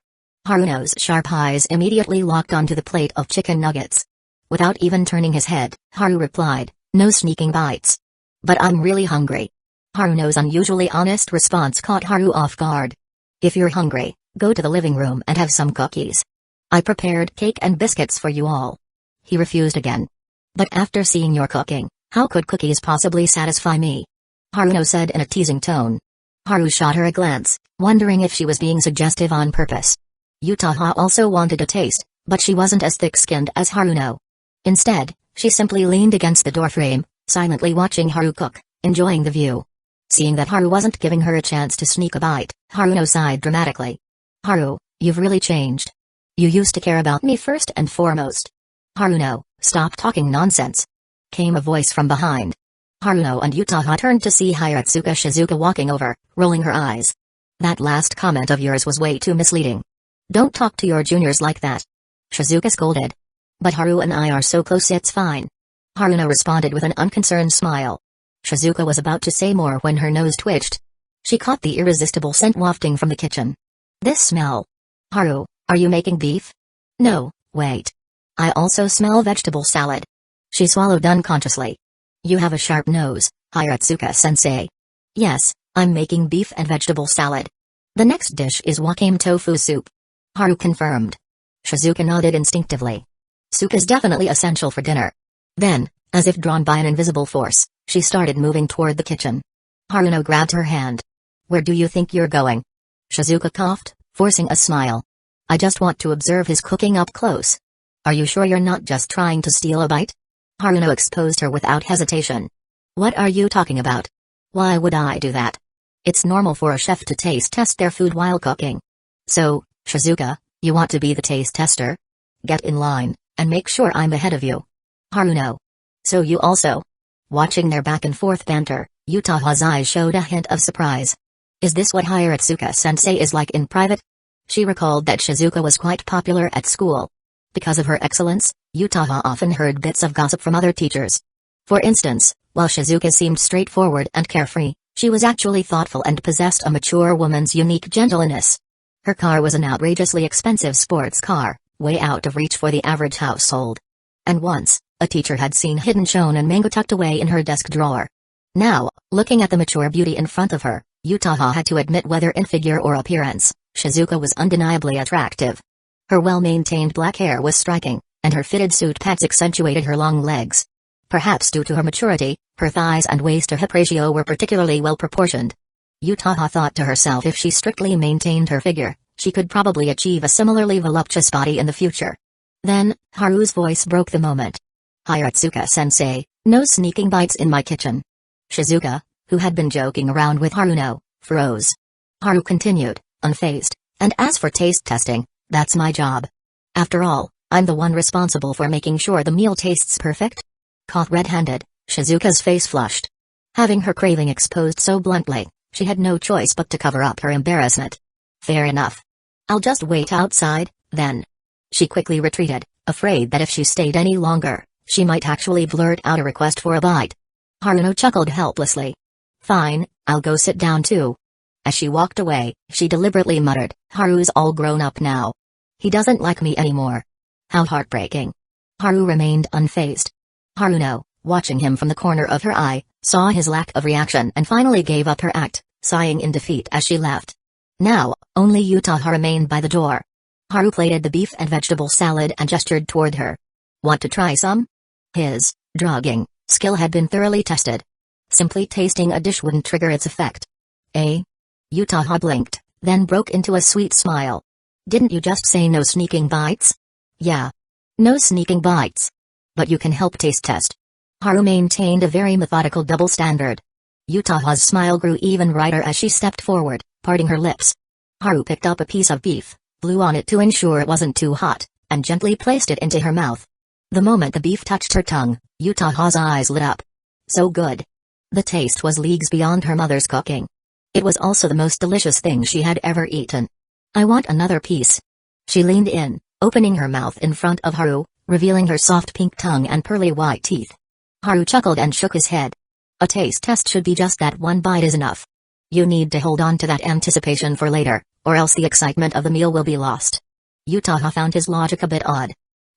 Haruno's sharp eyes immediately locked onto the plate of chicken nuggets. Without even turning his head, Haru replied, "No sneaking bites. But I'm really hungry." Haruno's unusually honest response caught Haru off guard. "If you're hungry, go to the living room and have some cookies. I prepared cake and biscuits for you all." He refused again. "But after seeing your cooking, how could cookies possibly satisfy me?" Haruno said in a teasing tone. Haru shot her a glance, wondering if she was being suggestive on purpose. Utaha also wanted a taste, but she wasn't as thick-skinned as Haruno. Instead, she simply leaned against the doorframe, silently watching Haru cook, enjoying the view. Seeing that Haru wasn't giving her a chance to sneak a bite, Haruno sighed dramatically. "Haru, you've really changed. You used to care about me first and foremost." "Haruno, stop talking nonsense," came a voice from behind. Haruno and Utaha turned to see Hiratsuka Shizuka walking over, rolling her eyes. "That last comment of yours was way too misleading. Don't talk to your juniors like that," Shizuka scolded. "But Haru and I are so close, it's fine." Haruno responded with an unconcerned smile. Shizuka was about to say more when her nose twitched. She caught the irresistible scent wafting from the kitchen. "This smell. Haru, are you making beef?" "No, wait. I also smell vegetable salad." She swallowed unconsciously. "You have a sharp nose, Hiratsuka-sensei." "Yes, I'm making beef and vegetable salad. The next dish is wakame tofu soup," Haru confirmed. Shizuka nodded instinctively. "Soup is definitely essential for dinner." Then, as if drawn by an invisible force, she started moving toward the kitchen. Haruno grabbed her hand. "Where do you think you're going?" Shizuka coughed, forcing a smile. "I just want to observe his cooking up close." "Are you sure you're not just trying to steal a bite?" Haruno exposed her without hesitation. "What are you talking about? Why would I do that? It's normal for a chef to taste test their food while cooking." "So, Shizuka, you want to be the taste tester? Get in line, and make sure I'm ahead of you." "Haruno. So you also?" Watching their back-and-forth banter, Utaha's eyes showed a hint of surprise. "Is this what Hiratsuka-sensei is like in private?" She recalled that Shizuka was quite popular at school. Because of her excellence, Utaha often heard bits of gossip from other teachers. For instance, while Shizuka seemed straightforward and carefree, she was actually thoughtful and possessed a mature woman's unique gentleness. Her car was an outrageously expensive sports car, way out of reach for the average household. And once, a teacher had seen hidden shonen manga tucked away in her desk drawer. Now, looking at the mature beauty in front of her, Utaha had to admit whether in figure or appearance, Shizuka was undeniably attractive. Her well-maintained black hair was striking, and her fitted suit pants accentuated her long legs. Perhaps due to her maturity, her thighs and waist-to-hip ratio were particularly well-proportioned. Utaha thought to herself if she strictly maintained her figure, she could probably achieve a similarly voluptuous body in the future. Then, Haru's voice broke the moment. "Hiratsuka-sensei, no sneaking bites in my kitchen." Shizuka, who had been joking around with Haruno, froze. Haru continued, unfazed, "And as for taste testing, that's my job. After all, I'm the one responsible for making sure the meal tastes perfect." Caught red-handed, Shizuka's face flushed. Having her craving exposed so bluntly, she had no choice but to cover up her embarrassment. "Fair enough. I'll just wait outside, then." She quickly retreated, afraid that if she stayed any longer, she might actually blurt out a request for a bite. Haruno chuckled helplessly. "Fine, I'll go sit down too." As she walked away, she deliberately muttered, "Haru's all grown up now. He doesn't like me anymore. How heartbreaking." Haru remained unfazed. Haruno, watching him from the corner of her eye, saw his lack of reaction and finally gave up her act, sighing in defeat as she left. Now, only Utaha remained by the door. Haru plated the beef and vegetable salad and gestured toward her. "Want to try some?" His drugging skill had been thoroughly tested. Simply tasting a dish wouldn't trigger its effect. "Eh?" Utaha blinked, then broke into a sweet smile. "Didn't you just say no sneaking bites?" "Yeah. No sneaking bites. But you can help taste test." Haru maintained a very methodical double standard. Utaha's smile grew even brighter as she stepped forward, parting her lips. Haru picked up a piece of beef, blew on it to ensure it wasn't too hot, and gently placed it into her mouth. The moment the beef touched her tongue, Utaha's eyes lit up. "So good." The taste was leagues beyond her mother's cooking. It was also the most delicious thing she had ever eaten. I want another piece. She leaned in, opening her mouth in front of Haru, revealing her soft pink tongue and pearly white teeth. Haru chuckled and shook his head. A taste test should be just that one bite is enough. You need to hold on to that anticipation for later, or else the excitement of the meal will be lost. Utaha found his logic a bit odd.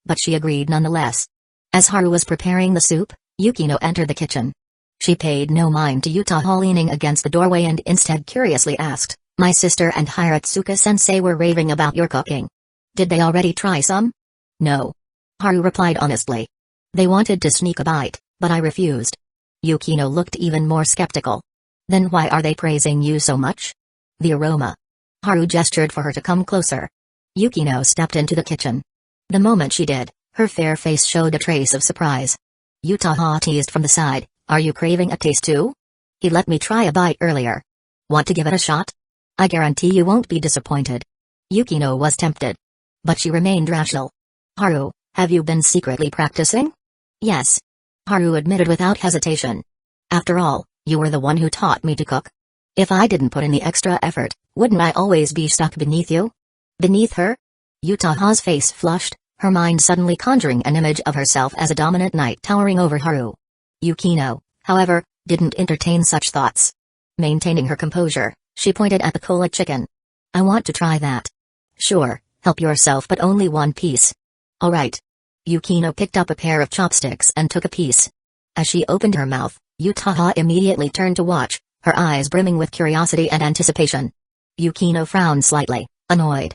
But she agreed nonetheless. As Haru was preparing the soup, Yukino entered the kitchen. She paid no mind to Utaha leaning against the doorway and instead curiously asked, "My sister and Hiratsuka-sensei were raving about your cooking. Did they already try some?" "No." Haru replied honestly. "They wanted to sneak a bite, but I refused." Yukino looked even more skeptical. "Then why are they praising you so much?" "The aroma." Haru gestured for her to come closer. Yukino stepped into the kitchen. The moment she did, her fair face showed a trace of surprise. Utaha teased from the side, "Are you craving a taste too? He let me try a bite earlier. Want to give it a shot? I guarantee you won't be disappointed." Yukino was tempted. But she remained rational. "Haru, have you been secretly practicing?" "Yes." Haru admitted without hesitation. "After all, you were the one who taught me to cook. If I didn't put in the extra effort, wouldn't I always be stuck beneath you?" "Beneath her?" Utaha's face flushed, her mind suddenly conjuring an image of herself as a dominant knight towering over Haru. Yukino, however, didn't entertain such thoughts. Maintaining her composure, she pointed at the cola chicken. "I want to try that." "Sure, help yourself but only one piece." "All right." Yukino picked up a pair of chopsticks and took a piece. As she opened her mouth, Utaha immediately turned to watch, her eyes brimming with curiosity and anticipation. Yukino frowned slightly, annoyed.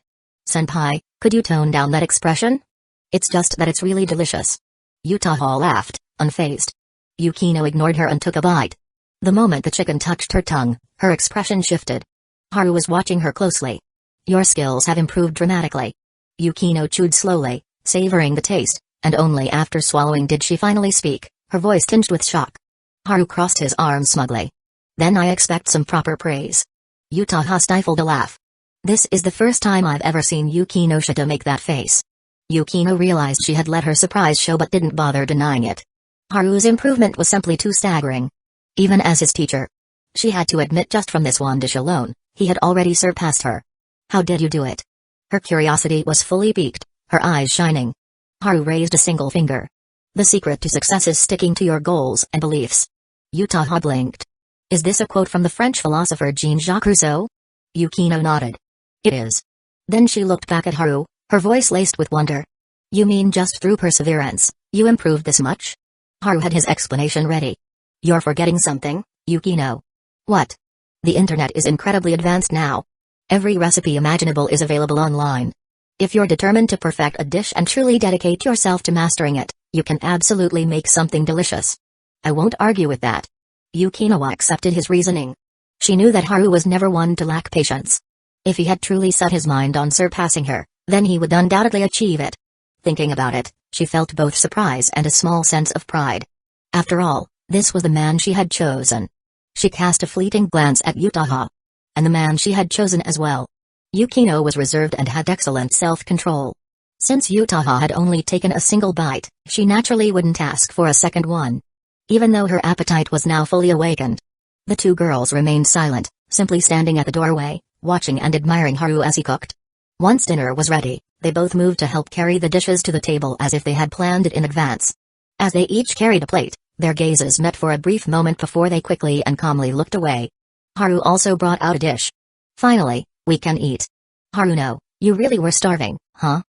"Senpai, could you tone down that expression? It's just that it's really delicious." Utaha laughed, unfazed. Yukino ignored her and took a bite. The moment the chicken touched her tongue, her expression shifted. Haru was watching her closely. "Your skills have improved dramatically." Yukino chewed slowly, savoring the taste, and only after swallowing did she finally speak, her voice tinged with shock. Haru crossed his arms smugly. "Then I expect some proper praise." Utaha stifled a laugh. "This is the first time I've ever seen Yukinoshita make that face." Yukino realized she had let her surprise show but didn't bother denying it. Haru's improvement was simply too staggering. Even as his teacher, she had to admit just from this one dish alone, he had already surpassed her. "How did you do it?" Her curiosity was fully piqued, her eyes shining. Haru raised a single finger. "The secret to success is sticking to your goals and beliefs." Utaha blinked. "Is this a quote from the French philosopher Jean-Jacques Rousseau?" Yukino nodded. "It is." Then she looked back at Haru, her voice laced with wonder. "You mean just through perseverance, you improved this much?" Haru had his explanation ready. "You're forgetting something, Yukino." "What?" "The internet is incredibly advanced now. Every recipe imaginable is available online. If you're determined to perfect a dish and truly dedicate yourself to mastering it, you can absolutely make something delicious." "I won't argue with that." Yukino accepted his reasoning. She knew that Haru was never one to lack patience. If he had truly set his mind on surpassing her, then he would undoubtedly achieve it. Thinking about it, she felt both surprise and a small sense of pride. After all, this was the man she had chosen. She cast a fleeting glance at Utaha. And the man she had chosen as well. Yukino was reserved and had excellent self-control. Since Utaha had only taken a single bite, she naturally wouldn't ask for a second one. Even though her appetite was now fully awakened. The two girls remained silent, simply standing at the doorway, watching and admiring Haru as he cooked. Once dinner was ready, they both moved to help carry the dishes to the table as if they had planned it in advance. As they each carried a plate, their gazes met for a brief moment before they quickly and calmly looked away. Haru also brought out a dish. "Finally, we can eat." "Haru, no, you really were starving, huh?"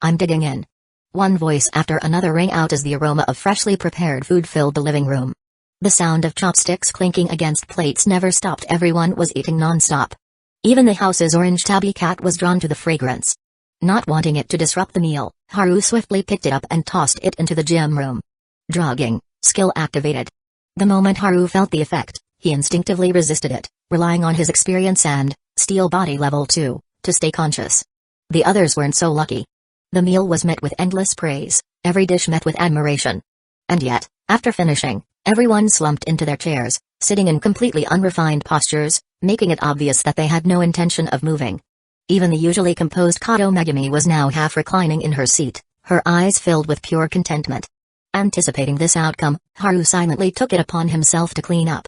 "I'm digging in." One voice after another rang out as the aroma of freshly prepared food filled the living room. The sound of chopsticks clinking against plates never stopped. Everyone was eating non-stop. Even the house's orange tabby cat was drawn to the fragrance. Not wanting it to disrupt the meal, Haru swiftly picked it up and tossed it into the gym room. Drugging, skill activated. The moment Haru felt the effect, he instinctively resisted it, relying on his experience and steel body level 2 to stay conscious. The others weren't so lucky. The meal was met with endless praise, every dish met with admiration. And yet, after finishing, everyone slumped into their chairs, sitting in completely unrefined postures, making it obvious that they had no intention of moving. Even the usually composed Kato Megumi was now half reclining in her seat, her eyes filled with pure contentment. Anticipating this outcome, Haru silently took it upon himself to clean up,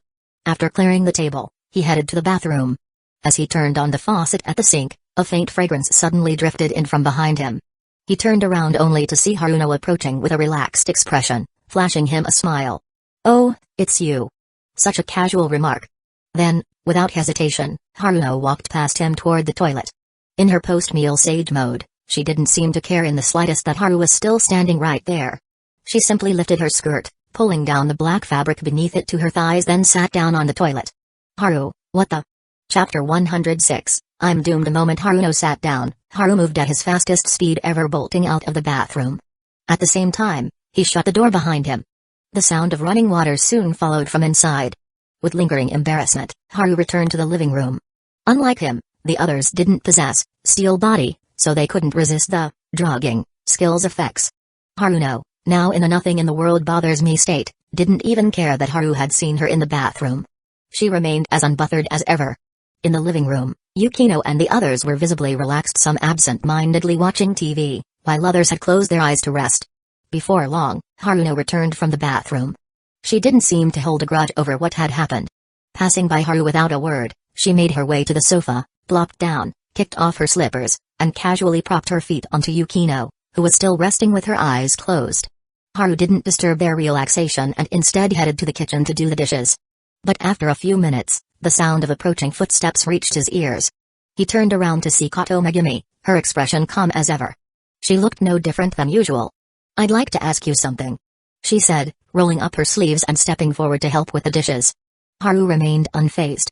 After clearing the table, he headed to the bathroom. As he turned on the faucet at the sink, a faint fragrance suddenly drifted in from behind him. He turned around only to see Haruno approaching with a relaxed expression, flashing him a smile. "Oh, it's you." Such a casual remark. Then, without hesitation, Haruno walked past him toward the toilet. In her post-meal sage mode, she didn't seem to care in the slightest that Haru was still standing right there. She simply lifted her skirt, pulling down the black fabric beneath it to her thighs, then sat down on the toilet. "Haru, what the?" Chapter 106, I'm doomed. The moment Haruno sat down, Haru moved at his fastest speed ever, bolting out of the bathroom. At the same time, he shut the door behind him. The sound of running water soon followed from inside. With lingering embarrassment, Haru returned to the living room. Unlike him, the others didn't possess steel body, so they couldn't resist the drugging skills effects. Haruno, now in a nothing in the world bothers me state, didn't even care that Haru had seen her in the bathroom. She remained as unbothered as ever. In the living room, Yukino and the others were visibly relaxed, some absent-mindedly watching TV, while others had closed their eyes to rest. Before long, Haruno returned from the bathroom. She didn't seem to hold a grudge over what had happened. Passing by Haru without a word, she made her way to the sofa, plopped down, kicked off her slippers, and casually propped her feet onto Yukino, who was still resting with her eyes closed. Haru didn't disturb their relaxation and instead headed to the kitchen to do the dishes. But after a few minutes, the sound of approaching footsteps reached his ears. He turned around to see Kato Megumi, her expression calm as ever. She looked no different than usual. "I'd like to ask you something," she said, rolling up her sleeves and stepping forward to help with the dishes. Haru remained unfazed.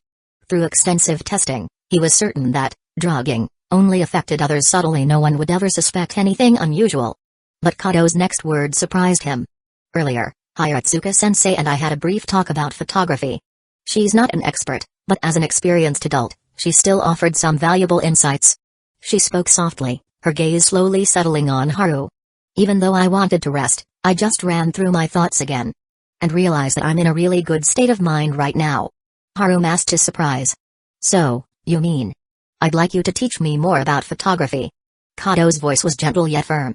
Through extensive testing, he was certain that drugging only affected others subtly. No one would ever suspect anything unusual. But Kato's next word surprised him. "Earlier, Hiratsuka-sensei and I had a brief talk about photography. She's not an expert, but as an experienced adult, she still offered some valuable insights." She spoke softly, her gaze slowly settling on Haru. "Even though I wanted to rest, I just ran through my thoughts again. And realized that I'm in a really good state of mind right now." Haru masked his surprise. "So, you mean I'd like you to teach me more about photography?" Kato's voice was gentle yet firm.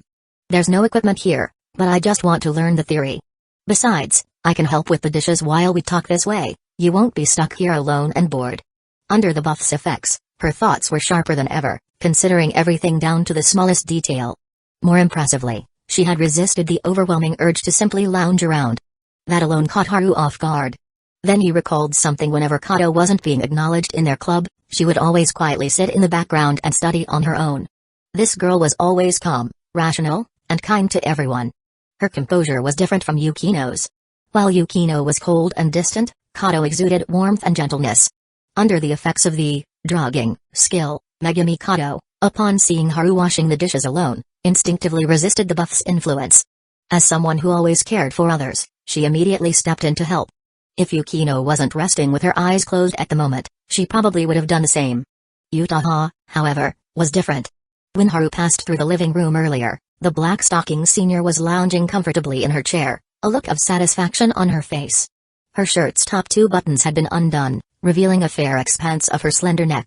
"There's no equipment here, but I just want to learn the theory. Besides, I can help with the dishes while we talk. This way, you won't be stuck here alone and bored." Under the buff's effects, her thoughts were sharper than ever, considering everything down to the smallest detail. More impressively, she had resisted the overwhelming urge to simply lounge around. That alone caught Haru off guard. Then he recalled something. Whenever Kato wasn't being acknowledged in their club, she would always quietly sit in the background and study on her own. This girl was always calm, rational, and kind to everyone. Her composure was different from Yukino's. While Yukino was cold and distant, Kato exuded warmth and gentleness. Under the effects of the drugging skill, Megumi Kato, upon seeing Haru washing the dishes alone, instinctively resisted the buff's influence. As someone who always cared for others, she immediately stepped in to help. If Yukino wasn't resting with her eyes closed at the moment, she probably would have done the same. Yutaha, however, was different. When Haru passed through the living room earlier, the black-stockinged senior was lounging comfortably in her chair, a look of satisfaction on her face. Her shirt's top two buttons had been undone, revealing a fair expanse of her slender neck.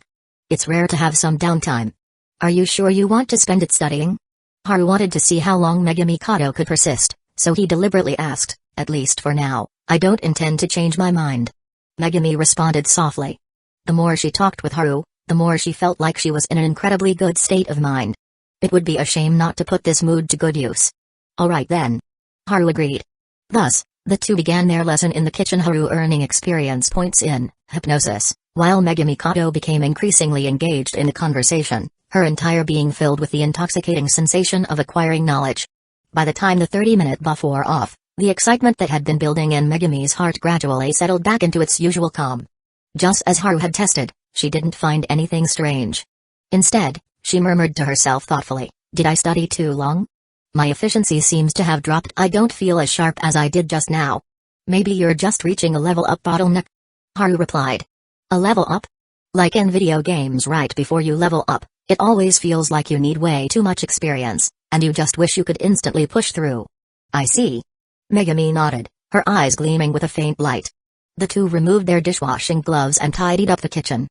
"It's rare to have some downtime. Are you sure you want to spend it studying?" Haru wanted to see how long Megumi Kato could persist, so he deliberately asked, "At least for now, I don't intend to change my mind." Megumi responded softly. The more she talked with Haru, the more she felt like she was in an incredibly good state of mind. It would be a shame not to put this mood to good use. "All right then." Haru agreed. Thus, the two began their lesson in the kitchen, Haru earning experience points in hypnosis, while Megumi Kato became increasingly engaged in the conversation, her entire being filled with the intoxicating sensation of acquiring knowledge. By the time the 30-minute buff wore off, the excitement that had been building in Megumi's heart gradually settled back into its usual calm. Just as Haru had tested, she didn't find anything strange. Instead, she murmured to herself thoughtfully, "Did I study too long? My efficiency seems to have dropped. I don't feel as sharp as I did just now." "Maybe you're just reaching a level-up bottleneck," Haru replied. "A level up? Like in video games, right before you level up, it always feels like you need way too much experience, and you just wish you could instantly push through." "I see." Megumi nodded, her eyes gleaming with a faint light. The two removed their dishwashing gloves and tidied up the kitchen.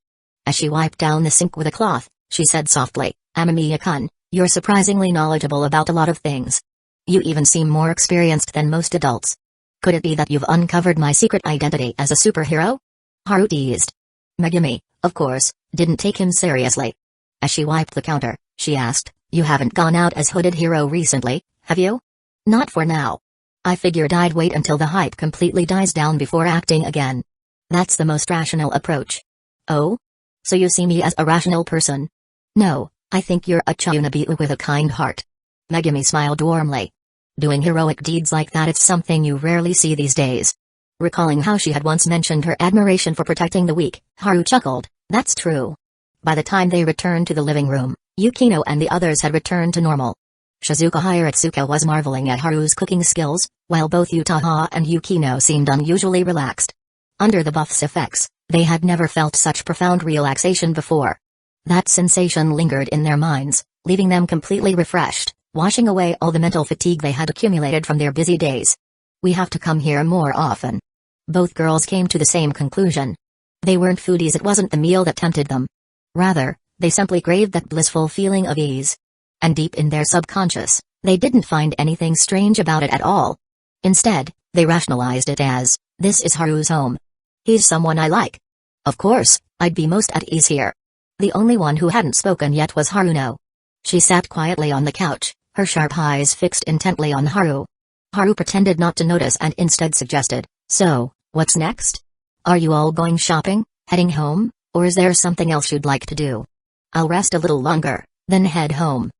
As she wiped down the sink with a cloth, she said softly, "Amamiya-kun, you're surprisingly knowledgeable about a lot of things. You even seem more experienced than most adults. Could it be that you've uncovered my secret identity as a superhero?" Harut teased. Megumi, of course, didn't take him seriously. As she wiped the counter, she asked, "You haven't gone out as hooded hero recently, have you?" "Not for now. I figured I'd wait until the hype completely dies down before acting again. That's the most rational approach." "Oh? So you see me as a rational person?" "No, I think you're a Chunabiu with a kind heart." Megumi smiled warmly. "Doing heroic deeds like that, it's something you rarely see these days." Recalling how she had once mentioned her admiration for protecting the weak, Haru chuckled, "That's true." By the time they returned to the living room, Yukino and the others had returned to normal. Shizuka Hiratsuka was marveling at Haru's cooking skills, while both Utaha and Yukino seemed unusually relaxed. Under the buff's effects, they had never felt such profound relaxation before. That sensation lingered in their minds, leaving them completely refreshed, washing away all the mental fatigue they had accumulated from their busy days. "We have to come here more often." Both girls came to the same conclusion. They weren't foodies, it wasn't the meal that tempted them. Rather, they simply craved that blissful feeling of ease. And deep in their subconscious, they didn't find anything strange about it at all. Instead, they rationalized it as, "This is Haru's home. He's someone I like. Of course, I'd be most at ease here." The only one who hadn't spoken yet was Haruno. She sat quietly on the couch, her sharp eyes fixed intently on Haru. Haru pretended not to notice and instead suggested, "So, what's next? Are you all going shopping, heading home, or is there something else you'd like to do?" "I'll rest a little longer, then head home,"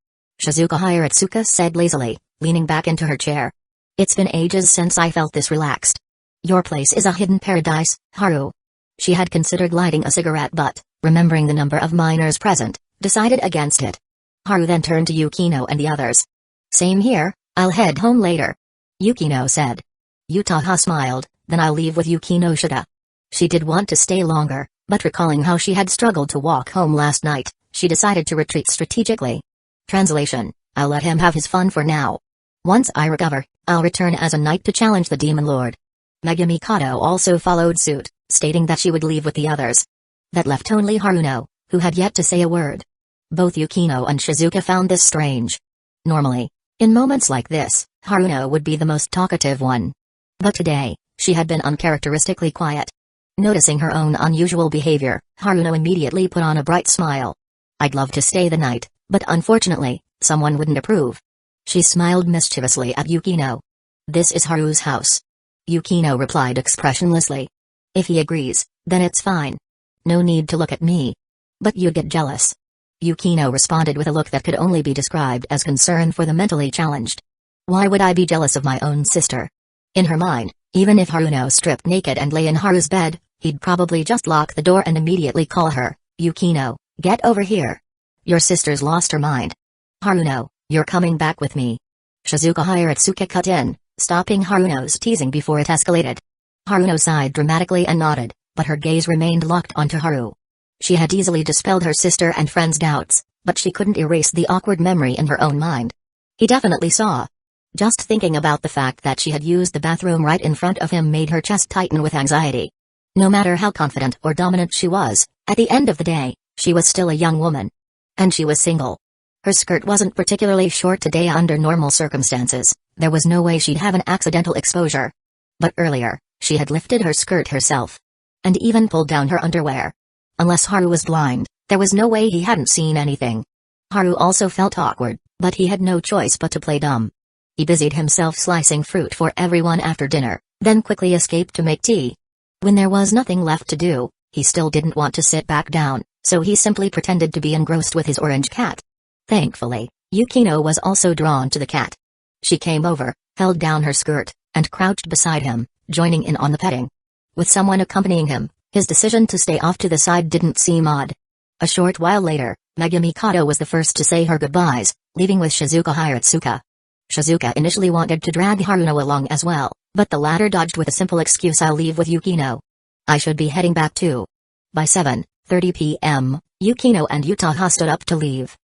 Shizuka Hiratsuka said lazily, leaning back into her chair. "It's been ages since I felt this relaxed." "Your place is a hidden paradise, Haru." She had considered lighting a cigarette but, remembering the number of minors present, decided against it. Haru then turned to Yukino and the others. "Same here, I'll head home later," Yukino said. Utaha smiled, "Then I'll leave with Yukinoshita." She did want to stay longer, but recalling how she had struggled to walk home last night, she decided to retreat strategically. Translation: I'll let him have his fun for now. Once I recover, I'll return as a knight to challenge the Demon Lord. Megumi Kato also followed suit, stating that she would leave with the others. That left only Haruno, who had yet to say a word. Both Yukino and Shizuka found this strange. Normally, in moments like this, Haruno would be the most talkative one. But today, she had been uncharacteristically quiet. Noticing her own unusual behavior, Haruno immediately put on a bright smile. "I'd love to stay the night, but unfortunately, someone wouldn't approve." She smiled mischievously at Yukino. "This is Haru's house." Yukino replied expressionlessly. "If he agrees, then it's fine. No need to look at me." "But you'd get jealous." Yukino responded with a look that could only be described as concern for the mentally challenged. "Why would I be jealous of my own sister?" In her mind, even if Haruno stripped naked and lay in Haru's bed, he'd probably just lock the door and immediately call her, "Yukino, get over here. Your sister's lost her mind. Haruno, you're coming back with me." Shizuka Hiratsuka cut in, stopping Haruno's teasing before it escalated. Haruno sighed dramatically and nodded, but her gaze remained locked onto Haru. She had easily dispelled her sister and friend's doubts, but she couldn't erase the awkward memory in her own mind. He definitely saw. Just thinking about the fact that she had used the bathroom right in front of him made her chest tighten with anxiety. No matter how confident or dominant she was, at the end of the day, she was still a young woman. And she was single. Her skirt wasn't particularly short today under normal circumstances, there was no way she'd have an accidental exposure. But earlier, she had lifted her skirt herself. And even pulled down her underwear. Unless Haru was blind, there was no way he hadn't seen anything. Haru also felt awkward, but he had no choice but to play dumb. He busied himself slicing fruit for everyone after dinner, then quickly escaped to make tea. When there was nothing left to do, he still didn't want to sit back down, so he simply pretended to be engrossed with his orange cat. Thankfully, Yukino was also drawn to the cat. She came over, held down her skirt, and crouched beside him, joining in on the petting. With someone accompanying him, his decision to stay off to the side didn't seem odd. A short while later, Megumi Kato was the first to say her goodbyes, leaving with Shizuka Hiratsuka. Shizuka initially wanted to drag Haruno along as well, but the latter dodged with a simple excuse, "I'll leave with Yukino. I should be heading back too." By 7:30 p.m., Yukino and Utaha stood up to leave.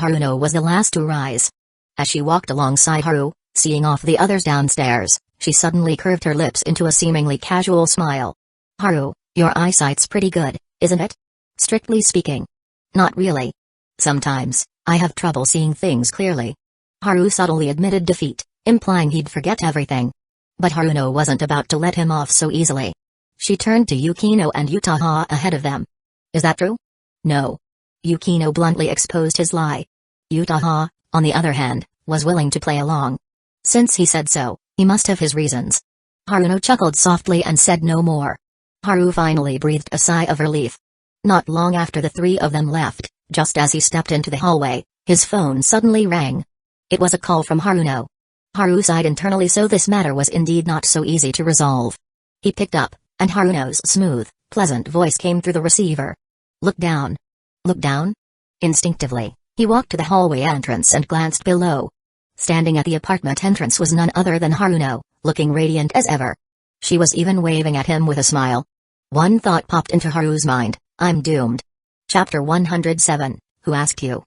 Haruno was the last to rise. As she walked alongside Haru, seeing off the others downstairs, she suddenly curved her lips into a seemingly casual smile. "Haru, your eyesight's pretty good, isn't it?" "Strictly speaking. Not really. Sometimes, I have trouble seeing things clearly." Haru subtly admitted defeat, implying he'd forget everything. But Haruno wasn't about to let him off so easily. She turned to Yukino and Utaha ahead of them. Is that true? No. Yukino bluntly exposed his lie. Utaha, on the other hand, was willing to play along. Since he said so, he must have his reasons. Haruno chuckled softly and said no more. Haru finally breathed a sigh of relief. Not long after the three of them left, just as he stepped into the hallway, his phone suddenly rang. It was a call from Haruno. Haru sighed internally, so this matter was indeed not so easy to resolve. He picked up, and Haruno's smooth, pleasant voice came through the receiver. Look down. Look down? Instinctively, he walked to the hallway entrance and glanced below. Standing at the apartment entrance was none other than Haruno, looking radiant as ever. She was even waving at him with a smile. One thought popped into Haru's mind: I'm doomed. Chapter 107, Who Asked You?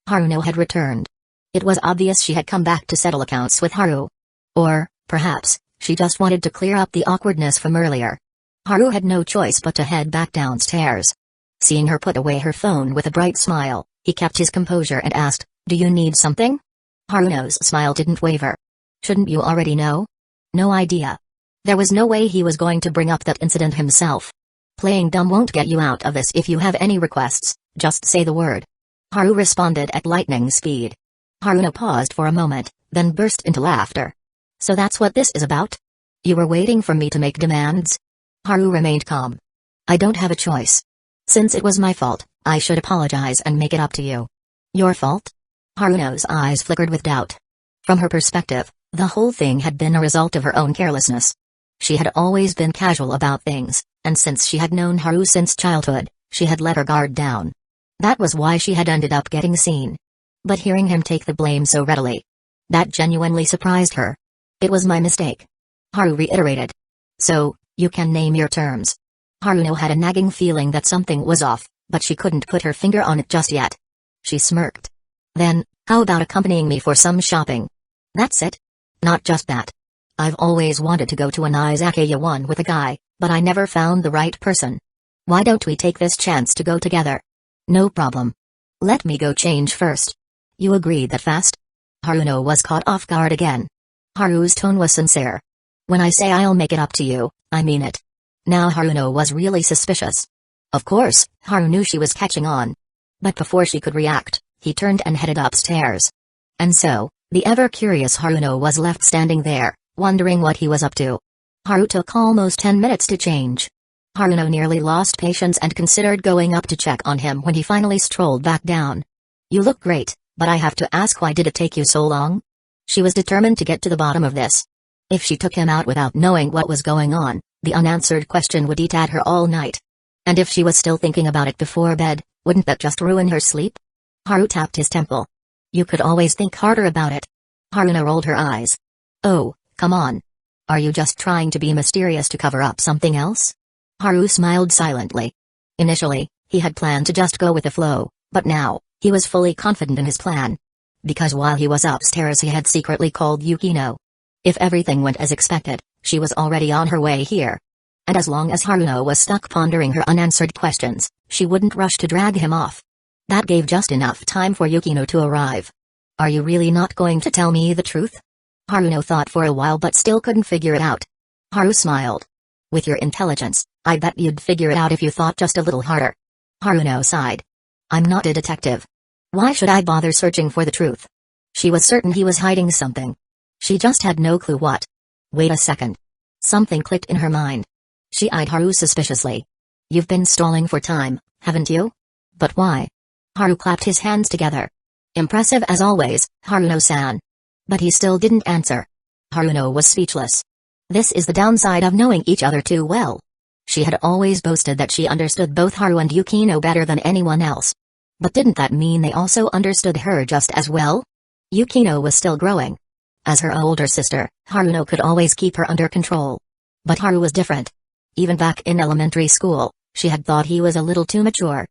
Haruno had returned. It was obvious she had come back to settle accounts with Haru. Or, perhaps, she just wanted to clear up the awkwardness from earlier. Haru had no choice but to head back downstairs. Seeing her put away her phone with a bright smile, he kept his composure and asked, Do you need something? Haruno's smile didn't waver. Shouldn't you already know? No idea. There was no way he was going to bring up that incident himself. Playing dumb won't get you out of this. If you have any requests, just say the word. Haru responded at lightning speed. Haruno paused for a moment, then burst into laughter. So that's what this is about? You were waiting for me to make demands? Haru remained calm. I don't have a choice. Since it was my fault, I should apologize and make it up to you. Your fault? Haruno's eyes flickered with doubt. From her perspective, the whole thing had been a result of her own carelessness. She had always been casual about things, and since she had known Haru since childhood, she had let her guard down. That was why she had ended up getting seen. But hearing him take the blame so readily, that genuinely surprised her. It was my mistake. Haru reiterated. So, you can name your terms. Haruno had a nagging feeling that something was off, but she couldn't put her finger on it just yet. She smirked. Then, how about accompanying me for some shopping? That's it? Not just that. I've always wanted to go to an izakaya one with a guy, but I never found the right person. Why don't we take this chance to go together? No problem. Let me go change first. You agreed that fast? Haruno was caught off guard again. Haru's tone was sincere. When I say I'll make it up to you, I mean it. Now Haruno was really suspicious. Of course, Haru knew she was catching on. But before she could react, he turned and headed upstairs. And so, the ever-curious Haruno was left standing there, wondering what he was up to. Haru took almost 10 minutes to change. Haruno nearly lost patience and considered going up to check on him when he finally strolled back down. You look great, but I have to ask, why did it take you so long? She was determined to get to the bottom of this. If she took him out without knowing what was going on, the unanswered question would eat at her all night. And if she was still thinking about it before bed, wouldn't that just ruin her sleep? Haru tapped his temple. You could always think harder about it. Haruno rolled her eyes. Oh, come on. Are you just trying to be mysterious to cover up something else? Haru smiled silently. Initially, he had planned to just go with the flow, but now, he was fully confident in his plan. Because while he was upstairs he had secretly called Yukino. If everything went as expected, she was already on her way here. And as long as Haruno was stuck pondering her unanswered questions, she wouldn't rush to drag him off. That gave just enough time for Yukino to arrive. Are you really not going to tell me the truth? Haruno thought for a while but still couldn't figure it out. Haru smiled. With your intelligence, I bet you'd figure it out if you thought just a little harder. Haruno sighed. I'm not a detective. Why should I bother searching for the truth? She was certain he was hiding something. She just had no clue what. Wait a second. Something clicked in her mind. She eyed Haru suspiciously. You've been stalling for time, haven't you? But why? Haru clapped his hands together. Impressive as always, Haruno-san. But he still didn't answer. Haruno was speechless. This is the downside of knowing each other too well. She had always boasted that she understood both Haru and Yukino better than anyone else. But didn't that mean they also understood her just as well? Yukino was still growing. As her older sister, Haruno could always keep her under control. But Haru was different. Even back in elementary school, she had thought he was a little too mature.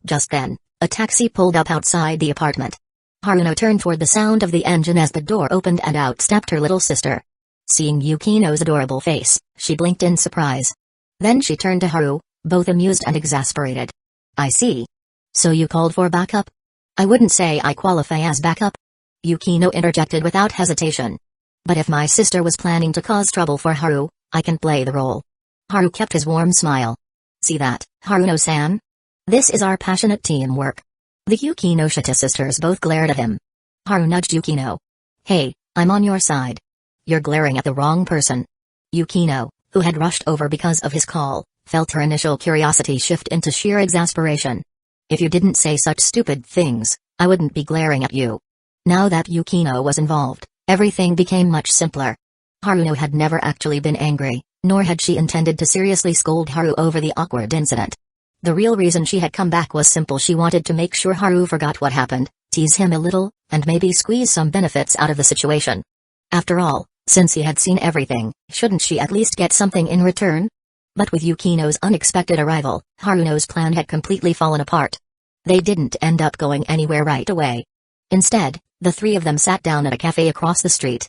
Just then, a taxi pulled up outside the apartment. Haruno turned toward the sound of the engine as the door opened and out stepped her little sister. Seeing Yukino's adorable face, she blinked in surprise. Then she turned to Haru, both amused and exasperated. I see. So you called for backup? I wouldn't say I qualify as backup. Yukino interjected without hesitation. But if my sister was planning to cause trouble for Haru, I can play the role. Haru kept his warm smile. See that, Haruno-san? This is our passionate teamwork. The Yukinoshita sisters both glared at him. Haru nudged Yukino. Hey, I'm on your side. You're glaring at the wrong person. Yukino, who had rushed over because of his call, felt her initial curiosity shift into sheer exasperation. If you didn't say such stupid things, I wouldn't be glaring at you. Now that Yukino was involved, everything became much simpler. Haruno had never actually been angry, nor had she intended to seriously scold Haru over the awkward incident. The real reason she had come back was simple: she wanted to make sure Haru forgot what happened, tease him a little, and maybe squeeze some benefits out of the situation. After all, since he had seen everything, shouldn't she at least get something in return? But with Yukino's unexpected arrival, Haruno's plan had completely fallen apart. They didn't end up going anywhere right away. Instead, the three of them sat down at a cafe across the street.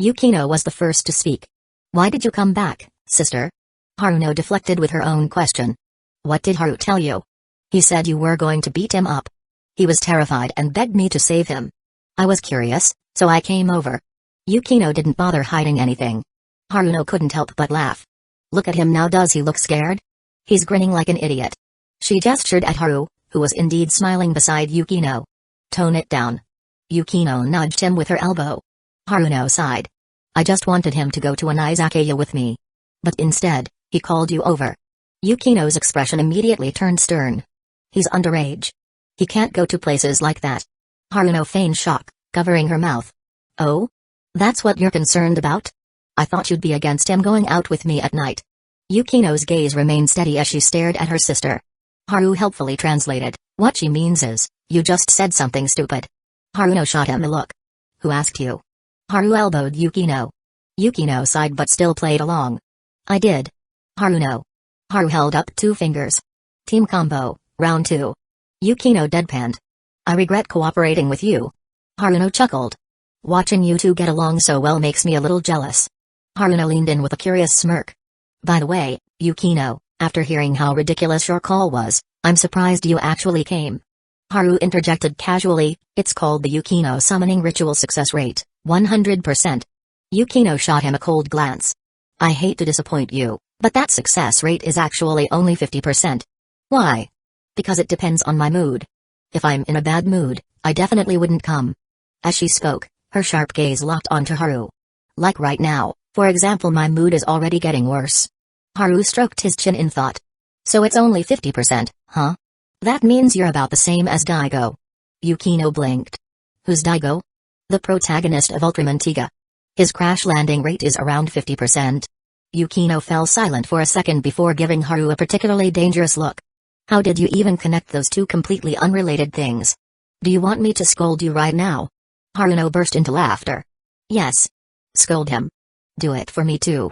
Yukino was the first to speak. Why did you come back, sister? Haruno deflected with her own question. What did Haru tell you? He said you were going to beat him up. He was terrified and begged me to save him. I was curious, so I came over. Yukino didn't bother hiding anything. Haruno couldn't help but laugh. Look at him now, does he look scared? He's grinning like an idiot. She gestured at Haru, who was indeed smiling beside Yukino. Tone it down. Yukino nudged him with her elbow. Haruno sighed. I just wanted him to go to an izakaya with me. But instead, he called you over. Yukino's expression immediately turned stern. He's underage. He can't go to places like that. Haruno feigned shock, covering her mouth. Oh? That's what you're concerned about? I thought you'd be against him going out with me at night. Yukino's gaze remained steady as she stared at her sister. Haru helpfully translated, what she means is, you just said something stupid. Haruno shot him a look. Who asked you? Haru elbowed Yukino. Yukino sighed but still played along. I did. Haruno. Haru held up 2 fingers. Team combo, round 2. Yukino deadpanned. I regret cooperating with you. Haruno chuckled. Watching you two get along so well makes me a little jealous. Haruno leaned in with a curious smirk. By the way, Yukino, after hearing how ridiculous your call was, I'm surprised you actually came. Haru interjected casually, it's called the Yukino summoning ritual success rate, 100%. Yukino shot him a cold glance. I hate to disappoint you, but that success rate is actually only 50%. Why? Because it depends on my mood. If I'm in a bad mood, I definitely wouldn't come. As she spoke, her sharp gaze locked onto Haru. Like right now, for example, my mood is already getting worse. Haru stroked his chin in thought. So it's only 50%, huh? That means you're about the same as Daigo. Yukino blinked. Who's Daigo? The protagonist of Ultraman Tiga. His crash landing rate is around 50%. Yukino fell silent for a second before giving Haru a particularly dangerous look. How did you even connect those two completely unrelated things? Do you want me to scold you right now? Haruno burst into laughter. Yes. Scold him. Do it for me too.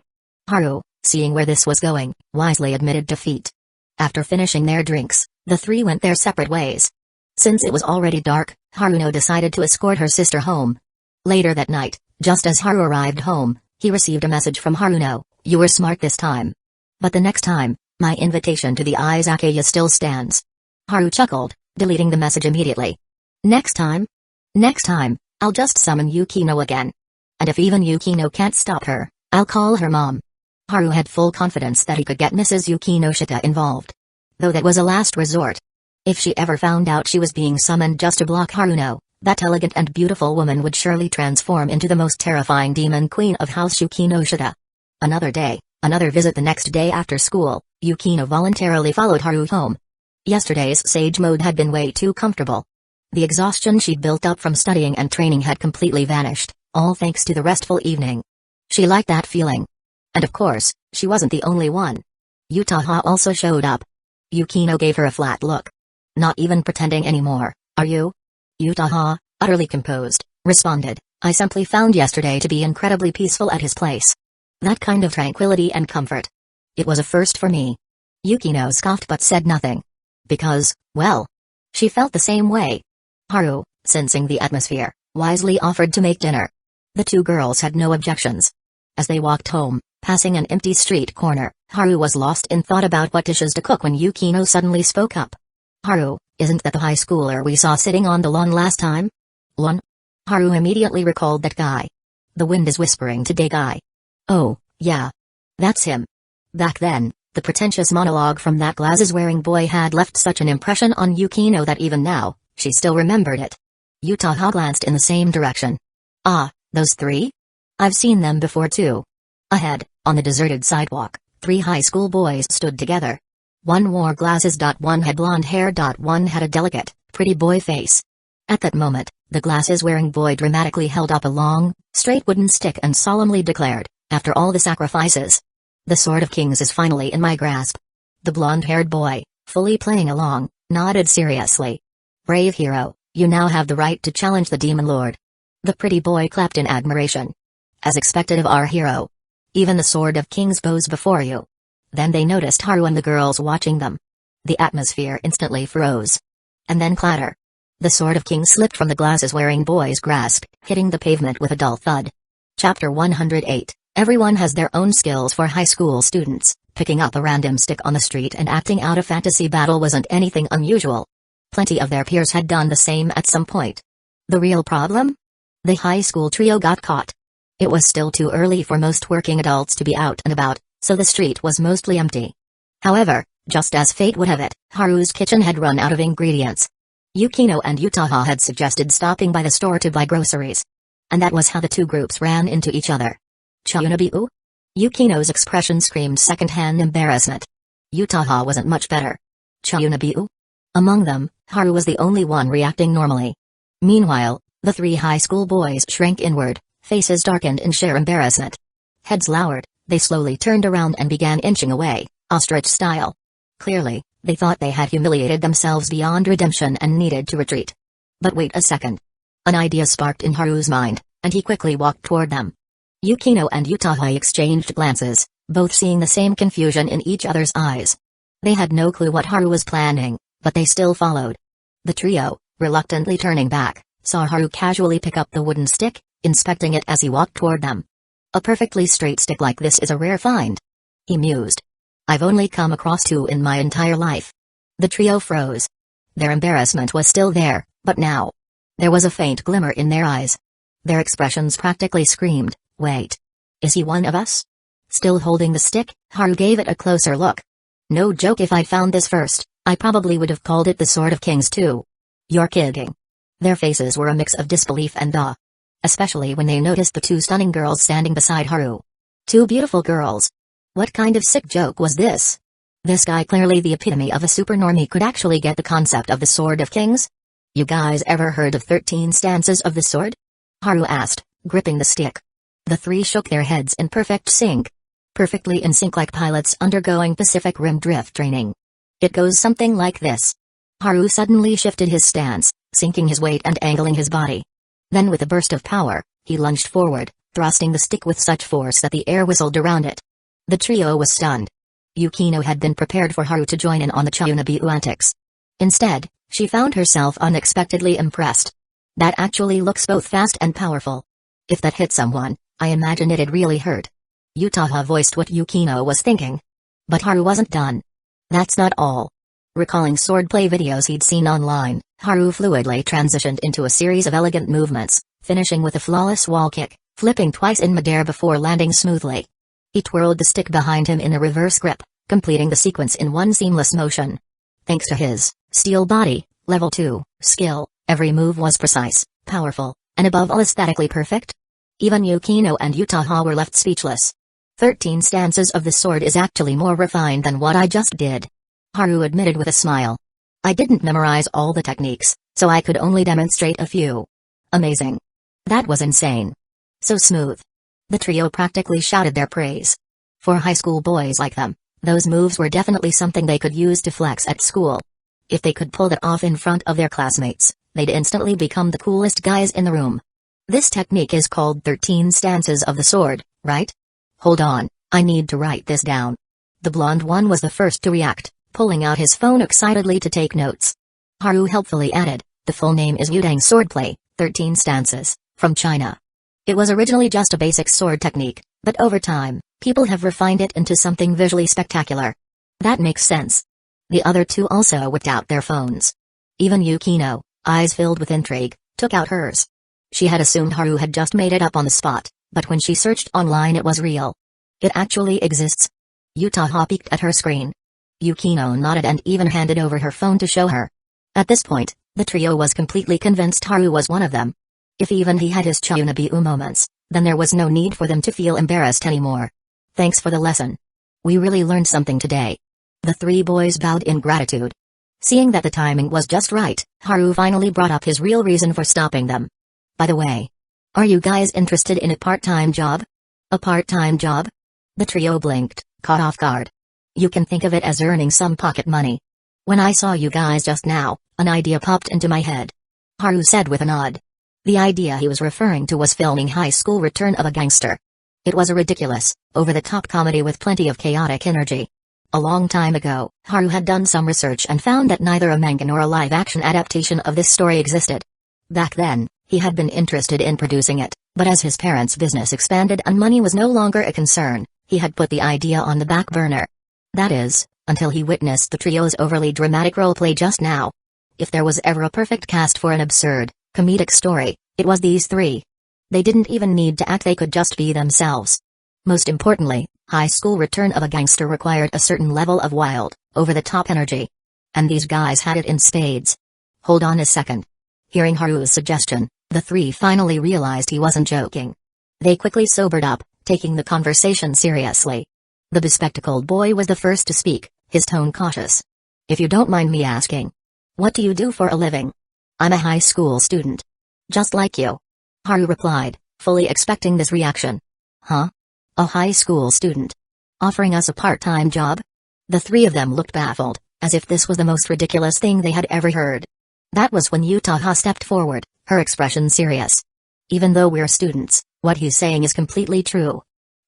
Haru, seeing where this was going, wisely admitted defeat. After finishing their drinks, the three went their separate ways. Since it was already dark, Haruno decided to escort her sister home. Later that night, just as Haru arrived home, he received a message from Haruno. You were smart this time. But the next time, my invitation to the izakaya still stands. Haru chuckled, deleting the message immediately. Next time? Next time, I'll just summon Yukino again. And if even Yukino can't stop her, I'll call her mom. Haru had full confidence that he could get Mrs. Yukinoshita involved. Though that was a last resort. If she ever found out she was being summoned just to block Haruno, that elegant and beautiful woman would surely transform into the most terrifying demon queen of House Yukinoshita. Another day, another visit. The next day after school, Yukino voluntarily followed Haru home. Yesterday's sage mode had been way too comfortable. The exhaustion she'd built up from studying and training had completely vanished, all thanks to the restful evening. She liked that feeling. And of course, she wasn't the only one. Utaha also showed up. Yukino gave her a flat look. Not even pretending anymore, are you? Utaha, utterly composed, responded, I simply found yesterday to be incredibly peaceful at his place. That kind of tranquility and comfort. It was a first for me. Yukino scoffed but said nothing. Because, well, she felt the same way. Haru, sensing the atmosphere, wisely offered to make dinner. The two girls had no objections. As they walked home, passing an empty street corner, Haru was lost in thought about what dishes to cook when Yukino suddenly spoke up. Haru, isn't that the high schooler we saw sitting on the lawn last time? Lawn? Haru immediately recalled that guy. The wind is whispering today guy. Oh, yeah. That's him. Back then, the pretentious monologue from that glasses-wearing boy had left such an impression on Yukino that even now, she still remembered it. Utaha glanced in the same direction. Ah, those three? I've seen them before too. Ahead, on the deserted sidewalk, three high school boys stood together. One wore glasses. One had blonde hair. One had a delicate, pretty boy face. At that moment, the glasses-wearing boy dramatically held up a long, straight wooden stick and solemnly declared, after all the sacrifices, the Sword of Kings is finally in my grasp. The blonde-haired boy, fully playing along, nodded seriously. Brave hero, you now have the right to challenge the Demon Lord. The pretty boy clapped in admiration. As expected of our hero. Even the Sword of Kings bows before you. Then they noticed Haru and the girls watching them. The atmosphere instantly froze. And then clatter. The Sword of Kings slipped from the glasses-wearing boy's grasp, hitting the pavement with a dull thud. Chapter 108. Everyone has their own skills for high school students. Picking up a random stick on the street and acting out a fantasy battle wasn't anything unusual. Plenty of their peers had done the same at some point. The real problem? The high school trio got caught. It was still too early for most working adults to be out and about, so the street was mostly empty. However, just as fate would have it, Haru's kitchen had run out of ingredients. Yukino and Utaha had suggested stopping by the store to buy groceries. And that was how the two groups ran into each other. Chayunabiu? Yukino's expression screamed second-hand embarrassment. Utaha wasn't much better. Chayunabiu? Among them, Haru was the only one reacting normally. Meanwhile, the three high school boys shrank inward, faces darkened in sheer embarrassment. Heads lowered, they slowly turned around and began inching away, ostrich style. Clearly, they thought they had humiliated themselves beyond redemption and needed to retreat. But wait a second. An idea sparked in Haru's mind, and he quickly walked toward them. Yukino and Utaha exchanged glances, both seeing the same confusion in each other's eyes. They had no clue what Haru was planning, but they still followed. The trio, reluctantly turning back, saw Haru casually pick up the wooden stick, inspecting it as he walked toward them. A perfectly straight stick like this is a rare find. He mused. I've only come across two in my entire life. The trio froze. Their embarrassment was still there, but now, there was a faint glimmer in their eyes. Their expressions practically screamed, wait. Is he one of us? Still holding the stick, Haru gave it a closer look. No joke, if I'd found this first, I probably would have called it the Sword of Kings too. You're kidding. Their faces were a mix of disbelief and awe. Especially when they noticed the two stunning girls standing beside Haru. Two beautiful girls. What kind of sick joke was this? This guy, clearly the epitome of a super normie, could actually get the concept of the Sword of Kings? You guys ever heard of 13 stances of the sword? Haru asked, gripping the stick. The three shook their heads in perfect sync. Perfectly in sync, like pilots undergoing Pacific Rim drift training. It goes something like this. Haru suddenly shifted his stance, sinking his weight and angling his body. Then with a burst of power, he lunged forward, thrusting the stick with such force that the air whistled around it. The trio was stunned. Yukino had been prepared for Haru to join in on the Chayunabiu antics. Instead, she found herself unexpectedly impressed. That actually looks both fast and powerful. If that hit someone, I imagine it'd really hurt. Utaha voiced what Yukino was thinking. But Haru wasn't done. That's not all. Recalling swordplay videos he'd seen online, Haru fluidly transitioned into a series of elegant movements, finishing with a flawless wall kick, flipping twice in midair before landing smoothly. He twirled the stick behind him in a reverse grip, completing the sequence in one seamless motion. Thanks to his steel body, level 2 skill, every move was precise, powerful, and above all aesthetically perfect. Even Yukino and Utaha were left speechless. 13 stances of the sword is actually more refined than what I just did. Haru admitted with a smile. I didn't memorize all the techniques, so I could only demonstrate a few. Amazing. That was insane. So smooth. The trio practically shouted their praise. For high school boys like them, those moves were definitely something they could use to flex at school. If they could pull that off in front of their classmates, they'd instantly become the coolest guys in the room. This technique is called 13 stances of the sword, right? Hold on, I need to write this down. The blonde one was the first to react, pulling out his phone excitedly to take notes. Haru helpfully added, the full name is Yudang Swordplay, 13 stances, from China. It was originally just a basic sword technique, but over time, people have refined it into something visually spectacular. That makes sense. The other two also whipped out their phones. Even Yukino, eyes filled with intrigue, took out hers. She had assumed Haru had just made it up on the spot, but when she searched online it was real. It actually exists. Utaha peeked at her screen. Yukino nodded and even handed over her phone to show her. At this point, the trio was completely convinced Haru was one of them. If even he had his Chunabiu moments, then there was no need for them to feel embarrassed anymore. Thanks for the lesson. We really learned something today. The three boys bowed in gratitude. Seeing that the timing was just right, Haru finally brought up his real reason for stopping them. By the way, are you guys interested in a part-time job? A part-time job? The trio blinked, caught off guard. You can think of it as earning some pocket money. When I saw you guys just now, an idea popped into my head. Haru said with a nod. The idea he was referring to was filming High School Return of a Gangster. It was a ridiculous, over-the-top comedy with plenty of chaotic energy. A long time ago, Haru had done some research and found that neither a manga nor a live-action adaptation of this story existed. Back then, he had been interested in producing it, but as his parents' business expanded and money was no longer a concern, he had put the idea on the back burner. That is, until he witnessed the trio's overly dramatic roleplay just now. If there was ever a perfect cast for an absurd, comedic story, it was these three. They didn't even need to act, they could just be themselves. Most importantly, High School Return of a Gangster required a certain level of wild, over-the-top energy. And these guys had it in spades. Hold on a second. Hearing Haru's suggestion, the three finally realized he wasn't joking. They quickly sobered up, taking the conversation seriously. The bespectacled boy was the first to speak, his tone cautious. If you don't mind me asking, what do you do for a living? I'm a high school student. Just like you. Haru replied, fully expecting this reaction. Huh? A high school student? Offering us a part-time job? The three of them looked baffled, as if this was the most ridiculous thing they had ever heard. That was when Utaha stepped forward, her expression serious. Even though we're students, what he's saying is completely true.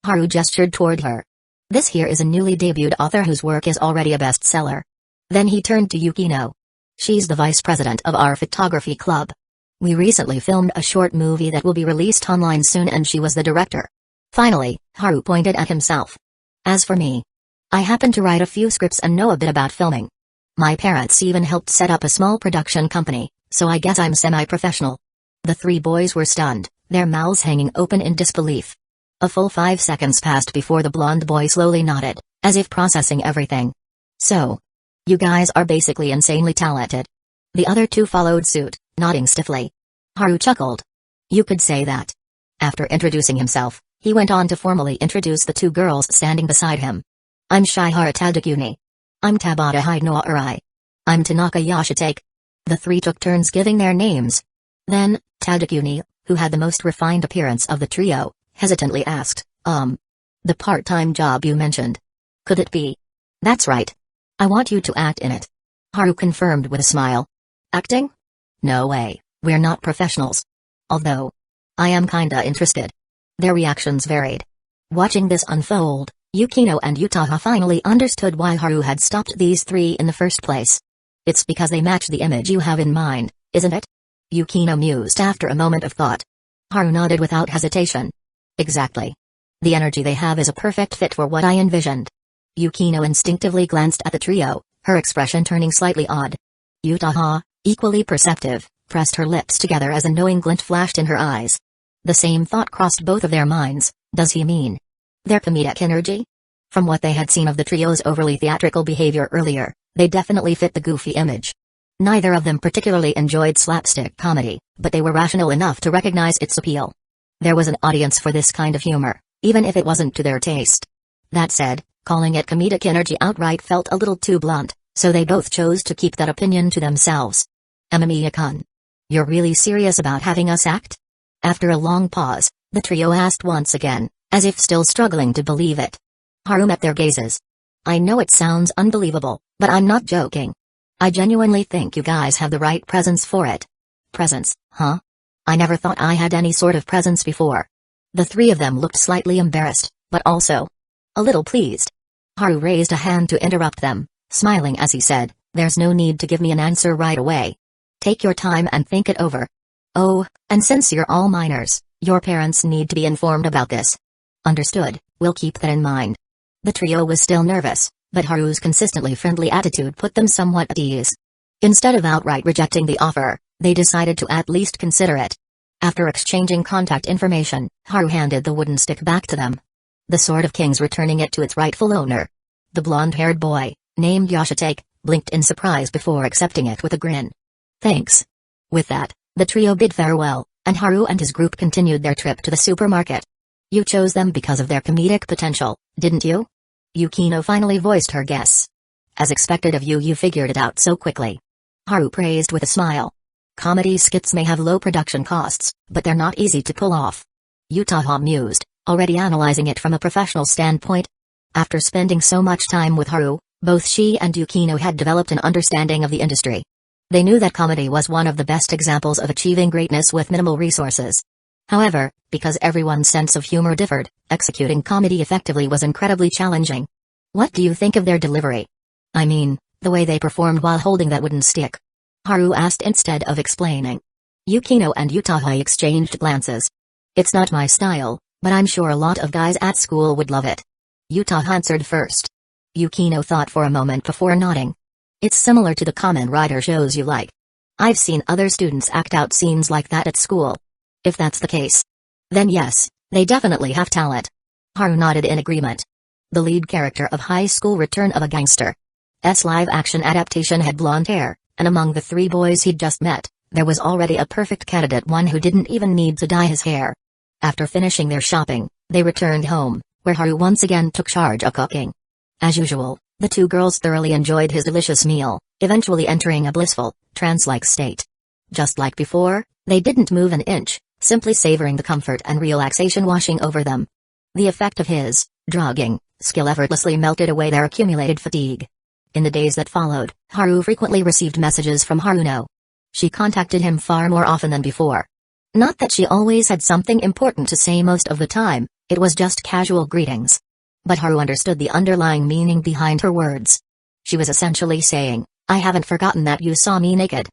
Haru gestured toward her. This here is a newly debuted author whose work is already a bestseller. Then he turned to Yukino. She's the vice president of our photography club. We recently filmed a short movie that will be released online soon and she was the director. Finally, Haru pointed at himself. As for me, I happen to write a few scripts and know a bit about filming. My parents even helped set up a small production company, so I guess I'm semi-professional. The three boys were stunned, their mouths hanging open in disbelief. A full 5 seconds passed before the blonde boy slowly nodded, as if processing everything. So, you guys are basically insanely talented. The other two followed suit, nodding stiffly. Haru chuckled. You could say that. After introducing himself, he went on to formally introduce the two girls standing beside him. I'm Shihara Tadakuni. I'm Tabata Hide-no Arai. I'm Tanaka Yoshitake. The three took turns giving their names. Then, Tadakuni, who had the most refined appearance of the trio, hesitantly asked, the part-time job you mentioned. Could it be? That's right. I want you to act in it. Haru confirmed with a smile. Acting? No way, we're not professionals. Although, I am kinda interested. Their reactions varied. Watching this unfold, Yukino and Utaha finally understood why Haru had stopped these three in the first place. It's because they match the image you have in mind, isn't it? Yukino mused after a moment of thought. Haru nodded without hesitation. Exactly. The energy they have is a perfect fit for what I envisioned. Yukino instinctively glanced at the trio, her expression turning slightly odd. Utaha, equally perceptive, pressed her lips together as a knowing glint flashed in her eyes. The same thought crossed both of their minds. Does he mean their comedic energy? From what they had seen of the trio's overly theatrical behavior earlier, they definitely fit the goofy image. Neither of them particularly enjoyed slapstick comedy, but they were rational enough to recognize its appeal. There was an audience for this kind of humor, even if it wasn't to their taste. That said, calling it comedic energy outright felt a little too blunt, so they both chose to keep that opinion to themselves. Amamiya-kun, you're really serious about having us act? After a long pause, the trio asked once again, as if still struggling to believe it. Haru met their gazes. I know it sounds unbelievable, but I'm not joking. I genuinely think you guys have the right presence for it. Presence, huh? I never thought I had any sort of presence before. The three of them looked slightly embarrassed, but also a little pleased. Haru raised a hand to interrupt them, smiling as he said, there's no need to give me an answer right away. Take your time and think it over. Oh, and since you're all minors, your parents need to be informed about this. Understood, we'll keep that in mind. The trio was still nervous, but Haru's consistently friendly attitude put them somewhat at ease. Instead of outright rejecting the offer, they decided to at least consider it. After exchanging contact information, Haru handed the wooden stick back to them. The Sword of Kings returning it to its rightful owner, The blonde-haired boy, named Yoshitake, blinked in surprise before accepting it with a grin. Thanks. With that, the trio bid farewell, and Haru and his group continued their trip to the supermarket. You chose them because of their comedic potential, didn't you? Yukino finally voiced her guess. As expected of you, you figured it out so quickly. Haru praised with a smile. Comedy skits may have low production costs, but they're not easy to pull off. Yutaha mused, already analyzing it from a professional standpoint. After spending so much time with Haru, both she and Yukino had developed an understanding of the industry. They knew that comedy was one of the best examples of achieving greatness with minimal resources. However, because everyone's sense of humor differed, executing comedy effectively was incredibly challenging. What do you think of their delivery? I mean, the way they performed while holding that wooden stick. Haru asked instead of explaining. Yukino and Yutaha exchanged glances. It's not my style, but I'm sure a lot of guys at school would love it. Yutaha answered first. Yukino thought for a moment before nodding. It's similar to the Kamen Rider shows you like. I've seen other students act out scenes like that at school. If that's the case, then yes, they definitely have talent. Haru nodded in agreement. The lead character of High School Return of a Gangster's live-action adaptation had blonde hair, and among the three boys he'd just met, there was already a perfect candidate, one who didn't even need to dye his hair. After finishing their shopping, they returned home, where Haru once again took charge of cooking. As usual, the two girls thoroughly enjoyed his delicious meal, eventually entering a blissful, trance-like state. Just like before, they didn't move an inch, simply savoring the comfort and relaxation washing over them. The effect of his drugging skill effortlessly melted away their accumulated fatigue. In the days that followed, Haru frequently received messages from Haruno. She contacted him far more often than before. Not that she always had something important to say most of the time, it was just casual greetings. But Haru understood the underlying meaning behind her words. She was essentially saying, I haven't forgotten that you saw me naked.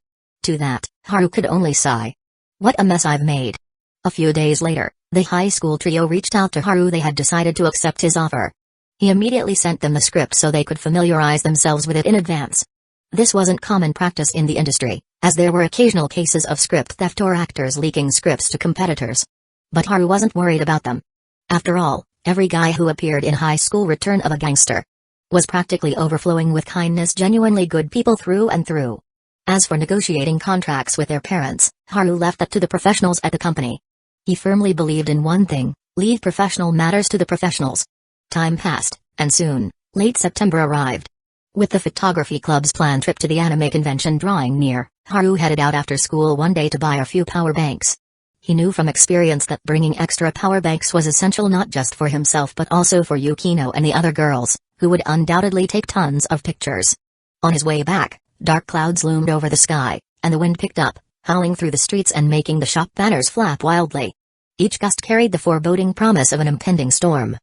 To that, Haru could only sigh. What a mess I've made. A few days later, the high school trio reached out to Haru. They had decided to accept his offer. He immediately sent them the script so they could familiarize themselves with it in advance. This wasn't common practice in the industry, as there were occasional cases of script theft or actors leaking scripts to competitors. But Haru wasn't worried about them. After all, every guy who appeared in High School Return of a Gangster was practically overflowing with kindness, genuinely good people through and through. As for negotiating contracts with their parents, Haru left that to the professionals at the company. He firmly believed in one thing: leave professional matters to the professionals. Time passed, and soon, late September arrived. With the photography club's planned trip to the anime convention drawing near, Haru headed out after school one day to buy a few power banks. He knew from experience that bringing extra power banks was essential not just for himself but also for Yukino and the other girls, who would undoubtedly take tons of pictures. On his way back, dark clouds loomed over the sky, and the wind picked up, howling through the streets and making the shop banners flap wildly. Each gust carried the foreboding promise of an impending storm.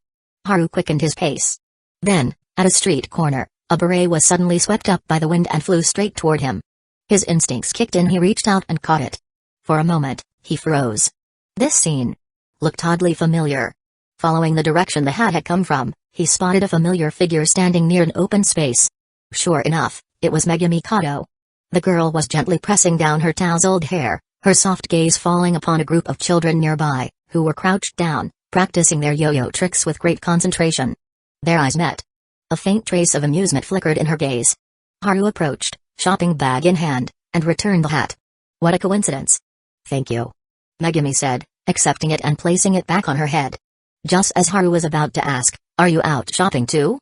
Haru quickened his pace. Then, at a street corner, a beret was suddenly swept up by the wind and flew straight toward him. His instincts kicked in. He reached out and caught it. For a moment, he froze. This scene looked oddly familiar. Following the direction the hat had come from, he spotted a familiar figure standing near an open space. Sure enough, it was Mangekyō. The girl was gently pressing down her tousled hair, her soft gaze falling upon a group of children nearby, who were crouched down, practicing their yo-yo tricks with great concentration. Their eyes met. A faint trace of amusement flickered in her gaze. Haru approached, shopping bag in hand, and returned the hat. What a coincidence. Thank you. Megumi said, accepting it and placing it back on her head. Just as Haru was about to ask, are you out shopping too?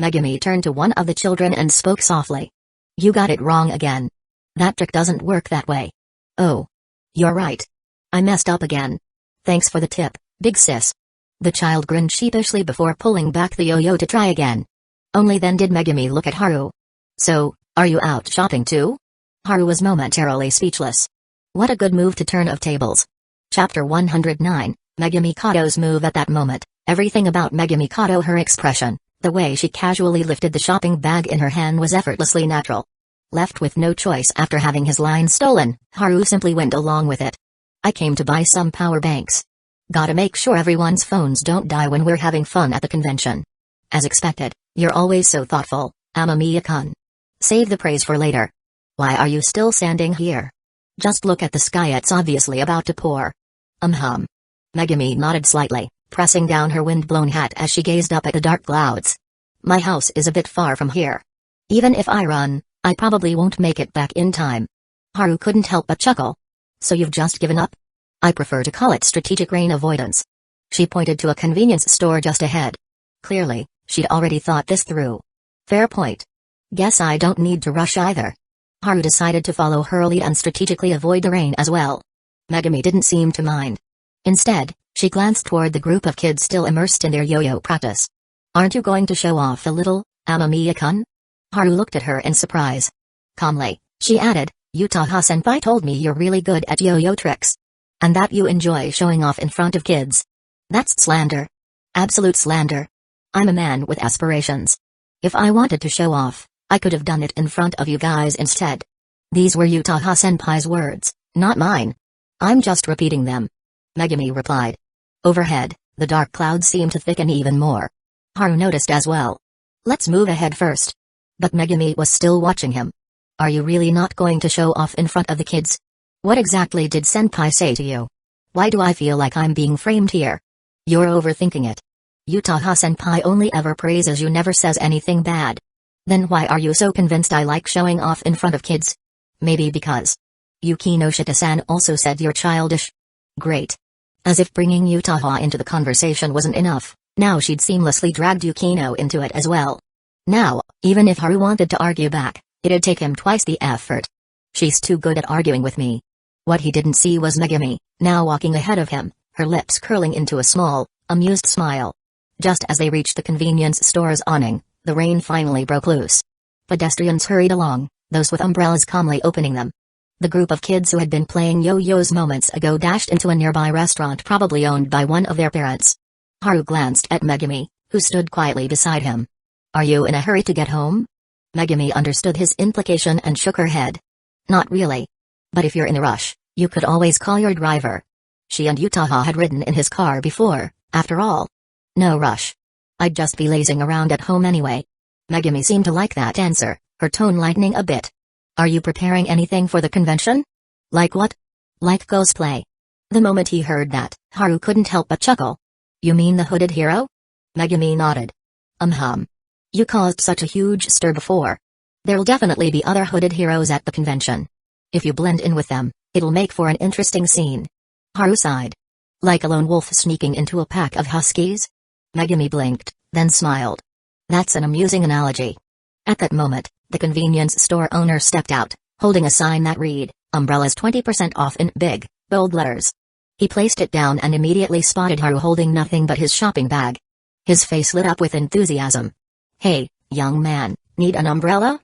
Megumi turned to one of the children and spoke softly. You got it wrong again. That trick doesn't work that way. Oh. You're right. I messed up again. Thanks for the tip, big sis. The child grinned sheepishly before pulling back the yo-yo to try again. Only then did Megumi look at Haru. So, are you out shopping too? Haru was momentarily speechless. What a good move to turn of tables. Chapter 109, Mangekyō's move. At that moment, everything about Mangekyō, her expression, the way she casually lifted the shopping bag in her hand, was effortlessly natural. Left with no choice after having his line stolen, Haru simply went along with it. I came to buy some power banks. Gotta make sure everyone's phones don't die when we're having fun at the convention. As expected, you're always so thoughtful, Amamiya-kun. Save the praise for later. Why are you still standing here? Just look at the sky, it's obviously about to pour. Megumi nodded slightly, pressing down her wind-blown hat as she gazed up at the dark clouds. My house is a bit far from here. Even if I run, I probably won't make it back in time. Haru couldn't help but chuckle. So you've just given up? I prefer to call it strategic rain avoidance. She pointed to a convenience store just ahead. Clearly, she'd already thought this through. Fair point. Guess I don't need to rush either. Haru decided to follow her lead and strategically avoid the rain as well. Megumi didn't seem to mind. Instead, she glanced toward the group of kids still immersed in their yo-yo practice. Aren't you going to show off a little, Amamiya-kun? Haru looked at her in surprise. Calmly, she added, Utaha-senpai told me you're really good at yo-yo tricks. And that you enjoy showing off in front of kids. That's slander. Absolute slander. I'm a man with aspirations. If I wanted to show off, I could have done it in front of you guys instead. These were Utaha-senpai's words, not mine. I'm just repeating them. Megumi replied. Overhead, the dark clouds seemed to thicken even more. Haru noticed as well. Let's move ahead first. But Megumi was still watching him. Are you really not going to show off in front of the kids? What exactly did senpai say to you? Why do I feel like I'm being framed here? You're overthinking it. Utaha-senpai only ever praises you, never says anything bad. Then why are you so convinced I like showing off in front of kids? Maybe because Yukinoshita-san also said you're childish. Great. As if bringing Utaha into the conversation wasn't enough, now she'd seamlessly dragged Yukino into it as well. Now, even if Haru wanted to argue back, it'd take him twice the effort. She's too good at arguing with me. What he didn't see was Megumi, now walking ahead of him, her lips curling into a small, amused smile. Just as they reached the convenience store's awning, the rain finally broke loose. Pedestrians hurried along, those with umbrellas calmly opening them. The group of kids who had been playing yo-yos moments ago dashed into a nearby restaurant probably owned by one of their parents. Haru glanced at Megumi, who stood quietly beside him. Are you in a hurry to get home? Megumi understood his implication and shook her head. Not really. But if you're in a rush, you could always call your driver. She and Utaha had ridden in his car before, after all. No rush. I'd just be lazing around at home anyway. Megumi seemed to like that answer, her tone lightening a bit. Are you preparing anything for the convention? Like what? Like cosplay. The moment he heard that, Haru couldn't help but chuckle. You mean the hooded hero? Megumi nodded. You caused such a huge stir before. There'll definitely be other hooded heroes at the convention. If you blend in with them, it'll make for an interesting scene. Haru sighed. Like a lone wolf sneaking into a pack of huskies? Megumi blinked, then smiled. That's an amusing analogy. At that moment, the convenience store owner stepped out, holding a sign that read, Umbrellas 20% off in big, bold letters. He placed it down and immediately spotted Haru holding nothing but his shopping bag. His face lit up with enthusiasm. Hey, young man, need an umbrella?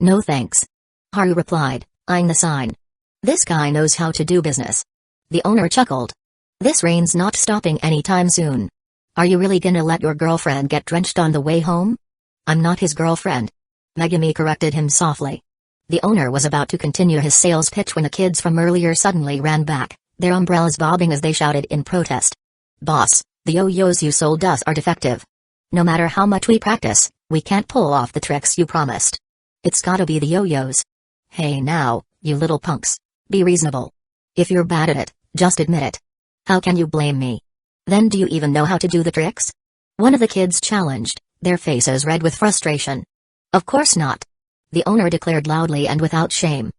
No thanks. Haru replied, eyeing the sign. This guy knows how to do business. The owner chuckled. This rain's not stopping anytime soon. Are you really gonna let your girlfriend get drenched on the way home? I'm not his girlfriend. Megumi corrected him softly. The owner was about to continue his sales pitch when the kids from earlier suddenly ran back, their umbrellas bobbing as they shouted in protest. Boss, the yo-yos you sold us are defective. No matter how much we practice, we can't pull off the tricks you promised. It's gotta be the yo-yos. Hey now, you little punks. Be reasonable. If you're bad at it, just admit it. How can you blame me? Then do you even know how to do the tricks? One of the kids challenged, their faces red with frustration. Of course not. The owner declared loudly and without shame.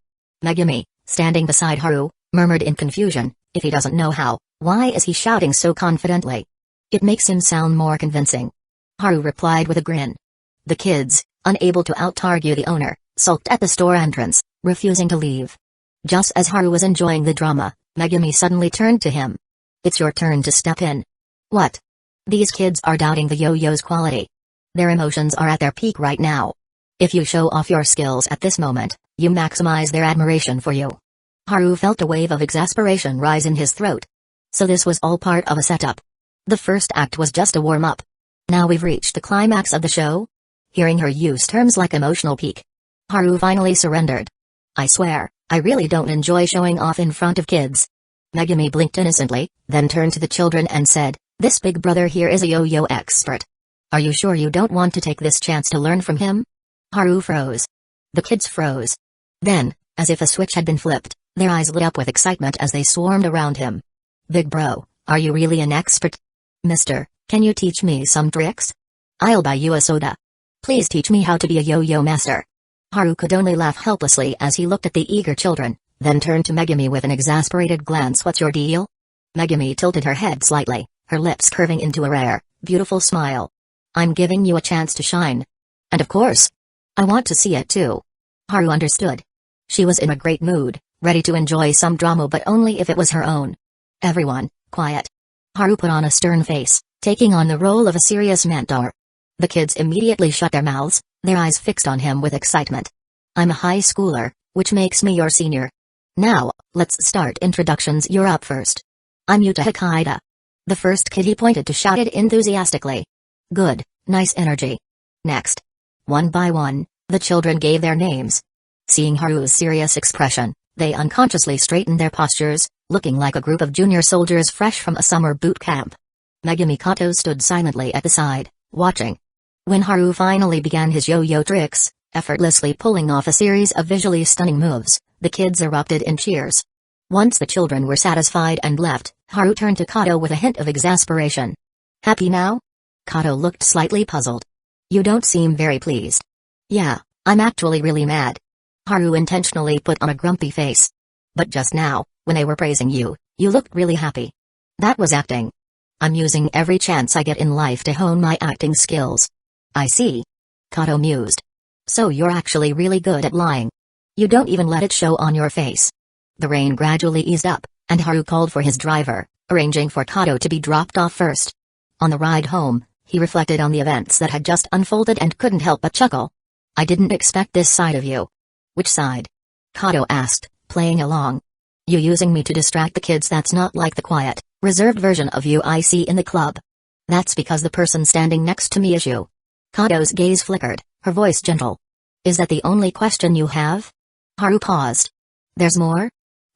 Megumi, standing beside Haru, murmured in confusion, if he doesn't know how, why is he shouting so confidently? It makes him sound more convincing. Haru replied with a grin. The kids, unable to out-argue the owner, sulked at the store entrance, refusing to leave. Just as Haru was enjoying the drama, Megumi suddenly turned to him. It's your turn to step in. What? These kids are doubting the yo-yo's quality. Their emotions are at their peak right now. If you show off your skills at this moment, you maximize their admiration for you. Haru felt a wave of exasperation rise in his throat. So this was all part of a setup. The first act was just a warm-up. Now we've reached the climax of the show? Hearing her use terms like emotional peak, Haru finally surrendered. I swear, I really don't enjoy showing off in front of kids. Megumi blinked innocently, then turned to the children and said, this big brother here is a yo-yo expert. Are you sure you don't want to take this chance to learn from him? Haru froze. The kids froze. Then, as if a switch had been flipped, their eyes lit up with excitement as they swarmed around him. Big bro, are you really an expert? Mister, can you teach me some tricks? I'll buy you a soda. Please teach me how to be a yo-yo master. Haru could only laugh helplessly as he looked at the eager children, then turned to Megumi with an exasperated glance. What's your deal? Megumi tilted her head slightly, her lips curving into a rare, beautiful smile. I'm giving you a chance to shine. And of course, I want to see it too. Haru understood. She was in a great mood, ready to enjoy some drama, but only if it was her own. Everyone, quiet. Haru put on a stern face, taking on the role of a serious mentor. The kids immediately shut their mouths, their eyes fixed on him with excitement. I'm a high schooler, which makes me your senior. Now, let's start introductions. You're up first. I'm Yuta Hikaida. The first kid he pointed to shouted enthusiastically. Good, nice energy. Next. One by one, the children gave their names. Seeing Haru's serious expression, they unconsciously straightened their postures, looking like a group of junior soldiers fresh from a summer boot camp. Megumi Kato stood silently at the side, watching. When Haru finally began his yo-yo tricks, effortlessly pulling off a series of visually stunning moves, the kids erupted in cheers. Once the children were satisfied and left, Haru turned to Kato with a hint of exasperation. Happy now? Kato looked slightly puzzled. You don't seem very pleased. Yeah, I'm actually really mad. Haru intentionally put on a grumpy face. But just now, when they were praising you, you looked really happy. That was acting. I'm using every chance I get in life to hone my acting skills. I see. Kato mused. So you're actually really good at lying. You don't even let it show on your face. The rain gradually eased up, and Haru called for his driver, arranging for Kato to be dropped off first. On the ride home, he reflected on the events that had just unfolded and couldn't help but chuckle. I didn't expect this side of you. Which side? Kato asked, playing along. You using me to distract the kids? That's not like the quiet, reserved version of you I see in the club. That's because the person standing next to me is you. Kato's gaze flickered, her voice gentle. Is that the only question you have? Haru paused. There's more?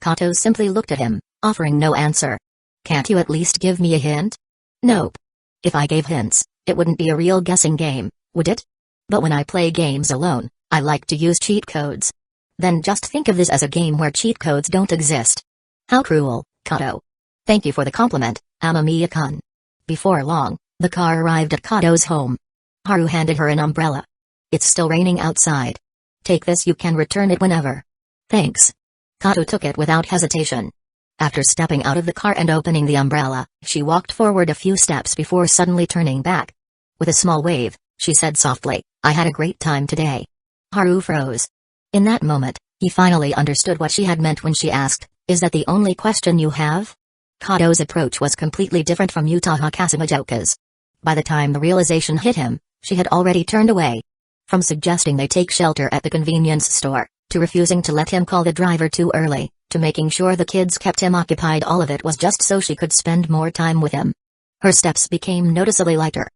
Kato simply looked at him, offering no answer. Can't you at least give me a hint? Nope. If I gave hints, it wouldn't be a real guessing game, would it? But when I play games alone, I like to use cheat codes. Then just think of this as a game where cheat codes don't exist. How cruel, Kato. Thank you for the compliment, Amamiya-kun. Before long, the car arrived at Kato's home. Haru handed her an umbrella. It's still raining outside. Take this, you can return it whenever. Thanks. Kato took it without hesitation. After stepping out of the car and opening the umbrella, she walked forward a few steps before suddenly turning back. With a small wave, she said softly, I had a great time today. Haru froze. In that moment, he finally understood what she had meant when she asked, is that the only question you have? Kato's approach was completely different from Yutaha Kasumajoka's. By the time the realization hit him, she had already turned away. From suggesting they take shelter at the convenience store, to refusing to let him call the driver too early, to making sure the kids kept him occupied, all of it was just so she could spend more time with him. Her steps became noticeably lighter.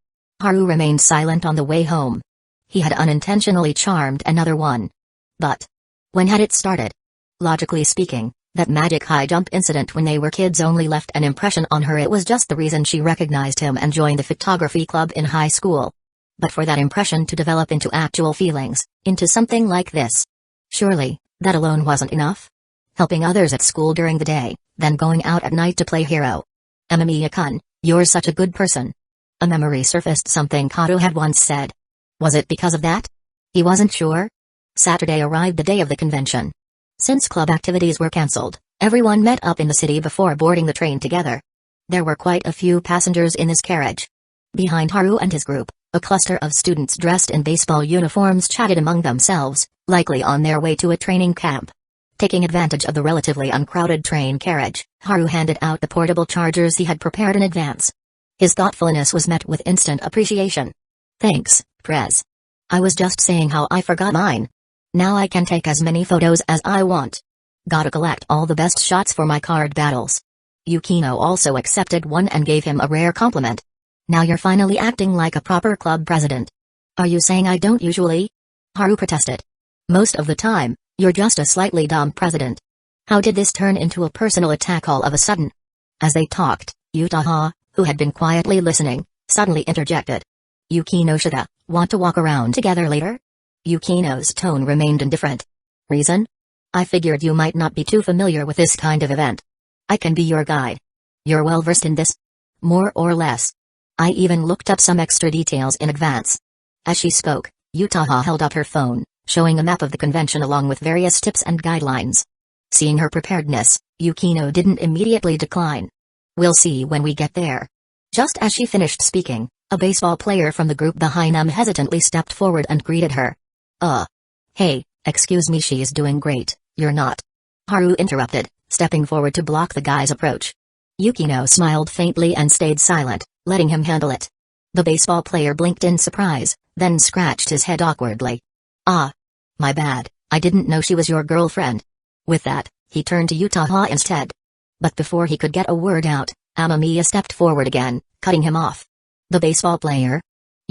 Haru remained silent on the way home. He had unintentionally charmed another one. But when had it started? Logically speaking, that magic high jump incident when they were kids only left an impression on her. It was just the reason she recognized him and joined the photography club in high school. But for that impression to develop into actual feelings, into something like this. Surely, that alone wasn't enough? Helping others at school during the day, then going out at night to play hero. Amamiya-kun, you're such a good person. A memory surfaced, something Kato had once said. Was it because of that? He wasn't sure. Saturday arrived, the day of the convention. Since club activities were cancelled, everyone met up in the city before boarding the train together. There were quite a few passengers in this carriage. Behind Haru and his group, a cluster of students dressed in baseball uniforms chatted among themselves, likely on their way to a training camp. Taking advantage of the relatively uncrowded train carriage, Haru handed out the portable chargers he had prepared in advance. His thoughtfulness was met with instant appreciation. Thanks, Prez. I was just saying how I forgot mine. Now I can take as many photos as I want. Gotta collect all the best shots for my card battles. Yukino also accepted one and gave him a rare compliment. Now you're finally acting like a proper club president. Are you saying I don't usually? Haru protested. Most of the time, you're just a slightly dumb president. How did this turn into a personal attack all of a sudden? As they talked, Yutaha, who had been quietly listening, suddenly interjected. Yukinoshita, want to walk around together later? Yukino's tone remained indifferent. Reason? I figured you might not be too familiar with this kind of event. I can be your guide. You're well versed in this? More or less. I even looked up some extra details in advance. As she spoke, Yutaha held up her phone, showing a map of the convention along with various tips and guidelines. Seeing her preparedness, Yukino didn't immediately decline. "We'll see when we get there." Just as she finished speaking, a baseball player from the group behind them hesitantly stepped forward and greeted her. Hey, excuse me, she's doing great, you're not." Haru interrupted, stepping forward to block the guy's approach. Yukino smiled faintly and stayed silent, letting him handle it. The baseball player blinked in surprise, then scratched his head awkwardly. "Ah. My bad, I didn't know she was your girlfriend." With that, he turned to Yutaha instead. But before he could get a word out, Amamiya stepped forward again, cutting him off. "The baseball player?"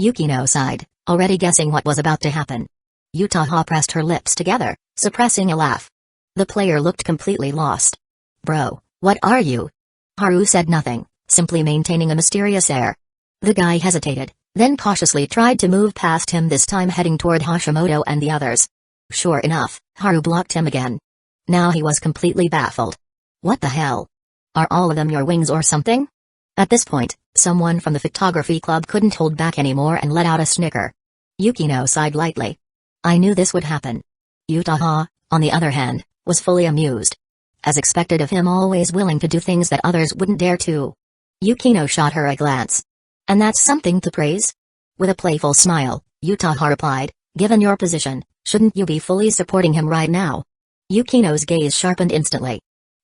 Yukino sighed, already guessing what was about to happen. Yutaha pressed her lips together, suppressing a laugh. The player looked completely lost. "Bro, what are you?" Haru said nothing, simply maintaining a mysterious air. The guy hesitated, then cautiously tried to move past him, this time heading toward Hashimoto and the others. Sure enough, Haru blocked him again. Now he was completely baffled. "What the hell? Are all of them your wings or something?" At this point, someone from the photography club couldn't hold back anymore and let out a snicker. Yukino sighed lightly. "I knew this would happen." Yutaha, on the other hand, was fully amused. As expected of him, always willing to do things that others wouldn't dare to. Yukino shot her a glance. "And that's something to praise?" With a playful smile, Yutaha replied, "Given your position, shouldn't you be fully supporting him right now?" Yukino's gaze sharpened instantly.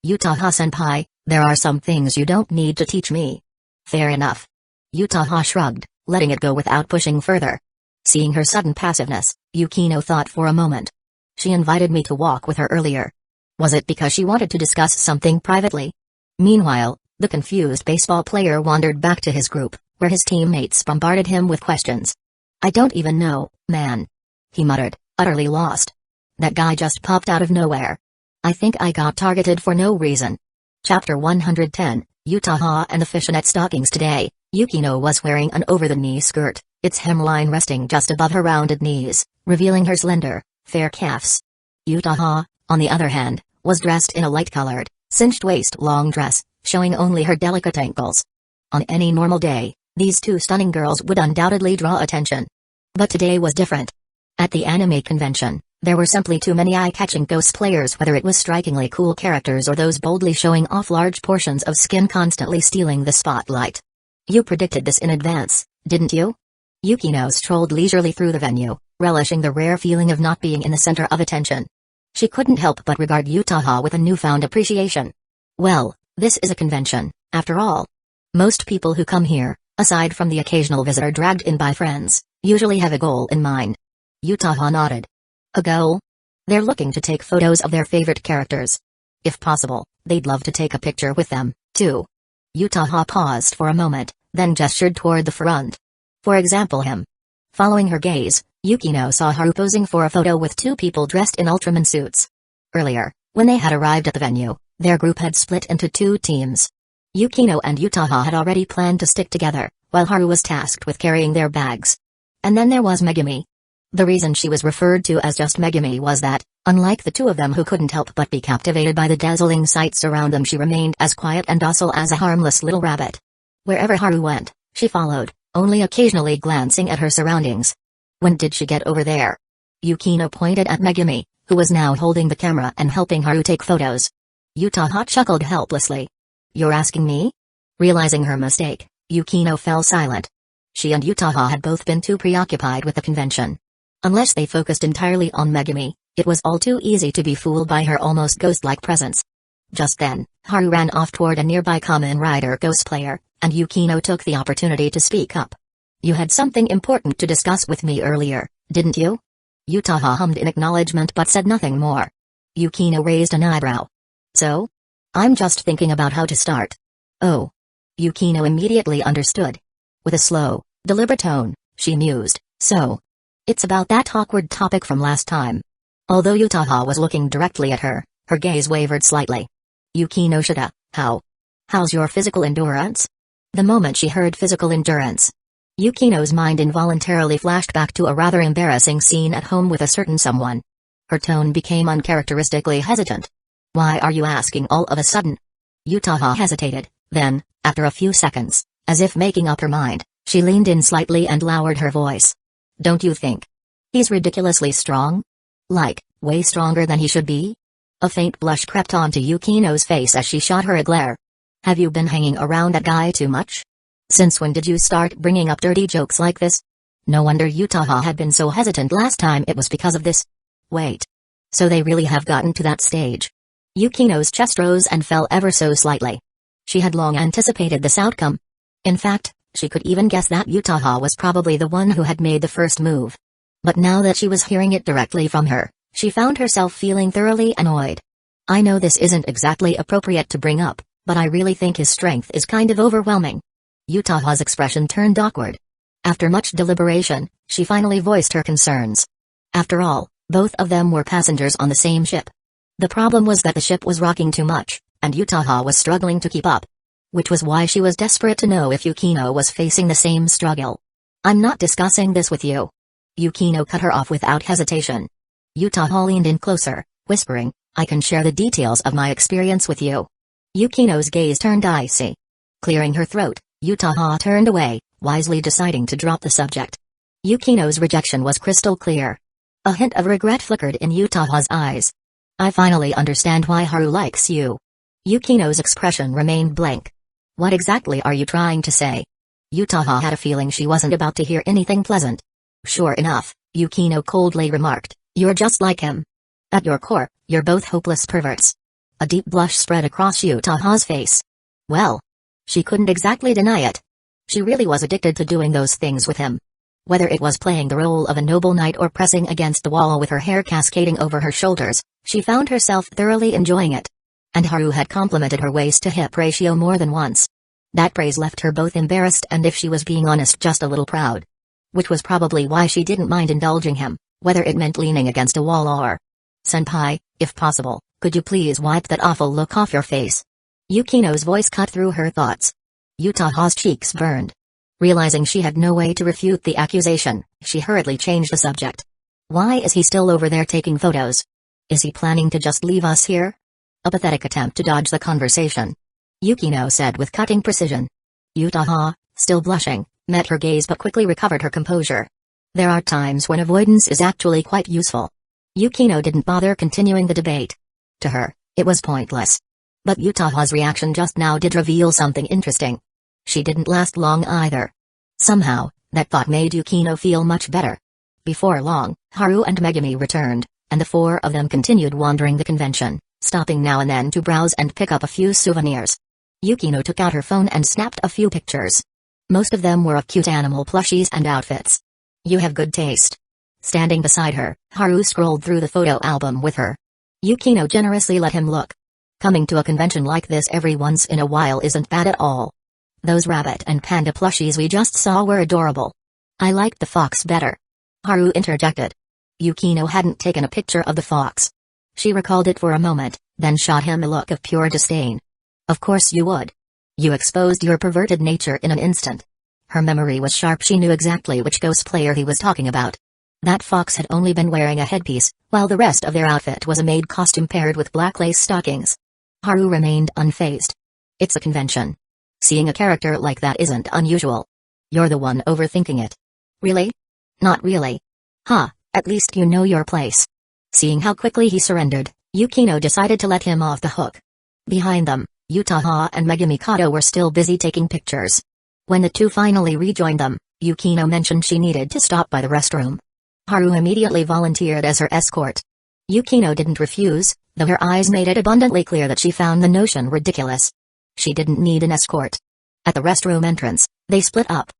"Yutaha-senpai, there are some things you don't need to teach me." "Fair enough." Yutaha shrugged, letting it go without pushing further. Seeing her sudden passiveness, Yukino thought for a moment. She invited me to walk with her earlier. Was it because she wanted to discuss something privately? Meanwhile, the confused baseball player wandered back to his group, where his teammates bombarded him with questions. "I don't even know, man," he muttered, utterly lost. "That guy just popped out of nowhere. I think I got targeted for no reason." Chapter 110, Yutaha and the fishnet stockings. Today, Yukino was wearing an over-the-knee skirt, its hemline resting just above her rounded knees, revealing her slender, fair calves. Yutaha, on the other hand, was dressed in a light-colored, cinched waist-long dress, showing only her delicate ankles. On any normal day, these two stunning girls would undoubtedly draw attention. But today was different. At the anime convention, there were simply too many eye-catching cosplayers, whether it was strikingly cool characters or those boldly showing off large portions of skin constantly stealing the spotlight. "You predicted this in advance, didn't you?" Yukino strolled leisurely through the venue, relishing the rare feeling of not being in the center of attention. She couldn't help but regard Yutaha with a newfound appreciation. Well, this is a convention, after all. Most people who come here, aside from the occasional visitor dragged in by friends, usually have a goal in mind. Yutaha nodded. "A goal?" "They're looking to take photos of their favorite characters. If possible, they'd love to take a picture with them, too." Yutaha paused for a moment, then gestured toward the front. "For example, him." Following her gaze, Yukino saw Haru posing for a photo with two people dressed in Ultraman suits. Earlier, when they had arrived at the venue, their group had split into two teams. Yukino and Yutaha had already planned to stick together, while Haru was tasked with carrying their bags. And then there was Megumi. The reason she was referred to as just Megumi was that, unlike the two of them who couldn't help but be captivated by the dazzling sights around them, she remained as quiet and docile as a harmless little rabbit. Wherever Haru went, she followed, only occasionally glancing at her surroundings. "When did she get over there?" Yukino pointed at Megumi, who was now holding the camera and helping Haru take photos. Yutaha chuckled helplessly. "You're asking me?" Realizing her mistake, Yukino fell silent. She and Yutaha had both been too preoccupied with the convention. Unless they focused entirely on Megumi, it was all too easy to be fooled by her almost ghost-like presence. Just then, Haru ran off toward a nearby Kamen Rider cosplayer, and Yukino took the opportunity to speak up. "You had something important to discuss with me earlier, didn't you?" Yutaha hummed in acknowledgement but said nothing more. Yukino raised an eyebrow. "So? I'm just thinking about how to start." "Oh." Yukino immediately understood. With a slow, deliberate tone, she mused, "So? It's about that awkward topic from last time." Although Yutaha was looking directly at her, her gaze wavered slightly. "Yukinoshita, how's your physical endurance?" The moment she heard physical endurance, Yukino's mind involuntarily flashed back to a rather embarrassing scene at home with a certain someone. Her tone became uncharacteristically hesitant. "Why are you asking all of a sudden?" Yutaha hesitated, then, after a few seconds, as if making up her mind, she leaned in slightly and lowered her voice. "Don't you think He's ridiculously strong? Like, way stronger than he should be? A faint blush crept onto Yukino's face as she shot her a glare. Have you been hanging around that guy too much? Since when did you start bringing up dirty jokes like this? No wonder Utaha had been so hesitant last time, it was because of this. Wait. So they really have gotten to that stage. Yukino's chest rose and fell ever so slightly. She had long anticipated this outcome. In fact, she could even guess that Utaha was probably the one who had made the first move. But now that she was hearing it directly from her, she found herself feeling thoroughly annoyed. I know this isn't exactly appropriate to bring up, but I really think his strength is kind of overwhelming. Utaha's expression turned awkward. After much deliberation, she finally voiced her concerns. After all, both of them were passengers on the same ship. The problem was that the ship was rocking too much, and Utaha was struggling to keep up. Which was why she was desperate to know if Yukino was facing the same struggle. I'm not discussing this with you. Yukino cut her off without hesitation. Utaha leaned in closer, whispering, I can share the details of my experience with you. Yukino's gaze turned icy. Clearing her throat, Utaha turned away, wisely deciding to drop the subject. Yukino's rejection was crystal clear. A hint of regret flickered in Utaha's eyes. I finally understand why Haru likes you. Yukino's expression remained blank. What exactly are you trying to say? Utaha had a feeling she wasn't about to hear anything pleasant. Sure enough, Yukino coldly remarked, you're just like him. At your core, you're both hopeless perverts. A deep blush spread across Utaha's face. Well, she couldn't exactly deny it. She really was addicted to doing those things with him. Whether it was playing the role of a noble knight or pressing against the wall with her hair cascading over her shoulders, she found herself thoroughly enjoying it. And Haru had complimented her waist-to-hip ratio more than once. That praise left her both embarrassed and, if she was being honest, just a little proud. Which was probably why she didn't mind indulging him, whether it meant leaning against a wall or... Senpai, if possible, could you please wipe that awful look off your face? Yukino's voice cut through her thoughts. Utaha's cheeks burned. Realizing she had no way to refute the accusation, she hurriedly changed the subject. Why is he still over there taking photos? Is he planning to just leave us here? A pathetic attempt to dodge the conversation. Yukino said with cutting precision. Utaha, still blushing, met her gaze but quickly recovered her composure. There are times when avoidance is actually quite useful. Yukino didn't bother continuing the debate. To her, it was pointless. But Utaha's reaction just now did reveal something interesting. She didn't last long either. Somehow, that thought made Yukino feel much better. Before long, Haru and Megumi returned, and the four of them continued wandering the convention, stopping now and then to browse and pick up a few souvenirs. Yukino took out her phone and snapped a few pictures. Most of them were of cute animal plushies and outfits. You have good taste. Standing beside her, Haru scrolled through the photo album with her. Yukino generously let him look. Coming to a convention like this every once in a while isn't bad at all. Those rabbit and panda plushies we just saw were adorable. I liked the fox better. Haru interjected. Yukino hadn't taken a picture of the fox. She recalled it for a moment, then shot him a look of pure disdain. Of course you would. You exposed your perverted nature in an instant. Her memory was sharp, she knew exactly which cosplayer he was talking about. That fox had only been wearing a headpiece, while the rest of their outfit was a maid costume paired with black lace stockings. Haru remained unfazed. It's a convention. Seeing a character like that isn't unusual. You're the one overthinking it. Really? Not really. At least you know your place. Seeing how quickly he surrendered, Yukino decided to let him off the hook. Behind them, Utaha and Megumi Kato were still busy taking pictures. When the two finally rejoined them, Yukino mentioned she needed to stop by the restroom. Haru immediately volunteered as her escort. Yukino didn't refuse, though her eyes made it abundantly clear that she found the notion ridiculous. She didn't need an escort. At the restroom entrance, they split up.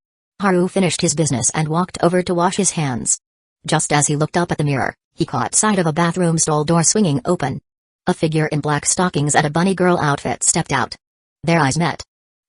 Haru finished his business and walked over to wash his hands. Just as he looked up at the mirror, he caught sight of a bathroom stall door swinging open. A figure in black stockings and a bunny girl outfit stepped out. Their eyes met.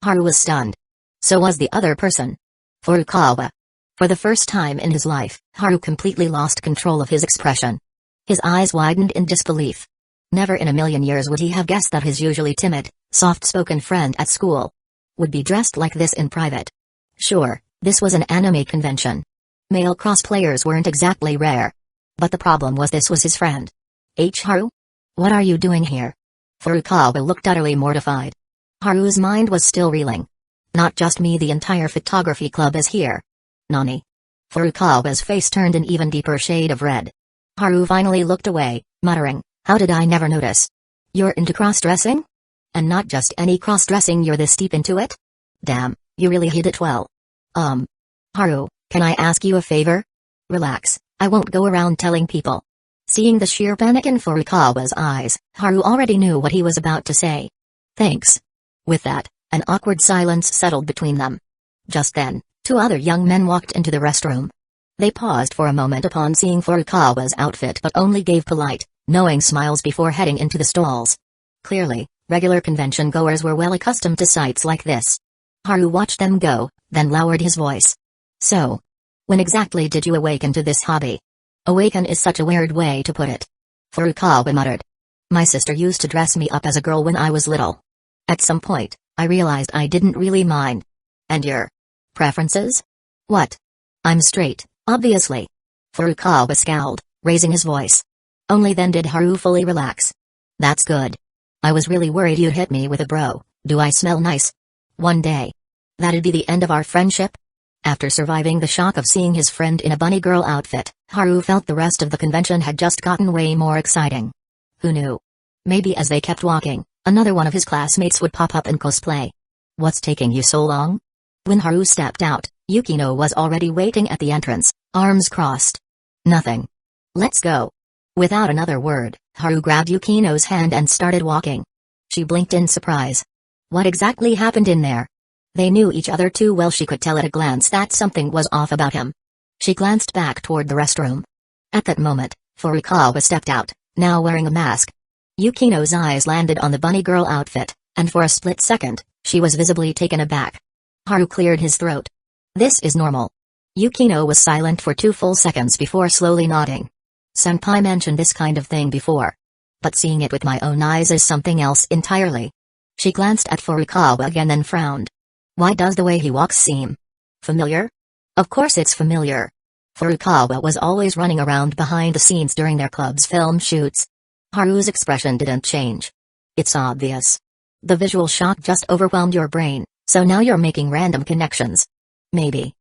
Haru was stunned. So was the other person. Furukawa. For the first time in his life, Haru completely lost control of his expression. His eyes widened in disbelief. Never in a million years would he have guessed that his usually timid, soft-spoken friend at school would be dressed like this in private. Sure, this was an anime convention. Male cosplayers weren't exactly rare. But the problem was this was his friend. Haru? What are you doing here? Furukawa looked utterly mortified. Haru's mind was still reeling. Not just me, the entire photography club is here. Nani? Furukawa's face turned an even deeper shade of red. Haru finally looked away, muttering, "How did I never notice? You're into cross-dressing? And not just any cross-dressing, you're this deep into it? Damn, you really hid it well. Haru, can I ask you a favor? Relax, I won't go around telling people." Seeing the sheer panic in Furukawa's eyes, Haru already knew what he was about to say. "Thanks." With that, an awkward silence settled between them. Just then, two other young men walked into the restroom. They paused for a moment upon seeing Furukawa's outfit but only gave polite, knowing smiles before heading into the stalls. Clearly, regular convention-goers were well accustomed to sights like this. Haru watched them go, then lowered his voice. "So, when exactly did you awaken to this hobby?" "Awaken is such a weird way to put it," Furukawa muttered. "My sister used to dress me up as a girl when I was little. At some point, I realized I didn't really mind." "And your preferences?" "What? I'm straight, obviously." Furukawa scowled, raising his voice. Only then did Haru fully relax. "That's good. I was really worried you'd hit me with a bro, do I smell nice? One day. That'd be the end of our friendship?" After surviving the shock of seeing his friend in a bunny girl outfit, Haru felt the rest of the convention had just gotten way more exciting. Who knew? Maybe as they kept walking, another one of his classmates would pop up and cosplay. "What's taking you so long?" When Haru stepped out, Yukino was already waiting at the entrance, arms crossed. "Nothing. Let's go." Without another word, Haru grabbed Yukino's hand and started walking. She blinked in surprise. What exactly happened in there? They knew each other too well, she could tell at a glance that something was off about him. She glanced back toward the restroom. At that moment, Furukawa stepped out, now wearing a mask. Yukino's eyes landed on the bunny girl outfit, and for a split second, she was visibly taken aback. Haru cleared his throat. "This is normal." Yukino was silent for 2 full seconds before slowly nodding. "Senpai mentioned this kind of thing before. But seeing it with my own eyes is something else entirely." She glanced at Furukawa again then frowned. "Why does the way he walks seem familiar?" "Of course it's familiar. Furukawa was always running around behind the scenes during their club's film shoots." Haru's expression didn't change. "It's obvious. The visual shock just overwhelmed your brain, so now you're making random connections." "Maybe."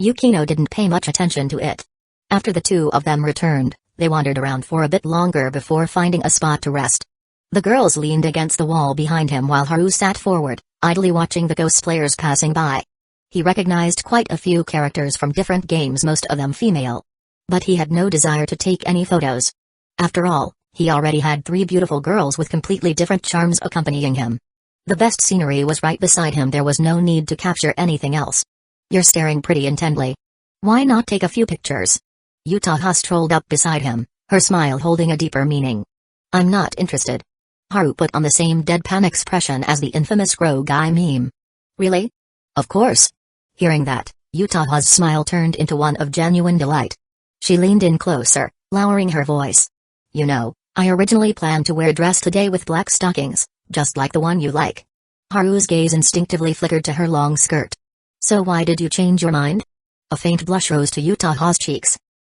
Yukino didn't pay much attention to it. After the two of them returned, they wandered around for a bit longer before finding a spot to rest. The girls leaned against the wall behind him while Haru sat forward, idly watching the cosplayers passing by. He recognized quite a few characters from different games, most of them female. But he had no desire to take any photos. After all, he already had 3 beautiful girls with completely different charms accompanying him. The best scenery was right beside him, there was no need to capture anything else. "You're staring pretty intently. Why not take a few pictures?" Yutaha strolled up beside him, her smile holding a deeper meaning. "I'm not interested." Haru put on the same deadpan expression as the infamous Rukongai meme. "Really? Of course." Hearing that, Yutaha's smile turned into one of genuine delight. She leaned in closer, lowering her voice. "You know, I originally planned to wear a dress today with black stockings, just like the one you like." Haru's gaze instinctively flickered to her long skirt. "So why did you change your mind?" A faint blush rose to Yutaha's cheeks.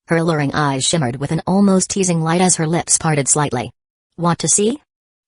Her alluring eyes shimmered with an almost teasing light as her lips parted slightly. "Want to see?"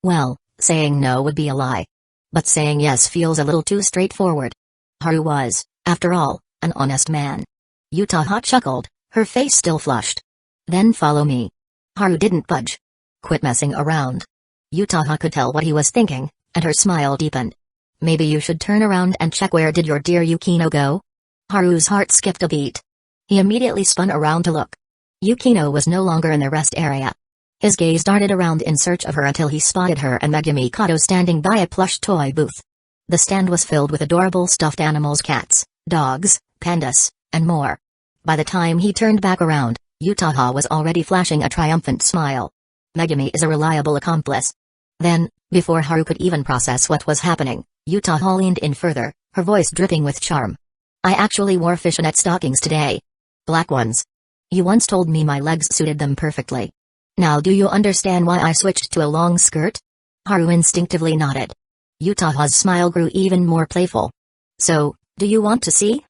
Well, saying no would be a lie. But saying yes feels a little too straightforward. Haru was, after all, an honest man. Yutaha chuckled, her face still flushed. "Then follow me." Haru didn't budge. "Quit messing around." Yutaha could tell what he was thinking, and her smile deepened. "Maybe you should turn around and check where did your dear Yukino go?" Haru's heart skipped a beat. He immediately spun around to look. Yukino was no longer in the rest area. His gaze darted around in search of her until he spotted her and Megumi Kato standing by a plush toy booth. The stand was filled with adorable stuffed animals, cats, dogs, pandas, and more. By the time he turned back around, Yutaha was already flashing a triumphant smile. Megumi is a reliable accomplice. Then, before Haru could even process what was happening, Yutaha leaned in further, her voice dripping with charm. "I actually wore fishnet stockings today. Black ones. You once told me my legs suited them perfectly. Now do you understand why I switched to a long skirt?" Haru instinctively nodded. Yutaha's smile grew even more playful. "So, do you want to see?"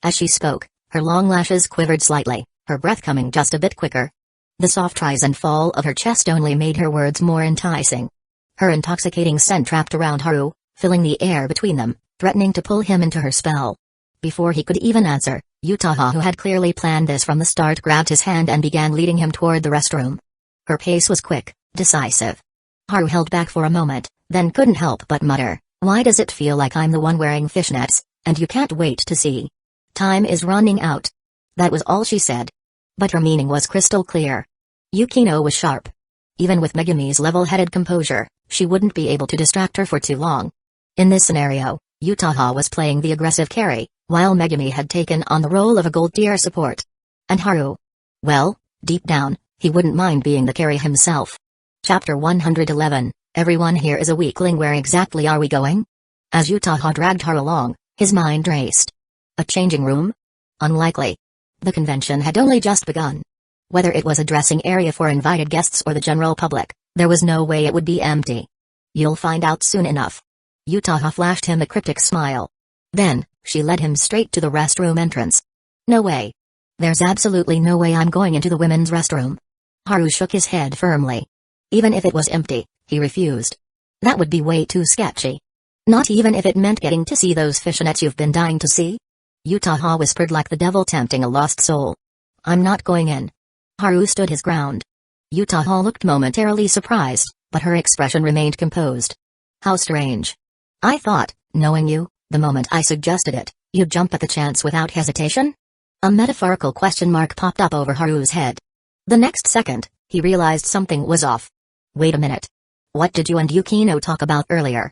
As she spoke, her long lashes quivered slightly, her breath coming just a bit quicker. The soft rise and fall of her chest only made her words more enticing. Her intoxicating scent wrapped around Haru, filling the air between them, threatening to pull him into her spell. Before he could even answer, Yutaha, who had clearly planned this from the start, grabbed his hand and began leading him toward the restroom. Her pace was quick, decisive. Haru held back for a moment, then couldn't help but mutter, "Why does it feel like I'm the one wearing fishnets, and you can't wait to see? Time is running out." That was all she said. But her meaning was crystal clear. Yukino was sharp. Even with Megami's level-headed composure, she wouldn't be able to distract her for too long. In this scenario, Yutaha was playing the aggressive carry, while Megami had taken on the role of a gold-tier support. And Haru? Well, deep down, he wouldn't mind being the carry himself. Chapter 111, Everyone here is a weakling. Where exactly are we going? As Yutaha dragged her along, his mind raced. A changing room? Unlikely. The convention had only just begun. Whether it was a dressing area for invited guests or the general public, there was no way it would be empty. You'll find out soon enough. Yutaha flashed him a cryptic smile. Then, she led him straight to the restroom entrance. No way. There's absolutely no way I'm going into the women's restroom. Haru shook his head firmly. Even if it was empty, he refused. That would be way too sketchy. Not even if it meant getting to see those fishnets you've been dying to see? Yutaha whispered like the devil tempting a lost soul. I'm not going in. Haru stood his ground. Yutaha looked momentarily surprised, but her expression remained composed. How strange. I thought, knowing you, the moment I suggested it, you'd jump at the chance without hesitation? A metaphorical question mark popped up over Haru's head. The next second, he realized something was off. Wait a minute. What did you and Yukino talk about earlier?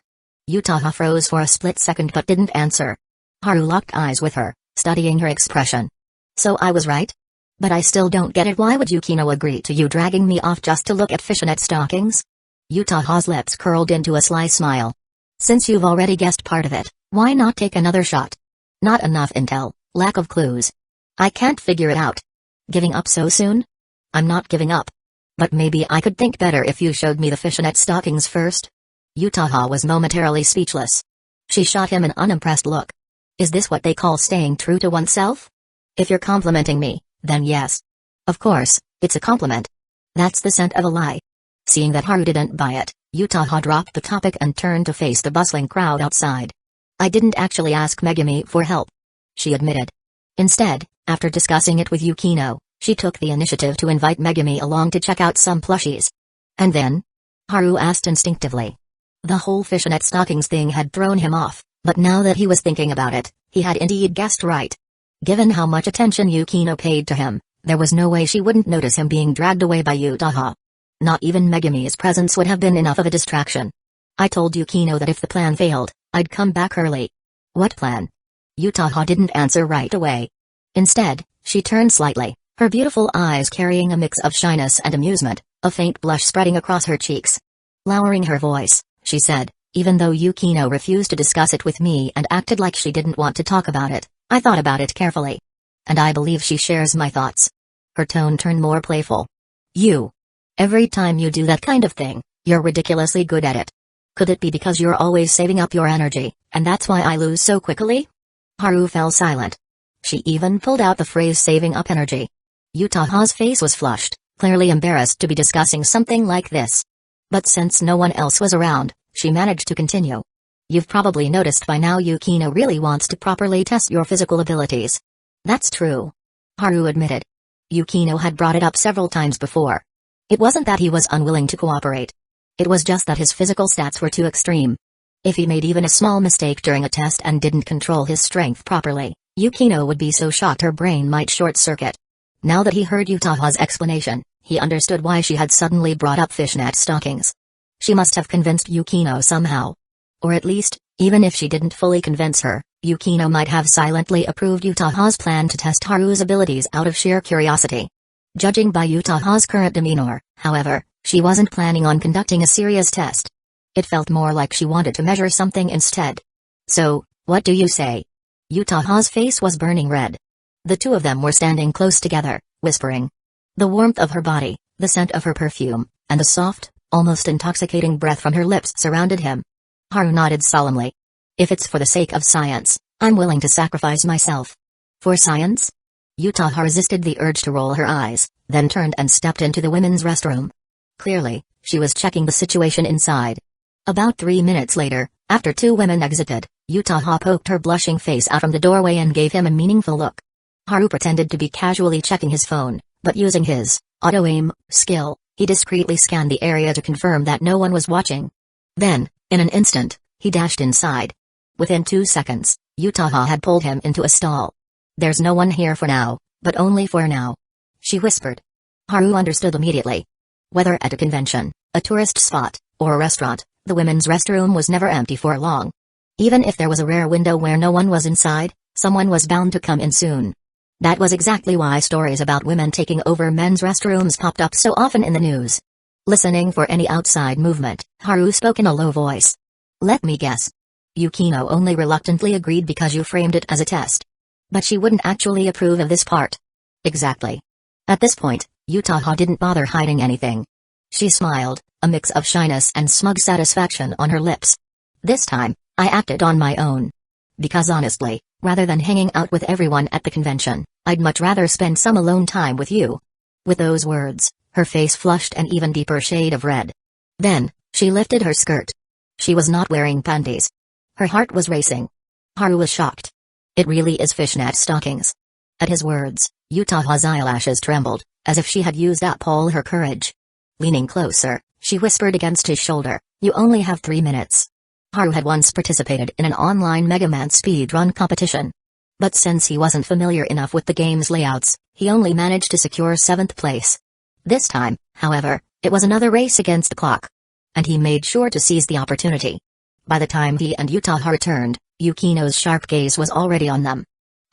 Yutaha froze for a split second but didn't answer. Haru locked eyes with her, studying her expression. So I was right? But I still don't get it. Why would Yukino agree to you dragging me off just to look at fishnet stockings? Yutaha's lips curled into a sly smile. Since you've already guessed part of it, why not take another shot? Not enough intel, lack of clues. I can't figure it out. Giving up so soon? I'm not giving up. But maybe I could think better if you showed me the fishnet stockings first? Yutaha was momentarily speechless. She shot him an unimpressed look. Is this what they call staying true to oneself? If you're complimenting me, then yes. Of course, it's a compliment. That's the scent of a lie. Seeing that Haru didn't buy it, Yutaha dropped the topic and turned to face the bustling crowd outside. I didn't actually ask Megami for help, she admitted. Instead, after discussing it with Yukino, she took the initiative to invite Megami along to check out some plushies. And then? Haru asked instinctively. The whole fishnet stockings thing had thrown him off, but now that he was thinking about it, he had indeed guessed right. Given how much attention Yukino paid to him, there was no way she wouldn't notice him being dragged away by Yutaha. Not even Megami's presence would have been enough of a distraction. I told Yukino that if the plan failed, I'd come back early. What plan? Yutaha didn't answer right away. Instead, she turned slightly, her beautiful eyes carrying a mix of shyness and amusement, a faint blush spreading across her cheeks. Lowering her voice, she said, even though Yukino refused to discuss it with me and acted like she didn't want to talk about it, I thought about it carefully. And I believe she shares my thoughts. Her tone turned more playful. You. Every time you do that kind of thing, you're ridiculously good at it. Could it be because you're always saving up your energy, and that's why I lose so quickly? Haru fell silent. She even pulled out the phrase saving up energy. Yutaha's face was flushed, clearly embarrassed to be discussing something like this. But since no one else was around, she managed to continue. You've probably noticed by now Yukino really wants to properly test your physical abilities. That's true. Haru admitted. Yukino had brought it up several times before. It wasn't that he was unwilling to cooperate. It was just that his physical stats were too extreme. If he made even a small mistake during a test and didn't control his strength properly, Yukino would be so shocked her brain might short-circuit. Now that he heard Yutaha's explanation, he understood why she had suddenly brought up fishnet stockings. She must have convinced Yukino somehow. Or at least, even if she didn't fully convince her, Yukino might have silently approved Yutaha's plan to test Haru's abilities out of sheer curiosity. Judging by Yutaha's current demeanor, however, she wasn't planning on conducting a serious test. It felt more like she wanted to measure something instead. So, what do you say? Yutaha's face was burning red. The two of them were standing close together, whispering. The warmth of her body, the scent of her perfume, and the soft, almost intoxicating breath from her lips surrounded him. Haru nodded solemnly. If it's for the sake of science, I'm willing to sacrifice myself. For science? Yutaha resisted the urge to roll her eyes, then turned and stepped into the women's restroom. Clearly, she was checking the situation inside. About 3 minutes later, after two women exited, Yutaha poked her blushing face out from the doorway and gave him a meaningful look. Haru pretended to be casually checking his phone, but using his auto-aim skill, he discreetly scanned the area to confirm that no one was watching. Then, in an instant, he dashed inside. Within 2 seconds, Utaha had pulled him into a stall. "There's no one here for now, but only for now," she whispered. Haru understood immediately. Whether at a convention, a tourist spot, or a restaurant, the women's restroom was never empty for long. Even if there was a rare window where no one was inside, someone was bound to come in soon. That was exactly why stories about women taking over men's restrooms popped up so often in the news. Listening for any outside movement, Haru spoke in a low voice. "Let me guess. Yukino only reluctantly agreed because you framed it as a test. But she wouldn't actually approve of this part." "Exactly." At this point, Utaha didn't bother hiding anything. She smiled, a mix of shyness and smug satisfaction on her lips. "This time, I acted on my own. Because honestly, rather than hanging out with everyone at the convention, I'd much rather spend some alone time with you." With those words, her face flushed an even deeper shade of red. Then, she lifted her skirt. She was not wearing panties. Her heart was racing. Haru was shocked. "It really is fishnet stockings." At his words, Utaha's eyelashes trembled, as if she had used up all her courage. Leaning closer, she whispered against his shoulder, "You only have 3 minutes." Haru had once participated in an online Mega Man speedrun competition. But since he wasn't familiar enough with the game's layouts, he only managed to secure 7th place. This time, however, it was another race against the clock. And he made sure to seize the opportunity. By the time he and Utaha returned, Yukino's sharp gaze was already on them.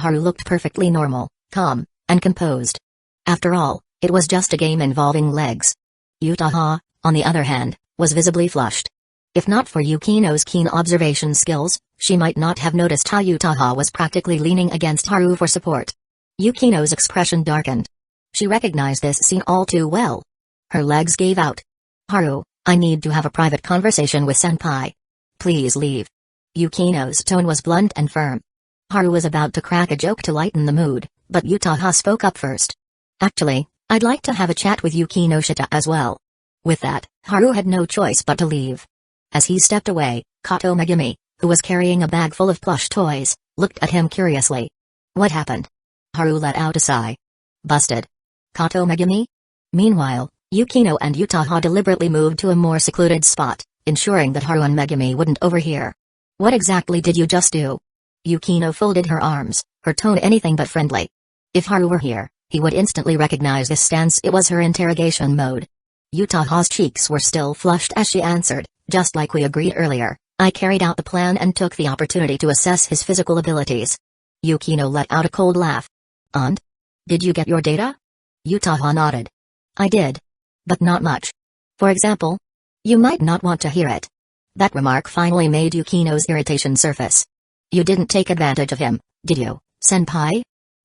Haru looked perfectly normal, calm, and composed. After all, it was just a game involving legs. Utaha, on the other hand, was visibly flushed. If not for Yukino's keen observation skills, she might not have noticed how Utaha was practically leaning against Haru for support. Yukino's expression darkened. She recognized this scene all too well. Her legs gave out. "Haru, I need to have a private conversation with Senpai. Please leave." Yukino's tone was blunt and firm. Haru was about to crack a joke to lighten the mood, but Utaha spoke up first. "Actually, I'd like to have a chat with Yukinoshita as well." With that, Haru had no choice but to leave. As he stepped away, Kato Megumi, who was carrying a bag full of plush toys, looked at him curiously. "What happened?" Haru let out a sigh. "Busted." Kato Megumi? Meanwhile, Yukino and Utaha deliberately moved to a more secluded spot, ensuring that Haru and Megumi wouldn't overhear. "What exactly did you just do?" Yukino folded her arms, her tone anything but friendly. If Haru were here, he would instantly recognize this stance. It was her interrogation mode. Utaha's cheeks were still flushed as she answered, "Just like we agreed earlier, I carried out the plan and took the opportunity to assess his physical abilities." Yukino let out a cold laugh. "And? Did you get your data?" Utaha nodded. "I did. But not much. For example? You might not want to hear it." That remark finally made Yukino's irritation surface. "You didn't take advantage of him, did you, senpai?"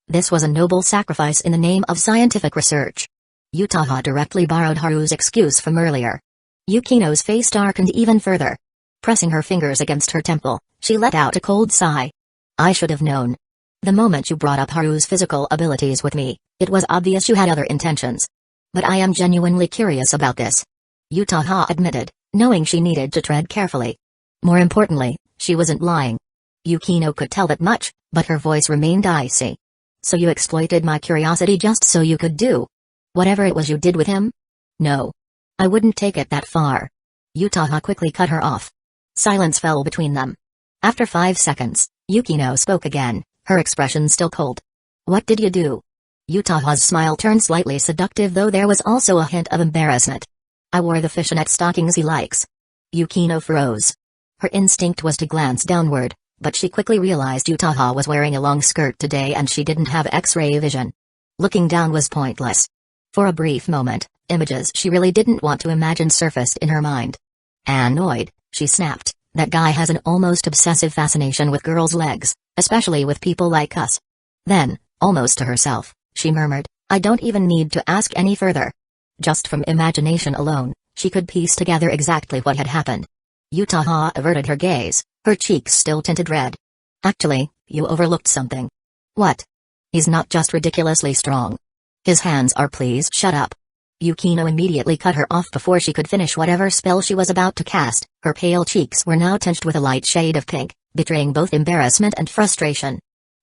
This was a noble sacrifice in the name of scientific research. Utaha directly borrowed Haru's excuse from earlier. Yukino's face darkened even further. Pressing her fingers against her temple, she let out a cold sigh. "I should have known. The moment you brought up Haru's physical abilities with me, it was obvious you had other intentions. But I am genuinely curious about this," Utaha admitted, knowing she needed to tread carefully. More importantly, she wasn't lying. Yukino could tell that much, but her voice remained icy. "So you exploited my curiosity just so you could do whatever it was you did with him?" "No. I wouldn't take it that far." Utaha quickly cut her off. Silence fell between them. After 5 seconds, Yukino spoke again, her expression still cold. "What did you do?" Utaha's smile turned slightly seductive, though there was also a hint of embarrassment. "I wore the fishnet stockings he likes." Yukino froze. Her instinct was to glance downward, but she quickly realized Utaha was wearing a long skirt today and she didn't have X-ray vision. Looking down was pointless. For a brief moment, images she really didn't want to imagine surfaced in her mind. Annoyed, she snapped, "That guy has an almost obsessive fascination with girls' legs, especially with people like us." Then, almost to herself, she murmured, "I don't even need to ask any further." Just from imagination alone, she could piece together exactly what had happened. Utaha averted her gaze, her cheeks still tinted red. "Actually, you overlooked something." "What?" "He's not just ridiculously strong. His hands are." "Please shut up." Yukino immediately cut her off before she could finish whatever spell she was about to cast. Her pale cheeks were now tinged with a light shade of pink, betraying both embarrassment and frustration.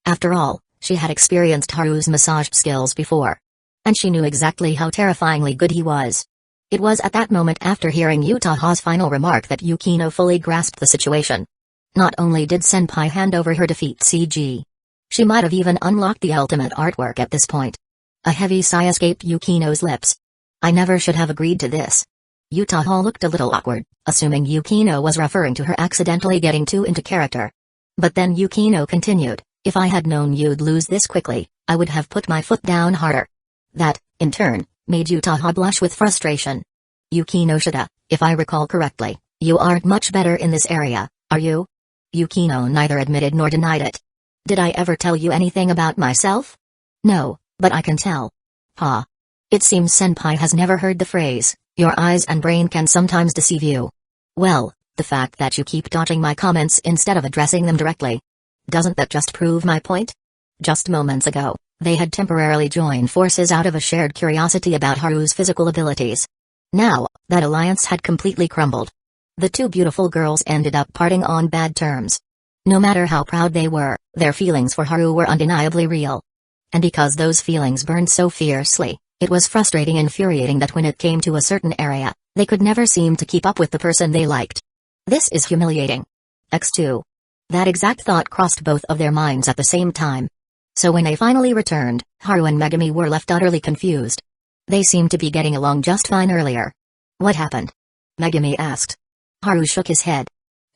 After all, She had experienced Haru's massage skills before, and she knew exactly how terrifyingly good he was. It was at that moment after hearing Utaha's final remark that Yukino fully grasped the situation. Not only did Senpai hand over her defeat CG, she might have even unlocked the ultimate artwork at this point. A heavy sigh escaped Yukino's lips. I never should have agreed to this. Utaha looked a little awkward, assuming Yukino was referring to her accidentally getting too into character. But then Yukino continued, if I had known you'd lose this quickly, I would have put my foot down harder. That, in turn, made Utaha blush with frustration. Yukinoshita, if I recall correctly, you aren't much better in this area, are you? Yukino neither admitted nor denied it. Did I ever tell you anything about myself? No, but I can tell. Ha. It seems Senpai has never heard the phrase, your eyes and brain can sometimes deceive you. Well, the fact that you keep dodging my comments instead of addressing them directly. Doesn't that just prove my point? Just moments ago, they had temporarily joined forces out of a shared curiosity about Haru's physical abilities. Now, that alliance had completely crumbled. The two beautiful girls ended up parting on bad terms. No matter how proud they were, their feelings for Haru were undeniably real. And because those feelings burned so fiercely, it was frustrating and infuriating that when it came to a certain area, they could never seem to keep up with the person they liked. This is humiliating. X2. That exact thought crossed both of their minds at the same time. So when they finally returned, Haru and Megumi were left utterly confused. They seemed to be getting along just fine earlier. What happened? Megumi asked. Haru shook his head.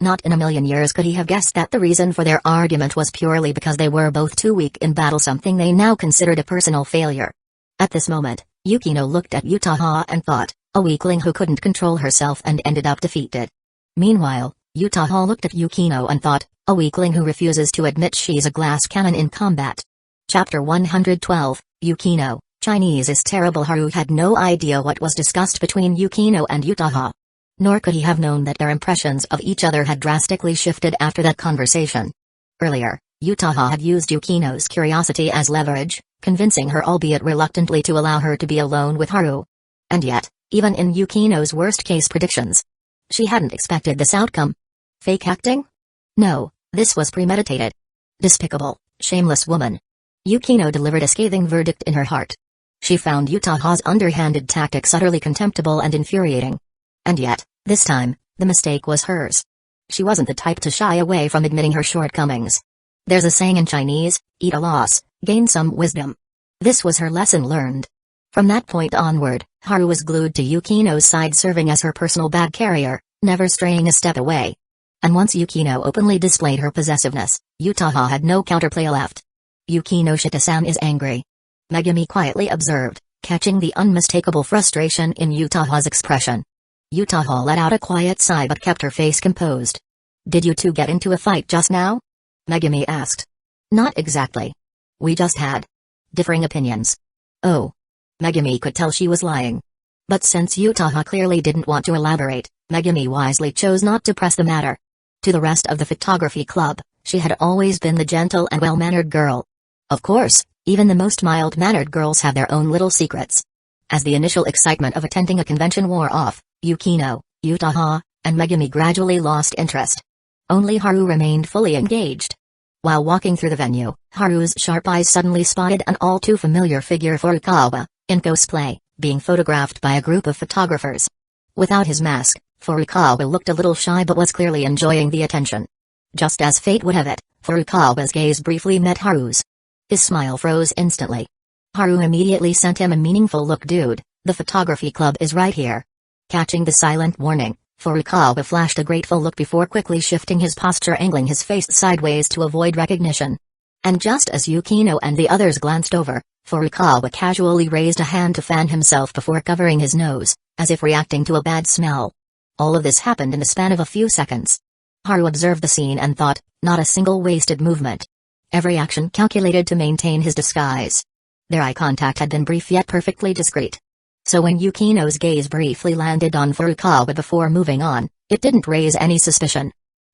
Not in a million years could he have guessed that the reason for their argument was purely because they were both too weak in battle, something they now considered a personal failure. At this moment, Yukino looked at Utaha and thought, a weakling who couldn't control herself and ended up defeated. Meanwhile, Utaha looked at Yukino and thought, a weakling who refuses to admit she's a glass cannon in combat. Chapter 112, Yukino, Chinese is terrible. Haru had no idea what was discussed between Yukino and Utaha. Nor could he have known that their impressions of each other had drastically shifted after that conversation. Earlier, Utaha had used Yukino's curiosity as leverage, convincing her albeit reluctantly to allow her to be alone with Haru. And yet, even in Yukino's worst-case predictions, she hadn't expected this outcome. Fake acting? No, this was premeditated. Despicable, shameless woman. Yukino delivered a scathing verdict in her heart. She found Utaha's underhanded tactics utterly contemptible and infuriating. And yet, this time, the mistake was hers. She wasn't the type to shy away from admitting her shortcomings. There's a saying in Chinese, eat a loss, gain some wisdom. This was her lesson learned. From that point onward, Haru was glued to Yukino's side, serving as her personal bag carrier, never straying a step away. And once Yukino openly displayed her possessiveness, Utaha had no counterplay left. Yukinoshita-san is angry. Megumi quietly observed, catching the unmistakable frustration in Utaha's expression. Utaha let out a quiet sigh but kept her face composed. Did you two get into a fight just now? Megumi asked. Not exactly. We just had differing opinions. Oh. Megumi could tell she was lying. But since Utaha clearly didn't want to elaborate, Megumi wisely chose not to press the matter. To the rest of the photography club, she had always been the gentle and well-mannered girl. Of course, even the most mild-mannered girls have their own little secrets. As the initial excitement of attending a convention wore off, Yukino, Utaha, and Megumi gradually lost interest. Only Haru remained fully engaged. While walking through the venue, Haru's sharp eyes suddenly spotted an all-too-familiar figure, Furukawa, in cosplay, being photographed by a group of photographers. Without his mask, Furukawa looked a little shy but was clearly enjoying the attention. Just as fate would have it, Furukawa's gaze briefly met Haru's. His smile froze instantly. Haru immediately sent him a meaningful look. Dude, the photography club is right here. Catching the silent warning, Furukawa flashed a grateful look before quickly shifting his posture, angling his face sideways to avoid recognition. And just as Yukino and the others glanced over, Furukawa casually raised a hand to fan himself before covering his nose, as if reacting to a bad smell. All of this happened in the span of a few seconds. Haru observed the scene and thought, not a single wasted movement. Every action calculated to maintain his disguise. Their eye contact had been brief yet perfectly discreet. So when Yukino's gaze briefly landed on Furukawa before moving on, it didn't raise any suspicion.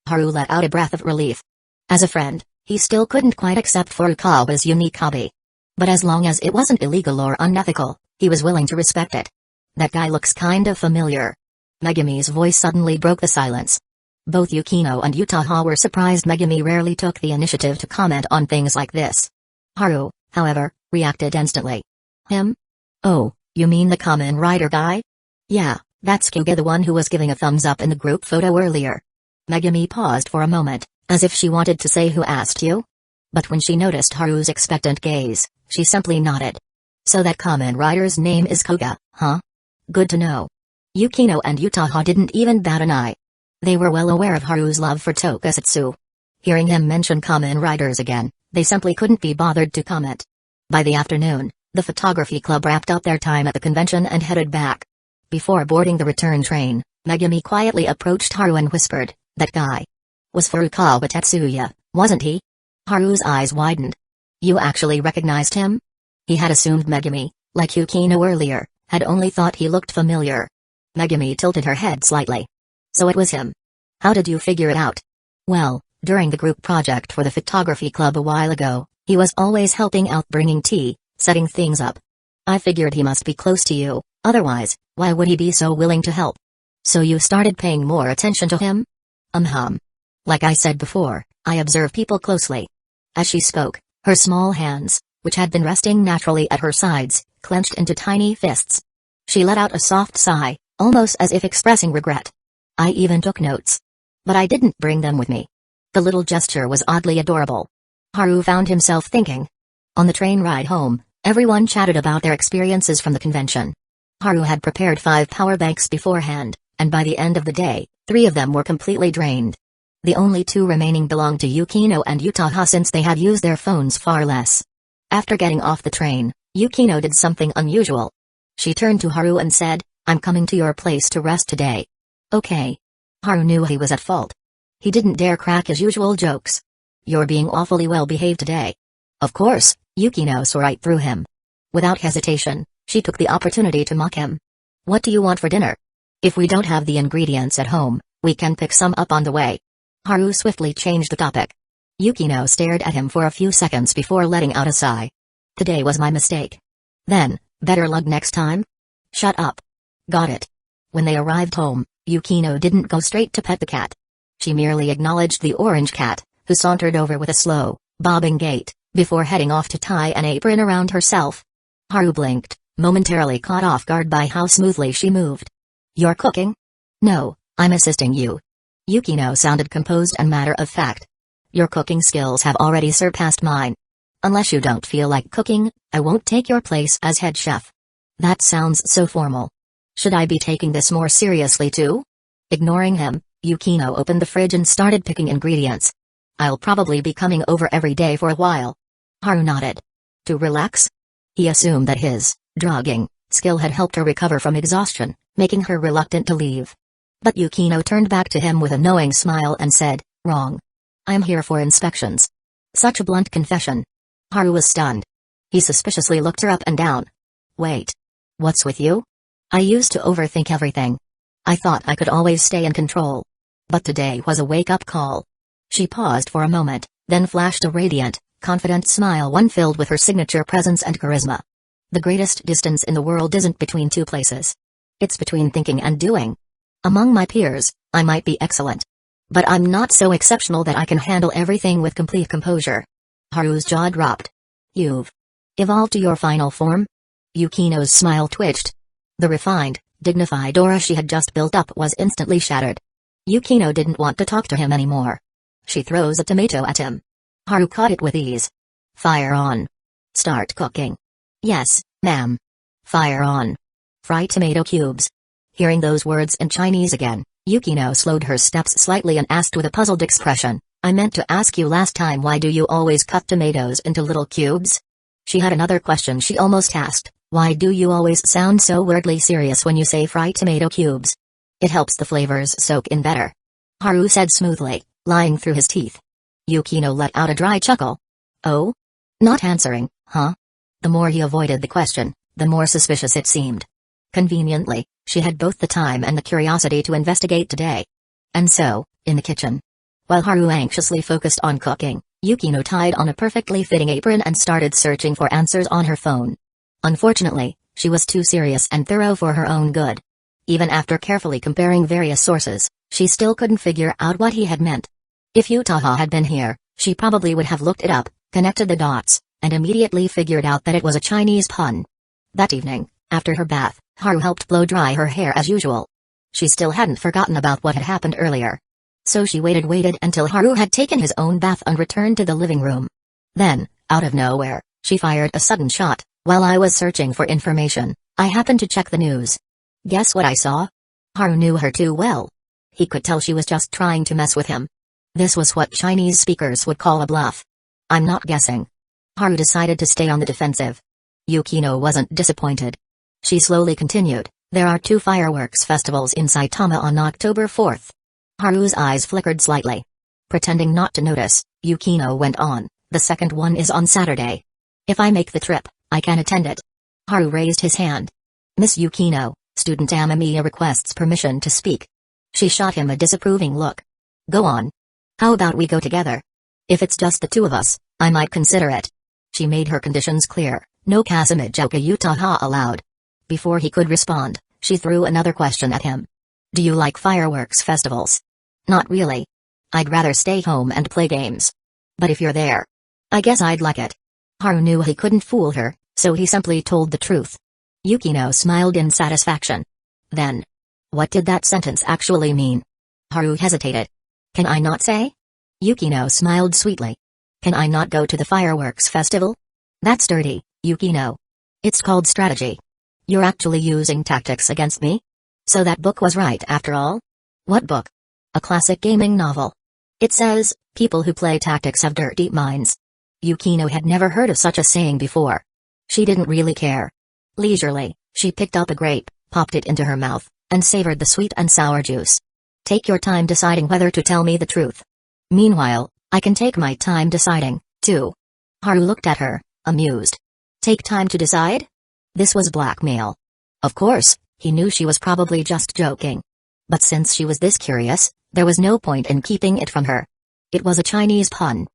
Haru let out a breath of relief. As a friend, he still couldn't quite accept Furukawa's unique hobby. But as long as it wasn't illegal or unethical, he was willing to respect it. That guy looks kind of familiar. Megumi's voice suddenly broke the silence. Both Yukino and Utaha were surprised Megumi rarely took the initiative to comment on things like this. Haru, however, reacted instantly. Him? Oh, you mean the Kamen Rider guy? Yeah, that's Hyuga, the one who was giving a thumbs up in the group photo earlier. Megumi paused for a moment, as if she wanted to say who asked you. But when she noticed Haru's expectant gaze, she simply nodded. So that Kamen Rider's name is Hyuga, huh? Good to know. Yukino and Utaha didn't even bat an eye. They were well aware of Haru's love for tokusatsu. Hearing him mention Kamen Riders again, they simply couldn't be bothered to comment. By the afternoon, the photography club wrapped up their time at the convention and headed back. Before boarding the return train, Megumi quietly approached Haru and whispered, "That guy was Furukawa Tetsuya, wasn't he?" Haru's eyes widened. "You actually recognized him?" He had assumed Megumi, like Yukino earlier, had only thought he looked familiar. Megumi tilted her head slightly. "So it was him. How did you figure it out?" "Well, during the group project for the photography club a while ago, he was always helping out, bringing tea, setting things up. I figured he must be close to you, otherwise, why would he be so willing to help? So you started paying more attention to him?" Like I said before, I observe people closely." As she spoke, her small hands, which had been resting naturally at her sides, clenched into tiny fists. She let out a soft sigh, almost as if expressing regret. "I even took notes. But I didn't bring them with me." The little gesture was oddly adorable. Haru found himself thinking. On the train ride home, everyone chatted about their experiences from the convention. Haru had prepared 5 power banks beforehand, and by the end of the day, 3 of them were completely drained. The only 2 remaining belonged to Yukino and Utaha, since they had used their phones far less. After getting off the train, Yukino did something unusual. She turned to Haru and said, "I'm coming to your place to rest today." "Okay." Haru knew he was at fault. He didn't dare crack his usual jokes. "You're being awfully well behaved today." Of course, Yukino saw right through him. Without hesitation, she took the opportunity to mock him. "What do you want for dinner? If we don't have the ingredients at home, we can pick some up on the way." Haru swiftly changed the topic. Yukino stared at him for a few seconds before letting out a sigh. "Today was my mistake." Then, "Better luck next time?" "Shut up." "Got it." When they arrived home, Yukino didn't go straight to pet the cat. She merely acknowledged the orange cat, who sauntered over with a slow, bobbing gait, before heading off to tie an apron around herself. Haru blinked, momentarily caught off guard by how smoothly she moved. "You're cooking?" "No, I'm assisting you." Yukino sounded composed and matter-of-fact. "Your cooking skills have already surpassed mine. Unless you don't feel like cooking, I won't take your place as head chef." "That sounds so formal. Should I be taking this more seriously too?" Ignoring him, Yukino opened the fridge and started picking ingredients. "I'll probably be coming over every day for a while." Haru nodded. "To relax?" He assumed that his drugging skill had helped her recover from exhaustion, making her reluctant to leave. But Yukino turned back to him with a knowing smile and said, "Wrong. I'm here for inspections." Such a blunt confession. Haru was stunned. He suspiciously looked her up and down. "Wait. What's with you?" "I used to overthink everything. I thought I could always stay in control. But today was a wake-up call." She paused for a moment, then flashed a radiant, confident smile, one filled with her signature presence and charisma. "The greatest distance in the world isn't between 2 places. It's between thinking and doing. Among my peers, I might be excellent. But I'm not so exceptional that I can handle everything with complete composure." Haru's jaw dropped. "You've evolved to your final form?" Yukino's smile twitched. The refined, dignified aura she had just built up was instantly shattered. Yukino didn't want to talk to him anymore. She throws a tomato at him. Haru caught it with ease. "Fire on." "Start cooking." "Yes, ma'am." "Fire on." "Fry tomato cubes." Hearing those words in Chinese again, Yukino slowed her steps slightly and asked with a puzzled expression, "I meant to ask you last time, why do you always cut tomatoes into little cubes?" She had another question she almost asked, "Why do you always sound so weirdly serious when you say fry tomato cubes?" "It helps the flavors soak in better," Haru said smoothly, lying through his teeth. Yukino let out a dry chuckle. "Oh? Not answering, huh?" The more he avoided the question, the more suspicious it seemed. Conveniently, she had both the time and the curiosity to investigate today. And so, in the kitchen, while Haru anxiously focused on cooking, Yukino tied on a perfectly fitting apron and started searching for answers on her phone. Unfortunately, she was too serious and thorough for her own good. Even after carefully comparing various sources, she still couldn't figure out what he had meant. If Utaha had been here, she probably would have looked it up, connected the dots, and immediately figured out that it was a Chinese pun. That evening, after her bath, Haru helped blow dry her hair as usual. She still hadn't forgotten about what had happened earlier. So she waited until Haru had taken his own bath and returned to the living room. Then, out of nowhere, she fired a sudden shot. While I was searching for information, I happened to check the news. Guess what I saw? Haru knew her too well. He could tell she was just trying to mess with him. This was what Chinese speakers would call a bluff. I'm not guessing. Haru decided to stay on the defensive. Yukino wasn't disappointed. She slowly continued, there are 2 fireworks festivals in Saitama on October 4th. Haru's eyes flickered slightly. Pretending not to notice, Yukino went on, the second one is on Saturday. If I make the trip, I can attend it. Haru raised his hand. Miss Yukino, student Amamiya requests permission to speak. She shot him a disapproving look. Go on. How about we go together? If it's just the 2 of us, I might consider it. She made her conditions clear, no Kazamajoka Utaha allowed. Before he could respond, she threw another question at him. Do you like fireworks festivals? Not really. I'd rather stay home and play games. But if you're there, I guess I'd like it. Haru knew he couldn't fool her, so he simply told the truth. Yukino smiled in satisfaction. Then, what did that sentence actually mean? Haru hesitated. Can I not say? Yukino smiled sweetly. Can I not go to the fireworks festival? That's dirty, Yukino. It's called strategy. You're actually using tactics against me? So that book was right after all? What book? A classic gaming novel. It says, people who play tactics have dirty minds. Yukino had never heard of such a saying before. She didn't really care. Leisurely, she picked up a grape, popped it into her mouth, and savored the sweet and sour juice. Take your time deciding whether to tell me the truth. Meanwhile, I can take my time deciding, too. Haru looked at her, amused. Take time to decide? This was blackmail. Of course, he knew she was probably just joking. But since she was this curious, there was no point in keeping it from her. It was a Chinese pun.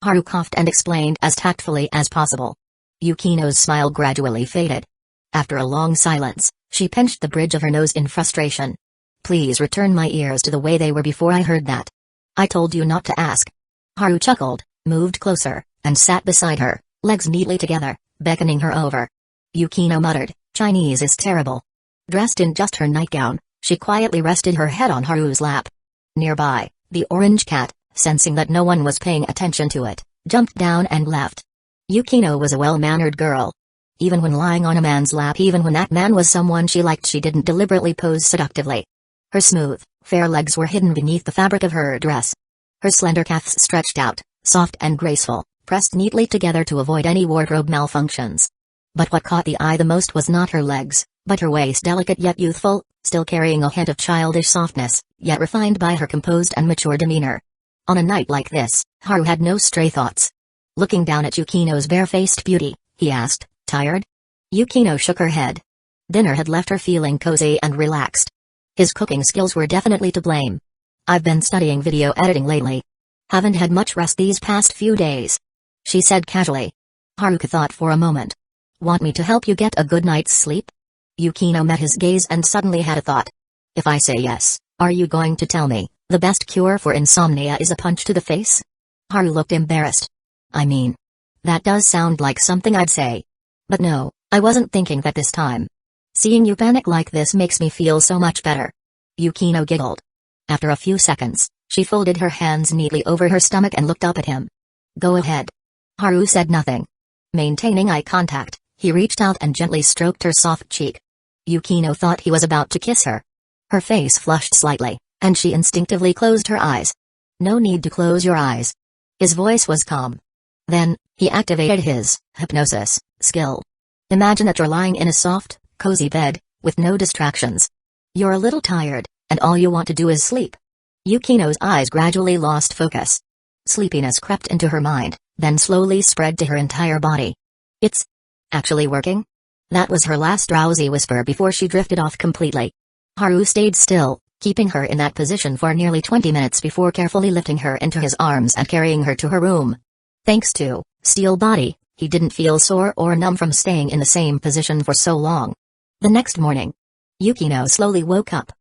Haru coughed and explained as tactfully as possible. Yukino's smile gradually faded. After a long silence, she pinched the bridge of her nose in frustration. Please return my ears to the way they were before I heard that. I told you not to ask. Haru chuckled, moved closer, and sat beside her, legs neatly together, beckoning her over. Yukino muttered, Chinese is terrible. Dressed in just her nightgown, she quietly rested her head on Haru's lap. Nearby, the orange cat, sensing that no one was paying attention to it, jumped down and left. Yukino was a well-mannered girl. Even when lying on a man's lap, even when that man was someone she liked, she didn't deliberately pose seductively. Her smooth, fair legs were hidden beneath the fabric of her dress. Her slender calves stretched out, soft and graceful, pressed neatly together to avoid any wardrobe malfunctions. But what caught the eye the most was not her legs, but her waist, delicate yet youthful, still carrying a hint of childish softness, yet refined by her composed and mature demeanor. On a night like this, Haru had no stray thoughts. Looking down at Yukino's bare-faced beauty, he asked, tired? Yukino shook her head. Dinner had left her feeling cozy and relaxed. His cooking skills were definitely to blame. I've been studying video editing lately. Haven't had much rest these past few days, she said casually. Haru thought for a moment. Want me to help you get a good night's sleep? Yukino met his gaze and suddenly had a thought. If I say yes, are you going to tell me the best cure for insomnia is a punch to the face? Haru looked embarrassed. I mean, that does sound like something I'd say. But no, I wasn't thinking that this time. Seeing you panic like this makes me feel so much better. Yukino giggled. After a few seconds, she folded her hands neatly over her stomach and looked up at him. Go ahead. Haru said nothing. Maintaining eye contact, he reached out and gently stroked her soft cheek. Yukino thought he was about to kiss her. Her face flushed slightly, and she instinctively closed her eyes. No need to close your eyes. His voice was calm. Then, he activated his hypnosis skill. Imagine that you're lying in a soft, cozy bed, with no distractions. You're a little tired, and all you want to do is sleep. Yukino's eyes gradually lost focus. Sleepiness crept into her mind, then slowly spread to her entire body. It's actually working? That was her last drowsy whisper before she drifted off completely. Haru stayed still, keeping her in that position for nearly 20 minutes before carefully lifting her into his arms and carrying her to her room. Thanks to steel body, he didn't feel sore or numb from staying in the same position for so long. The next morning, Yukino slowly woke up.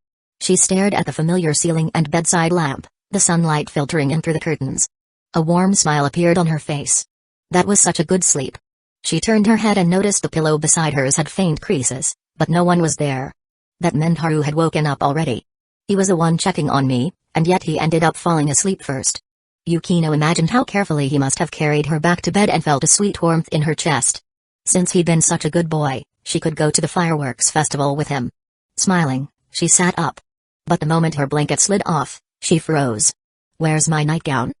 She stared at the familiar ceiling and bedside lamp, the sunlight filtering in through the curtains. A warm smile appeared on her face. That was such a good sleep. She turned her head and noticed the pillow beside hers had faint creases, but no one was there. That meant Haru had woken up already. He was the one checking on me, and yet he ended up falling asleep first. Yukino imagined how carefully he must have carried her back to bed and felt a sweet warmth in her chest. Since he'd been such a good boy, she could go to the fireworks festival with him. Smiling, she sat up. But the moment her blanket slid off, she froze. Where's my nightgown?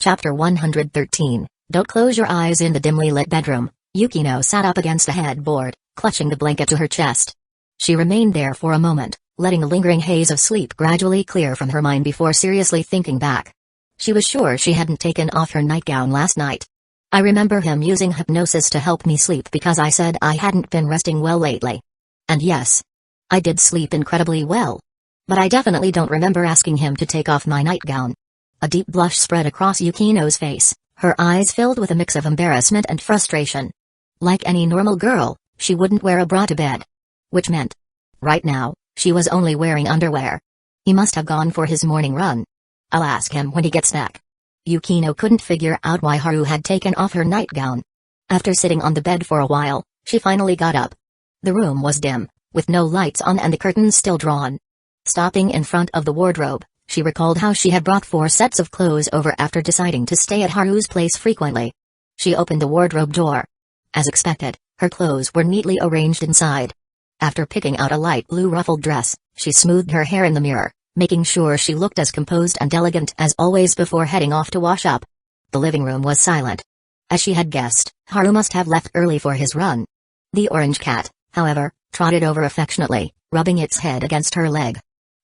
Chapter 113. Don't close your eyes. In the dimly lit bedroom, Yukino sat up against the headboard, clutching the blanket to her chest. She remained there for a moment, letting the lingering haze of sleep gradually clear from her mind before seriously thinking back. She was sure she hadn't taken off her nightgown last night. I remember him using hypnosis to help me sleep because I said I hadn't been resting well lately. And yes, I did sleep incredibly well. But I definitely don't remember asking him to take off my nightgown. A deep blush spread across Yukino's face, her eyes filled with a mix of embarrassment and frustration. Like any normal girl, she wouldn't wear a bra to bed. Which meant, right now, she was only wearing underwear. He must have gone for his morning run. I'll ask him when he gets back. Yukino couldn't figure out why Haru had taken off her nightgown. After sitting on the bed for a while, she finally got up. The room was dim, with no lights on and the curtains still drawn. Stopping in front of the wardrobe, she recalled how she had brought 4 sets of clothes over after deciding to stay at Haru's place frequently. She opened the wardrobe door. As expected, her clothes were neatly arranged inside. After picking out a light blue ruffled dress, she smoothed her hair in the mirror, making sure she looked as composed and elegant as always before heading off to wash up. The living room was silent. As she had guessed, Haru must have left early for his run. The orange cat, however, trotted over affectionately, rubbing its head against her leg.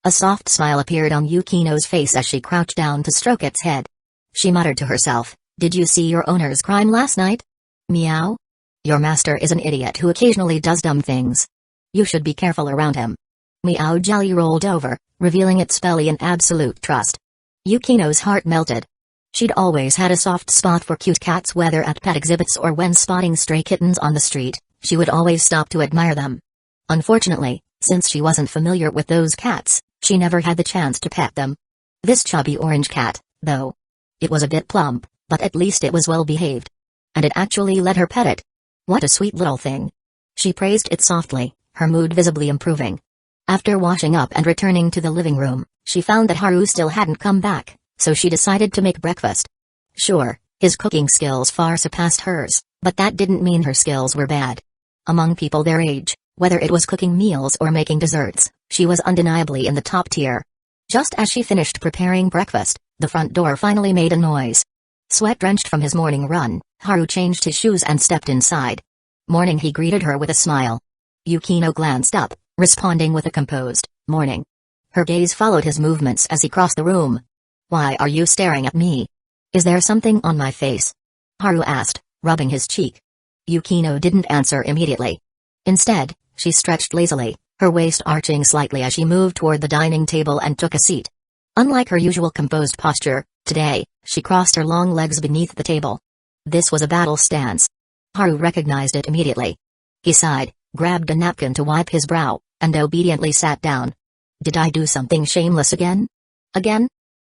A soft smile appeared on Yukino's face as she crouched down to stroke its head. She muttered to herself, "Did you see your owner's crime last night? Meow? Your master is an idiot who occasionally does dumb things. You should be careful around him." Meow jelly rolled over, revealing its belly in absolute trust. Yukino's heart melted. She'd always had a soft spot for cute cats, whether at pet exhibits or when spotting stray kittens on the street. She would always stop to admire them. Unfortunately, since she wasn't familiar with those cats, she never had the chance to pet them. This chubby orange cat, though. It was a bit plump, but at least it was well behaved. And it actually let her pet it. What a sweet little thing. She praised it softly, her mood visibly improving. After washing up and returning to the living room, she found that Haru still hadn't come back, so she decided to make breakfast. Sure, his cooking skills far surpassed hers, but that didn't mean her skills were bad. Among people their age, whether it was cooking meals or making desserts, she was undeniably in the top tier. Just as she finished preparing breakfast, the front door finally made a noise. Sweat-drenched from his morning run, Haru changed his shoes and stepped inside. "Morning," he greeted her with a smile. Yukino glanced up, responding with a composed, "Morning." Her gaze followed his movements as he crossed the room. "Why are you staring at me? Is there something on my face?" Haru asked, rubbing his cheek. Yukino didn't answer immediately. Instead, she stretched lazily, her waist arching slightly as she moved toward the dining table and took a seat. Unlike her usual composed posture, today, she crossed her long legs beneath the table. This was a battle stance. Haru recognized it immediately. He sighed, grabbed a napkin to wipe his brow, and obediently sat down. "Did I do something shameless again?" "Again?"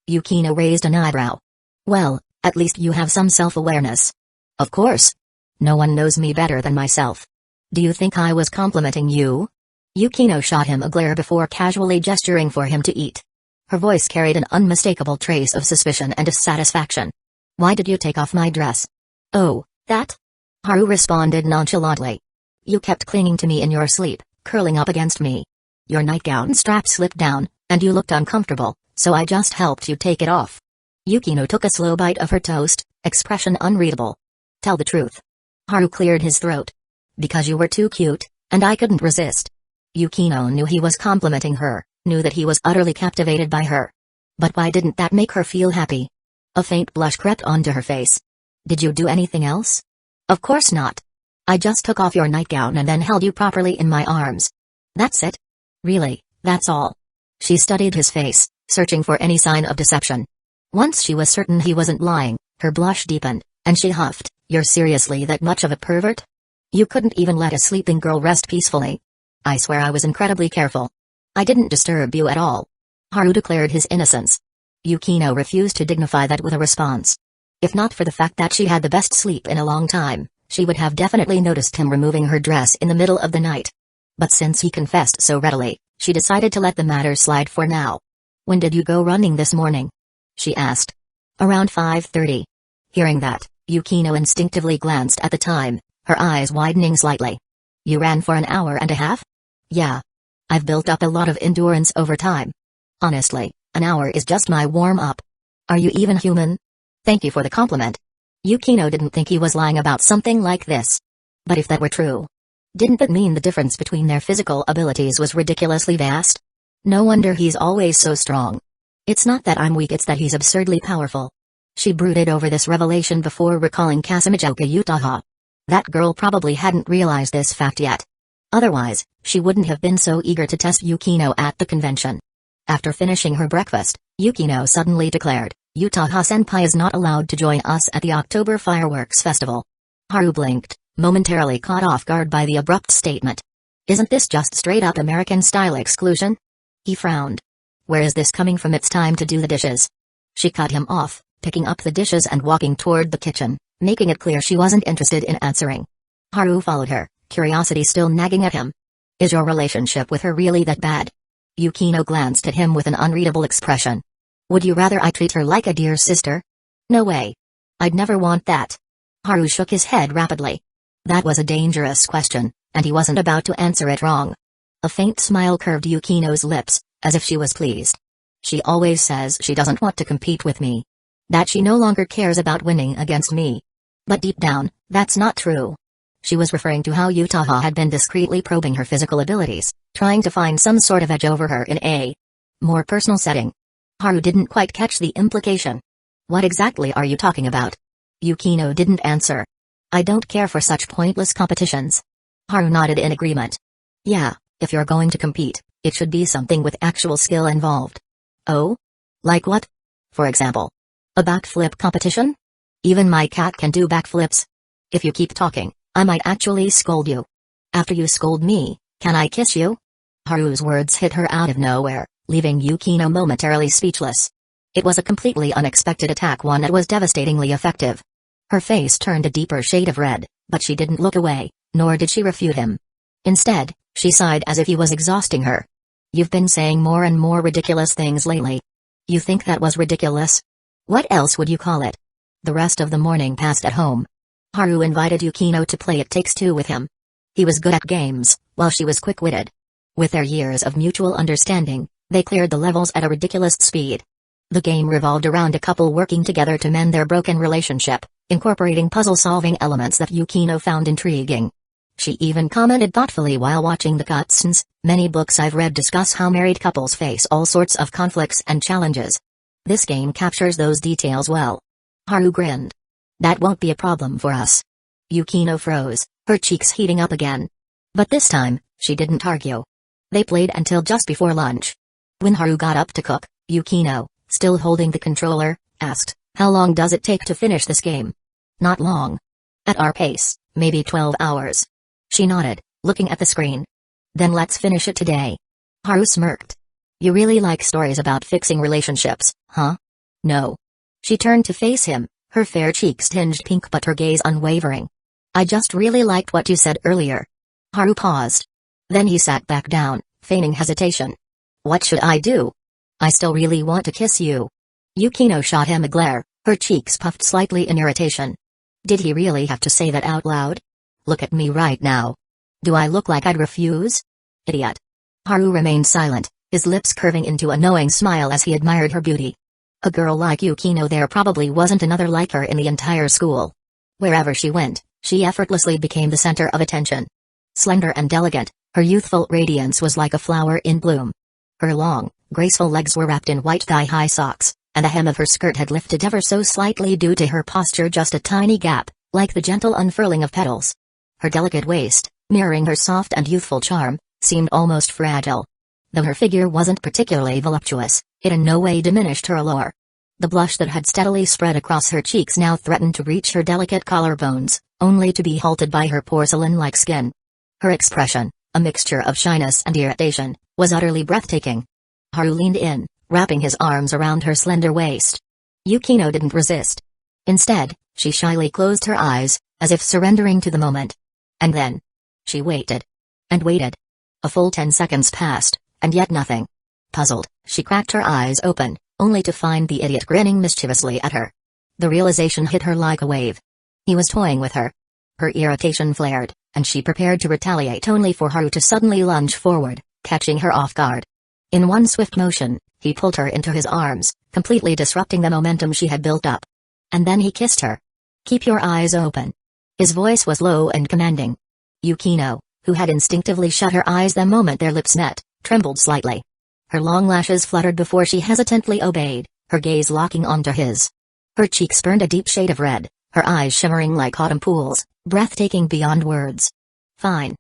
Yukino raised an eyebrow. "Well, at least you have some self-awareness." "Of course. No one knows me better than myself. Do you think I was complimenting you?" Yukino shot him a glare before casually gesturing for him to eat. Her voice carried an unmistakable trace of suspicion and dissatisfaction. "Why did you take off my dress?" "Oh, that?" Haru responded nonchalantly. "You kept clinging to me in your sleep, curling up against me. Your nightgown strap slipped down, and you looked uncomfortable, so I just helped you take it off." Yukino took a slow bite of her toast, expression unreadable. "Tell the truth." Haru cleared his throat. "Because you were too cute, and I couldn't resist." Yukino knew he was complimenting her, knew that he was utterly captivated by her. But why didn't that make her feel happy? A faint blush crept onto her face. "Did you do anything else?" "Of course not. I just took off your nightgown and then held you properly in my arms." "That's it? Really, that's all?" She studied his face, searching for any sign of deception. Once she was certain he wasn't lying, her blush deepened, and she huffed, "You're seriously that much of a pervert? You couldn't even let a sleeping girl rest peacefully." "I swear I was incredibly careful. I didn't disturb you at all." Haru declared his innocence. Yukino refused to dignify that with a response. If not for the fact that she had the best sleep in a long time, she would have definitely noticed him removing her dress in the middle of the night. But since he confessed so readily, she decided to let the matter slide for now. "When did you go running this morning?" she asked. "Around 5:30. Hearing that, Yukino instinctively glanced at the time, her eyes widening slightly. "You ran for an hour and a half?" "Yeah. I've built up a lot of endurance over time. Honestly, an hour is just my warm-up." "Are you even human?" "Thank you for the compliment." Yukino didn't think he was lying about something like this. But if that were true, didn't that mean the difference between their physical abilities was ridiculously vast? No wonder he's always so strong. "It's not that I'm weak, it's that he's absurdly powerful." She brooded over this revelation before recalling Kazekage Utaha. That girl probably hadn't realized this fact yet. Otherwise, she wouldn't have been so eager to test Yukino at the convention. After finishing her breakfast, Yukino suddenly declared, "Utaha-senpai is not allowed to join us at the October fireworks festival." Haru blinked, momentarily caught off guard by the abrupt statement. "Isn't this just straight-up American-style exclusion?" He frowned. "Where is this coming from? It's time to do the dishes." She cut him off, picking up the dishes and walking toward the kitchen, making it clear she wasn't interested in answering. Haru followed her, curiosity still nagging at him. "Is your relationship with her really that bad?" Yukino glanced at him with an unreadable expression. "Would you rather I treat her like a dear sister?" "No way. I'd never want that." Haru shook his head rapidly. That was a dangerous question, and he wasn't about to answer it wrong. A faint smile curved Yukino's lips, as if she was pleased. "She always says she doesn't want to compete with me. That she no longer cares about winning against me. But deep down, that's not true." She was referring to how Utaha had been discreetly probing her physical abilities, trying to find some sort of edge over her in a more personal setting. Haru didn't quite catch the implication. "What exactly are you talking about?" Yukino didn't answer. "I don't care for such pointless competitions." Haru nodded in agreement. "Yeah, if you're going to compete, it should be something with actual skill involved." "Oh? Like what? For example? A backflip competition? Even my cat can do backflips. If you keep talking, I might actually scold you." "After you scold me, can I kiss you?" Haru's words hit her out of nowhere, leaving Yukino momentarily speechless. It was a completely unexpected attack, one that was devastatingly effective. Her face turned a deeper shade of red, but she didn't look away, nor did she refute him. Instead, she sighed as if he was exhausting her. "You've been saying more and more ridiculous things lately." "You think that was ridiculous? What else would you call it?" The rest of the morning passed at home. Haru invited Yukino to play It Takes Two with him. He was good at games, while she was quick-witted. With their years of mutual understanding, they cleared the levels at a ridiculous speed. The game revolved around a couple working together to mend their broken relationship, incorporating puzzle-solving elements that Yukino found intriguing. She even commented thoughtfully while watching the cutscenes, "Many books I've read discuss how married couples face all sorts of conflicts and challenges. This game captures those details well." Haru grinned. "That won't be a problem for us." Yukino froze, her cheeks heating up again. But this time, she didn't argue. They played until just before lunch. When Haru got up to cook, Yukino, still holding the controller, asked, "How long does it take to finish this game?" "Not long. At our pace, maybe 12 hours. She nodded, looking at the screen. "Then let's finish it today." Haru smirked. "You really like stories about fixing relationships, huh?" "No." She turned to face him, her fair cheeks tinged pink but her gaze unwavering. "I just really liked what you said earlier." Haru paused. Then he sat back down, feigning hesitation. "What should I do? I still really want to kiss you." Yukino shot him a glare, her cheeks puffed slightly in irritation. Did he really have to say that out loud? "Look at me right now. Do I look like I'd refuse?" "Idiot." Haru remained silent, his lips curving into a knowing smile as he admired her beauty. A girl like Yukino, there probably wasn't another like her in the entire school. Wherever she went, she effortlessly became the center of attention. Slender and elegant, her youthful radiance was like a flower in bloom. Her long, graceful legs were wrapped in white thigh-high socks, and the hem of her skirt had lifted ever so slightly due to her posture, just a tiny gap, like the gentle unfurling of petals. Her delicate waist, mirroring her soft and youthful charm, seemed almost fragile. Though her figure wasn't particularly voluptuous, it in no way diminished her allure. The blush that had steadily spread across her cheeks now threatened to reach her delicate collarbones, only to be halted by her porcelain-like skin. Her expression, a mixture of shyness and irritation, was utterly breathtaking. Haru leaned in, wrapping his arms around her slender waist. Yukino didn't resist. Instead, she shyly closed her eyes, as if surrendering to the moment. And then, she waited. And waited. A full 10 seconds passed, and yet nothing. Puzzled, she cracked her eyes open, only to find the idiot grinning mischievously at her. The realization hit her like a wave. He was toying with her. Her irritation flared, and she prepared to retaliate only for Haru to suddenly lunge forward, catching her off guard. In one swift motion, he pulled her into his arms, completely disrupting the momentum she had built up. And then he kissed her. "Keep your eyes open." His voice was low and commanding. Yukino, who had instinctively shut her eyes the moment their lips met, trembled slightly. Her long lashes fluttered before she hesitantly obeyed, her gaze locking onto his. Her cheeks burned a deep shade of red, her eyes shimmering like autumn pools, breathtaking beyond words. "Fine.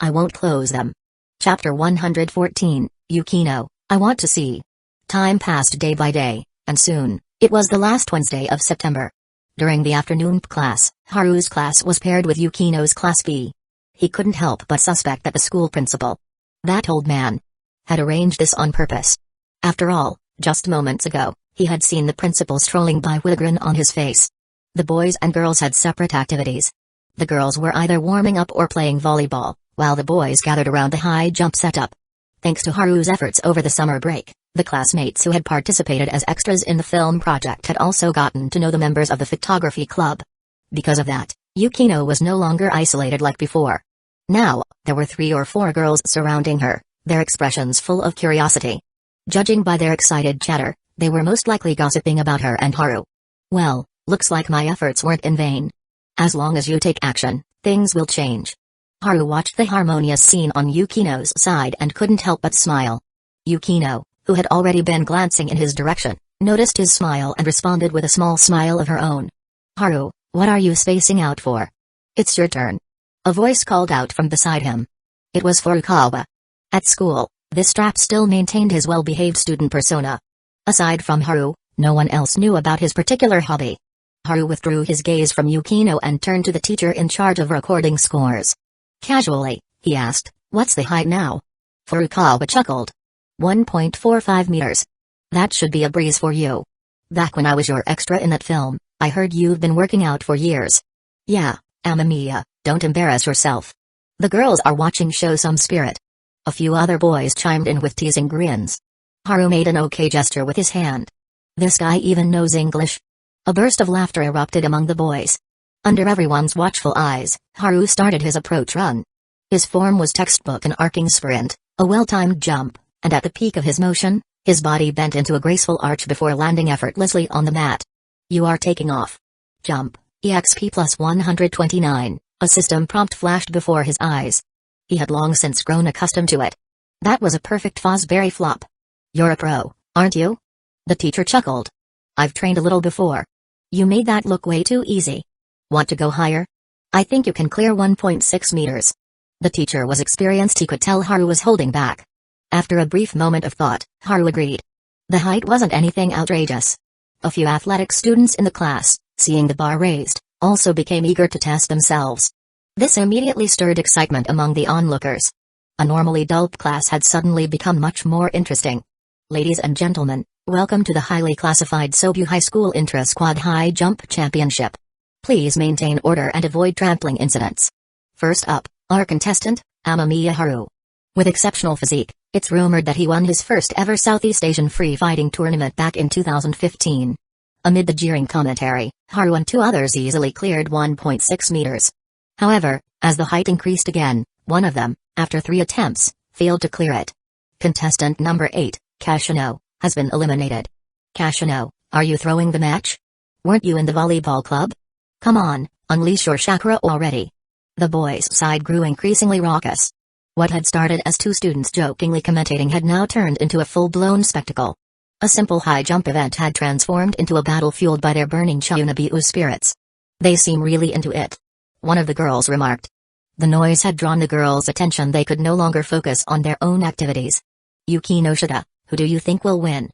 I won't close them." Chapter 114, Yukino, I Want to See. Time passed day by day, and soon, it was the last Wednesday of September. During the afternoon class, Haru's class was paired with Yukino's class B. He couldn't help but suspect that the school principal, that old man, had arranged this on purpose. After all, just moments ago, he had seen the principal strolling by with a grin on his face. The boys and girls had separate activities. The girls were either warming up or playing volleyball, while the boys gathered around the high jump setup. Thanks to Haru's efforts over the summer break, the classmates who had participated as extras in the film project had also gotten to know the members of the photography club. Because of that, Yukino was no longer isolated like before. Now, there were 3 or 4 girls surrounding her, their expressions full of curiosity. Judging by their excited chatter, they were most likely gossiping about her and Haru. Well, looks like my efforts weren't in vain. As long as you take action, things will change. Haru watched the harmonious scene on Yukino's side and couldn't help but smile. Yukino, who had already been glancing in his direction, noticed his smile and responded with a small smile of her own. "Haru, what are you spacing out for? It's your turn." A voice called out from beside him. It was Furukawa. At school, this strap still maintained his well-behaved student persona. Aside from Haru, no one else knew about his particular hobby. Haru withdrew his gaze from Yukino and turned to the teacher in charge of recording scores. Casually, he asked, "What's the height now?" Furukawa chuckled. 1.45 meters. That should be a breeze for you. Back when I was your extra in that film, I heard you've been working out for years. Yeah, Amamiya, don't embarrass yourself. The girls are watching, show some spirit. A few other boys chimed in with teasing grins. Haru made an okay gesture with his hand. This guy even knows English. A burst of laughter erupted among the boys. Under everyone's watchful eyes, Haru started his approach run. His form was textbook, an arcing sprint, a well-timed jump, and at the peak of his motion, his body bent into a graceful arch before landing effortlessly on the mat. "You are taking off. Jump, EXP plus 129, a system prompt flashed before his eyes. He had long since grown accustomed to it. That was a perfect Fosbury flop. "You're a pro, aren't you?" The teacher chuckled. "I've trained a little before. You made that look way too easy. Want to go higher? I think you can clear 1.6 meters. The teacher was experienced. He could tell Haru was holding back. After a brief moment of thought, Haru agreed. The height wasn't anything outrageous. A few athletic students in the class, seeing the bar raised, also became eager to test themselves. This immediately stirred excitement among the onlookers. A normally dull class had suddenly become much more interesting. "Ladies and gentlemen, welcome to the highly classified Sobu High School Intra-Squad High Jump Championship. Please maintain order and avoid trampling incidents. First up, our contestant, Amamiya Haru. With exceptional physique, it's rumored that he won his first ever Southeast Asian free fighting tournament back in 2015. Amid the jeering commentary, Haru and 2 others easily cleared 1.6 meters. However, as the height increased again, one of them, after 3 attempts, failed to clear it. Contestant number 8, Kashino, has been eliminated. Kashino, are you throwing the match? Weren't you in the volleyball club? Come on, unleash your chakra already. The boys' side grew increasingly raucous. What had started as 2 students jokingly commentating had now turned into a full-blown spectacle. A simple high jump event had transformed into a battle fueled by their burning Chunabiu spirits. They seem really into it. One of the girls remarked. The noise had drawn the girls' attention. They could no longer focus on their own activities. Yukinoshita, who do you think will win?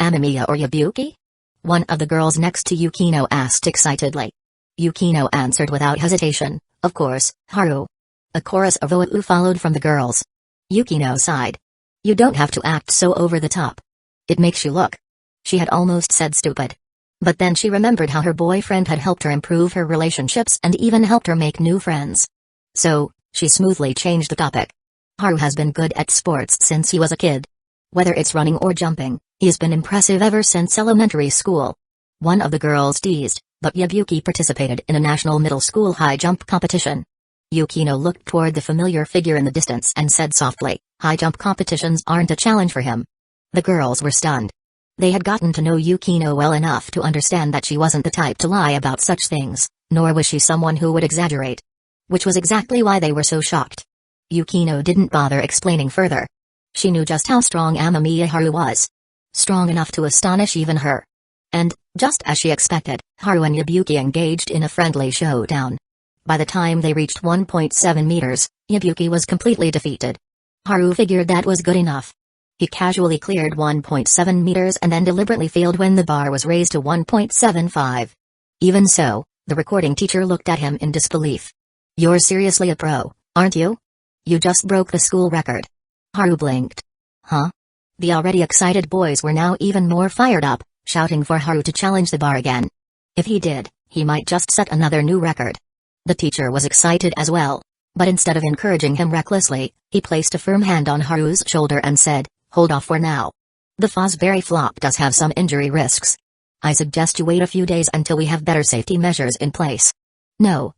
Amamiya or Yabuki? One of the girls next to Yukino asked excitedly. Yukino answered without hesitation, of course, Haru. A chorus of "ooh" followed from the girls. Yukino sighed. You don't have to act so over the top. It makes you look. She had almost said stupid. But then she remembered how her boyfriend had helped her improve her relationships and even helped her make new friends. So, she smoothly changed the topic. Haru has been good at sports since he was a kid. Whether it's running or jumping, he's been impressive ever since elementary school. One of the girls teased, but Yabuki participated in a national middle school high jump competition. Yukino looked toward the familiar figure in the distance and said softly, high jump competitions aren't a challenge for him. The girls were stunned. They had gotten to know Yukino well enough to understand that she wasn't the type to lie about such things, nor was she someone who would exaggerate. Which was exactly why they were so shocked. Yukino didn't bother explaining further. She knew just how strong Amamiya Haru was. Strong enough to astonish even her. And, just as she expected, Haru and Yabuki engaged in a friendly showdown. By the time they reached 1.7 meters, Yabuki was completely defeated. Haru figured that was good enough. He casually cleared 1.7 meters and then deliberately failed when the bar was raised to 1.75. Even so, the recording teacher looked at him in disbelief. You're seriously a pro, aren't you? You just broke the school record. Haru blinked. Huh? The already excited boys were now even more fired up, shouting for Haru to challenge the bar again. If he did, he might just set another new record. The teacher was excited as well, but instead of encouraging him recklessly, he placed a firm hand on Haru's shoulder and said, hold off for now. The Fosbury flop does have some injury risks. I suggest you wait a few days until we have better safety measures in place. No,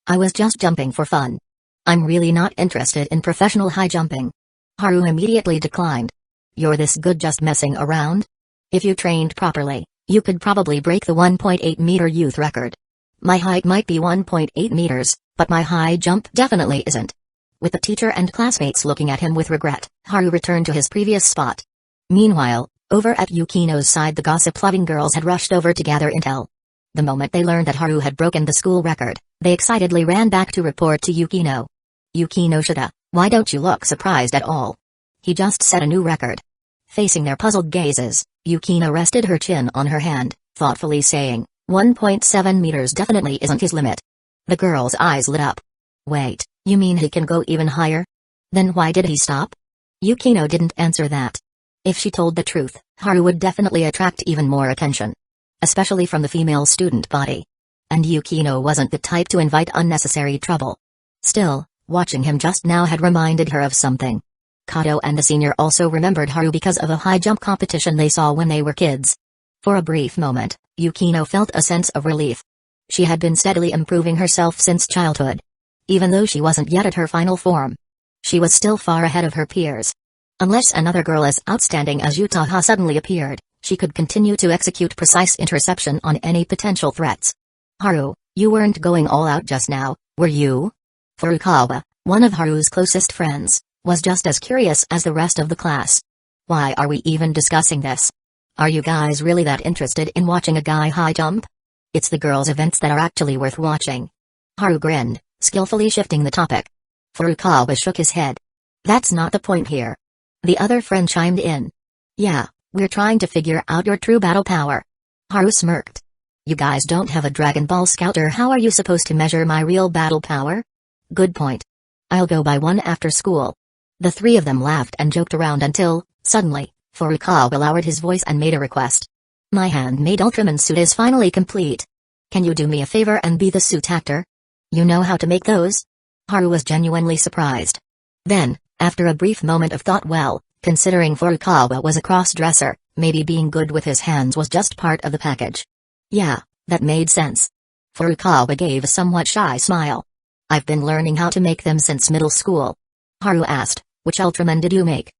I was just jumping for fun. I'm really not interested in professional high jumping. Haru immediately declined. You're this good just messing around? If you trained properly, you could probably break the 1.8 meter youth record. My height might be 1.8 meters, but my high jump definitely isn't. With the teacher and classmates looking at him with regret, Haru returned to his previous spot. Meanwhile, over at Yukino's side the gossip-loving girls had rushed over to gather intel. The moment they learned that Haru had broken the school record, they excitedly ran back to report to Yukino. Yukinoshita, why don't you look surprised at all? He just set a new record. Facing their puzzled gazes, Yukino rested her chin on her hand, thoughtfully saying, 1.7 meters definitely isn't his limit. The girl's eyes lit up. Wait, you mean he can go even higher? Then why did he stop? Yukino didn't answer that. If she told the truth, Haru would definitely attract even more attention. Especially from the female student body. And Yukino wasn't the type to invite unnecessary trouble. Still, watching him just now had reminded her of something. Kato and the senior also remembered Haru because of a high jump competition they saw when they were kids. For a brief moment, Yukino felt a sense of relief. She had been steadily improving herself since childhood. Even though she wasn't yet at her final form, she was still far ahead of her peers. Unless another girl as outstanding as Utaha suddenly appeared, she could continue to execute precise interception on any potential threats. Haru, you weren't going all out just now, were you? Furukawa, one of Haru's closest friends, was just as curious as the rest of the class. Why are we even discussing this? Are you guys really that interested in watching a guy high jump? It's the girls' events that are actually worth watching. Haru grinned, skillfully shifting the topic. Furukawa shook his head. That's not the point here. The other friend chimed in. Yeah, we're trying to figure out your true battle power. Haru smirked. You guys don't have a Dragon Ball Scouter, how are you supposed to measure my real battle power? Good point. I'll go buy one after school. The three of them laughed and joked around until, suddenly, Furukawa lowered his voice and made a request. My handmade Ultraman suit is finally complete. Can you do me a favor and be the suit actor? You know how to make those? Haru was genuinely surprised. Then, after a brief moment of thought, well, considering Furukawa was a cross-dresser, maybe being good with his hands was just part of the package. Yeah, that made sense. Furukawa gave a somewhat shy smile. I've been learning how to make them since middle school. Haru asked, which Ultraman did you make?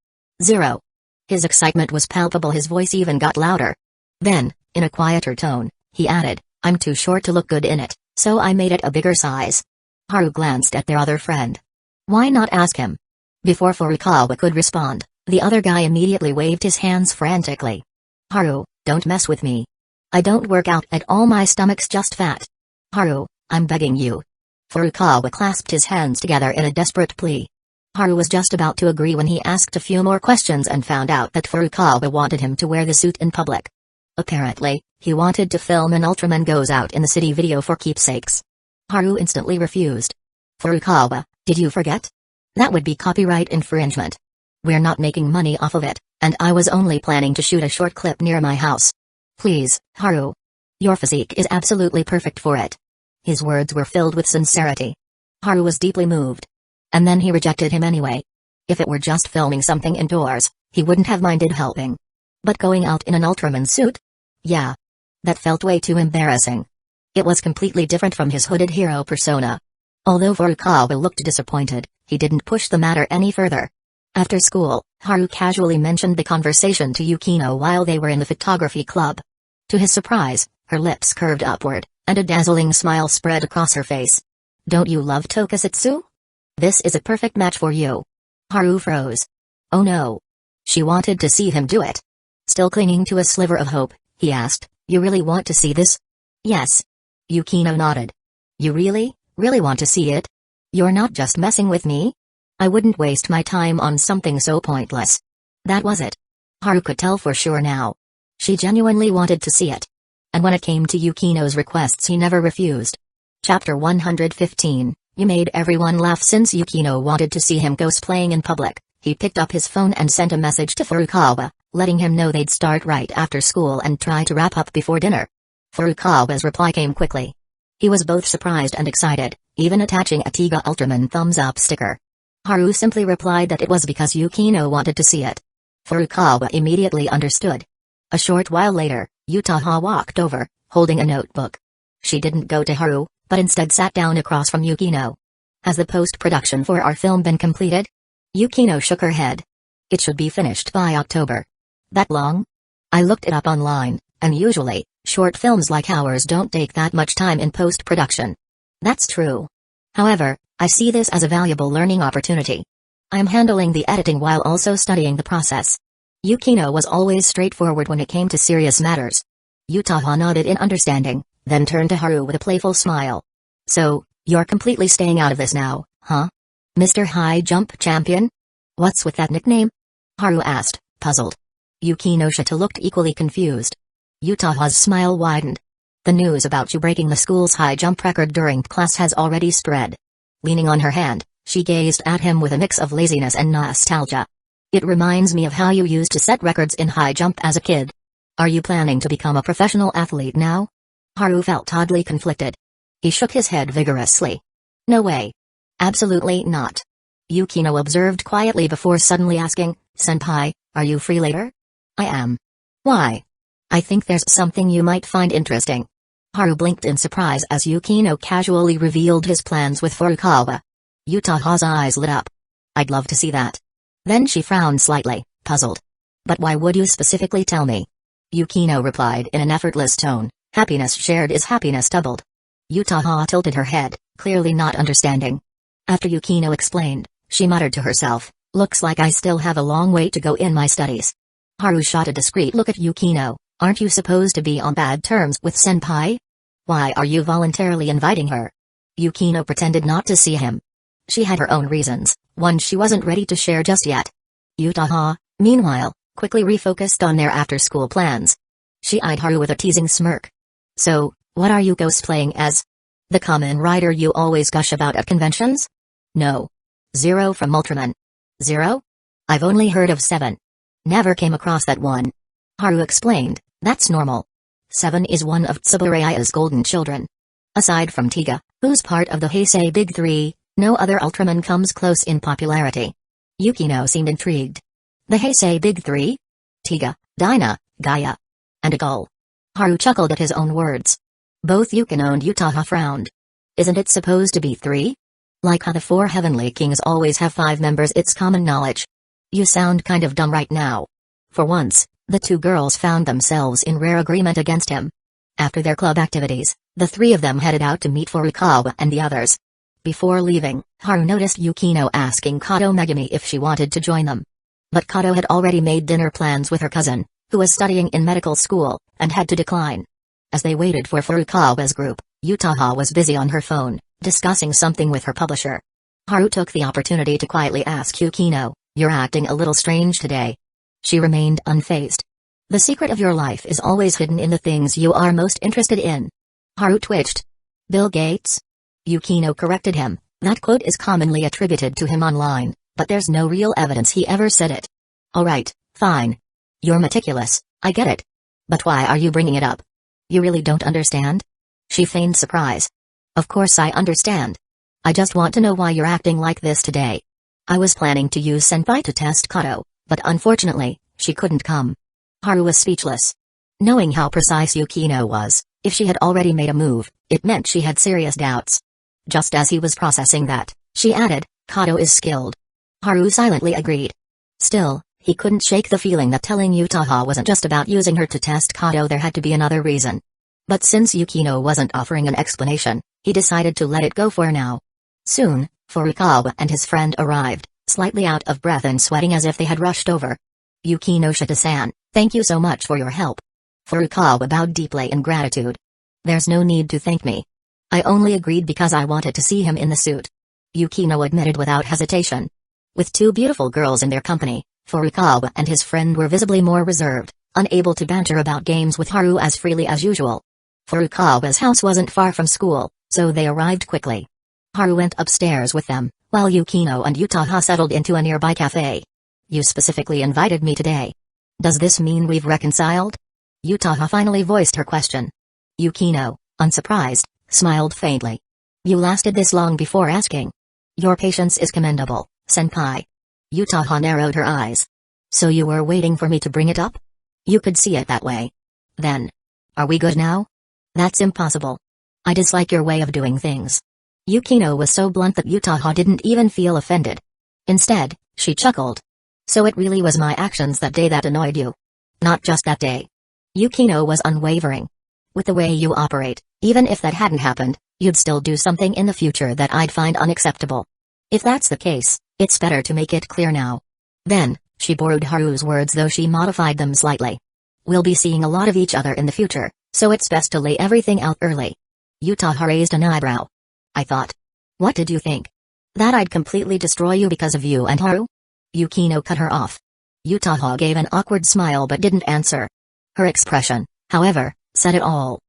0. His excitement was palpable, his voice even got louder. Then, in a quieter tone, he added, I'm too short to look good in it, so I made it a bigger size. Haru glanced at their other friend. Why not ask him? Before Furukawa could respond, the other guy immediately waved his hands frantically. Haru, don't mess with me. I don't work out at all, my stomach's just fat. Haru, I'm begging you. Furukawa clasped his hands together in a desperate plea. Haru was just about to agree when he asked a few more questions and found out that Furukawa wanted him to wear the suit in public. Apparently, he wanted to film an Ultraman Goes Out in the City video for keepsakes. Haru instantly refused. Furukawa, did you forget? That would be copyright infringement. We're not making money off of it, and I was only planning to shoot a short clip near my house. Please, Haru. Your physique is absolutely perfect for it. His words were filled with sincerity. Haru was deeply moved. And then he rejected him anyway. If it were just filming something indoors, he wouldn't have minded helping. But going out in an Ultraman suit? Yeah. That felt way too embarrassing. It was completely different from his hooded hero persona. Although Furukawa looked disappointed, he didn't push the matter any further. After school, Haru casually mentioned the conversation to Yukino while they were in the photography club. To his surprise, her lips curved upward, and a dazzling smile spread across her face. Don't you love tokusatsu? This is a perfect match for you. Haru froze. Oh no. She wanted to see him do it. Still clinging to a sliver of hope, he asked, you really want to see this? Yes. Yukino nodded. You really want to see it? You're not just messing with me? I wouldn't waste my time on something so pointless. That was it. Haru could tell for sure now. She genuinely wanted to see it. And when it came to Yukino's requests, he never refused. Chapter 115, You made everyone laugh. Since Yukino wanted to see him cosplaying in public, he picked up his phone and sent a message to Furukawa, letting him know they'd start right after school and try to wrap up before dinner. Furukawa's reply came quickly. He was both surprised and excited, even attaching a Tiga Ultraman thumbs-up sticker. Haru simply replied that it was because Yukino wanted to see it. Furukawa immediately understood. A short while later, Utaha walked over, holding a notebook. She didn't go to Haru, but instead sat down across from Yukino. Has the post-production for our film been completed? Yukino shook her head. It should be finished by October. That long? I looked it up online, and usually, short films like ours don't take that much time in post-production. That's true. However, I see this as a valuable learning opportunity. I am handling the editing while also studying the process. Yukino was always straightforward when it came to serious matters. Utaha nodded in understanding, then turned to Haru with a playful smile. So, you're completely staying out of this now, huh? Mr. High Jump Champion? What's with that nickname? Haru asked, puzzled. Yukinoshita looked equally confused. Utaha's smile widened. The news about you breaking the school's high jump record during class has already spread. Leaning on her hand, she gazed at him with a mix of laziness and nostalgia. It reminds me of how you used to set records in high jump as a kid. Are you planning to become a professional athlete now? Haru felt oddly conflicted. He shook his head vigorously. No way. Absolutely not. Yukino observed quietly before suddenly asking, Senpai, are you free later? I am. Why? I think there's something you might find interesting. Haru blinked in surprise as Yukino casually revealed his plans with Furukawa. Utaha's eyes lit up. I'd love to see that. Then she frowned slightly, puzzled. But why would you specifically tell me? Yukino replied in an effortless tone, happiness shared is happiness doubled. Utaha tilted her head, clearly not understanding. After Yukino explained, she muttered to herself, looks like I still have a long way to go in my studies. Haru shot a discreet look at Yukino. Aren't you supposed to be on bad terms with Senpai? Why are you voluntarily inviting her? Yukino pretended not to see him. She had her own reasons, one she wasn't ready to share just yet. Utaha, meanwhile, quickly refocused on their after-school plans. She eyed Haru with a teasing smirk. So, what are you cosplaying as? The Kamen Rider you always gush about at conventions? No. Zero from Ultraman. Zero? I've only heard of 7. Never came across that one. Haru explained, that's normal. 7 is one of Tsubureya's golden children. Aside from Tiga, who's part of the Heisei Big 3, no other Ultraman comes close in popularity. Yukino seemed intrigued. The Heisei Big 3? Tiga, Dyna, Gaia. And a gull. Haru chuckled at his own words. Both Yukino and Utaha frowned. Isn't it supposed to be 3? Like how the 4 Heavenly Kings always have 5 members, it's common knowledge. You sound kind of dumb right now. For once, the 2 girls found themselves in rare agreement against him. After their club activities, the 3 of them headed out to meet Furukawa and the others. Before leaving, Haru noticed Yukino asking Kato Megumi if she wanted to join them. But Kato had already made dinner plans with her cousin, who was studying in medical school, and had to decline. As they waited for Furukawa's group, Utaha was busy on her phone, discussing something with her publisher. Haru took the opportunity to quietly ask Yukino, you're acting a little strange today. She remained unfazed. The secret of your life is always hidden in the things you are most interested in. Haru twitched. Bill Gates? Yukino corrected him, that quote is commonly attributed to him online, but there's no real evidence he ever said it. Alright, fine. You're meticulous, I get it. But why are you bringing it up? You really don't understand? She feigned surprise. Of course I understand. I just want to know why you're acting like this today. I was planning to use Senpai to test Kato, but unfortunately, she couldn't come. Haru was speechless. Knowing how precise Yukino was, if she had already made a move, it meant she had serious doubts. Just as he was processing that, she added, Kato is skilled. Haru silently agreed. Still, he couldn't shake the feeling that telling Utaha wasn't just about using her to test Kato, there had to be another reason. But since Yukino wasn't offering an explanation, he decided to let it go for now. Soon, Furukawa and his friend arrived, slightly out of breath and sweating as if they had rushed over. Yukinoshita-san, thank you so much for your help. Furukawa bowed deeply in gratitude. There's no need to thank me. I only agreed because I wanted to see him in the suit. Yukino admitted without hesitation. With two beautiful girls in their company, Furukawa and his friend were visibly more reserved, unable to banter about games with Haru as freely as usual. Furukawa's house wasn't far from school, so they arrived quickly. Haru went upstairs with them, while Yukino and Utaha settled into a nearby cafe. You specifically invited me today. Does this mean we've reconciled? Utaha finally voiced her question. Yukino, unsurprised, smiled faintly. You lasted this long before asking. Your patience is commendable, senpai. Utaha narrowed her eyes. So you were waiting for me to bring it up? You could see it that way. Then. Are we good now? That's impossible. I dislike your way of doing things. Yukino was so blunt that Utaha didn't even feel offended. Instead, she chuckled. So it really was my actions that day that annoyed you. Not just that day. Yukino was unwavering. With the way you operate, even if that hadn't happened, you'd still do something in the future that I'd find unacceptable. If that's the case, it's better to make it clear now. Then, she borrowed Haru's words though she modified them slightly. We'll be seeing a lot of each other in the future, so it's best to lay everything out early. Utaha raised an eyebrow. I thought. What did you think? That I'd completely destroy you because of you and Haru? Yukino cut her off. Utaha gave an awkward smile but didn't answer. Her expression, however, said it all.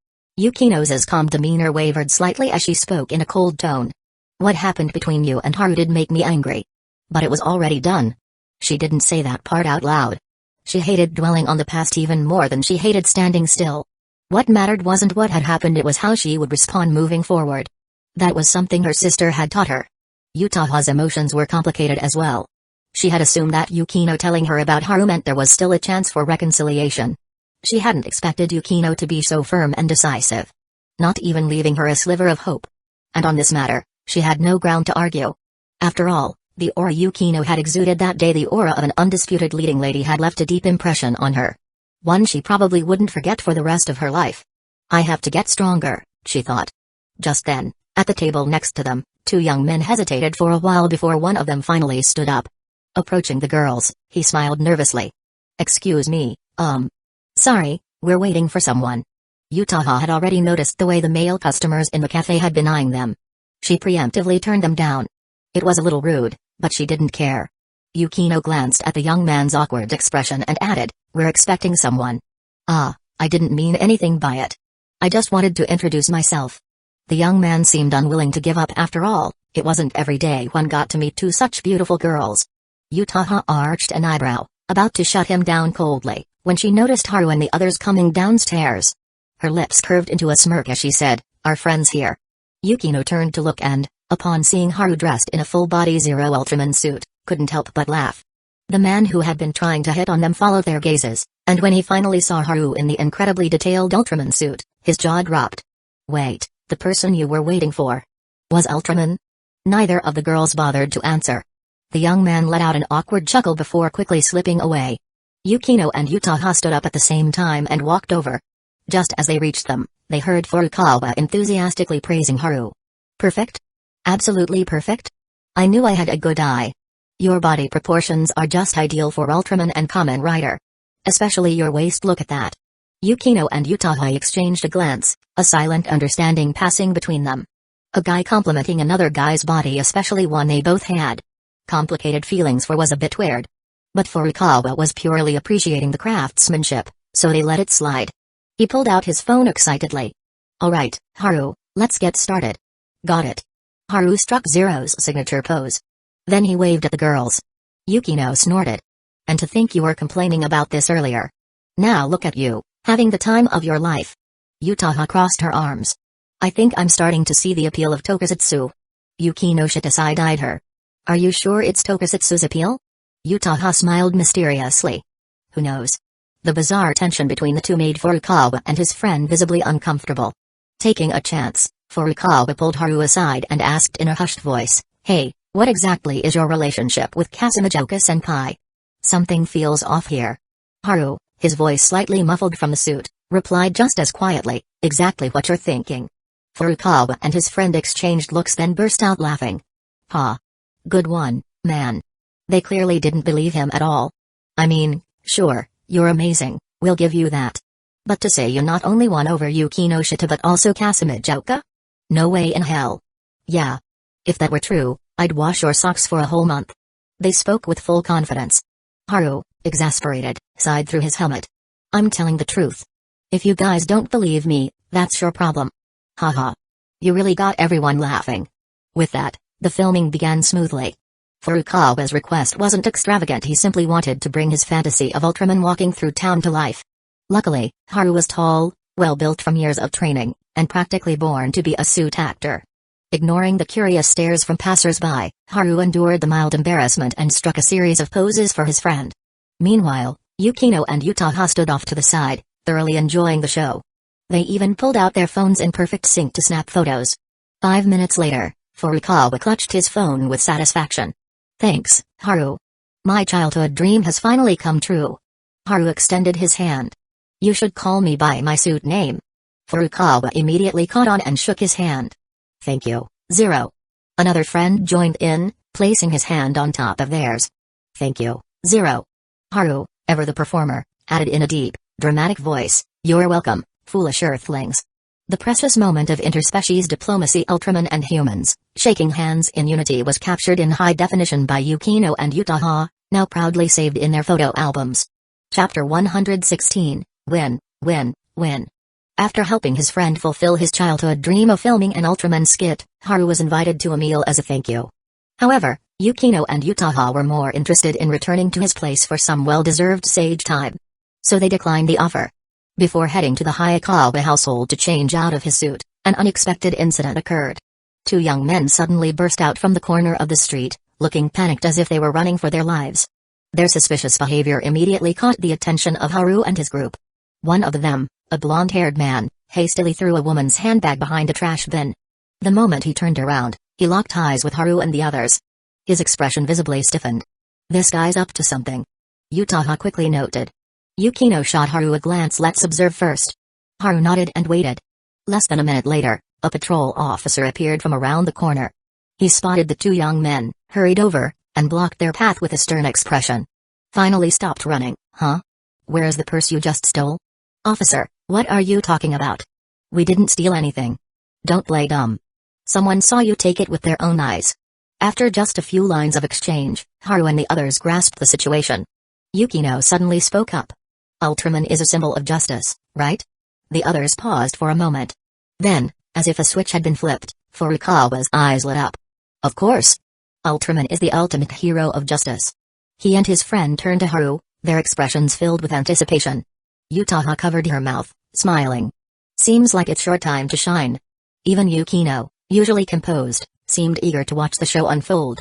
Yukino's calm demeanor wavered slightly as she spoke in a cold tone. What happened between you and Haru did make me angry. But it was already done. She didn't say that part out loud. She hated dwelling on the past even more than she hated standing still. What mattered wasn't what had happened, it was how she would respond moving forward. That was something her sister had taught her. Utaha's emotions were complicated as well. She had assumed that Yukino telling her about Haru meant there was still a chance for reconciliation. She hadn't expected Yukino to be so firm and decisive. Not even leaving her a sliver of hope. And on this matter, she had no ground to argue. After all, the aura Yukino had exuded that day, the aura of an undisputed leading lady, had left a deep impression on her. One she probably wouldn't forget for the rest of her life. I have to get stronger, she thought. Just then, at the table next to them, two young men hesitated for a while before one of them finally stood up. Approaching the girls, he smiled nervously. Excuse me, sorry, we're waiting for someone. Utaha had already noticed the way the male customers in the cafe had been eyeing them. She preemptively turned them down. It was a little rude, but she didn't care. Yukino glanced at the young man's awkward expression and added, We're expecting someone. I didn't mean anything by it. I just wanted to introduce myself. The young man seemed unwilling to give up. After all, it wasn't every day one got to meet two such beautiful girls. Utaha arched an eyebrow, about to shut him down coldly, when she noticed Haru and the others coming downstairs. Her lips curved into a smirk as she said, Our friends here. Yukino turned to look and, upon seeing Haru dressed in a full-body Zero Ultraman suit, couldn't help but laugh. The man who had been trying to hit on them followed their gazes, and when he finally saw Haru in the incredibly detailed Ultraman suit, his jaw dropped. Wait, the person you were waiting for was Ultraman? Neither of the girls bothered to answer. The young man let out an awkward chuckle before quickly slipping away. Yukino and Utaha stood up at the same time and walked over. Just as they reached them, they heard Furukawa enthusiastically praising Haru. Perfect? Absolutely perfect? I knew I had a good eye. Your body proportions are just ideal for Ultraman and Kamen Rider. Especially your waist, look at that. Yukino and Utaha exchanged a glance, a silent understanding passing between them. A guy complimenting another guy's body, especially one they both had complicated feelings for, was a bit weird. But Furukawa was purely appreciating the craftsmanship, so they let it slide. He pulled out his phone excitedly. Alright, Haru, let's get started. Got it. Haru struck Zero's signature pose. Then he waved at the girls. Yukino snorted. And to think you were complaining about this earlier. Now look at you, having the time of your life. Yutaha crossed her arms. I think I'm starting to see the appeal of tokusatsu. Yukinoshita side-eyed her. Are you sure it's tokusatsu's appeal? Yutaha smiled mysteriously. Who knows? The bizarre tension between the two made Furukawa and his friend visibly uncomfortable. Taking a chance, Furukawa pulled Haru aside and asked in a hushed voice, Hey, what exactly is your relationship with Kazekage-senpai? Something feels off here. Haru, his voice slightly muffled from the suit, replied just as quietly, exactly what you're thinking. Furukawa and his friend exchanged looks then burst out laughing. Ha. Good one, man. They clearly didn't believe him at all. I mean, sure, you're amazing, we'll give you that. But to say you not only won over Yukinoshita but also Kazekage? No way in hell. Yeah. If that were true, I'd wash your socks for a whole month. They spoke with full confidence. Haru, exasperated, sighed through his helmet. I'm telling the truth. If you guys don't believe me, that's your problem. Haha. You really got everyone laughing. With that, the filming began smoothly. Furukawa's request wasn't extravagant, he simply wanted to bring his fantasy of Ultraman walking through town to life. Luckily, Haru was tall, well-built from years of training, and practically born to be a suit actor. Ignoring the curious stares from passers-by, Haru endured the mild embarrassment and struck a series of poses for his friend. Meanwhile, Yukino and Yutaha stood off to the side, thoroughly enjoying the show. They even pulled out their phones in perfect sync to snap photos. 5 minutes later, Furukawa clutched his phone with satisfaction. Thanks, Haru. My childhood dream has finally come true. Haru extended his hand. You should call me by my suit name. Furukawa immediately caught on and shook his hand. Thank you, Zero. Another friend joined in, placing his hand on top of theirs. Thank you, Zero. Haru, ever the performer, added in a deep, dramatic voice, You're welcome, foolish earthlings. The precious moment of interspecies diplomacy, Ultraman and humans, shaking hands in unity, was captured in high definition by Yukino and Yutaha, now proudly saved in their photo albums. Chapter 116, Win, Win, Win. After helping his friend fulfill his childhood dream of filming an Ultraman skit, Haru was invited to a meal as a thank you. However, Yukino and Yutaha were more interested in returning to his place for some well-deserved sage time. So they declined the offer. Before heading to the Hyuga household to change out of his suit, an unexpected incident occurred. Two young men suddenly burst out from the corner of the street, looking panicked as if they were running for their lives. Their suspicious behavior immediately caught the attention of Haru and his group. One of them, a blonde-haired man, hastily threw a woman's handbag behind a trash bin. The moment he turned around, he locked eyes with Haru and the others. His expression visibly stiffened. This guy's up to something. Yutaha quickly noted. Yukino shot Haru a glance. Let's observe first. Haru nodded and waited. Less than a minute later, a patrol officer appeared from around the corner. He spotted the two young men, hurried over, and blocked their path with a stern expression. Finally stopped running. Huh? Where's the purse you just stole? Officer, what are you talking about? We didn't steal anything. Don't play dumb. Someone saw you take it with their own eyes. After just a few lines of exchange, Haru and the others grasped the situation. Yukino suddenly spoke up. Ultraman is a symbol of justice, right? The others paused for a moment. Then, as if a switch had been flipped, Furukawa's eyes lit up. Of course. Ultraman is the ultimate hero of justice. He and his friend turned to Haru, their expressions filled with anticipation. Yutaha covered her mouth, smiling. Seems like it's your time to shine. Even Yukino, usually composed, seemed eager to watch the show unfold.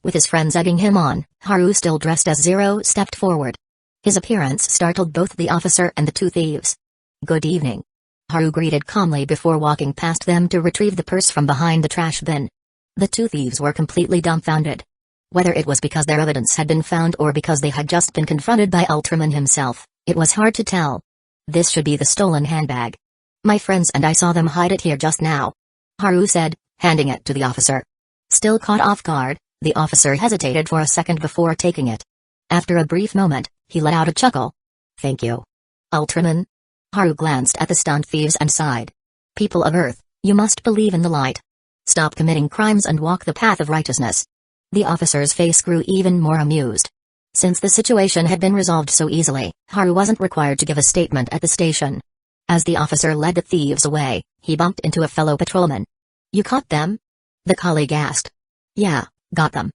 With his friends egging him on, Haru, still dressed as Zero, stepped forward. His appearance startled both the officer and the two thieves. Good evening. Haru greeted calmly before walking past them to retrieve the purse from behind the trash bin. The two thieves were completely dumbfounded. Whether it was because their evidence had been found or because they had just been confronted by Ultraman himself, it was hard to tell. This should be the stolen handbag. My friends and I saw them hide it here just now. Haru said, handing it to the officer. Still caught off guard, the officer hesitated for a second before taking it. After a brief moment, he let out a chuckle. Thank you. Ultraman? Haru glanced at the stunned thieves and sighed. People of Earth, you must believe in the light. Stop committing crimes and walk the path of righteousness. The officer's face grew even more amused. Since the situation had been resolved so easily, Haru wasn't required to give a statement at the station. As the officer led the thieves away, he bumped into a fellow patrolman. You caught them? The colleague asked. Yeah, got them.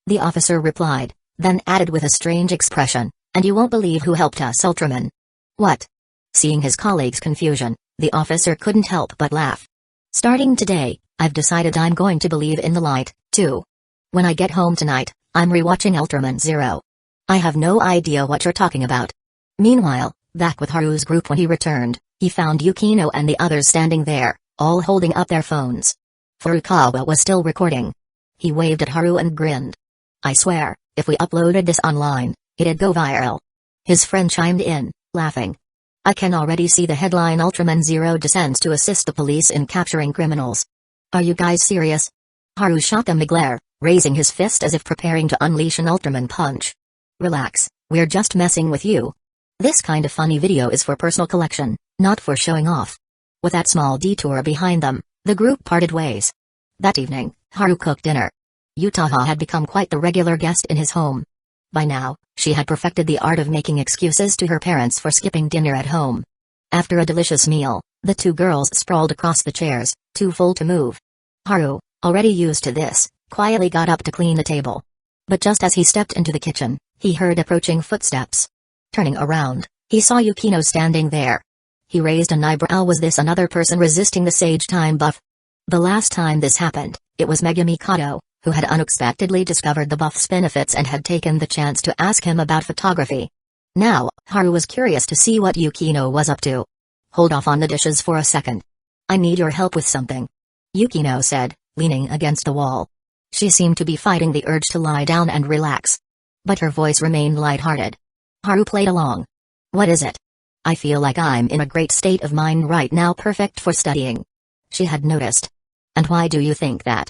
The officer replied, then added with a strange expression, and you won't believe who helped us, Ultraman. What? Seeing his colleague's confusion, The officer couldn't help but laugh. Starting today, I've decided I'm going to believe in the light, too. When I get home tonight, I'm rewatching Ultraman Zero. I have no idea what you're talking about. Meanwhile, back with Haru's group when he returned, he found Yukino and the others standing there, all holding up their phones. Furukawa was still recording. He waved at Haru and grinned. I swear, if we uploaded this online, it'd go viral. His friend chimed in, laughing. I can already see the headline Ultraman Zero descends to assist the police in capturing criminals. Are you guys serious? Haru shot them a glare, raising his fist as if preparing to unleash an Ultraman punch. Relax, we're just messing with you. This kind of funny video is for personal collection, not for showing off. With that small detour behind them, the group parted ways. That evening, Haru cooked dinner. Utaha had become quite the regular guest in his home. By now, she had perfected the art of making excuses to her parents for skipping dinner at home. After a delicious meal, the two girls sprawled across the chairs, too full to move. Haru, already used to this, quietly got up to clean the table. But just as he stepped into the kitchen, he heard approaching footsteps. Turning around, he saw Yukino standing there. He raised an eyebrow. Was this another person resisting the Sage Time buff? The last time this happened, it was Megumi Kato, who had unexpectedly discovered the buff's benefits and had taken the chance to ask him about photography. Now, Haru was curious to see what Yukino was up to. Hold off on the dishes for a second. I need your help with something. Yukino said, leaning against the wall. She seemed to be fighting the urge to lie down and relax. But her voice remained lighthearted. Haru played along. What is it? I feel like I'm in a great state of mind right now, perfect for studying. She had noticed. And why do you think that?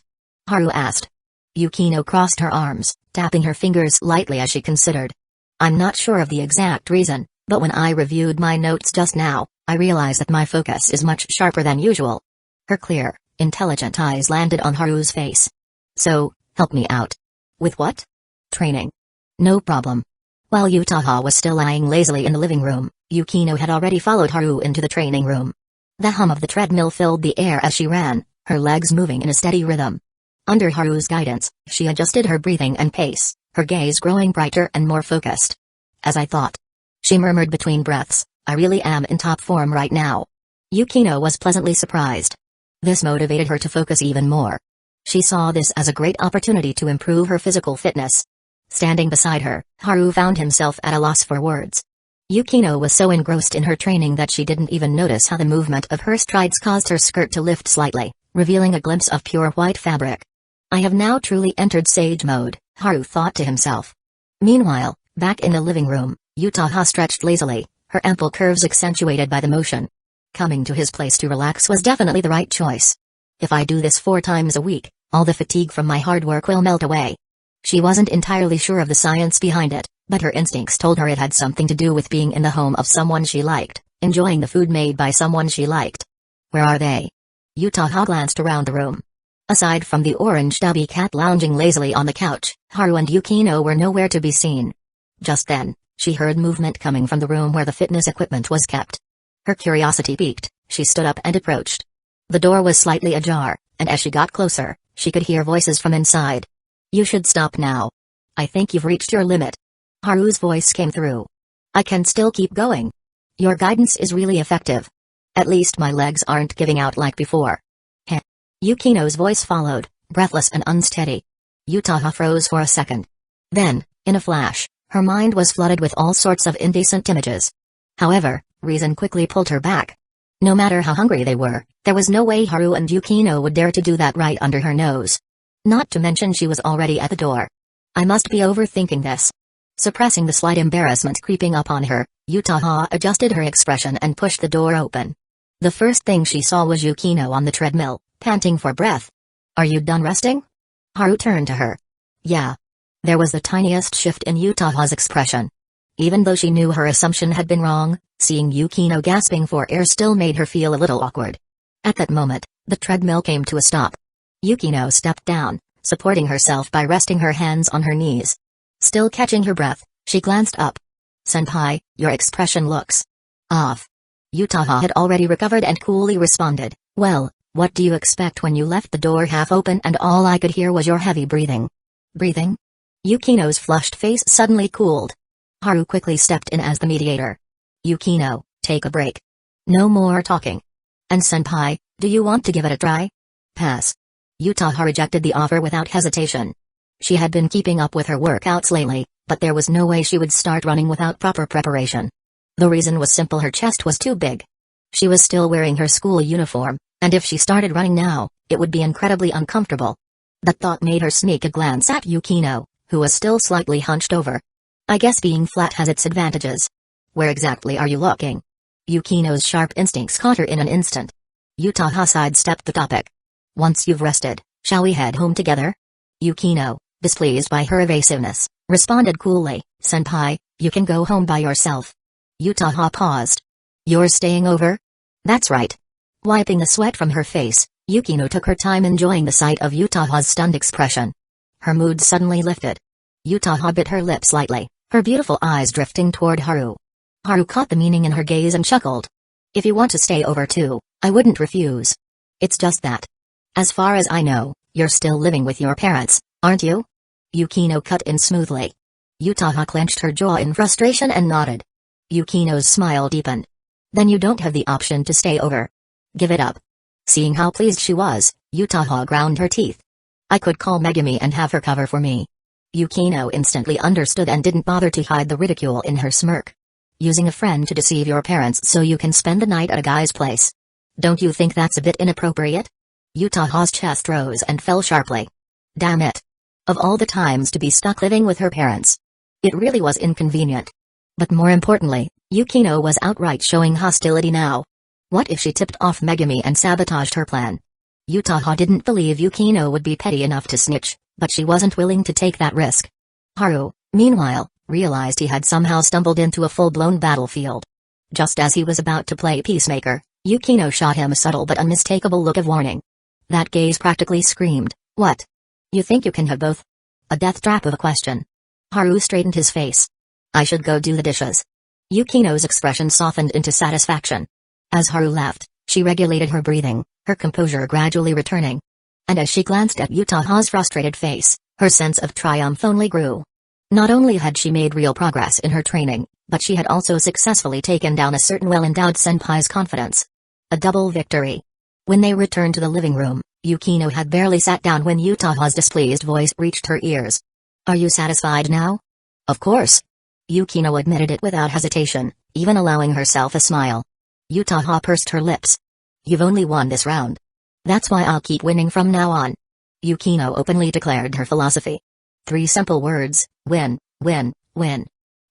Haru asked. Yukino crossed her arms, tapping her fingers lightly as she considered. I'm not sure of the exact reason, but when I reviewed my notes just now, I realized that my focus is much sharper than usual. Her clear, intelligent eyes landed on Haru's face. So, help me out. With what? Training. No problem. While Utaha was still lying lazily in the living room, Yukino had already followed Haru into the training room. The hum of the treadmill filled the air as she ran, her legs moving in a steady rhythm. Under Haru's guidance, she adjusted her breathing and pace, her gaze growing brighter and more focused. As I thought. She murmured between breaths, I really am in top form right now. Yukino was pleasantly surprised. This motivated her to focus even more. She saw this as a great opportunity to improve her physical fitness. Standing beside her, Haru found himself at a loss for words. Yukino was so engrossed in her training that she didn't even notice how the movement of her strides caused her skirt to lift slightly, revealing a glimpse of pure white fabric. I have now truly entered sage mode, Haru thought to himself. Meanwhile, back in the living room, Utaha stretched lazily, her ample curves accentuated by the motion. Coming to his place to relax was definitely the right choice. If I do this 4 times a week, all the fatigue from my hard work will melt away. She wasn't entirely sure of the science behind it, but her instincts told her it had something to do with being in the home of someone she liked, enjoying the food made by someone she liked. Where are they? Utaha glanced around the room. Aside from the orange tabby cat lounging lazily on the couch, Haru and Yukino were nowhere to be seen. Just then, she heard movement coming from the room where the fitness equipment was kept. Her curiosity piqued, she stood up and approached. The door was slightly ajar, and as she got closer, she could hear voices from inside. You should stop now. I think you've reached your limit. Haru's voice came through. I can still keep going. Your guidance is really effective. At least my legs aren't giving out like before. Heh. Yukino's voice followed, breathless and unsteady. Utaha froze for a second. Then, in a flash, her mind was flooded with all sorts of indecent images. However, reason quickly pulled her back. No matter how hungry they were, there was no way Haru and Yukino would dare to do that right under her nose. Not to mention she was already at the door. I must be overthinking this. Suppressing the slight embarrassment creeping up on her, Utaha adjusted her expression and pushed the door open. The first thing she saw was Yukino on the treadmill, panting for breath. Are you done resting? Haru turned to her. Yeah. There was the tiniest shift in Utaha's expression. Even though she knew her assumption had been wrong, seeing Yukino gasping for air still made her feel a little awkward. At that moment, the treadmill came to a stop. Yukino stepped down, supporting herself by resting her hands on her knees. Still catching her breath, she glanced up. Senpai, your expression looks off. Utaha had already recovered and coolly responded, well, what do you expect when you left the door half open and all I could hear was your heavy breathing? Breathing? Yukino's flushed face suddenly cooled. Haru quickly stepped in as the mediator. Yukino, take a break. No more talking. And senpai, do you want to give it a try? Pass. Yutaha rejected the offer without hesitation. She had been keeping up with her workouts lately, but there was no way she would start running without proper preparation. The reason was simple: her chest was too big. She was still wearing her school uniform, and if she started running now, it would be incredibly uncomfortable. That thought made her sneak a glance at Yukino, who was still slightly hunched over. I guess being flat has its advantages. Where exactly are you looking? Yukino's sharp instincts caught her in an instant. Yutaha sidestepped the topic. Once you've rested, shall we head home together? Yukino, displeased by her evasiveness, responded coolly, Senpai, you can go home by yourself. Yutaha paused. You're staying over? That's right. Wiping the sweat from her face, Yukino took her time enjoying the sight of Yutaha's stunned expression. Her mood suddenly lifted. Yutaha bit her lips lightly, her beautiful eyes drifting toward Haru. Haru caught the meaning in her gaze and chuckled. If you want to stay over too, I wouldn't refuse. It's just that. As far as I know, you're still living with your parents, aren't you? Yukino cut in smoothly. Yutaha clenched her jaw in frustration and nodded. Yukino's smile deepened. Then you don't have the option to stay over. Give it up. Seeing how pleased she was, Yutaha ground her teeth. I could call Megumi and have her cover for me. Yukino instantly understood and didn't bother to hide the ridicule in her smirk. Using a friend to deceive your parents so you can spend the night at a guy's place. Don't you think that's a bit inappropriate? Yutaha's chest rose and fell sharply. Damn it. Of all the times to be stuck living with her parents. It really was inconvenient. But more importantly, Yukino was outright showing hostility now. What if she tipped off Megumi and sabotaged her plan? Yutaha didn't believe Yukino would be petty enough to snitch, but she wasn't willing to take that risk. Haru, meanwhile, realized he had somehow stumbled into a full-blown battlefield. Just as he was about to play peacemaker, Yukino shot him a subtle but unmistakable look of warning. That gaze practically screamed, "What? You think you can have both?" A death trap of a question. Haru straightened his face. I should go do the dishes. Yukino's expression softened into satisfaction. As Haru left, she regulated her breathing, her composure gradually returning. And as she glanced at Yutaha's frustrated face, her sense of triumph only grew. Not only had she made real progress in her training, but she had also successfully taken down a certain well-endowed senpai's confidence. A double victory. When they returned to the living room, Yukino had barely sat down when Yutaha's displeased voice reached her ears. Are you satisfied now? Of course. Yukino admitted it without hesitation, even allowing herself a smile. Yutaha pursed her lips. You've only won this round. That's why I'll keep winning from now on. Yukino openly declared her philosophy. 3 simple words, win, win, win.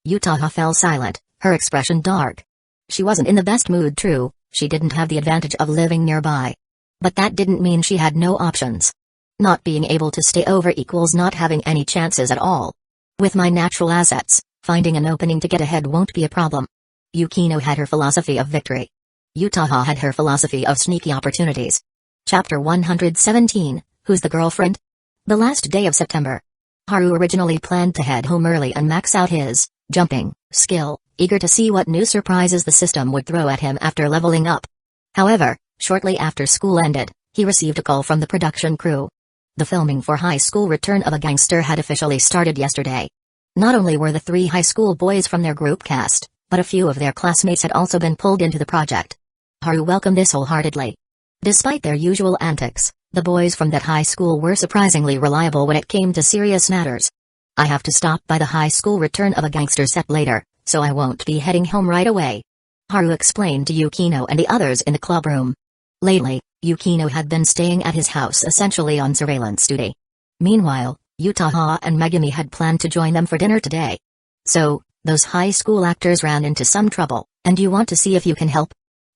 Yutaha fell silent, her expression dark. She wasn't in the best mood, true, she didn't have the advantage of living nearby. But that didn't mean she had no options. Not being able to stay over equals not having any chances at all. With my natural assets, finding an opening to get ahead won't be a problem. Yukino had her philosophy of victory. Yutaha had her philosophy of sneaky opportunities. Chapter 117, Who's the Girlfriend? The last day of September. Haru originally planned to head home early and max out his jumping skill, eager to see what new surprises the system would throw at him after leveling up. However, shortly after school ended, he received a call from the production crew. The filming for High School Return of a Gangster had officially started yesterday. Not only were the 3 high school boys from their group cast, but a few of their classmates had also been pulled into the project. Haru welcomed this wholeheartedly. Despite their usual antics, the boys from that high school were surprisingly reliable when it came to serious matters. I have to stop by the High School Return of a Gangster set later, so I won't be heading home right away. Haru explained to Yukino and the others in the club room. Lately, Yukino had been staying at his house essentially on surveillance duty. Meanwhile, Yutaha and Megumi had planned to join them for dinner today. So, those high school actors ran into some trouble, and you want to see if you can help?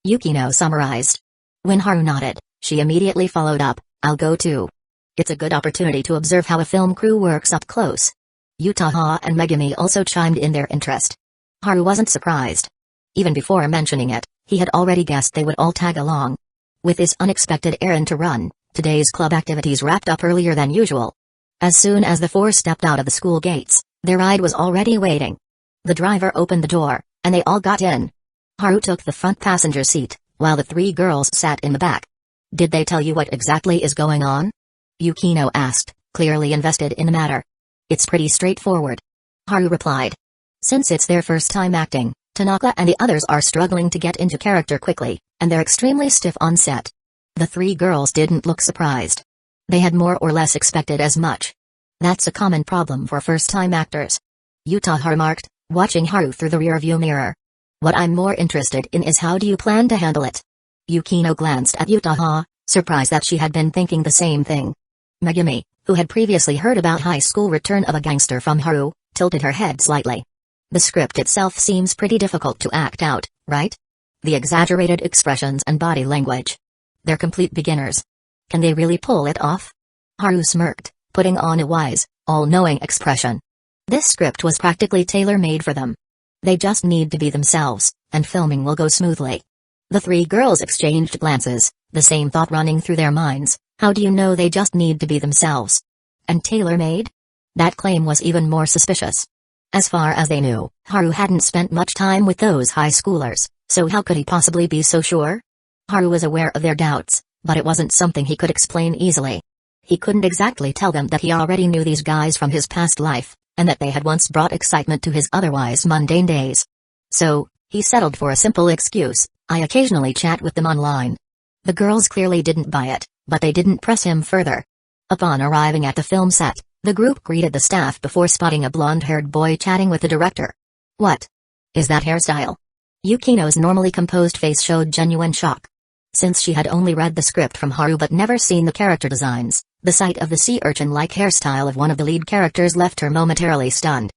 Yukino summarized. When Haru nodded, she immediately followed up, I'll go too. It's a good opportunity to observe how a film crew works up close. Yutaha and Megumi also chimed in their interest. Haru wasn't surprised. Even before mentioning it, he had already guessed they would all tag along. With this unexpected errand to run, today's club activities wrapped up earlier than usual. As soon as the 4 stepped out of the school gates, their ride was already waiting. The driver opened the door, and they all got in. Haru took the front passenger seat, while the 3 girls sat in the back. Did they tell you what exactly is going on? Yukino asked, clearly invested in the matter. It's pretty straightforward. Haru replied. Since it's their first time acting, Tanaka and the others are struggling to get into character quickly, and they're extremely stiff on set. The three girls didn't look surprised. They had more or less expected as much. That's a common problem for first-time actors. Utaha remarked, watching Haru through the rearview mirror. What I'm more interested in is how do you plan to handle it? Yukino glanced at Utaha, surprised that she had been thinking the same thing. Megumi, who had previously heard about high school return of a gangster from Haru, tilted her head slightly. The script itself seems pretty difficult to act out, right? The exaggerated expressions and body language. They're complete beginners. Can they really pull it off? Haru smirked, putting on a wise, all-knowing expression. This script was practically tailor-made for them. They just need to be themselves, and filming will go smoothly. The three girls exchanged glances, the same thought running through their minds. How do you know they just need to be themselves? And tailor-made? That claim was even more suspicious. As far as they knew, Haru hadn't spent much time with those high schoolers, so how could he possibly be so sure? Haru was aware of their doubts, but it wasn't something he could explain easily. He couldn't exactly tell them that he already knew these guys from his past life, and that they had once brought excitement to his otherwise mundane days. So, he settled for a simple excuse, I occasionally chat with them online. The girls clearly didn't buy it, but they didn't press him further. Upon arriving at the film set, the group greeted the staff before spotting a blonde-haired boy chatting with the director. What? Is that hairstyle? Yukino's normally composed face showed genuine shock. Since she had only read the script from Haru but never seen the character designs, the sight of the sea urchin-like hairstyle of one of the lead characters left her momentarily stunned.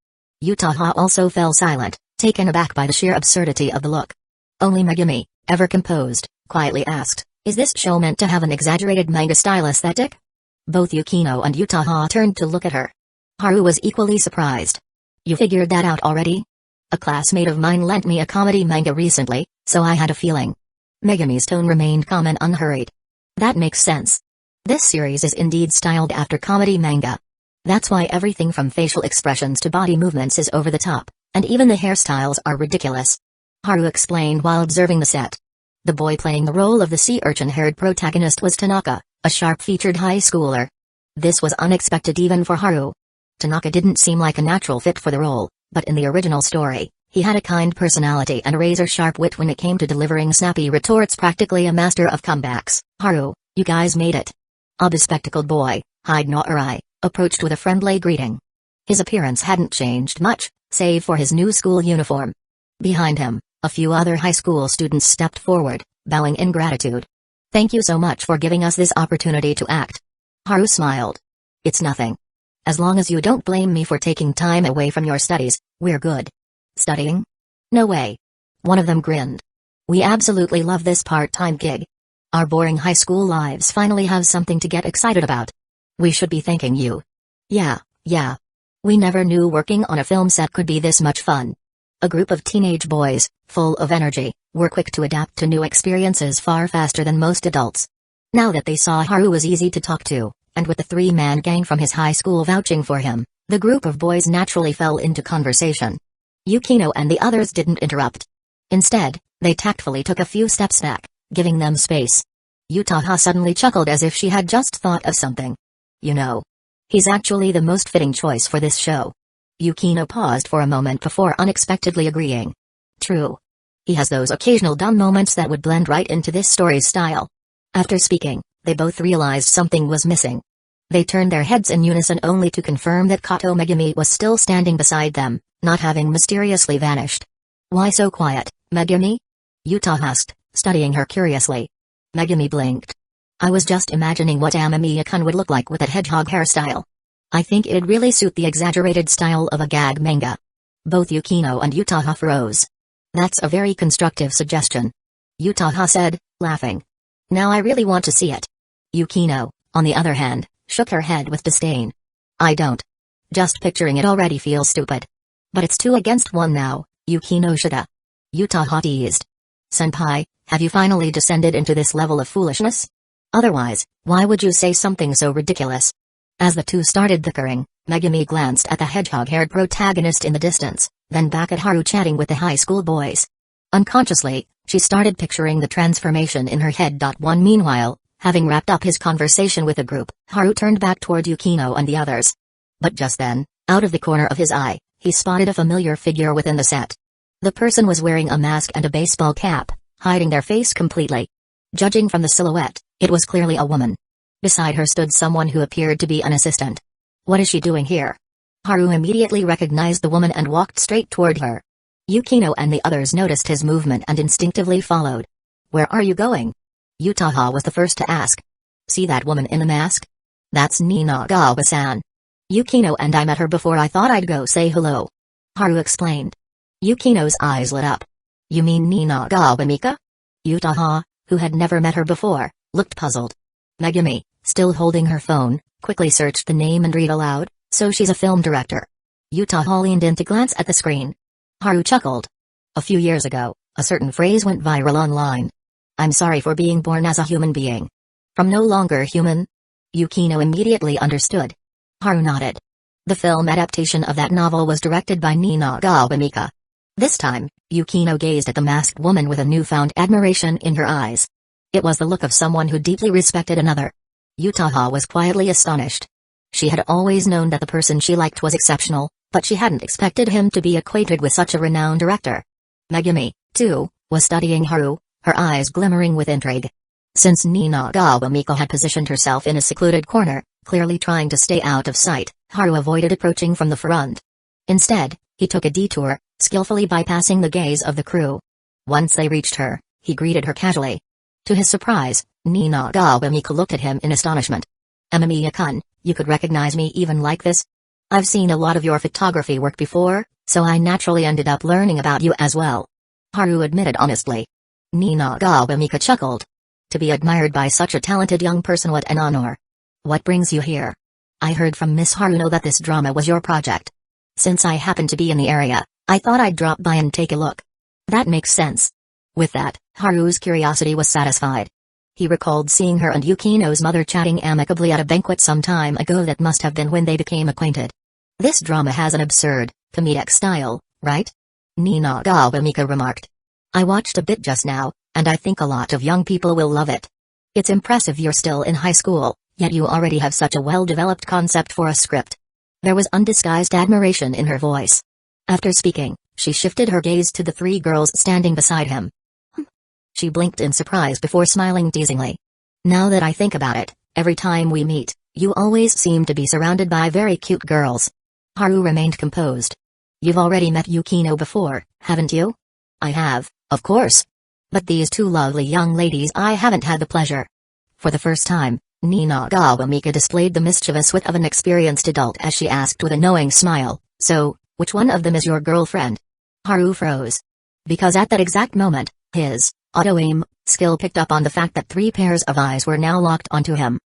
Utaha also fell silent, taken aback by the sheer absurdity of the look. Only Megumi, ever composed, quietly asked, is this show meant to have an exaggerated manga-style aesthetic? Both Yukino and Utaha turned to look at her. Haru was equally surprised. You figured that out already? A classmate of mine lent me a comedy manga recently, so I had a feeling. Megumi's tone remained calm and unhurried. That makes sense. This series is indeed styled after comedy manga. That's why everything from facial expressions to body movements is over the top, and even the hairstyles are ridiculous. Haru explained while observing the set. The boy playing the role of the sea urchin-haired protagonist was Tanaka, a sharp-featured high schooler. This was unexpected even for Haru. Tanaka didn't seem like a natural fit for the role, but in the original story, he had a kind personality and a razor-sharp wit when it came to delivering snappy retorts, practically a master of comebacks. Haru, you guys made it. A bespectacled boy, Hyde no Arai, approached with a friendly greeting. His appearance hadn't changed much, save for his new school uniform. Behind him, a few other high school students stepped forward, bowing in gratitude. Thank you so much for giving us this opportunity to act. Haru smiled. It's nothing. As long as you don't blame me for taking time away from your studies, we're good. Studying? No way. One of them grinned. We absolutely love this part-time gig. Our boring high school lives finally have something to get excited about. We should be thanking you. Yeah. We never knew working on a film set could be this much fun. A group of teenage boys, full of energy, were quick to adapt to new experiences far faster than most adults. Now that they saw Haru was easy to talk to, and with the three-man gang from his high school vouching for him, the group of boys naturally fell into conversation. Yukino and the others didn't interrupt. Instead, they tactfully took a few steps back, giving them space. Utaha suddenly chuckled as if she had just thought of something. You know, he's actually the most fitting choice for this show. Yukino paused for a moment before unexpectedly agreeing. True. He has those occasional dumb moments that would blend right into this story's style. After speaking, they both realized something was missing. They turned their heads in unison only to confirm that Kato Megumi was still standing beside them, not having mysteriously vanished. Why so quiet, Megumi? Utaha asked, studying her curiously. Megumi blinked. I was just imagining what Amamiya-kun would look like with that hedgehog hairstyle. I think it'd really suit the exaggerated style of a gag manga. Both Yukino and Utaha froze. That's a very constructive suggestion. Utaha said, laughing. Now I really want to see it. Yukino, on the other hand, shook her head with disdain. I don't. Just picturing it already feels stupid. But it's 2-against-1 now, Yukinoshita. Utaha teased. Senpai, have you finally descended into this level of foolishness? Otherwise, why would you say something so ridiculous? As the two started bickering, Megumi glanced at the hedgehog-haired protagonist in the distance, then back at Haru chatting with the high school boys. Unconsciously, she started picturing the transformation in her head. Meanwhile, having wrapped up his conversation with the group, Haru turned back toward Yukino and the others. But just then, out of the corner of his eye, he spotted a familiar figure within the set. The person was wearing a mask and a baseball cap, hiding their face completely. Judging from the silhouette, it was clearly a woman. Beside her stood someone who appeared to be an assistant. What is she doing here? Haru immediately recognized the woman and walked straight toward her. Yukino and the others noticed his movement and instinctively followed. Where are you going? Utaha was the first to ask. See that woman in the mask? That's Ninagawa-san. Yukino and I met her before. I thought I'd go say hello. Haru explained. Yukino's eyes lit up. You mean Ninagawa Mika? Utaha, who had never met her before, looked puzzled. Megumi, still holding her phone, quickly searched the name and read aloud, so she's a film director. Utaha leaned in to glance at the screen. Haru chuckled. A few years ago, a certain phrase went viral online. I'm sorry for being born as a human being. From no longer human? Yukino immediately understood. Haru nodded. The film adaptation of that novel was directed by Ninagawa Mika. This time, Yukino gazed at the masked woman with a newfound admiration in her eyes. It was the look of someone who deeply respected another. Utaha was quietly astonished. She had always known that the person she liked was exceptional, but she hadn't expected him to be acquainted with such a renowned director. Megumi, too, was studying Haru, her eyes glimmering with intrigue. Since Ninagawa Mika had positioned herself in a secluded corner, clearly trying to stay out of sight, Haru avoided approaching from the front. Instead, he took a detour, skillfully bypassing the gaze of the crew. Once they reached her, he greeted her casually. To his surprise, Ninagawa Mika looked at him in astonishment. Amamiya-kun, you could recognize me even like this? I've seen a lot of your photography work before, so I naturally ended up learning about you as well. Haru admitted honestly. Ninagawa Mika chuckled. To be admired by such a talented young person, what an honor. What brings you here? I heard from Miss Haruno that this drama was your project. Since I happen to be in the area, I thought I'd drop by and take a look. That makes sense. With that, Haru's curiosity was satisfied. He recalled seeing her and Yukino's mother chatting amicably at a banquet some time ago. That must have been when they became acquainted. This drama has an absurd, comedic style, right? Ninagawa Mika remarked. I watched a bit just now, and I think a lot of young people will love it. It's impressive you're still in high school, yet you already have such a well-developed concept for a script. There was undisguised admiration in her voice. After speaking, she shifted her gaze to the three girls standing beside him. She blinked in surprise before smiling teasingly. Now that I think about it, every time we meet, you always seem to be surrounded by very cute girls. Haru remained composed. You've already met Yukino before, haven't you? I have, of course. But these two lovely young ladies I haven't had the pleasure. For the first time, Ninagawa Mika displayed the mischievous wit of an experienced adult as she asked with a knowing smile, so, which one of them is your girlfriend? Haru froze. Because at that exact moment, his auto-aim skill picked up on the fact that three pairs of eyes were now locked onto him.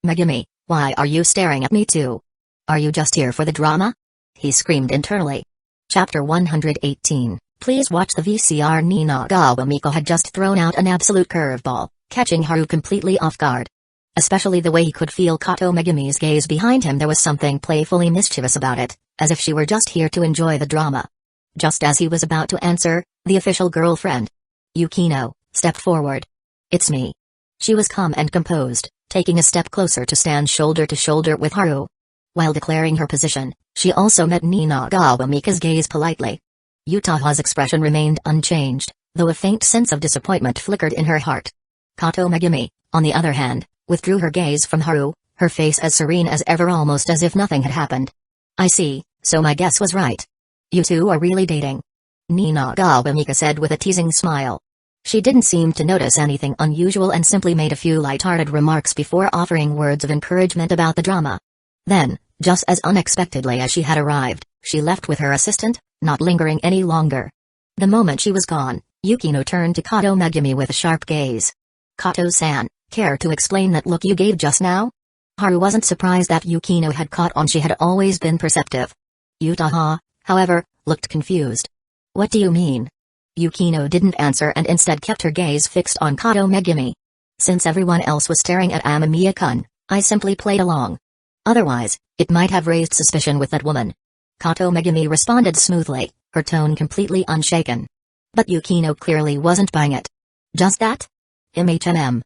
Megumi, why are you staring at me too? Are you just here for the drama? He screamed internally. Chapter 118. Please watch the VCR. Ninagawa Mika had just thrown out an absolute curveball, catching Haru completely off guard. Especially the way he could feel Kato Megumi's gaze behind him. There was something playfully mischievous about it, as if she were just here to enjoy the drama. Just as he was about to answer, the official girlfriend, Yukino, stepped forward. It's me. She was calm and composed, taking a step closer to stand shoulder to shoulder with Haru. While declaring her position, she also met Ninagawa Mika's gaze politely. Utaha's expression remained unchanged, though a faint sense of disappointment flickered in her heart. Kato Megumi, on the other hand, withdrew her gaze from Haru, her face as serene as ever, almost as if nothing had happened. I see, so my guess was right. You two are really dating. Ninagawa Mika said with a teasing smile. She didn't seem to notice anything unusual and simply made a few light-hearted remarks before offering words of encouragement about the drama. Then, just as unexpectedly as she had arrived, she left with her assistant, not lingering any longer. The moment she was gone, Yukino turned to Kato Megumi with a sharp gaze. Kato-san, care to explain that look you gave just now? Haru wasn't surprised that Yukino had caught on. She had always been perceptive. Utaha, however, looked confused. What do you mean? Yukino didn't answer and instead kept her gaze fixed on Kato Megumi. Since everyone else was staring at Amamiya-kun, I simply played along. Otherwise, it might have raised suspicion with that woman. Kato Megumi responded smoothly, her tone completely unshaken. But Yukino clearly wasn't buying it. Just that? MHMM.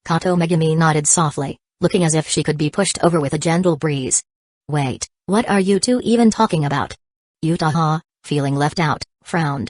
Kato Megumi nodded softly, looking as if she could be pushed over with a gentle breeze. Wait, what are you two even talking about? Utaha, feeling left out, frowned.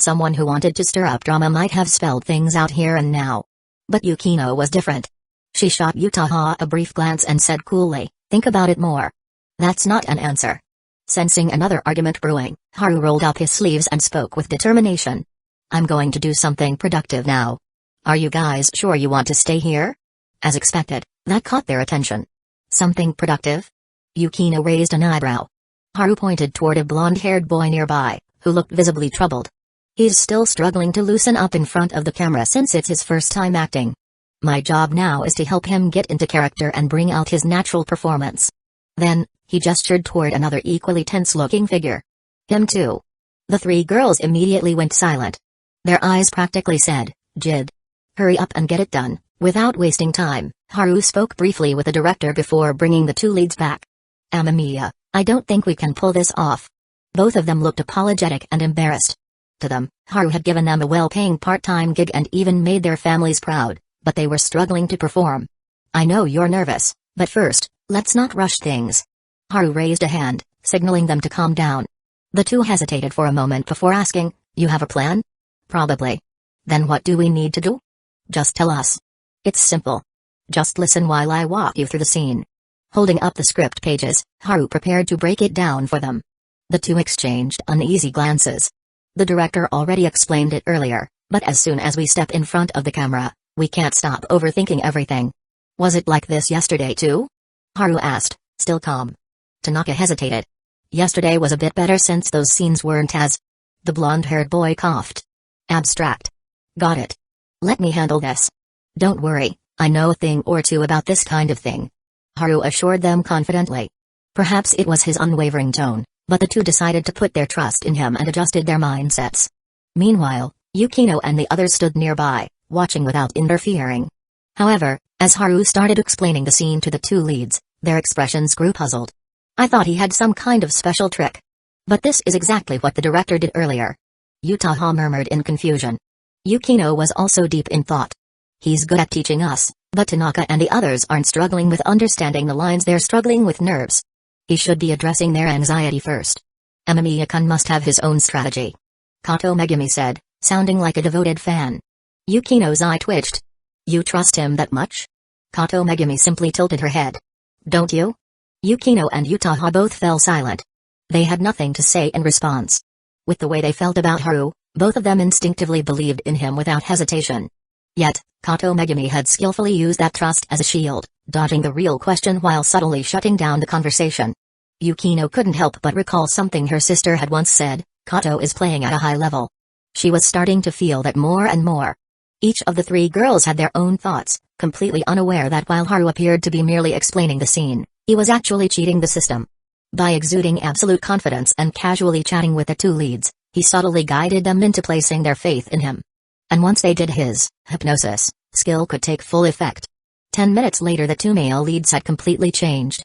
Someone who wanted to stir up drama might have spelled things out here and now. But Yukino was different. She shot Utaha a brief glance and said coolly, "Think about it more." "That's not an answer." Sensing another argument brewing, Haru rolled up his sleeves and spoke with determination. "I'm going to do something productive now. Are you guys sure you want to stay here?" As expected, that caught their attention. "Something productive?" Yukino raised an eyebrow. Haru pointed toward a blonde-haired boy nearby, who looked visibly troubled. "He's still struggling to loosen up in front of the camera since it's his first time acting. My job now is to help him get into character and bring out his natural performance." Then, he gestured toward another equally tense-looking figure. "Him too." The three girls immediately went silent. Their eyes practically said, "Jid. Hurry up and get it done." Without wasting time, Haru spoke briefly with the director before bringing the two leads back. "Amamiya, I don't think we can pull this off." Both of them looked apologetic and embarrassed. To them, Haru had given them a well-paying part-time gig and even made their families proud, but they were struggling to perform. "I know you're nervous, but first, let's not rush things." Haru raised a hand, signaling them to calm down. The two hesitated for a moment before asking, "You have a plan?" "Probably." "Then what do we need to do?" "Just tell us. It's simple. Just listen while I walk you through the scene." Holding up the script pages, Haru prepared to break it down for them. The two exchanged uneasy glances. The director already explained it earlier, but as soon as we step in front of the camera, we can't stop overthinking everything. "Was it like this yesterday too?" Haru asked, still calm. Tanaka hesitated. "Yesterday was a bit better since those scenes weren't as..." The blonde-haired boy coughed. "Abstract." "Got it. Let me handle this. Don't worry, I know a thing or two about this kind of thing," Haru assured them confidently. Perhaps it was his unwavering tone, but the two decided to put their trust in him and adjusted their mindsets. Meanwhile, Yukino and the others stood nearby, watching without interfering. However, as Haru started explaining the scene to the two leads, their expressions grew puzzled. "I thought he had some kind of special trick. But this is exactly what the director did earlier." Utaha murmured in confusion. Yukino was also deep in thought. "He's good at teaching us, but Tanaka and the others aren't struggling with understanding the lines, they're struggling with nerves. He should be addressing their anxiety first. Amamiya-kun must have his own strategy," Kato Megumi said, sounding like a devoted fan. Yukino's eye twitched. "You trust him that much?" Kato Megumi simply tilted her head. "Don't you?" Yukino and Utaha both fell silent. They had nothing to say in response. With the way they felt about Haru, both of them instinctively believed in him without hesitation. Yet, Kato Megumi had skillfully used that trust as a shield, dodging the real question while subtly shutting down the conversation. Yukino couldn't help but recall something her sister had once said: "Kato is playing at a high level." She was starting to feel that more and more. Each of the three girls had their own thoughts, completely unaware that while Haru appeared to be merely explaining the scene, he was actually cheating the system. By exuding absolute confidence and casually chatting with the two leads, he subtly guided them into placing their faith in him. And once they did, his hypnosis skill could take full effect. 10 minutes later, the two male leads had completely changed.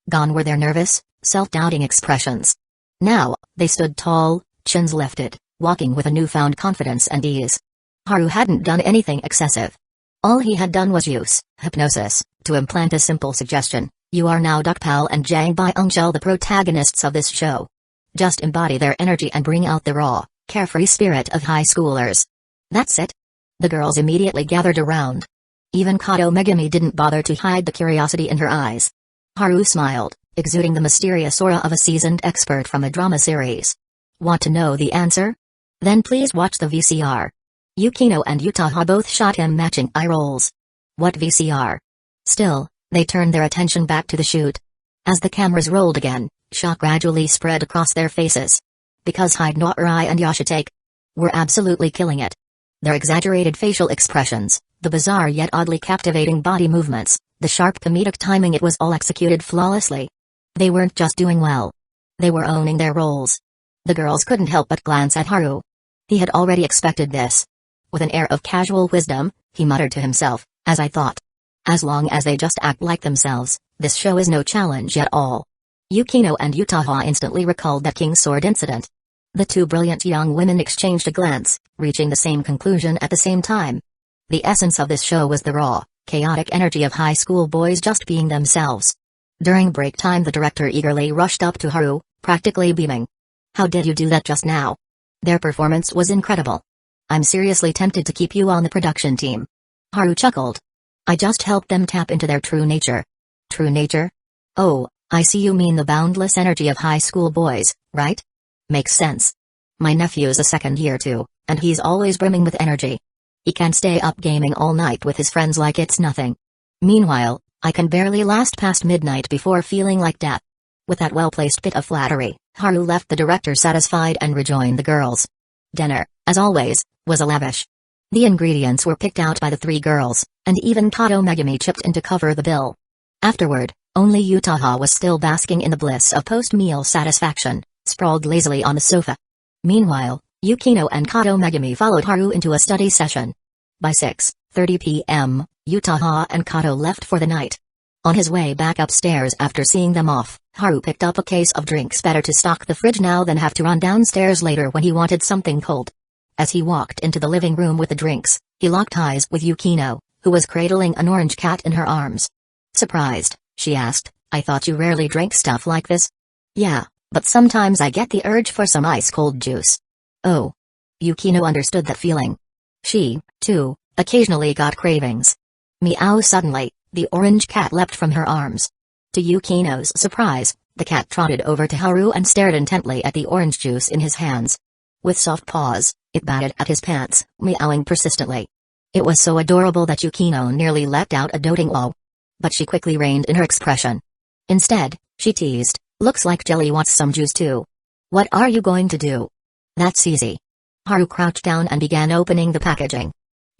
Gone were their nervous, self-doubting expressions. Now, they stood tall, chins lifted, walking with a newfound confidence and ease. Haru hadn't done anything excessive. All he had done was use hypnosis to implant a simple suggestion: "You are now Dukpal and Jang Byung-chul, the protagonists of this show. Just embody their energy and bring out the raw, carefree spirit of high schoolers." That's it. The girls immediately gathered around. Even Kato Megumi didn't bother to hide the curiosity in her eyes. Haru smiled, exuding the mysterious aura of a seasoned expert from a drama series. "Want to know the answer? Then please watch the VCR." Yukino and Utaha both shot him matching eye rolls. "What VCR?" Still, they turned their attention back to the shoot. As the cameras rolled again, shock gradually spread across their faces. Because Hyde Norai and Yoshitake were absolutely killing it. Their exaggerated facial expressions, the bizarre yet oddly captivating body movements, the sharp comedic timing, it was all executed flawlessly. They weren't just doing well. They were owning their roles. The girls couldn't help but glance at Haru. He had already expected this. With an air of casual wisdom, he muttered to himself, "As I thought. As long as they just act like themselves, this show is no challenge at all." Yukino and Utaha instantly recalled that King's Sword incident. The two brilliant young women exchanged a glance, reaching the same conclusion at the same time. The essence of this show was the raw, chaotic energy of high school boys just being themselves. During break time, the director eagerly rushed up to Haru, practically beaming. "How did you do that just now?" Their performance was incredible. I'm seriously tempted to keep you on the production team. Haru chuckled. I just helped them tap into their true nature. True nature? Oh, I see you mean the boundless energy of high school boys, right? Makes sense. My nephew's a second year too, and he's always brimming with energy. He can stay up gaming all night with his friends like it's nothing. Meanwhile, I can barely last past midnight before feeling like death. With that well-placed bit of flattery, Haru left the director satisfied and rejoined the girls. Dinner, as always, was lavish. The ingredients were picked out by the three girls, and even Kato Megumi chipped in to cover the bill. Afterward, only Utaha was still basking in the bliss of post-meal satisfaction, sprawled lazily on the sofa. Meanwhile, Yukino and Kato Megumi followed Haru into a study session. By 6:30 p.m., Utaha and Kato left for the night. On his way back upstairs after seeing them off, Haru picked up a case of drinks. Better to stock the fridge now than have to run downstairs later when he wanted something cold. As he walked into the living room with the drinks, he locked eyes with Yukino, who was cradling an orange cat in her arms. Surprised, she asked, I thought you rarely drank stuff like this. Yeah, but sometimes I get the urge for some ice-cold juice. Oh. Yukino understood that feeling. She, too, occasionally got cravings. Meow. Suddenly, the orange cat leapt from her arms. To Yukino's surprise, the cat trotted over to Haru and stared intently at the orange juice in his hands. With soft paws, it batted at his pants, meowing persistently. It was so adorable that Yukino nearly let out a doting "oh." But she quickly reined in her expression. Instead, she teased, looks like Jelly wants some juice too. What are you going to do? That's easy. Haru crouched down and began opening the packaging.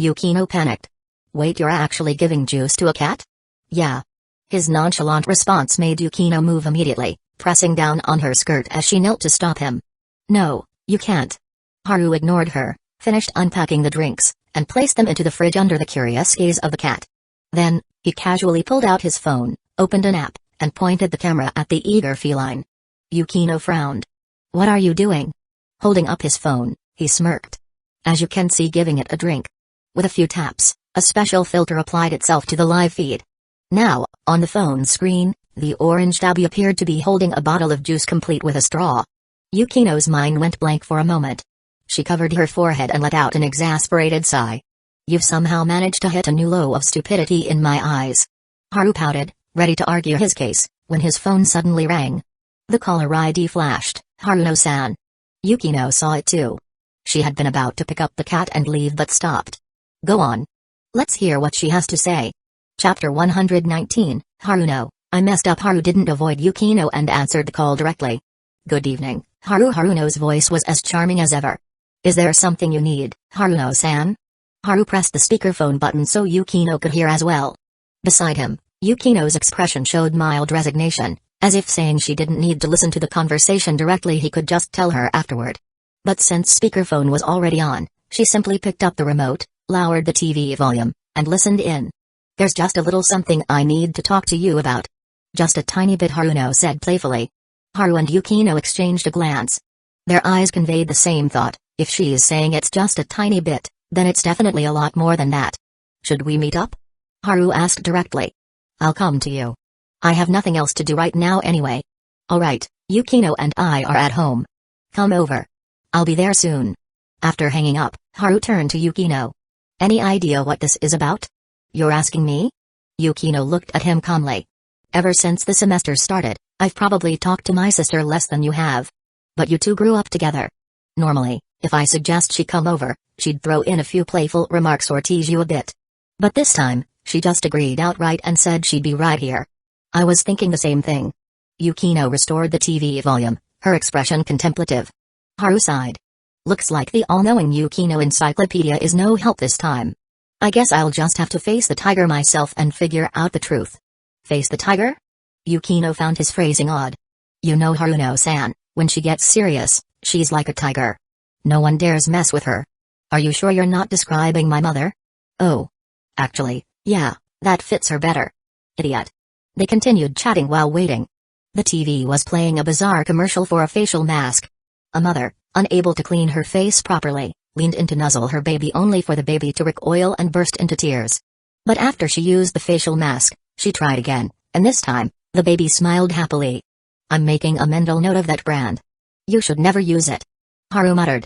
Yukino panicked. Wait, you're actually giving juice to a cat? Yeah. His nonchalant response made Yukino move immediately, pressing down on her skirt as she knelt to stop him. No, you can't. Haru ignored her, finished unpacking the drinks, and placed them into the fridge under the curious gaze of the cat. Then, he casually pulled out his phone, opened an app, and pointed the camera at the eager feline. Yukino frowned. What are you doing? Holding up his phone, he smirked. As you can see, giving it a drink. With a few taps, a special filter applied itself to the live feed. Now, on the phone screen, the orange tabby appeared to be holding a bottle of juice complete with a straw. Yukino's mind went blank for a moment. She covered her forehead and let out an exasperated sigh. You've somehow managed to hit a new low of stupidity in my eyes. Haru pouted, ready to argue his case, when his phone suddenly rang. The caller ID flashed, Haruno-san. Yukino saw it too. She had been about to pick up the cat and leave but stopped. Go on. Let's hear what she has to say. Chapter 119, Haruno, I messed up. Haru didn't avoid Yukino and answered the call directly. Good evening, Haru. Haruno's voice was as charming as ever. Is there something you need, Haruno-san? Haru pressed the speakerphone button so Yukino could hear as well. Beside him, Yukino's expression showed mild resignation, as if saying she didn't need to listen to the conversation directly, he could just tell her afterward. But since speakerphone was already on, she simply picked up the remote, lowered the TV volume, and listened in. There's just a little something I need to talk to you about. Just a tiny bit, Haruno said playfully. Haru and Yukino exchanged a glance. Their eyes conveyed the same thought. If she's saying it's just a tiny bit, then it's definitely a lot more than that. Should we meet up? Haru asked directly. I'll come to you. I have nothing else to do right now anyway. Alright, Yukino and I are at home. Come over. I'll be there soon. After hanging up, Haru turned to Yukino. Any idea what this is about? You're asking me? Yukino looked at him calmly. Ever since the semester started, I've probably talked to my sister less than you have. But you two grew up together. Normally, if I suggest she come over, she'd throw in a few playful remarks or tease you a bit. But this time, she just agreed outright and said she'd be right here. I was thinking the same thing. Yukino restored the TV volume, her expression contemplative. Haru sighed. Looks like the all-knowing Yukino encyclopedia is no help this time. I guess I'll just have to face the tiger myself and figure out the truth. Face the tiger? Yukino found his phrasing odd. You know Haruno-san, when she gets serious, she's like a tiger. No one dares mess with her. Are you sure you're not describing my mother? Oh. Actually, yeah, that fits her better. Idiot. They continued chatting while waiting. The TV was playing a bizarre commercial for a facial mask. A mother, unable to clean her face properly, leaned in to nuzzle her baby only for the baby to recoil and burst into tears. But after she used the facial mask, she tried again, and this time, the baby smiled happily. I'm making a mental note of that brand. You should never use it. Haru muttered.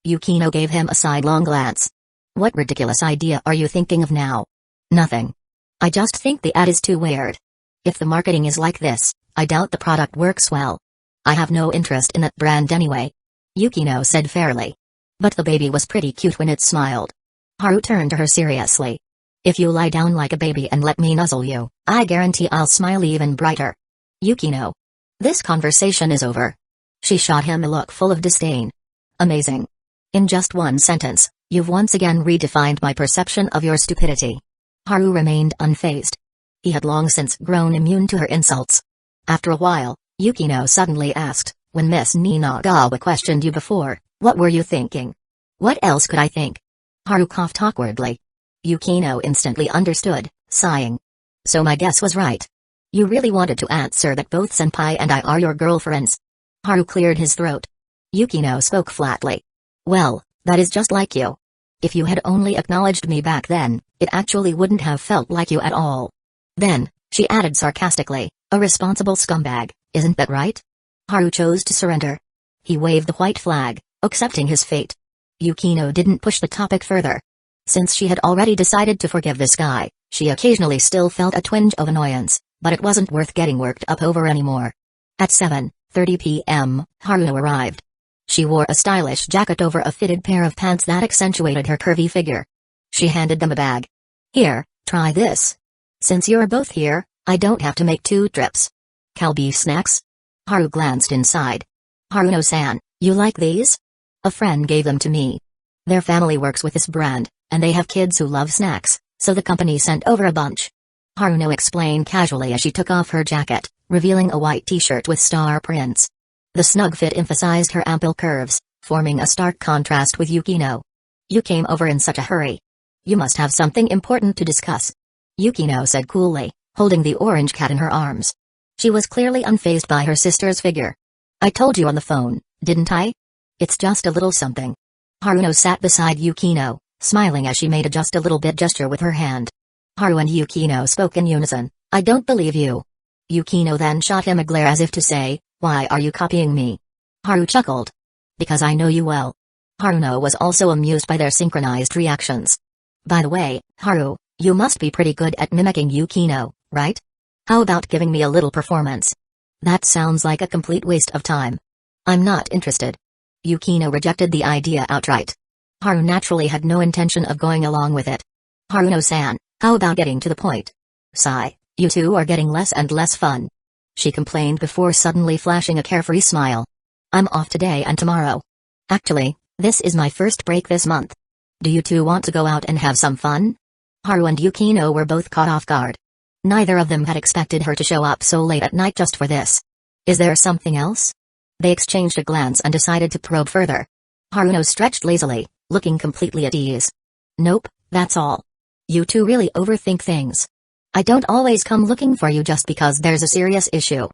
Yukino gave him a sidelong glance. What ridiculous idea are you thinking of now? Nothing. I just think the ad is too weird. If the marketing is like this, I doubt the product works well. I have no interest in that brand anyway. Yukino said fairly. But the baby was pretty cute when it smiled. Haru turned to her seriously. If you lie down like a baby and let me nuzzle you, I guarantee I'll smile even brighter. Yukino. This conversation is over. She shot him a look full of disdain. Amazing. In just one sentence, you've once again redefined my perception of your stupidity. Haru remained unfazed. He had long since grown immune to her insults. After a while, Yukino suddenly asked, when Miss Ninagawa questioned you before, what were you thinking? What else could I think? Haru coughed awkwardly. Yukino instantly understood, sighing. So my guess was right. You really wanted to answer that both Senpai and I are your girlfriends. Haru cleared his throat. Yukino spoke flatly. Well, that is just like you. If you had only acknowledged me back then, it actually wouldn't have felt like you at all. Then, she added sarcastically, a responsible scumbag, isn't that right? Haru chose to surrender. He waved the white flag, accepting his fate. Yukino didn't push the topic further. Since she had already decided to forgive this guy, she occasionally still felt a twinge of annoyance, but it wasn't worth getting worked up over anymore. At 7:30 p.m., Haru arrived. She wore a stylish jacket over a fitted pair of pants that accentuated her curvy figure. She handed them a bag. Here, try this. Since you're both here, I don't have to make 2 trips. Calbee snacks? Haru glanced inside. Haruno-san, you like these? A friend gave them to me. Their family works with this brand, and they have kids who love snacks, so the company sent over a bunch. Haruno explained casually as she took off her jacket, revealing a white t-shirt with star prints. The snug fit emphasized her ample curves, forming a stark contrast with Yukino. You came over in such a hurry. You must have something important to discuss. Yukino said coolly, holding the orange cat in her arms. She was clearly unfazed by her sister's figure. I told you on the phone, didn't I? It's just a little something. Haruno sat beside Yukino, smiling as she made a just a little bit gesture with her hand. Haru and Yukino spoke in unison, I don't believe you. Yukino then shot him a glare as if to say, why are you copying me? Haru chuckled. Because I know you well. Haruno was also amused by their synchronized reactions. By the way, Haru, you must be pretty good at mimicking Yukino, right? How about giving me a little performance? That sounds like a complete waste of time. I'm not interested. Yukino rejected the idea outright. Haru naturally had no intention of going along with it. Haruno-san, how about getting to the point? Sigh, you two are getting less and less fun. She complained before suddenly flashing a carefree smile. I'm off today and tomorrow. Actually, this is my first break this month. Do you two want to go out and have some fun? Haru and Yukino were both caught off guard. Neither of them had expected her to show up so late at night just for this. Is there something else? They exchanged a glance and decided to probe further. Haruno stretched lazily, looking completely at ease. Nope, that's all. You two really overthink things. I don't always come looking for you just because there's a serious issue.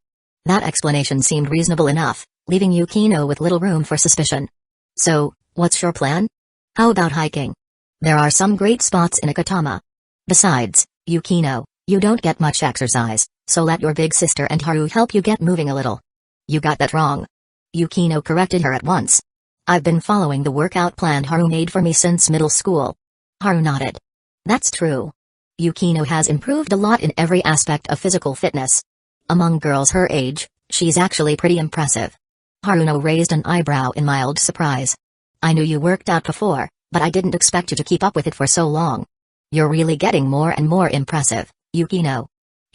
That explanation seemed reasonable enough, leaving Yukino with little room for suspicion. So, what's your plan? How about hiking? There are some great spots in Akatama. Besides, Yukino, you don't get much exercise, so let your big sister and Haru help you get moving a little. You got that wrong. Yukino corrected her at once. I've been following the workout plan Haru made for me since middle school. Haru nodded. That's true. Yukino has improved a lot in every aspect of physical fitness. Among girls her age, she's actually pretty impressive. Haruno raised an eyebrow in mild surprise. I knew you worked out before, but I didn't expect you to keep up with it for so long. You're really getting more and more impressive, Yukino.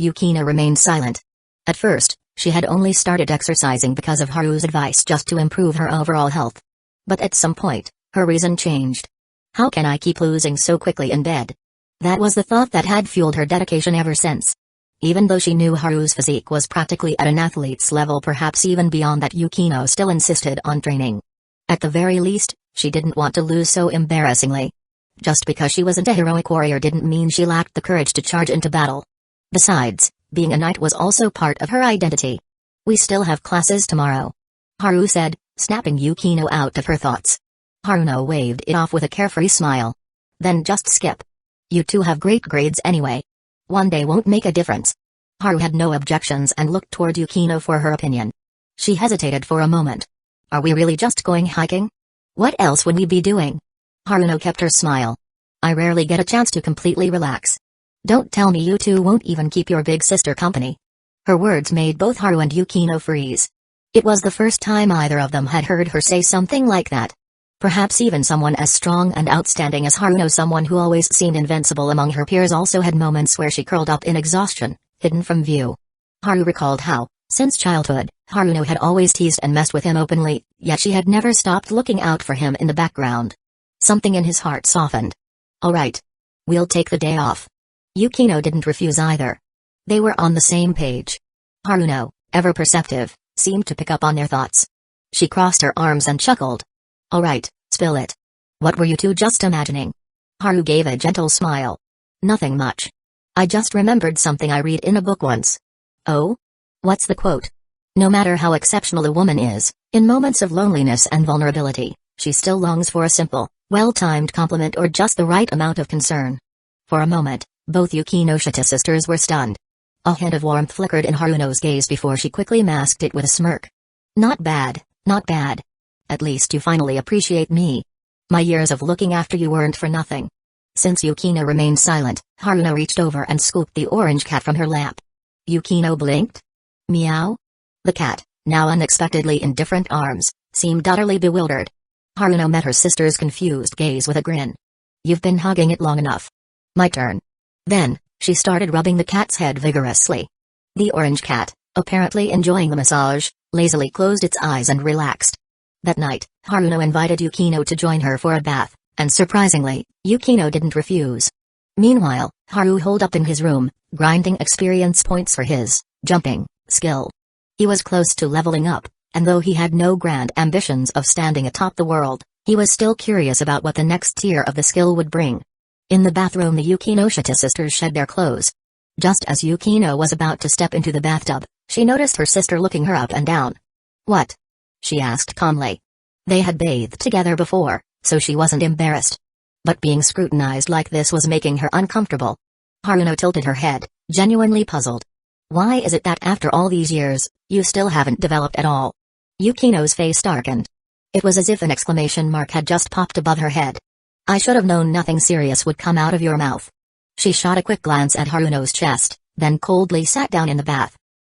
Yukino remained silent. At first, she had only started exercising because of Haru's advice just to improve her overall health. But at some point, her reason changed. How can I keep losing so quickly in bed? That was the thought that had fueled her dedication ever since. Even though she knew Haru's physique was practically at an athlete's level, perhaps even beyond that, Yukino still insisted on training. At the very least, she didn't want to lose so embarrassingly. Just because she wasn't a heroic warrior didn't mean she lacked the courage to charge into battle. Besides, being a knight was also part of her identity. We still have classes tomorrow, Haru said, snapping Yukino out of her thoughts. Haruno waved it off with a carefree smile. Then just skip. You two have great grades anyway. One day won't make a difference. Haru had no objections and looked toward Yukino for her opinion. She hesitated for a moment. Are we really just going hiking? What else would we be doing? Haruno kept her smile. I rarely get a chance to completely relax. Don't tell me you two won't even keep your big sister company. Her words made both Haru and Yukino freeze. It was the first time either of them had heard her say something like that. Perhaps even someone as strong and outstanding as Haruno, someone who always seemed invincible among her peers, also had moments where she curled up in exhaustion, hidden from view. Haru recalled how, since childhood, Haruno had always teased and messed with him openly, yet she had never stopped looking out for him in the background. Something in his heart softened. All right. We'll take the day off. Yukino didn't refuse either. They were on the same page. Haruno, ever perceptive, seemed to pick up on their thoughts. She crossed her arms and chuckled. All right, spill it. What were you two just imagining? Haru gave a gentle smile. Nothing much. I just remembered something I read in a book once. Oh? What's the quote? No matter how exceptional a woman is, in moments of loneliness and vulnerability, she still longs for a simple, well-timed compliment or just the right amount of concern. For a moment, both Yukinoshita sisters were stunned. A hint of warmth flickered in Haruno's gaze before she quickly masked it with a smirk. Not bad, not bad. At least you finally appreciate me. My years of looking after you weren't for nothing. Since Yukino remained silent, Haruno reached over and scooped the orange cat from her lap. Yukino blinked. Meow? The cat, now unexpectedly in different arms, seemed utterly bewildered. Haruno met her sister's confused gaze with a grin. You've been hugging it long enough. My turn. Then, she started rubbing the cat's head vigorously. The orange cat, apparently enjoying the massage, lazily closed its eyes and relaxed. That night, Haruno invited Yukino to join her for a bath, and surprisingly, Yukino didn't refuse. Meanwhile, Haru holed up in his room, grinding experience points for his jumping skill. He was close to leveling up, and though he had no grand ambitions of standing atop the world, he was still curious about what the next tier of the skill would bring. In the bathroom, the Yukinoshita sisters shed their clothes. Just as Yukino was about to step into the bathtub, she noticed her sister looking her up and down. What? She asked calmly. They had bathed together before, so she wasn't embarrassed. But being scrutinized like this was making her uncomfortable. Haruno tilted her head, genuinely puzzled. Why is it that after all these years, you still haven't developed at all? Yukino's face darkened. It was as if an exclamation mark had just popped above her head. I should have known nothing serious would come out of your mouth. She shot a quick glance at Haruno's chest, then coldly sat down in the bath.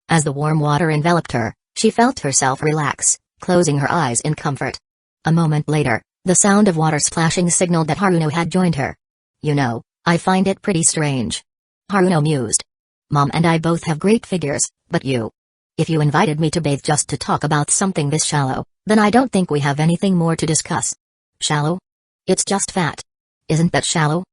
As the warm water enveloped her, she felt herself relax, closing her eyes in comfort. A moment later, the sound of water splashing signaled that Haruno had joined her. You know, I find it pretty strange. Haruno mused. Mom and I both have great figures, but you. If you invited me to bathe just to talk about something this shallow, then I don't think we have anything more to discuss. Shallow? It's just fat. Isn't that shallow?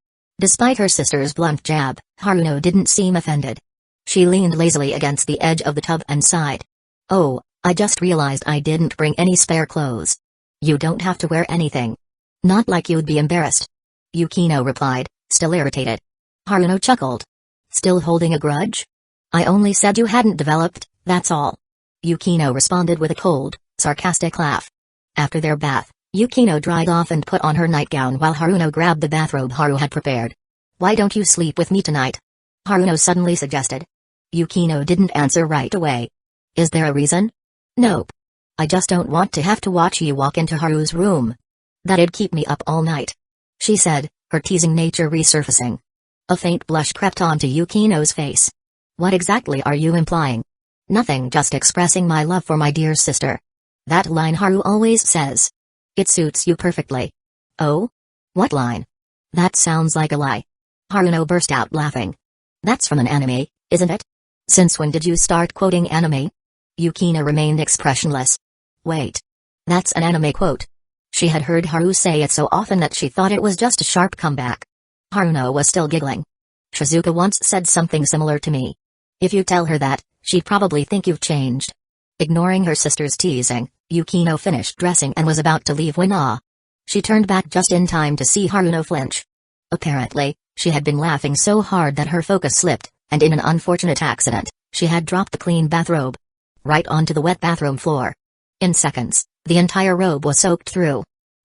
Despite her sister's blunt jab, Haruno didn't seem offended. She leaned lazily against the edge of the tub and sighed. Oh, I just realized I didn't bring any spare clothes. You don't have to wear anything. Not like you'd be embarrassed. Yukino replied, still irritated. Haruno chuckled. Still holding a grudge? I only said you hadn't developed, that's all. Yukino responded with a cold, sarcastic laugh. After their bath, Yukino dried off and put on her nightgown while Haruno grabbed the bathrobe Haru had prepared. Why don't you sleep with me tonight? Haruno suddenly suggested. Yukino didn't answer right away. Is there a reason? Nope. I just don't want to have to watch you walk into Haru's room. That'd keep me up all night. She said, her teasing nature resurfacing. A faint blush crept onto Yukino's face. What exactly are you implying? Nothing, just expressing my love for my dear sister. That line Haru always says. It suits you perfectly. Oh? What line? That sounds like a lie. Haruno burst out laughing. That's from an anime, isn't it? Since when did you start quoting anime? Yukino remained expressionless. Wait. That's an anime quote. She had heard Haru say it so often that she thought it was just a sharp comeback. Haruno was still giggling. Shizuka once said something similar to me. If you tell her that, she'd probably think you've changed. Ignoring her sister's teasing, Yukino finished dressing and was about to leave when she turned back just in time to see Haruno flinch. Apparently, she had been laughing so hard that her focus slipped, and in an unfortunate accident, she had dropped the clean bathrobe right onto the wet bathroom floor. In seconds, the entire robe was soaked through.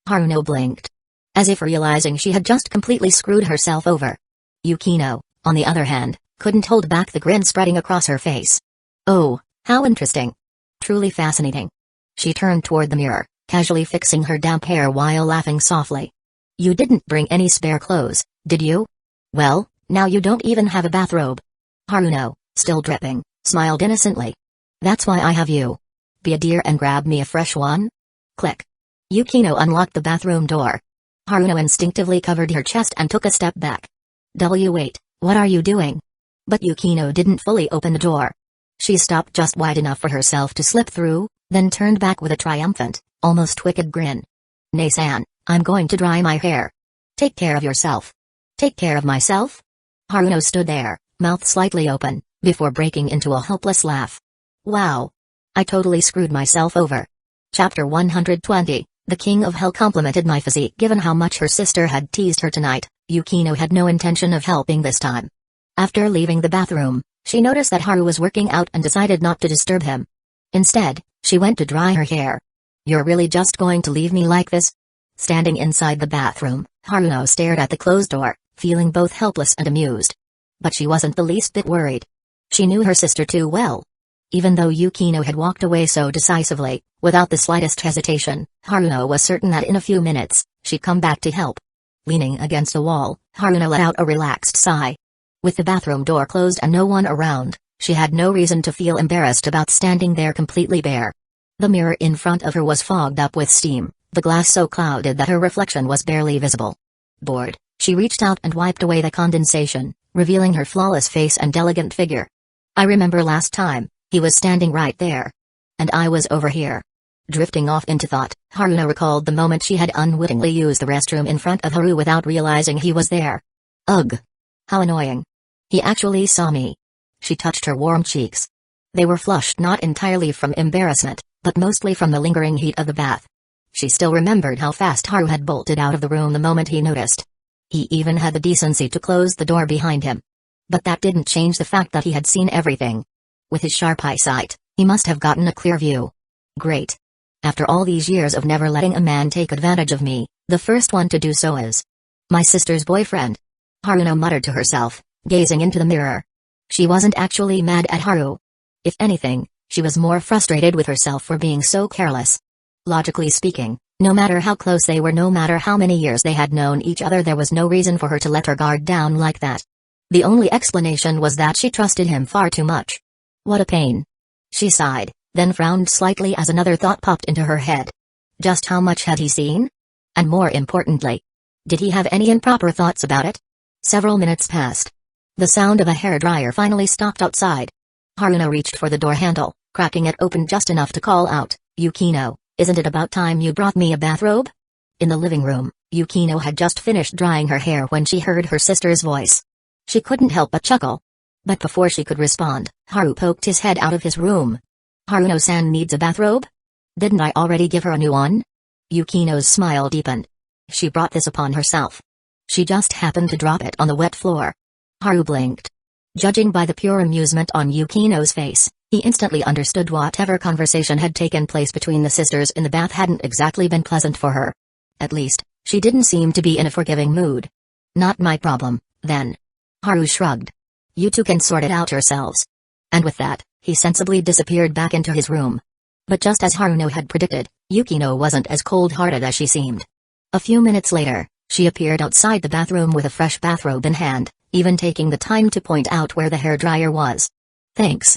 Haruno blinked, as if realizing she had just completely screwed herself over. Yukino, on the other hand, couldn't hold back the grin spreading across her face. Oh, how interesting. Truly fascinating. She turned toward the mirror, casually fixing her damp hair while laughing softly. "You didn't bring any spare clothes, did you? Well, now you don't even have a bathrobe." Haruno, still dripping, smiled innocently. "That's why I have you. Be a dear and grab me a fresh one." Click. Yukino unlocked the bathroom door. Haruno instinctively covered her chest and took a step back. Wait, what are you doing?" But Yukino didn't fully open the door. She stopped just wide enough for herself to slip through, then turned back with a triumphant, almost wicked grin. "Nei-san, I'm going to dry my hair. Take care of yourself." "Take care of myself?" Haruno stood there, mouth slightly open, before breaking into a helpless laugh. "Wow. I totally screwed myself over." Chapter 120, The King of Hell complimented my physique. Given how much her sister had teased her tonight, Yukino had no intention of helping this time. After leaving the bathroom, she noticed that Haru was working out and decided not to disturb him. Instead, she went to dry her hair. "You're really just going to leave me like this?" Standing inside the bathroom, Haruno stared at the closed door, feeling both helpless and amused. But she wasn't the least bit worried. She knew her sister too well. Even though Yukino had walked away so decisively, without the slightest hesitation, Haruno was certain that in a few minutes, she'd come back to help. Leaning against a wall, Haruno let out a relaxed sigh. With the bathroom door closed and no one around, she had no reason to feel embarrassed about standing there completely bare. The mirror in front of her was fogged up with steam, the glass so clouded that her reflection was barely visible. Bored, she reached out and wiped away the condensation, revealing her flawless face and elegant figure. "I remember last time, he was standing right there. And I was over here." Drifting off into thought, Haruno recalled the moment she had unwittingly used the restroom in front of Haru without realizing he was there. Ugh! How annoying. He actually saw me. She touched her warm cheeks. They were flushed not entirely from embarrassment, but mostly from the lingering heat of the bath. She still remembered how fast Haru had bolted out of the room the moment he noticed. He even had the decency to close the door behind him. But that didn't change the fact that he had seen everything. With his sharp eyesight, he must have gotten a clear view. Great. After all these years of never letting a man take advantage of me, the first one to do so is my sister's boyfriend. Haruno muttered to herself, gazing into the mirror. She wasn't actually mad at Haru. If anything, she was more frustrated with herself for being so careless. Logically speaking, no matter how close they were, no matter how many years they had known each other, there was no reason for her to let her guard down like that. The only explanation was that she trusted him far too much. What a pain. She sighed, then frowned slightly as another thought popped into her head. Just how much had he seen? And more importantly, did he have any improper thoughts about it? Several minutes passed. The sound of a hairdryer finally stopped outside. Haruno reached for the door handle, cracking it open just enough to call out, "Yukino, isn't it about time you brought me a bathrobe?" In the living room, Yukino had just finished drying her hair when she heard her sister's voice. She couldn't help but chuckle. But before she could respond, Haru poked his head out of his room. "Haruno-san needs a bathrobe? Didn't I already give her a new one?" Yukino's smile deepened. She brought this upon herself. She just happened to drop it on the wet floor. Haru blinked. Judging by the pure amusement on Yukino's face, he instantly understood whatever conversation had taken place between the sisters in the bath hadn't exactly been pleasant for her. At least, she didn't seem to be in a forgiving mood. "Not my problem, then." Haru shrugged. "You two can sort it out yourselves." And with that, he sensibly disappeared back into his room. But just as Haruno had predicted, Yukino wasn't as cold-hearted as she seemed. A few minutes later, she appeared outside the bathroom with a fresh bathrobe in hand, even taking the time to point out where the hairdryer was. "Thanks."